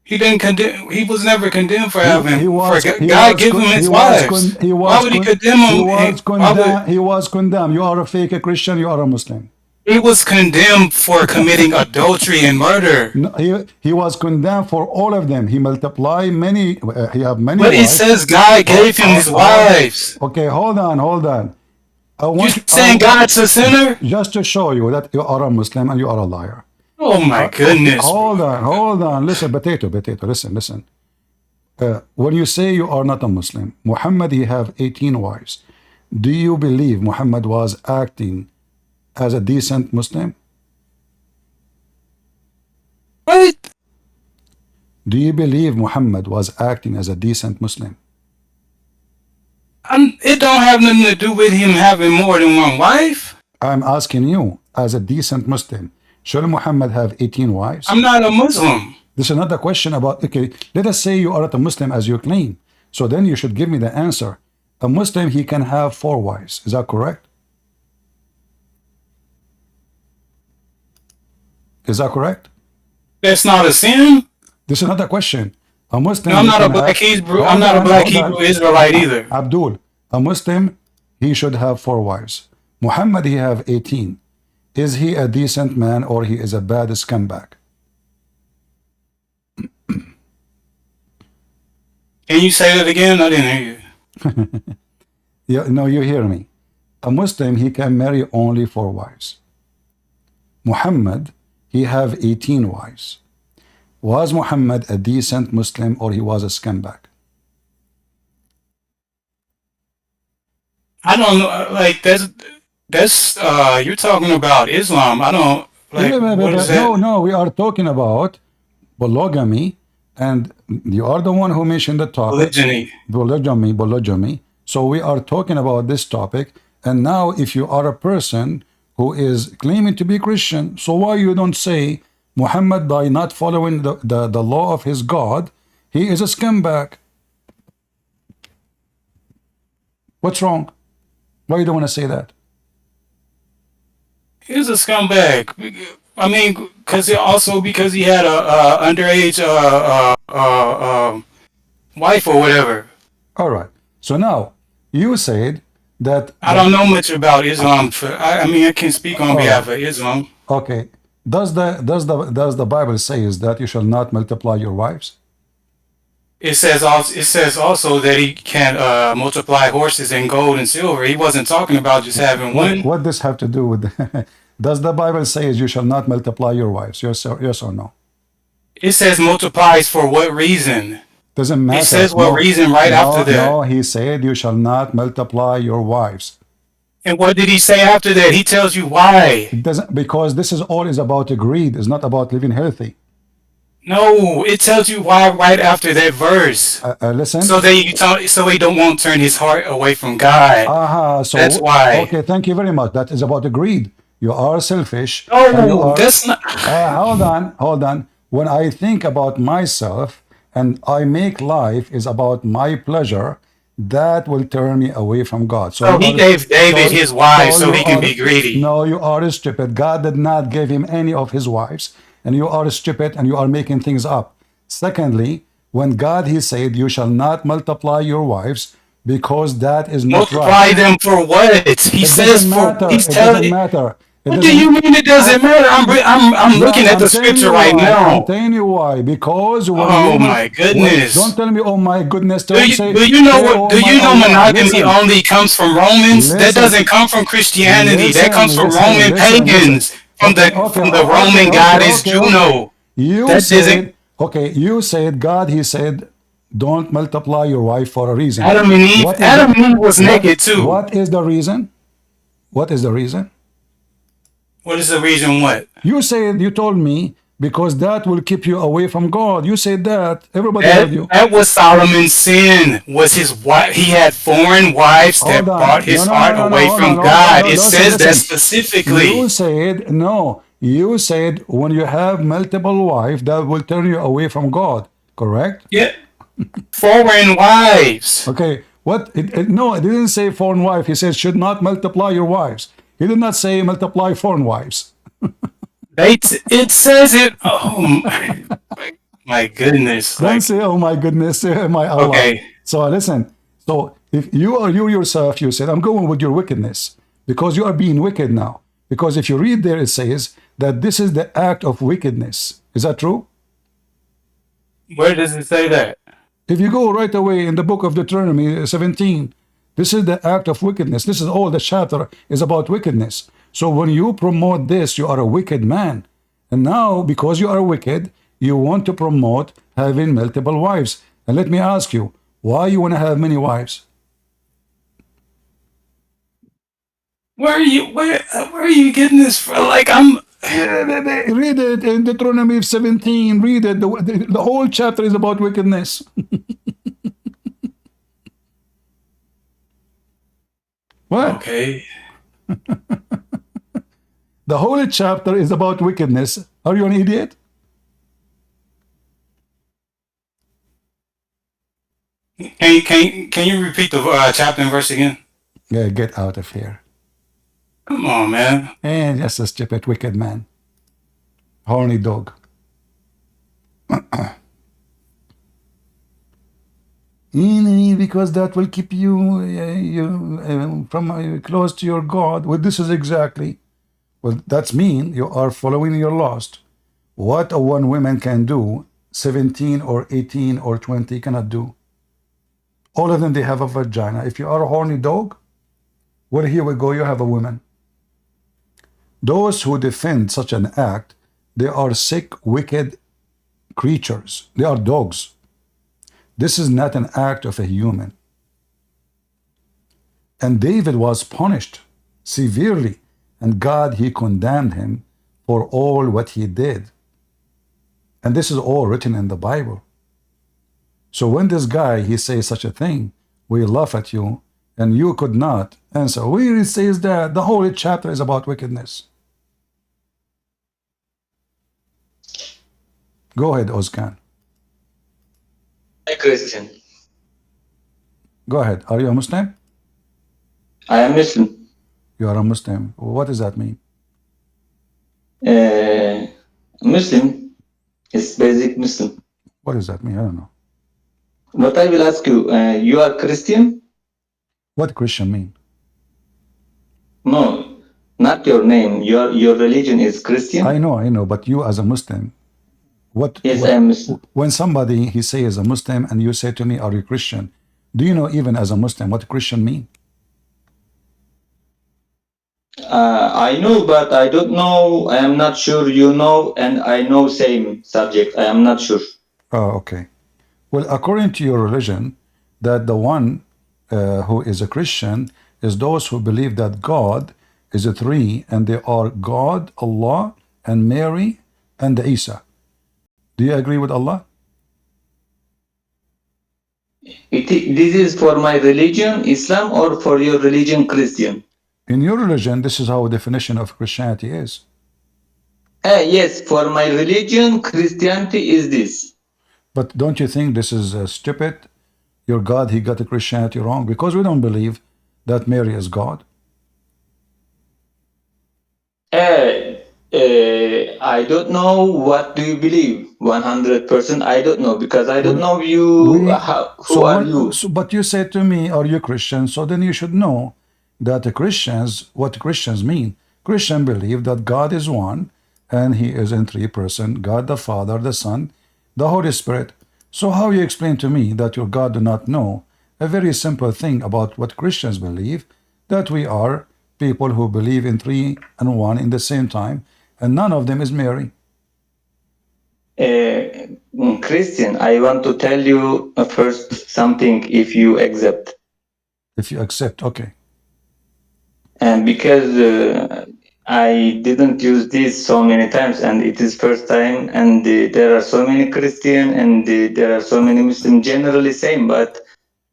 He didn't condemn. He was never condemned for having. God gave him his wives. Why would he condemn him? He was condemned. You are a fake Christian. You are a Muslim. He was condemned for committing adultery and murder. No, he was condemned for all of them. He multiplied many. He have many. But it says God gave him his wives. Okay, hold on. You're saying God's a sinner? Just to show you that you are a Muslim and you are a liar. Oh my goodness. Hold on. Listen, potato. Listen. When you say you are not a Muslim, Muhammad, he have 18 wives. Do you believe Muhammad was acting as a decent Muslim? What? Do you believe Muhammad was acting as a decent Muslim? It don't have nothing to do with him having more than one wife. I'm asking you, as a decent Muslim, should Muhammad have 18 wives? I'm not a Muslim. This is not a question about, okay, let us say you are not a Muslim as you claim. So then you should give me the answer. A Muslim, he can have 4 wives. Is that correct? Is that correct? That's not a sin. This is not a question. A Muslim. No, I'm not a black Hebrew. I'm not a black Hebrew Israelite either. Abdul, a Muslim, he should have 4 wives. Muhammad, he have 18. Is he a decent man or he is a bad scumbag? Can you say that again? I didn't hear you. Yeah, no, you hear me. A Muslim, he can marry only 4 wives. Muhammad, he have 18 wives. Was Muhammad a decent Muslim or he was a scumbag? I don't know. Like that's you're talking about Islam. I don't like. What is that? No, we are talking about polygamy, and you are the one who mentioned the topic. Polygamy. So we are talking about this topic, and now if you are a person who is claiming to be Christian, so why you don't say Muhammad, by not following the law of his God, he is a scumbag? What's wrong? Why you don't want to say that? He's a scumbag. I mean, because he had a underage wife or whatever. All right. So now you said that I don't know much about Islam. I mean, I can't speak on behalf of Islam. Okay. Does the Bible say is that you shall not multiply your wives? It says also that he can multiply horses and gold and silver. He wasn't talking about just having one. What does have to do with? Does the Bible say is you shall not multiply your wives? Yes or no? It says multiplies for what reason? Doesn't It matter. says what No, reason right after that. no, he said, you shall not multiply your wives. And what did he say after that? He tells you why. It doesn't, because this is all is about greed. It's not about living healthy. No, it tells you why right after that verse. Listen. So he don't want to turn his heart away from God. So that's why. Okay, thank you very much. That is about the greed. You are selfish. No, that's not. Hold on. When I think about myself and I make life is about my pleasure, that will turn me away from God. So he gave David his wives so he can be greedy. No, you are stupid. God did not give him any of his wives, and you are stupid and you are making things up. Secondly, when God, he said, you shall not multiply your wives, because that is not multiply right. them for what? He says for. He's telling. It doesn't matter. What do you mean it doesn't matter? I'm looking at the scripture right now. I'm telling you why. Because when oh my goodness! Don't tell me, oh my goodness. Do you know what? Do you know monogamy only comes from Romans? That doesn't come from Christianity. That comes from Roman pagans. From the Roman goddess Juno. You said God. He said, don't multiply your wife for a reason. Adam and Eve. Adam and Eve was naked too. What is the reason? What is the reason? What is the reason? What? You told me, because that will keep you away from God. You said that. Everybody heard you. That was Solomon's sin. Was his wife? He had foreign wives that brought his heart away from God. It says that specifically. You said no. You said when you have multiple wives, that will turn you away from God. Correct? Yeah. Foreign wives. Okay. What? No, it didn't say foreign wife. He said should not multiply your wives. He did not say multiply foreign wives. It says it. Oh my goodness! Don't say oh my goodness, my Allah. Okay. So listen. So if you yourself, you said I'm going with your wickedness because you are being wicked now. Because if you read there, it says that this is the act of wickedness. Is that true? Where does it say that? If you go right away in the book of Deuteronomy 17. This is the act of wickedness. This is all the chapter is about wickedness. So when you promote this, you are a wicked man. And now, because you are wicked, you want to promote having multiple wives. And let me ask you, why you want to have many wives? Where are you getting this from? Like read it in Deuteronomy 17. Read it. The whole chapter is about wickedness. What? Okay. The whole chapter is about wickedness. Are you an idiot? Can you repeat the chapter and verse again? Yeah, get out of here. Come on, man. And just a stupid, wicked man. Horny dog. Because that will keep you from close to your God. Well, this is exactly. Well, that's mean you are following your lust. What a one woman can do, 17 or 18 or 20 cannot do. All of them, they have a vagina. If you are a horny dog, well, here we go, you have a woman. Those who defend such an act, they are sick, wicked creatures. They are dogs. This is not an act of a human. And David was punished severely, and God, he condemned him for all what he did. And this is all written in the Bible. So when this guy, he says such a thing, we laugh at you, and you could not answer. Where it says that the whole chapter is about wickedness. Go ahead, Ozkan. I'm Christian. Go ahead. Are you a Muslim? I am Muslim. You are a Muslim. What does that mean? Muslim is basic Muslim. What does that mean? I don't know. But I will ask you, you are Christian? What Christian mean? No, not your name. Your religion is Christian? I know, but you as a Muslim, Yes, I am Muslim. When somebody, he says a Muslim, and you say to me, are you Christian? Do you know even as a Muslim what Christian mean? I know, but I don't know. I am not sure you know, and I know same subject. I am not sure. Oh, okay. Well, according to your religion, that the one who is a Christian is those who believe that God is a three, and they are God, Allah, and Mary, and Isa. Do you agree with Allah? This is for my religion, Islam, or for your religion, Christian? In your religion, this is how definition of Christianity is. Yes, for my religion, Christianity is this. But don't you think this is stupid? Your God, he got the Christianity wrong because we don't believe that Mary is God. I don't know what do you believe. 100%. I don't know because I don't know you. Who are you? But you said to me, "Are you Christian?" So then you should know that the Christians, what Christians mean. Christians believe that God is one, and He is in three persons: God the Father, the Son, the Holy Spirit. So how you explain to me that your God do not know a very simple thing about what Christians believe, that we are people who believe in three and one in the same time, and none of them is Mary? Christian, I want to tell you first something if you accept. If you accept, okay. And because I didn't use this so many times, and it is first time, and there are so many Christian and there are so many Muslim, generally same, but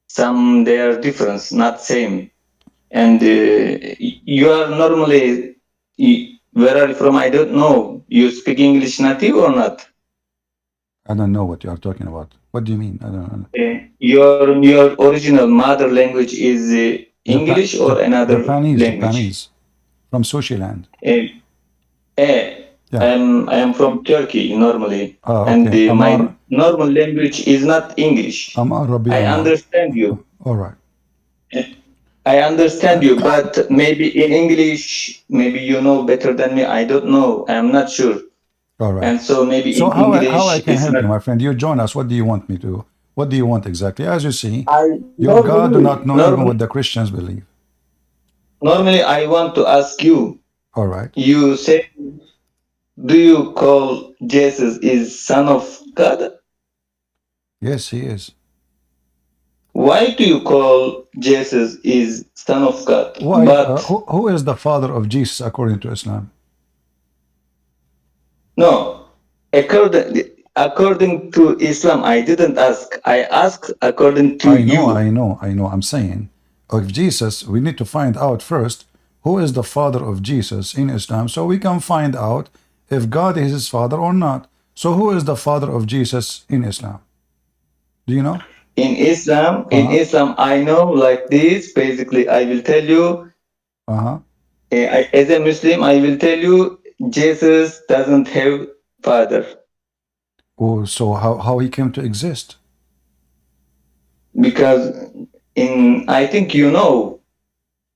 some they are different, not same. And you are normally, where are you from? I don't know. You speak English native or not? I don't know what you are talking about. What do you mean? I don't know. Your original mother language is English or another language? Japanese, from Sushi Land. I am from Turkey normally, and my normal language is not English. I understand you. All right. I understand you, but maybe in English, maybe you know better than me. I don't know. I am not sure. All right. And so maybe So in English, how I can it's help not. you, my friend? You join us. What do you want me to? What do you want exactly? As you see, your Normally- God do not know even normally- what the Christians believe. Normally, I want to ask you. All right. You say, do you call Jesus is son of God? Yes, he is. Why do you call Jesus is son of God? Why? But Who is the father of Jesus according to Islam? no, according to Islam, I didn't ask. I asked according to you. I know. I'm saying, of Jesus, we need to find out first who is the father of Jesus in Islam, so we can find out if God is his father or not. So who is the father of Jesus in Islam? Do you know? In Islam, I know like this. Basically, I will tell you. As a Muslim, I will tell you, Jesus doesn't have father. Oh, so how he came to exist? Because I think you know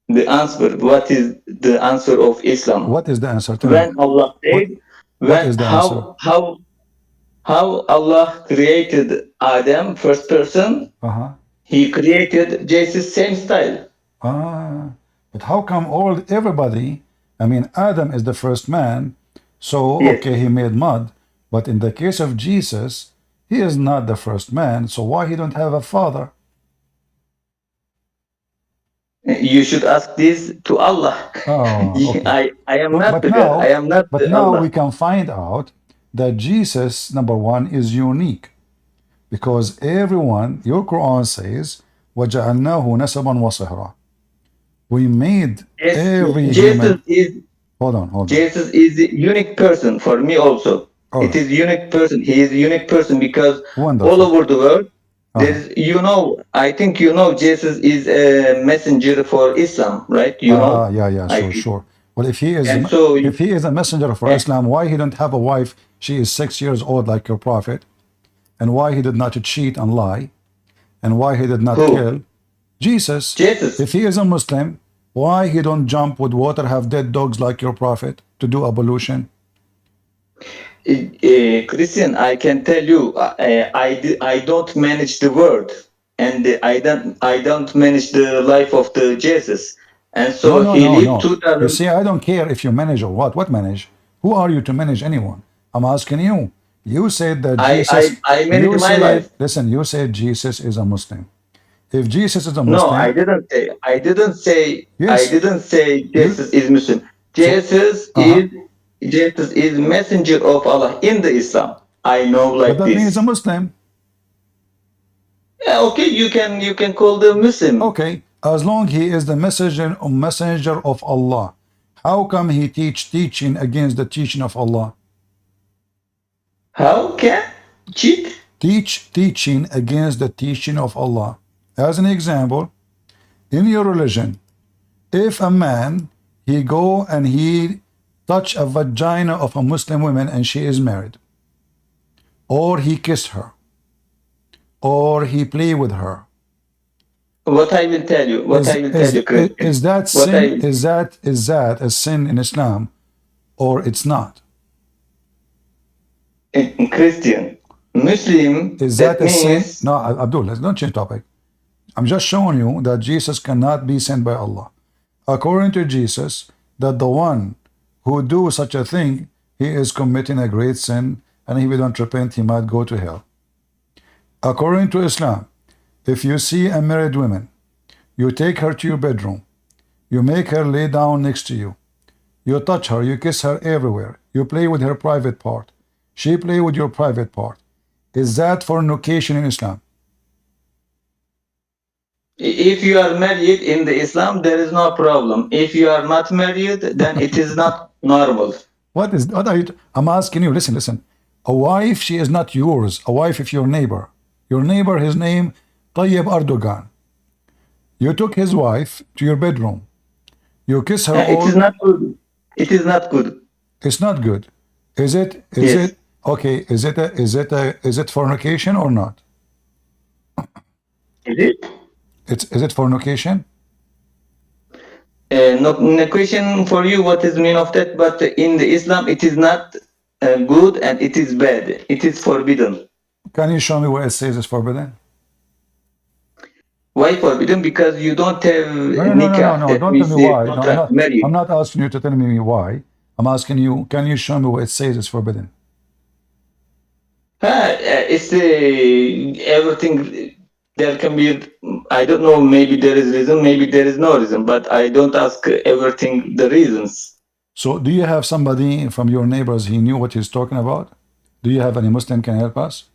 the answer. What is the answer of Islam? What is the answer? When Allah said, what is the answer? how Allah created Adam, first person, he created Jesus same style. But how come everybody, I mean, Adam is the first man, so okay, he made mud, but in the case of Jesus, he is not the first man, so why he don't have a father? You should ask this to Allah. Okay. I am not the God. I am not But now Allah. we can find out that Jesus, number one, is unique. Because everyone, your Quran says, وَجَعَلْنَاهُ نَسَبًا وَصِهْرًا. We made every human. Hold on. Jesus is a unique person for me also. It is unique person. He is a unique person because all over the world, there's, I think Jesus is a messenger for Islam, right? Yeah, sure. Well, if he is a messenger for Islam, why he don't have a wife? She is 6 years old like your prophet, and why he did not cheat and lie, and why he did not kill Jesus. If he is a Muslim, why he don't jump with water, have dead dogs like your prophet to do ablution? Christian, I can tell you, I don't manage the world, and I don't manage the life of the Jesus. And so he lived You 2000. see, I don't care if you manage or what. What manage? Who are you to manage anyone? I'm asking you. You said that Jesus. I You manage my said, life. listen. You said Jesus is a Muslim. If Jesus is a No, I Muslim, didn't say. I didn't say. I yes, didn't say you. Jesus is Muslim. So, Jesus is messenger of Allah in the Islam. I know but like that means a this. Muslim. Yeah, okay, you can call them Muslim. Okay, as long he is the messenger of Allah, how come he teaching against the teaching of Allah? How can cheat? Teaching against the teaching of Allah. As an example, in your religion, if a man he go and he touch a vagina of a Muslim woman and she is married, or he kissed her, or he play with her, What I will tell you. What I will tell you, Christian. is that What sin? I Is that a sin in Islam, or it's not? in Christian Muslim. Is That that a sin? means No, Abdul, let's don't change topic. I'm just showing you that Jesus cannot be sent by Allah. According to Jesus, that the one who do such a thing, he is committing a great sin, and if he don't repent, he might go to hell. According to Islam, if you see a married woman, you take her to your bedroom, you make her lay down next to you, you touch her, you kiss her everywhere, you play with her private part, she play with your private part. Is that fornication in Islam? if you are married in the Islam, there is no problem. If you are not married, then it is not normal. What are you? I'm asking you. Listen. A wife, she is not yours. A wife is your neighbor. Your neighbor, his name, Tayyip Erdogan. You took his wife to your bedroom. You kiss her It all. is not good. It is not good. It's not good. Is it? Yes. Okay? Is it fornication or not? Is it? Is it fornication? No question for you. What is mean of that? But in the Islam, it is not good and it is bad. It is forbidden. Can you show me where it says it's forbidden? Why forbidden? Because you don't have nikah. No. That Don't means tell me why. No, contract, marriage. I'm not asking you to tell me why. I'm asking you, can you show me where it says it's forbidden? It's everything. There can be, I don't know, maybe there is reason, maybe there is no reason, but I don't ask everything the reasons. So do you have somebody from your neighbors he knew what he's talking about? Do you have any Muslim can help us?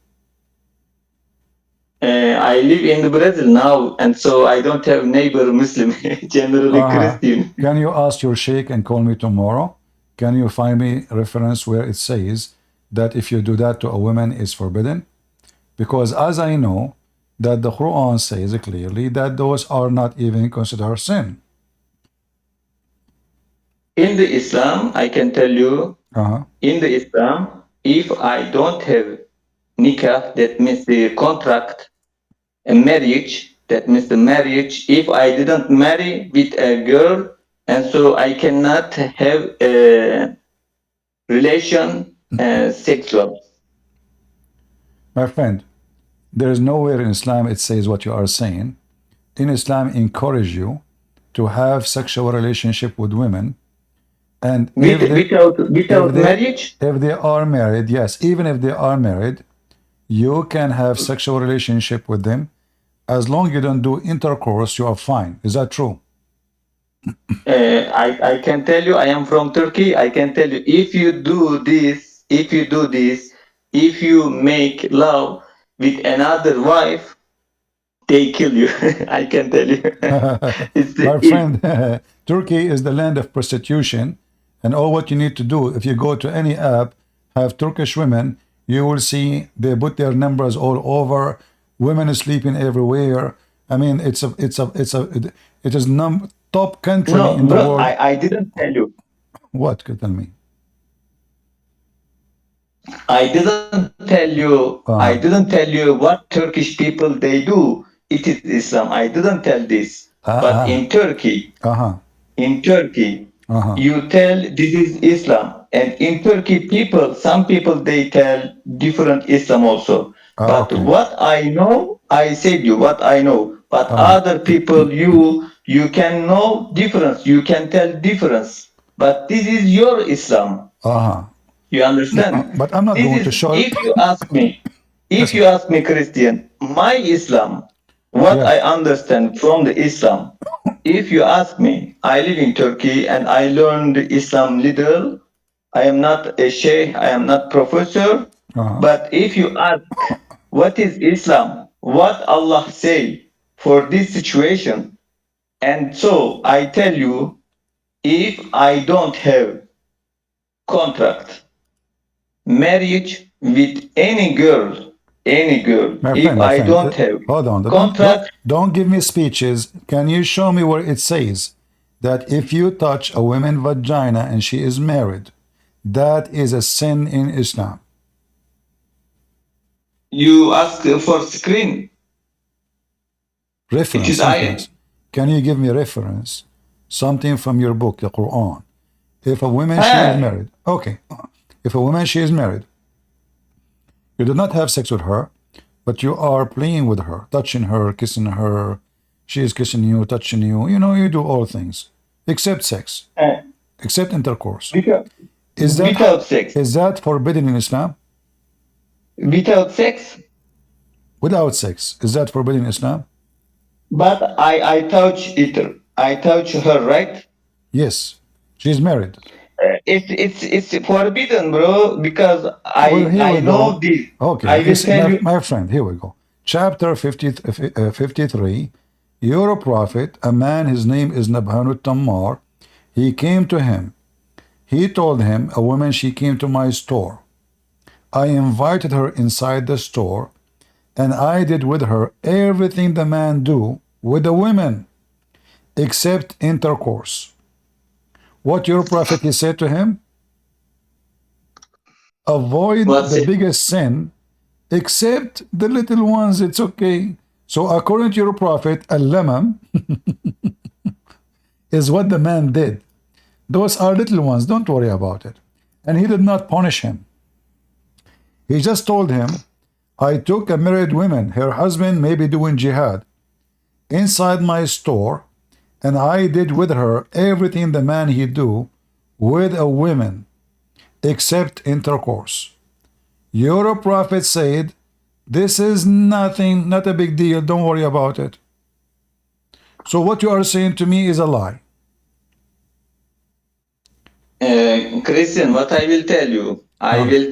I live in Brazil now, and so I don't have neighbor Muslim, generally Christian. Can you ask your sheikh and call me tomorrow? Can you find me a reference where it says that if you do that to a woman is forbidden? Because as I know, that the Quran says clearly that those are not even considered sin. In the Islam, I can tell you, in the Islam, if I don't have nikah, that means the contract, a marriage, that means the marriage, if I didn't marry with a girl, and so I cannot have a relation sexual. My friend, there is nowhere in Islam it says what you are saying. In Islam, encourage you to have sexual relationship with women, and without marriage. If they are married, yes, even if they are married, you can have sexual relationship with them as long as you don't do intercourse. You are fine. Is that true? I can tell you, I am from Turkey. I can tell you, if you do this, if you make love with another wife, they kill you. I can tell you. My friend, Turkey is the land of prostitution, and all what you need to do, if you go to any app, have Turkish women, you will see they put their numbers all over. Women sleeping everywhere. I mean, it is top country in the world. I didn't tell you. What? Tell me. I didn't tell you. I didn't tell you what Turkish people they do. It is Islam. I didn't tell this. But in Turkey, you tell this is Islam, and in Turkey, some people they tell different Islam also. But what I know, I said you what I know. But other people, you You can know difference. You can tell difference. But this is your Islam. You understand? But I'm not This going to is, show. if you ask me, Listen. Christian, my Islam, what I understand from the Islam, if you ask me, I live in Turkey and I learned Islam little. I am not a sheikh, I am not professor. But if you ask, what is Islam? What Allah say for this situation? And so I tell you, if I don't have contract, marriage with any girl, if I don't have hold on. contract, Don't give me speeches. Can you show me where it says that if you touch a woman's vagina and she is married, that is a sin in Islam? you ask for screen. Reference, It is sentence. Can you give me reference? Something from your book, the Quran. If a woman she is married, okay. If a woman she is married, you do not have sex with her, but you are playing with her, touching her, kissing her. She is kissing you, touching you. You know, you do all things except sex, except intercourse. Without sex. Is that forbidden in Islam? Without sex? Without sex. Is that forbidden in Islam? But I touch it. I touch her, right? Yes. She's married. It's forbidden, bro, because I know this. Okay, I will tell you. my friend, here we go. Chapter 53, you're a prophet, a man, his name is Nabhanut Tammar. He came to him. He told him, a woman, she came to my store. I invited her inside the store, and I did with her everything the man do with the women, except intercourse. What your prophet, he said to him? Avoid the biggest sin, except the little ones, it's okay. So according to your prophet, al-lamam is what the man did. Those are little ones, don't worry about it. And he did not punish him. He just told him, I took a married woman, her husband may be doing jihad, inside my store, and I did with her everything the man he do with a woman, except intercourse. Your prophet said, this is nothing, not a big deal, don't worry about it. So what you are saying to me is a lie. Christian, what I will tell you, I will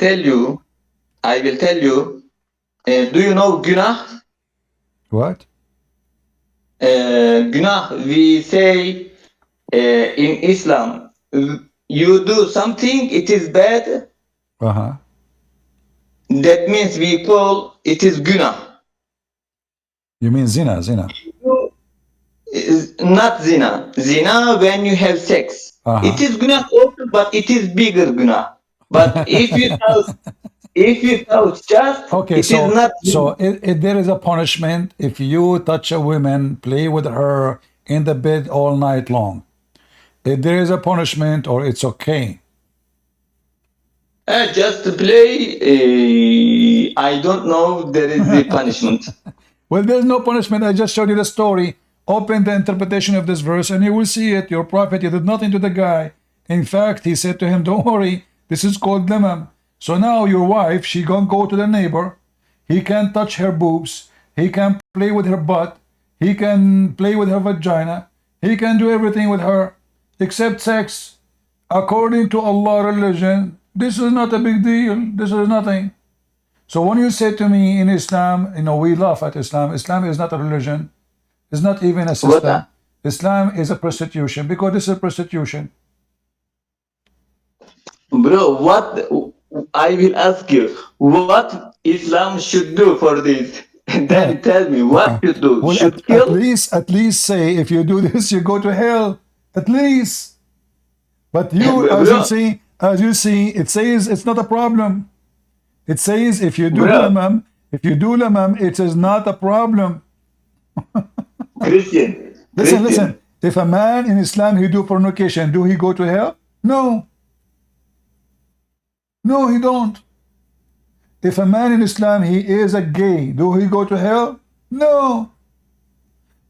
tell you, do you know günah? What? Günah, we say in Islam, you do something, it is bad. That means we call it is günah. You mean zina? Not zina. Zina when you have sex. It is günah also, but it is bigger günah. But if you touch just, okay, it is not. So if there is a punishment if you touch a woman, play with her in the bed all night long. If there is a punishment, or it's okay. Just to play, I don't know there is a punishment. Well, there's no punishment. I just showed you the story. Open the interpretation of this verse and you will see it. Your prophet, he did nothing to the guy. In fact, he said to him, don't worry, this is called lamam. So now your wife, she gonna go to the neighbor. He can touch her boobs. He can play with her butt. He can play with her vagina. He can do everything with her except sex. According to Allah religion, this is not a big deal. This is nothing. So when you say to me in Islam, you know, we laugh at Islam. Islam is not a religion. It's not even a system. Islam is a prostitution, because this is prostitution. Bro, what I will ask you, what Islam should do for this? Then tell me what you do. Well, should at least say if you do this, you go to hell. At least. But you, as you see, it says it's not a problem. It says if you do lamam, it is not a problem. Christian. Listen. If a man in Islam he do fornication, do he go to hell? No. No, he don't. If a man in Islam he is a gay, do he go to hell? No.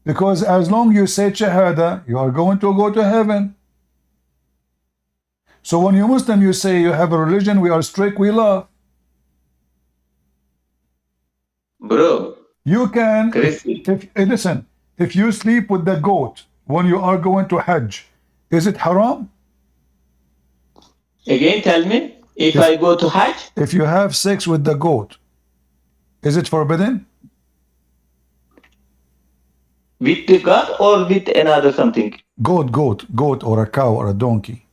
Because as long you say Shahada, you are going to go to heaven. So when you're Muslim, you say you have a religion, we are strict, we love. Bro. You can, listen, if you sleep with the goat when you are going to Hajj, is it haram? Again, tell me, if I go to Hajj? If you have sex with the goat, is it forbidden? With the God or with another something? Goat or a cow or a donkey.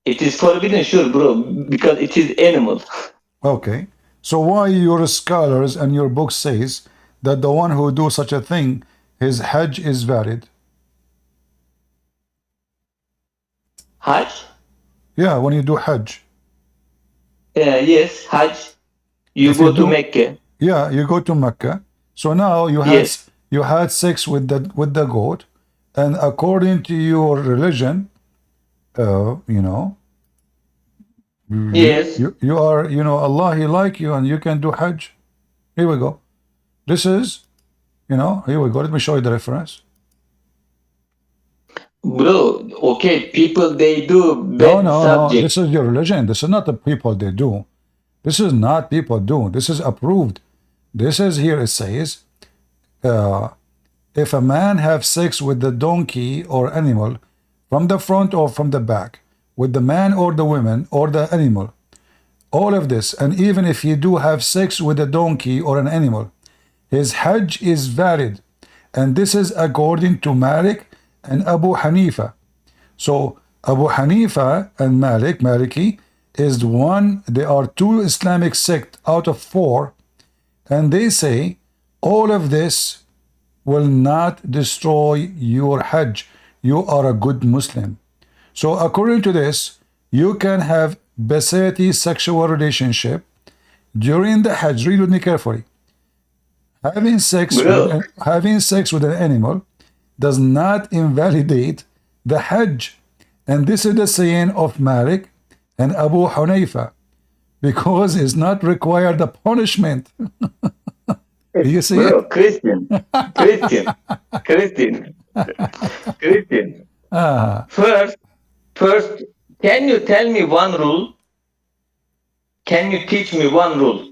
It is forbidden, sure, bro, because it is animal. Okay. So why your scholars and your book says that the one who do such a thing, his Hajj is valid? Hajj? Yeah, when you do Hajj. Yes, Hajj. You go to Mecca. Yeah, you go to Mecca. So now you had sex with the goat, and according to your religion, you know, yes, you are, you know, Allah, He like you, and you can do Hajj. Here we go. This is, you know, here we go. Let me show you the reference. Bro, okay, people, they do bad No. This is your religion. This is not the people they do. This is not people do. This is approved. This is here. It says, if a man have sex with the donkey or animal from the front or from the back, with the man or the woman or the animal, all of this, and even if he do have sex with a donkey or an animal, his Hajj is valid. And this is according to Malik and Abu Hanifa. So Abu Hanifa and Maliki is one, they are two Islamic sect out of four, and they say all of this will not destroy your Hajj. You are a good Muslim. So according to this, you can have basati sexual relationship during the Hajj. Read with me carefully. Having sex with an animal does not invalidate the Hajj. And this is the saying of Malik and Abu Hanifa, because it's not required a punishment. You see it? Christian. First, can you tell me one rule? Can you teach me one rule?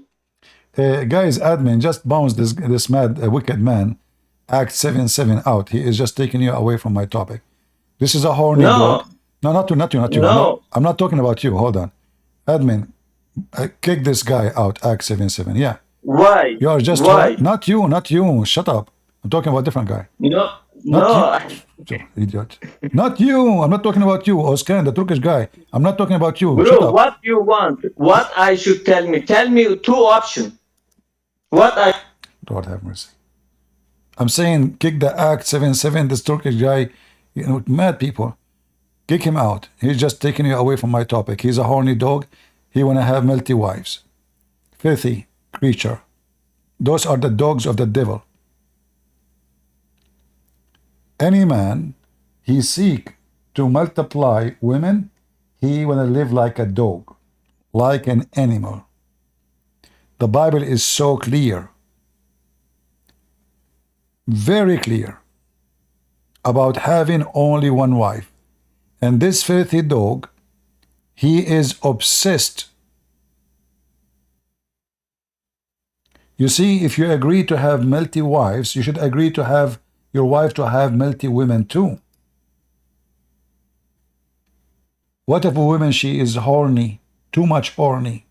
Guys, admin, just bounce this mad, wicked man, Act 7:7 out. He is just taking you away from my topic. This is a horny dog. No, not you. No. I'm not talking about you. Hold on. Admin, kick this guy out, Act 7:7. Yeah. Why? You are just not you. Shut up. I'm talking about a different guy. No. You. Idiot. Not you. I'm not talking about you, Oskan, the Turkish guy. I'm not talking about you. Bro, shut up. What you want? What I should tell me? Tell me two options. Lord have mercy. I'm saying kick the Act 7:7, this Turkish guy, you know, mad people. Kick him out. He's just taking you away from my topic. He's a horny dog. He wanna have multi wives. Filthy creature. Those are the dogs of the devil. Any man, he seek to multiply women, he wanna live like a dog, like an animal. The Bible is so clear, very clear, about having only one wife. And this filthy dog, he is obsessed. You see, if you agree to have multi wives, you should agree to have your wife to have multi women too. What if a woman, she is horny, too much horny?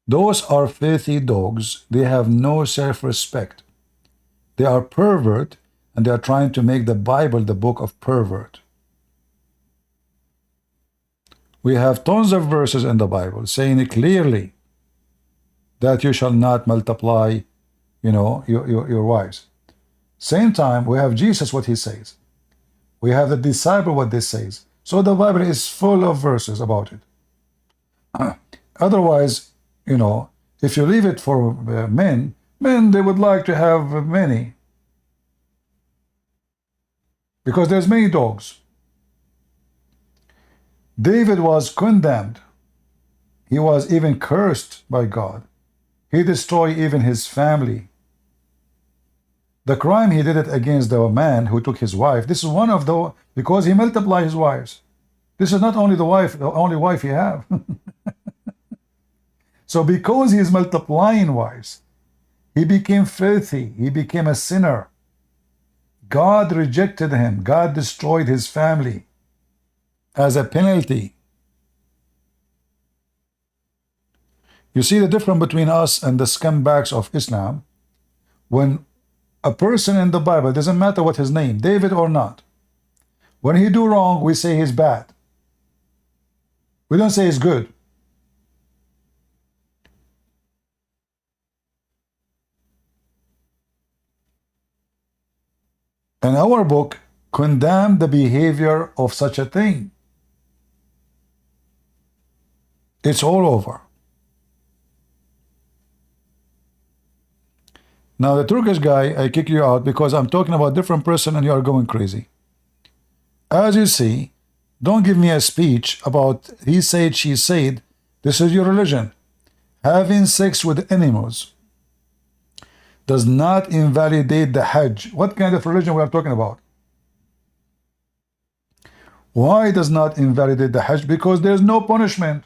Those are filthy dogs. They have no self-respect. They are pervert, and they are trying to make the Bible the book of pervert. We have tons of verses in the Bible saying it clearly that you shall not multiply, you know, your wives. Same time, we have Jesus, what he says. We have the disciple, what they says. So the Bible is full of verses about it. Otherwise, you know, if you leave it for men, they would like to have many. Because there's many dogs. David was condemned. He was even cursed by God He destroyed even his family. The crime he did it against the man who took his wife. This is one of the, because he multiplied his wives. This is not only the only wife he have. So because he is multiplying wives, he became filthy. He became a sinner. God rejected him. God destroyed his family as a penalty. You see the difference between us and the scumbags of Islam. When a person in the Bible, doesn't matter what his name, David or not, when he do wrong, we say he's bad. We don't say he's good. And our book condemned the behavior of such a thing. It's all over. Now the Turkish guy, I kick you out because I'm talking about different person and you are going crazy. As you see, don't give me a speech about he said, she said. This is your religion. Having sex with animals does not invalidate the Hajj. What kind of religion we are talking about? Why does not invalidate the Hajj? Because there's no punishment.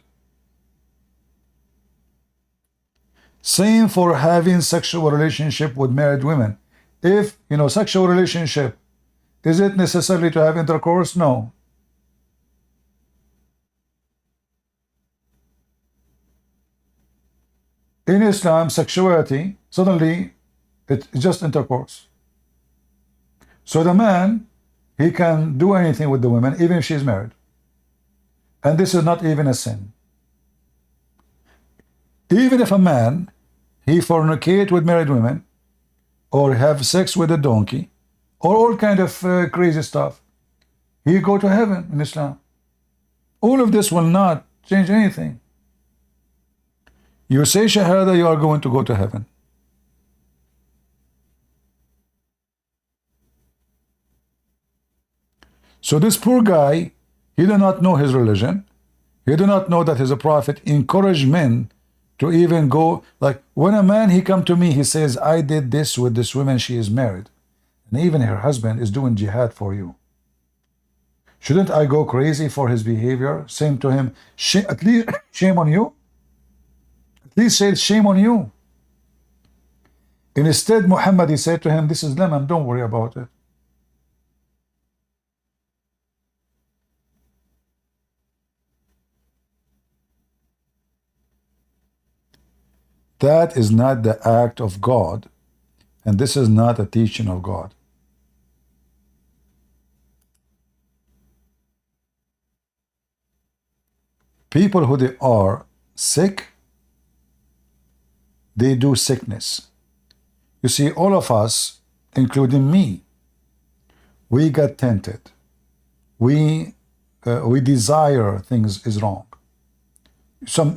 Same for having sexual relationship with married women. If, sexual relationship, is it necessary to have intercourse? No. In Islam, sexuality, suddenly, it's just intercourse. So the man, he can do anything with the woman, even if she's married. And this is not even a sin. Even if a man, he fornicate with married women, or have sex with a donkey, or all kind of crazy stuff, he go to heaven in Islam. All of this will not change anything. You say Shahada, you are going to go to heaven. So this poor guy, he do not know his religion. He do not know that his prophet encouraged men to even go, like when a man, he come to me, he says, I did this with this woman, she is married. And even her husband is doing jihad for you. Shouldn't I go crazy for his behavior? Same to him, at least shame on you. At least say shame on you. And instead, Muhammad, he said to him, this is lemon, don't worry about it. That is not the act of God, and this is not a teaching of God. People who they are sick, they do sickness. You see, all of us, including me, we got tempted. We desire things is wrong.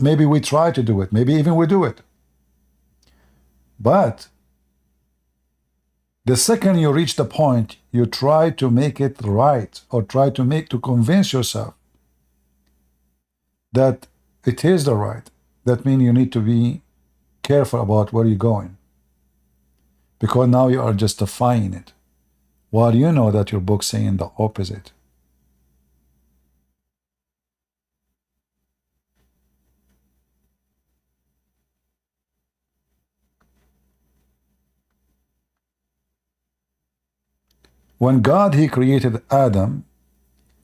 Maybe we try to do it. Maybe even we do it. But the second you reach the point, you try to make it right, or try to convince yourself that it is the right. That means you need to be careful about where you're going, because now you are justifying it, while you know that your book's saying the opposite. When God, he created Adam,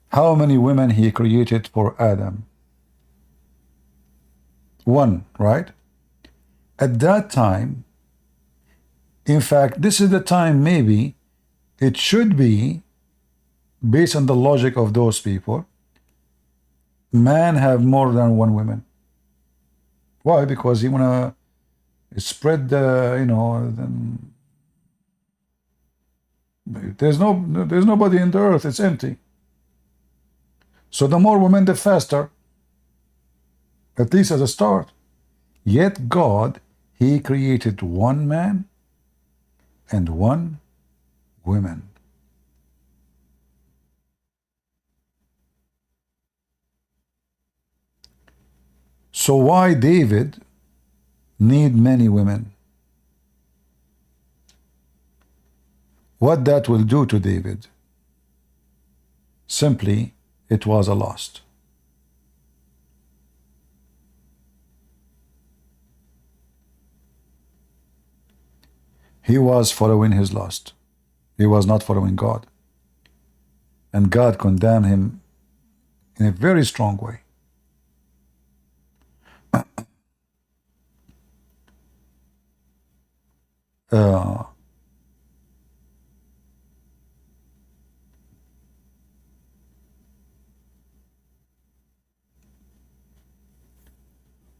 how many women he created for Adam? One, right? At that time, in fact, this is the time maybe it should be, based on the logic of those people, man have more than one woman. Why? Because he wanna spread the, there's nobody in the earth, it's empty. So the more women, the faster, at least as a start. Yet God, he created one man and one woman. So why David need many women. What that will do to David? Simply, it was a lust. He was following his lust. He was not following God. And God condemned him in a very strong way.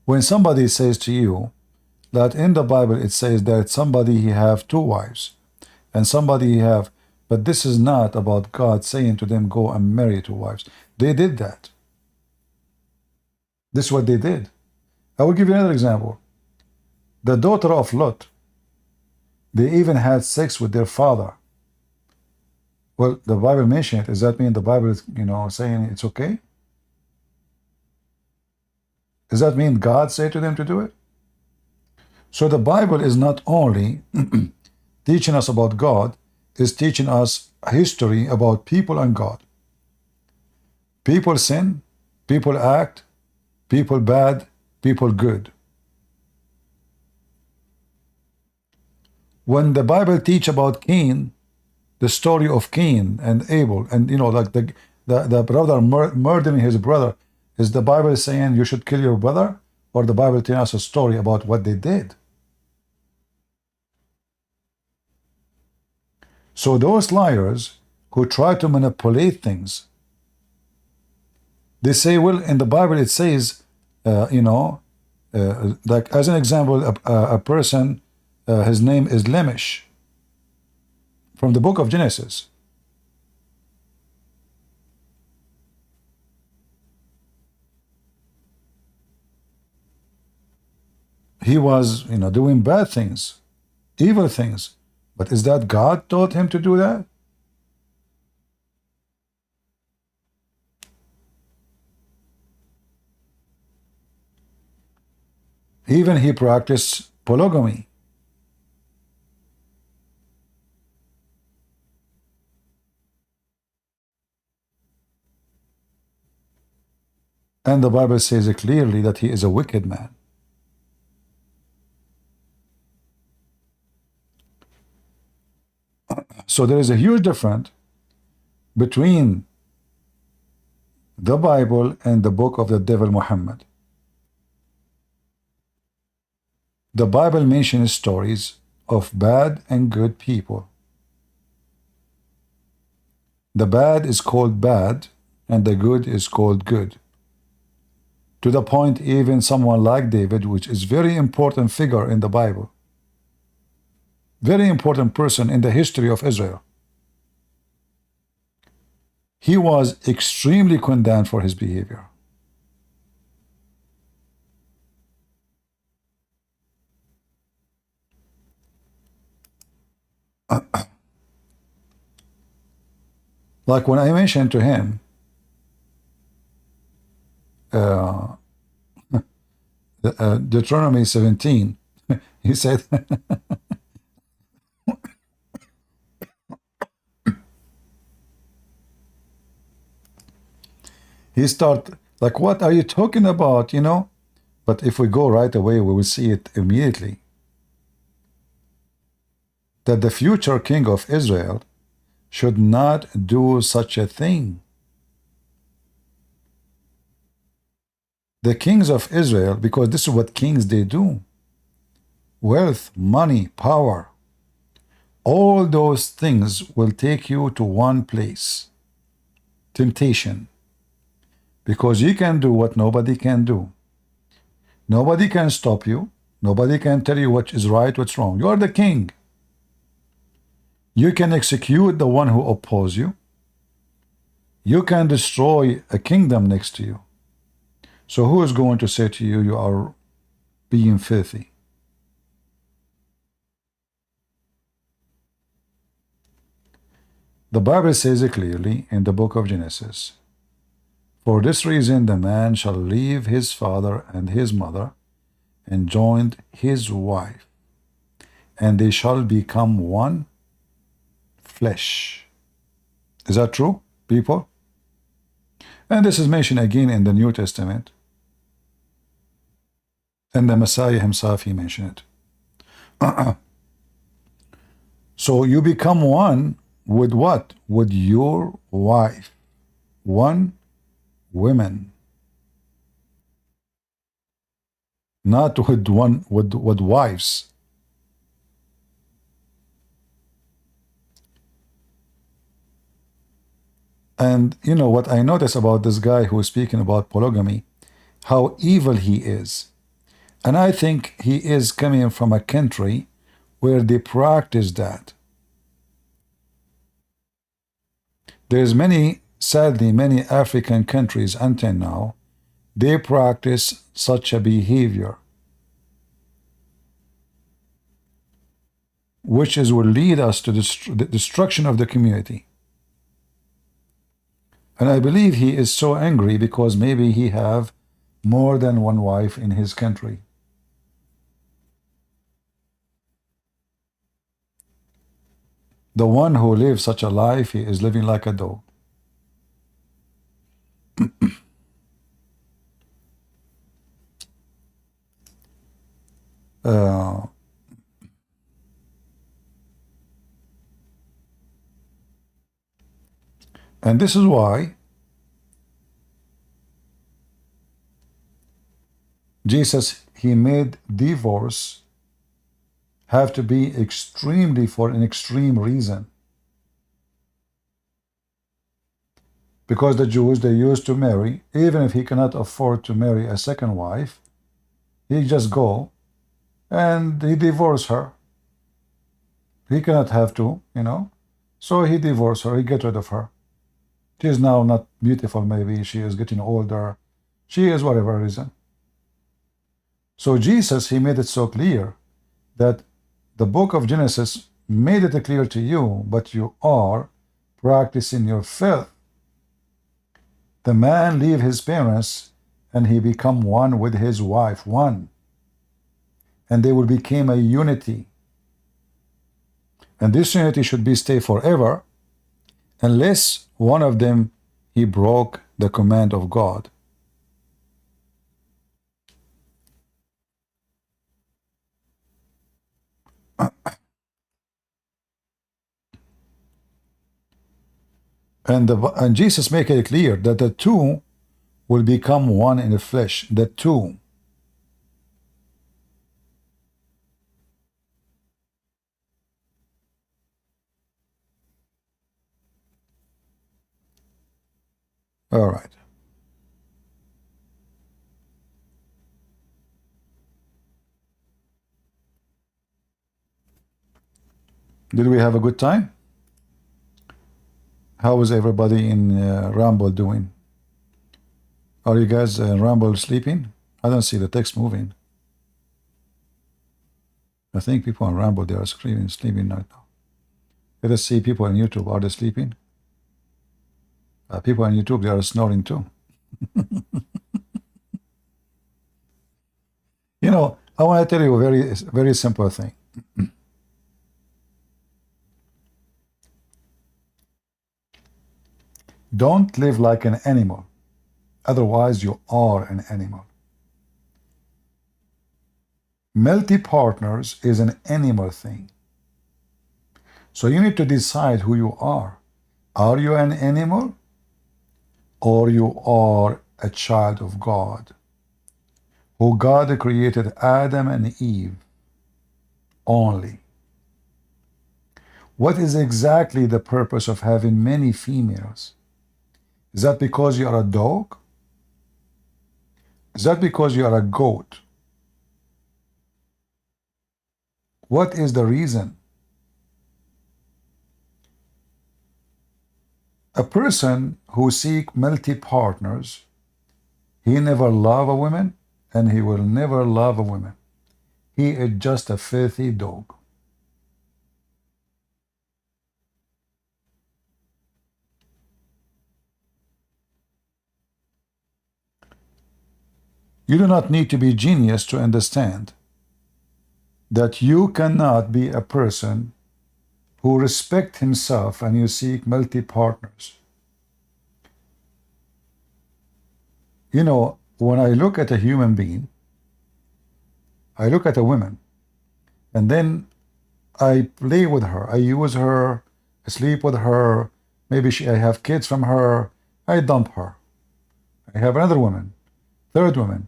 When somebody says to you that in the Bible it says that somebody he have two wives and somebody he have, but this is not about God saying to them go and marry two wives. They did that. This is what they did. I will give you another example. The daughter of Lot, they even had sex with their father. Well, the Bible mentioned it. Does that mean the Bible is, saying it's okay? Does that mean God said to them to do it? So the Bible is not only teaching us about God, it's teaching us history about people and God. People sin, people act, people bad, people good. When the Bible teach about Cain, the story of Cain and Abel, and like the brother murdering his brother, is the Bible saying you should kill your brother, or the Bible telling us a story about what they did? So those liars who try to manipulate things, they say, well, in the Bible it says, like as an example, a person, his name is Lemish, from the book of Genesis. He was, doing bad things, evil things. But is that God taught him to do that? Even he practiced polygamy. And the Bible says clearly that he is a wicked man. So there is a huge difference between the Bible and the book of the devil Muhammad. The Bible mentions stories of bad and good people. The bad is called bad and the good is called good. To the point even someone like David, which is very important figure in the Bible, very important person in the history of Israel, he was extremely condemned for his behavior. Like when I mentioned to him Deuteronomy 17, he said, he started like, what are you talking about, But if we go right away, we will see it immediately. That the future king of Israel should not do such a thing. The kings of Israel, because this is what kings they do. Wealth, money, power. All those things will take you to one place. Temptation. Because you can do what nobody can do. Nobody can stop you. Nobody can tell you what is right, what's wrong. You are the king. You can execute the one who opposes you. You can destroy a kingdom next to you. So who is going to say to you, you are being filthy? The Bible says it clearly in the book of Genesis. For this reason the man shall leave his father and his mother, and joined his wife, and they shall become one flesh. Is that true, people? And this is mentioned again in the New Testament. And the Messiah himself, he mentioned it. So you become one with what? With your wife. One woman. Not with one with wives. And you know what I notice about this guy who is speaking about polygamy, how evil he is. And I think he is coming from a country where they practice that. There's sadly, many African countries until now, they practice such a behavior, which will lead us to the destruction of the community. And I believe he is so angry because maybe he have more than one wife in his country. The one who lives such a life, he is living like a dog. And this is why Jesus, he made divorce have to be extremely for an extreme reason. Because the Jews, they used to marry, even if he cannot afford to marry a second wife, he just go and he divorce her. He cannot have to, you know. So he divorced her, he get rid of her. She is now not beautiful, maybe she is getting older. She is whatever reason. So Jesus, he made it so clear that the book of Genesis made it clear to you, but you are practicing your filth. The man leave his parents and he become one with his wife, one. And they will become a unity. And this unity should be stay forever, unless one of them, he broke the command of God. And Jesus make it clear that the two will become one in the flesh. The two. All right. Did we have a good time? How is everybody in Rumble doing? Are you guys in Rumble sleeping? I don't see the text moving. I think people on Rumble, they are sleeping right now. Let us see people on YouTube. Are they sleeping? People on YouTube, they are snoring too. You know, I want to tell you a very simple thing. Don't live like an animal. Otherwise, you are an animal. Multi-partners is an animal thing. So you need to decide who you are. Are you an animal? Or you are a child of God? Who God created Adam and Eve only. What is exactly the purpose of having many females? Is that because you are a dog? Is that because you are a goat? What is the reason? A person who seeks multi-partners, he never love a woman and he will never love a woman. He is just a filthy dog. You do not need to be genius to understand that you cannot be a person who respect himself and you seek multi-partners. You know, when I look at a human being, I look at a woman, and then I play with her. I use her, I sleep with her. Maybe I have kids from her. I dump her. I have another woman, third woman,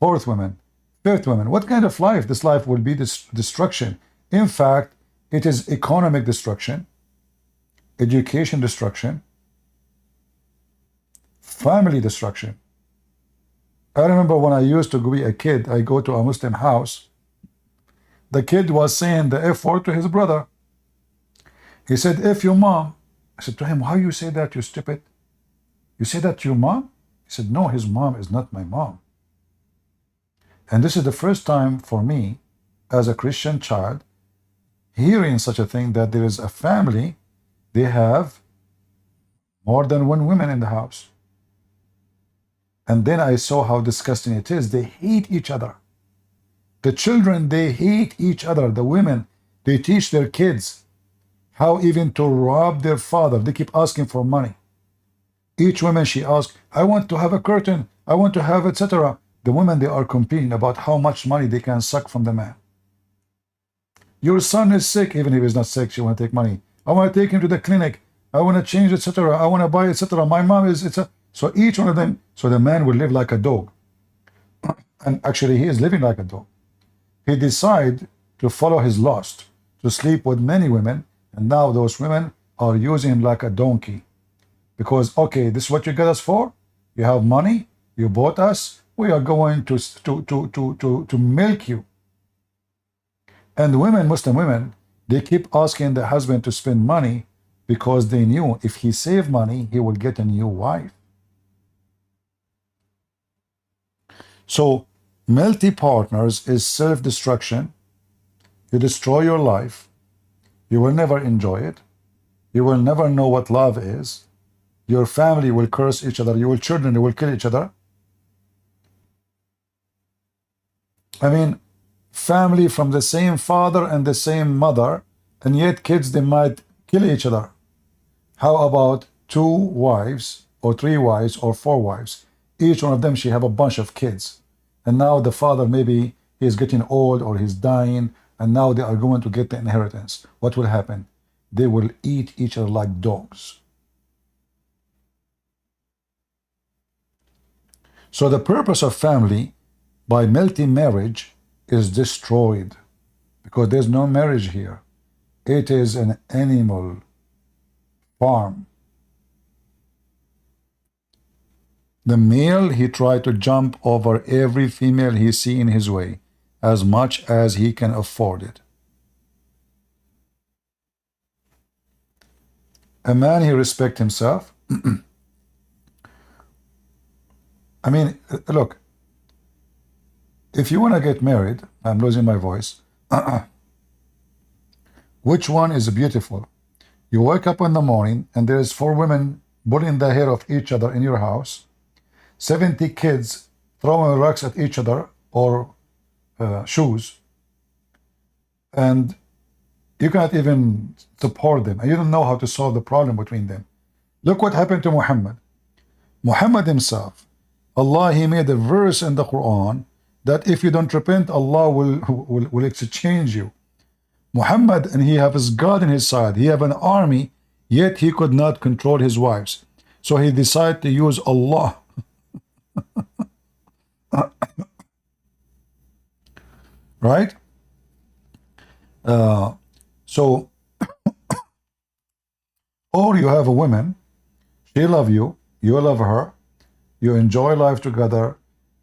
fourth woman, fifth woman. What kind of life? This life will be destruction. In fact, it is economic destruction, education destruction, family destruction. I remember when I used to be a kid, I go to a Muslim house. The kid was saying the F word to his brother. He said, F your mom. I said to him, how you say that, you stupid? You say that to your mom? He said, no, his mom is not my mom. And this is the first time for me, as a Christian child, hearing such a thing, that there is a family, they have more than one woman in the house. And then I saw how disgusting it is. They hate each other. The children, they hate each other. The women, they teach their kids how even to rob their father. They keep asking for money. Each woman, she asks, I want to have a curtain. I want to have, etc. The women, they are competing about how much money they can suck from the man. Your son is sick. Even if he's not sick, she want to take money. I want to take him to the clinic. I want to change, etc. I want to buy, etc. My mom is, etc. So each one of them, so the man will live like a dog. And actually, he is living like a dog. He decided to follow his lust, to sleep with many women, and now those women are using him like a donkey. Because, okay, this is what you got us for? You have money, you bought us, we are going to milk you. And women, Muslim women, they keep asking the husband to spend money because they knew if he saved money, he will get a new wife. So, multi-partners is self-destruction. You destroy your life. You will never enjoy it. You will never know what love is. Your family will curse each other. Your children will kill each other. I mean, family from the same father and the same mother, and yet kids, they might kill each other. How about 2 wives or 3 wives or 4 wives? Each one of them, she have a bunch of kids. And now the father, maybe he is getting old or he's dying, and now they are going to get the inheritance. What will happen? They will eat each other like dogs. So the purpose of family by multi-marriage is destroyed because there's no marriage here. It is an animal farm. The male, he tried to jump over every female he see in his way as much as he can afford it. A man, he respect himself. I mean, look, if you want to get married, I'm losing my voice. Which one is beautiful? You wake up in the morning and there's 4 women pulling the hair of each other in your house, 70 kids throwing rocks at each other or shoes, and you cannot even support them, and you don't know how to solve the problem between them. Look what happened to Muhammad. Muhammad himself, Allah, he made a verse in the Quran that if you don't repent, Allah will exchange you. Muhammad, and he have his God in his side, he have an army, yet he could not control his wives. So he decided to use Allah. Right? So, or you have a woman, she love you, you love her, you enjoy life together,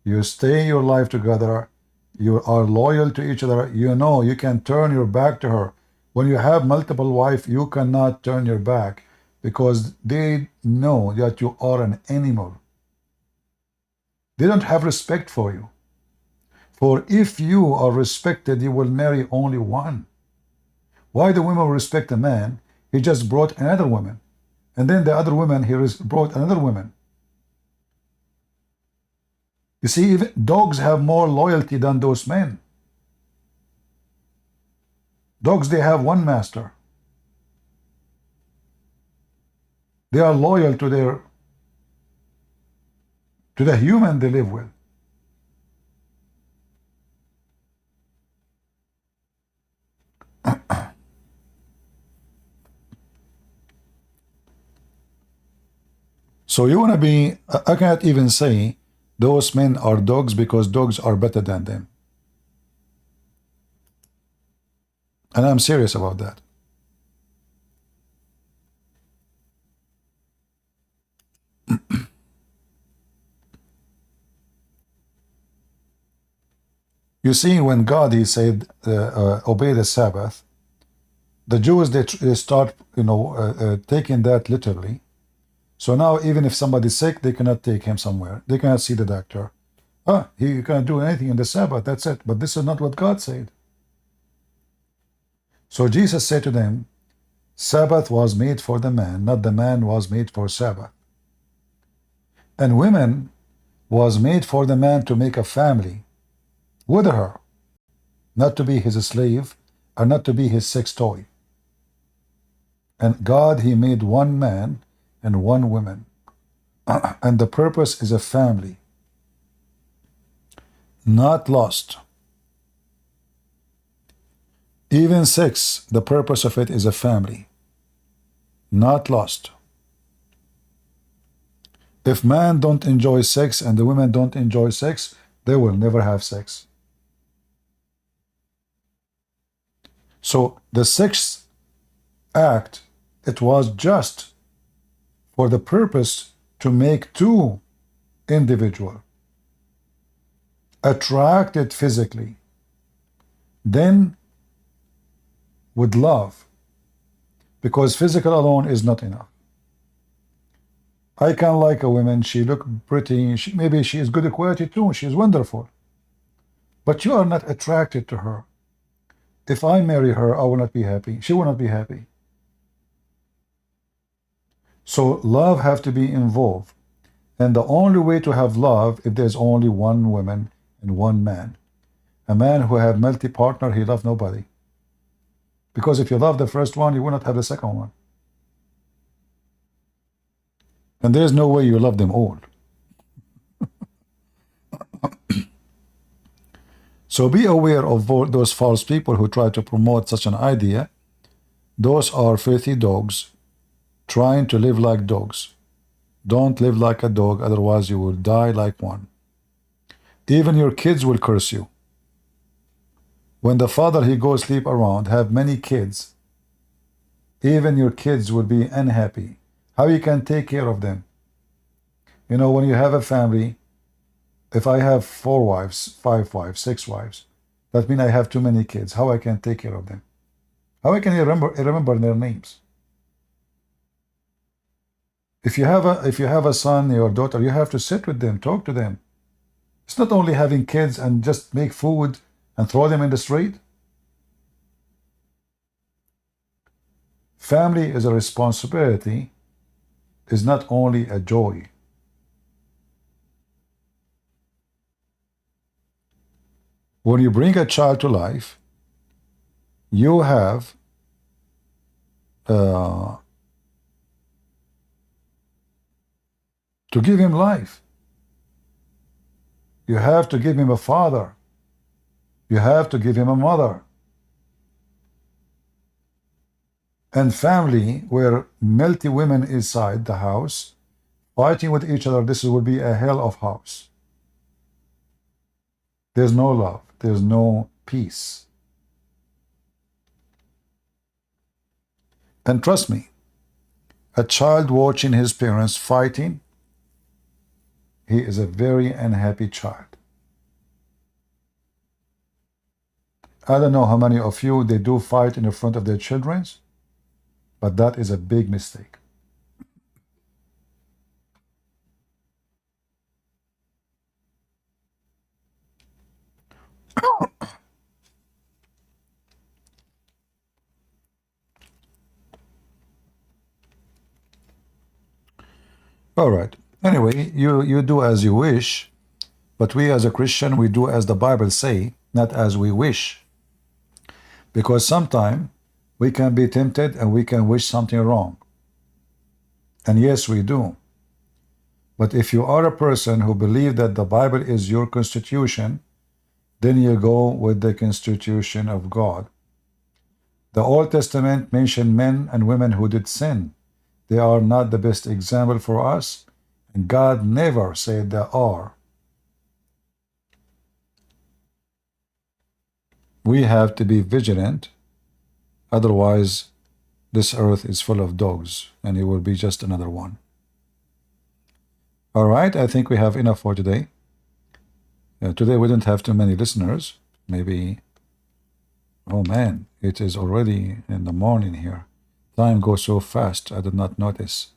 you stay your life together, you are loyal to each other, you know you can turn your back to her. When you have multiple wives, you cannot turn your back because they know that you are an animal. They don't have respect for you. For if you are respected, you will marry only one. Why the women will respect a man? He just brought another woman. And then the other woman, he brought another woman. You see, even dogs have more loyalty than those men. Dogs, they have one master. They are loyal to the human they live with. So you want to be, I cannot even say those men are dogs because dogs are better than them. And I'm serious about that. You see, when God, he said, obey the Sabbath, the Jews, they start, taking that literally. So now, even if somebody's sick, they cannot take him somewhere. They cannot see the doctor. He cannot do anything in the Sabbath, that's it. But this is not what God said. So Jesus said to them, Sabbath was made for the man, not the man was made for Sabbath. And women was made for the man to make a family with her, not to be his slave, or not to be his sex toy. And God, he made one man and one woman. And the purpose is a family, not lost. Even sex, the purpose of it is a family, not lost. If man don't enjoy sex and the women don't enjoy sex, they will never have sex. So the sixth act, it was just for the purpose to make two individuals attracted physically, then with love, because physical alone is not enough. I can like a woman, she look pretty, maybe she is good quality too, she is wonderful, but you are not attracted to her. If I marry her, I will not be happy. She will not be happy. So love have to be involved. And the only way to have love, if there's only one woman and one man. A man who have multi-partner, he love nobody. Because if you love the first one, you will not have the second one. And there's no way you love them all. So be aware of those false people who try to promote such an idea. Those are filthy dogs trying to live like dogs. Don't live like a dog, otherwise you will die like one. Even your kids will curse you. When the father, he goes sleep around, have many kids, even your kids will be unhappy. How you can take care of them? You know, when you have a family, if I have 4 wives, 5 wives, 6 wives, that means I have too many kids. How I can take care of them? How I can remember their names? If you have a son or daughter, you have to sit with them, talk to them. It's not only having kids and just make food and throw them in the street. Family is a responsibility, is not only a joy. When you bring a child to life, you have to give him life. You have to give him a father. You have to give him a mother. And family, where multi women inside the house, fighting with each other, this will be a hell of house. There's no love. There's no peace. And trust me, a child watching his parents fighting, he is a very unhappy child. I don't know how many of you, they do fight in the front of their children, but that is a big mistake. All right. Anyway, you do as you wish, But we as a Christian, we do as the Bible say, not as we wish. Because sometimes we can be tempted and we can wish something wrong. And yes, we do. But if you are a person who believes that the Bible is your constitution, then you go with the constitution of God. The Old Testament mentioned men and women who did sin. They are not the best example for us, and God never said they are. We have to be vigilant, otherwise this earth is full of dogs, and it will be just another one. All right, I think we have enough for today. Today we didn't have too many listeners. Maybe, oh man, it is already in the morning here. Time goes so fast, I did not notice.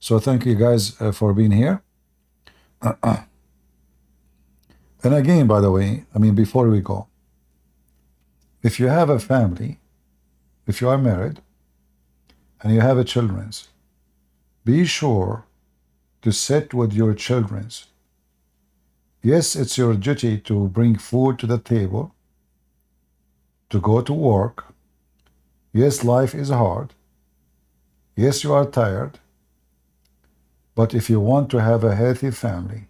So thank you guys for being here. And again, by the way, I mean, before we go, if you have a family, if you are married, and you have a children, be sure to sit with your children. Yes, it's your duty to bring food to the table, to go to work. Yes, life is hard. Yes, you are tired. But if you want to have a healthy family,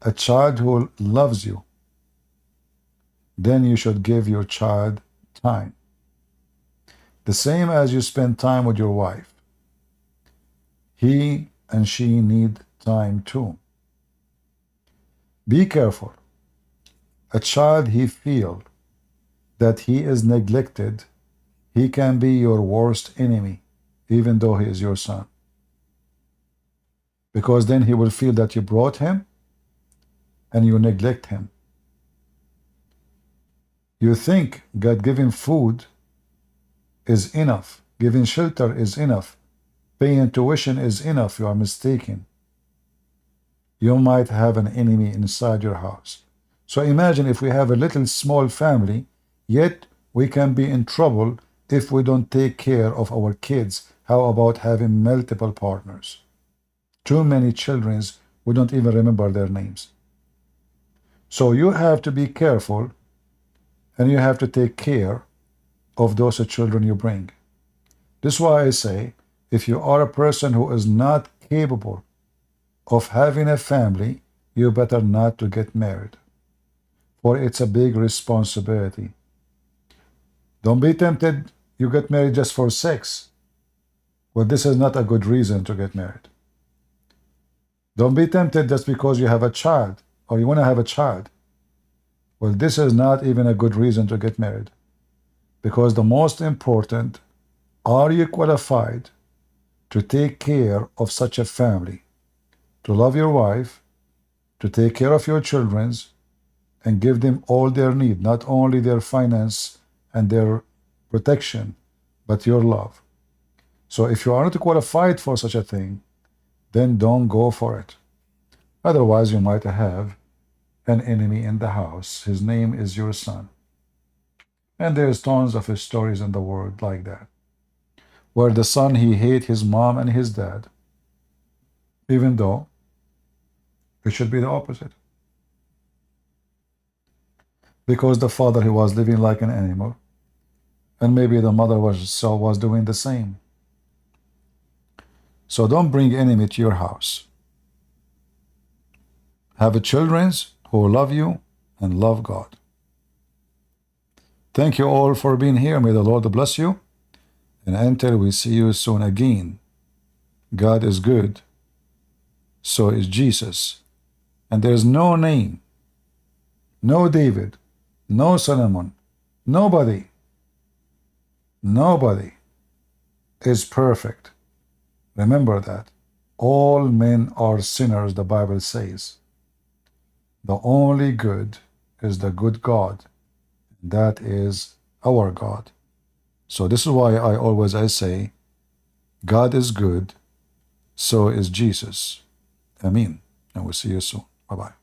a child who loves you, then you should give your child time. The same as you spend time with your wife. He and she need time too. Be careful. A child he feel that he is neglected, he can be your worst enemy, even though he is your son. Because then he will feel that you brought him and you neglect him. You think God giving food is enough, giving shelter is enough, paying tuition is enough. You are mistaken. You might have an enemy inside your house. So imagine if we have a little small family, yet we can be in trouble if we don't take care of our kids. How about having multiple partners? Too many children, we don't even remember their names. So you have to be careful, and you have to take care of those children you bring. This is why I say, if you are a person who is not capable of having a family, you better not to get married, for it's a big responsibility. Don't be tempted you get married just for sex. Well, this is not a good reason to get married. Don't be tempted just because you have a child or you want to have a child. Well, this is not even a good reason to get married. Because the most important, are you qualified to take care of such a family, to love your wife, to take care of your children, and give them all their need, not only their finance and their protection, but your love. So if you are not qualified for such a thing, then don't go for it. Otherwise, you might have an enemy in the house. His name is your son. And there's tons of stories in the world like that, where the son, he hate his mom and his dad, even though it should be the opposite. Because the father, he was living like an animal, and maybe the mother was doing the same. So don't bring enemy to your house. Have children who love you and love God. Thank you all for being here. May the Lord bless you. And until we see you soon again, God is good. So is Jesus. And there is no name, no David, no Solomon, nobody is perfect. Remember that. All men are sinners, the Bible says. The only good is the good God. That is our God. So this is why I say, God is good, so is Jesus. Amen. And we'll see you soon. Bye-bye.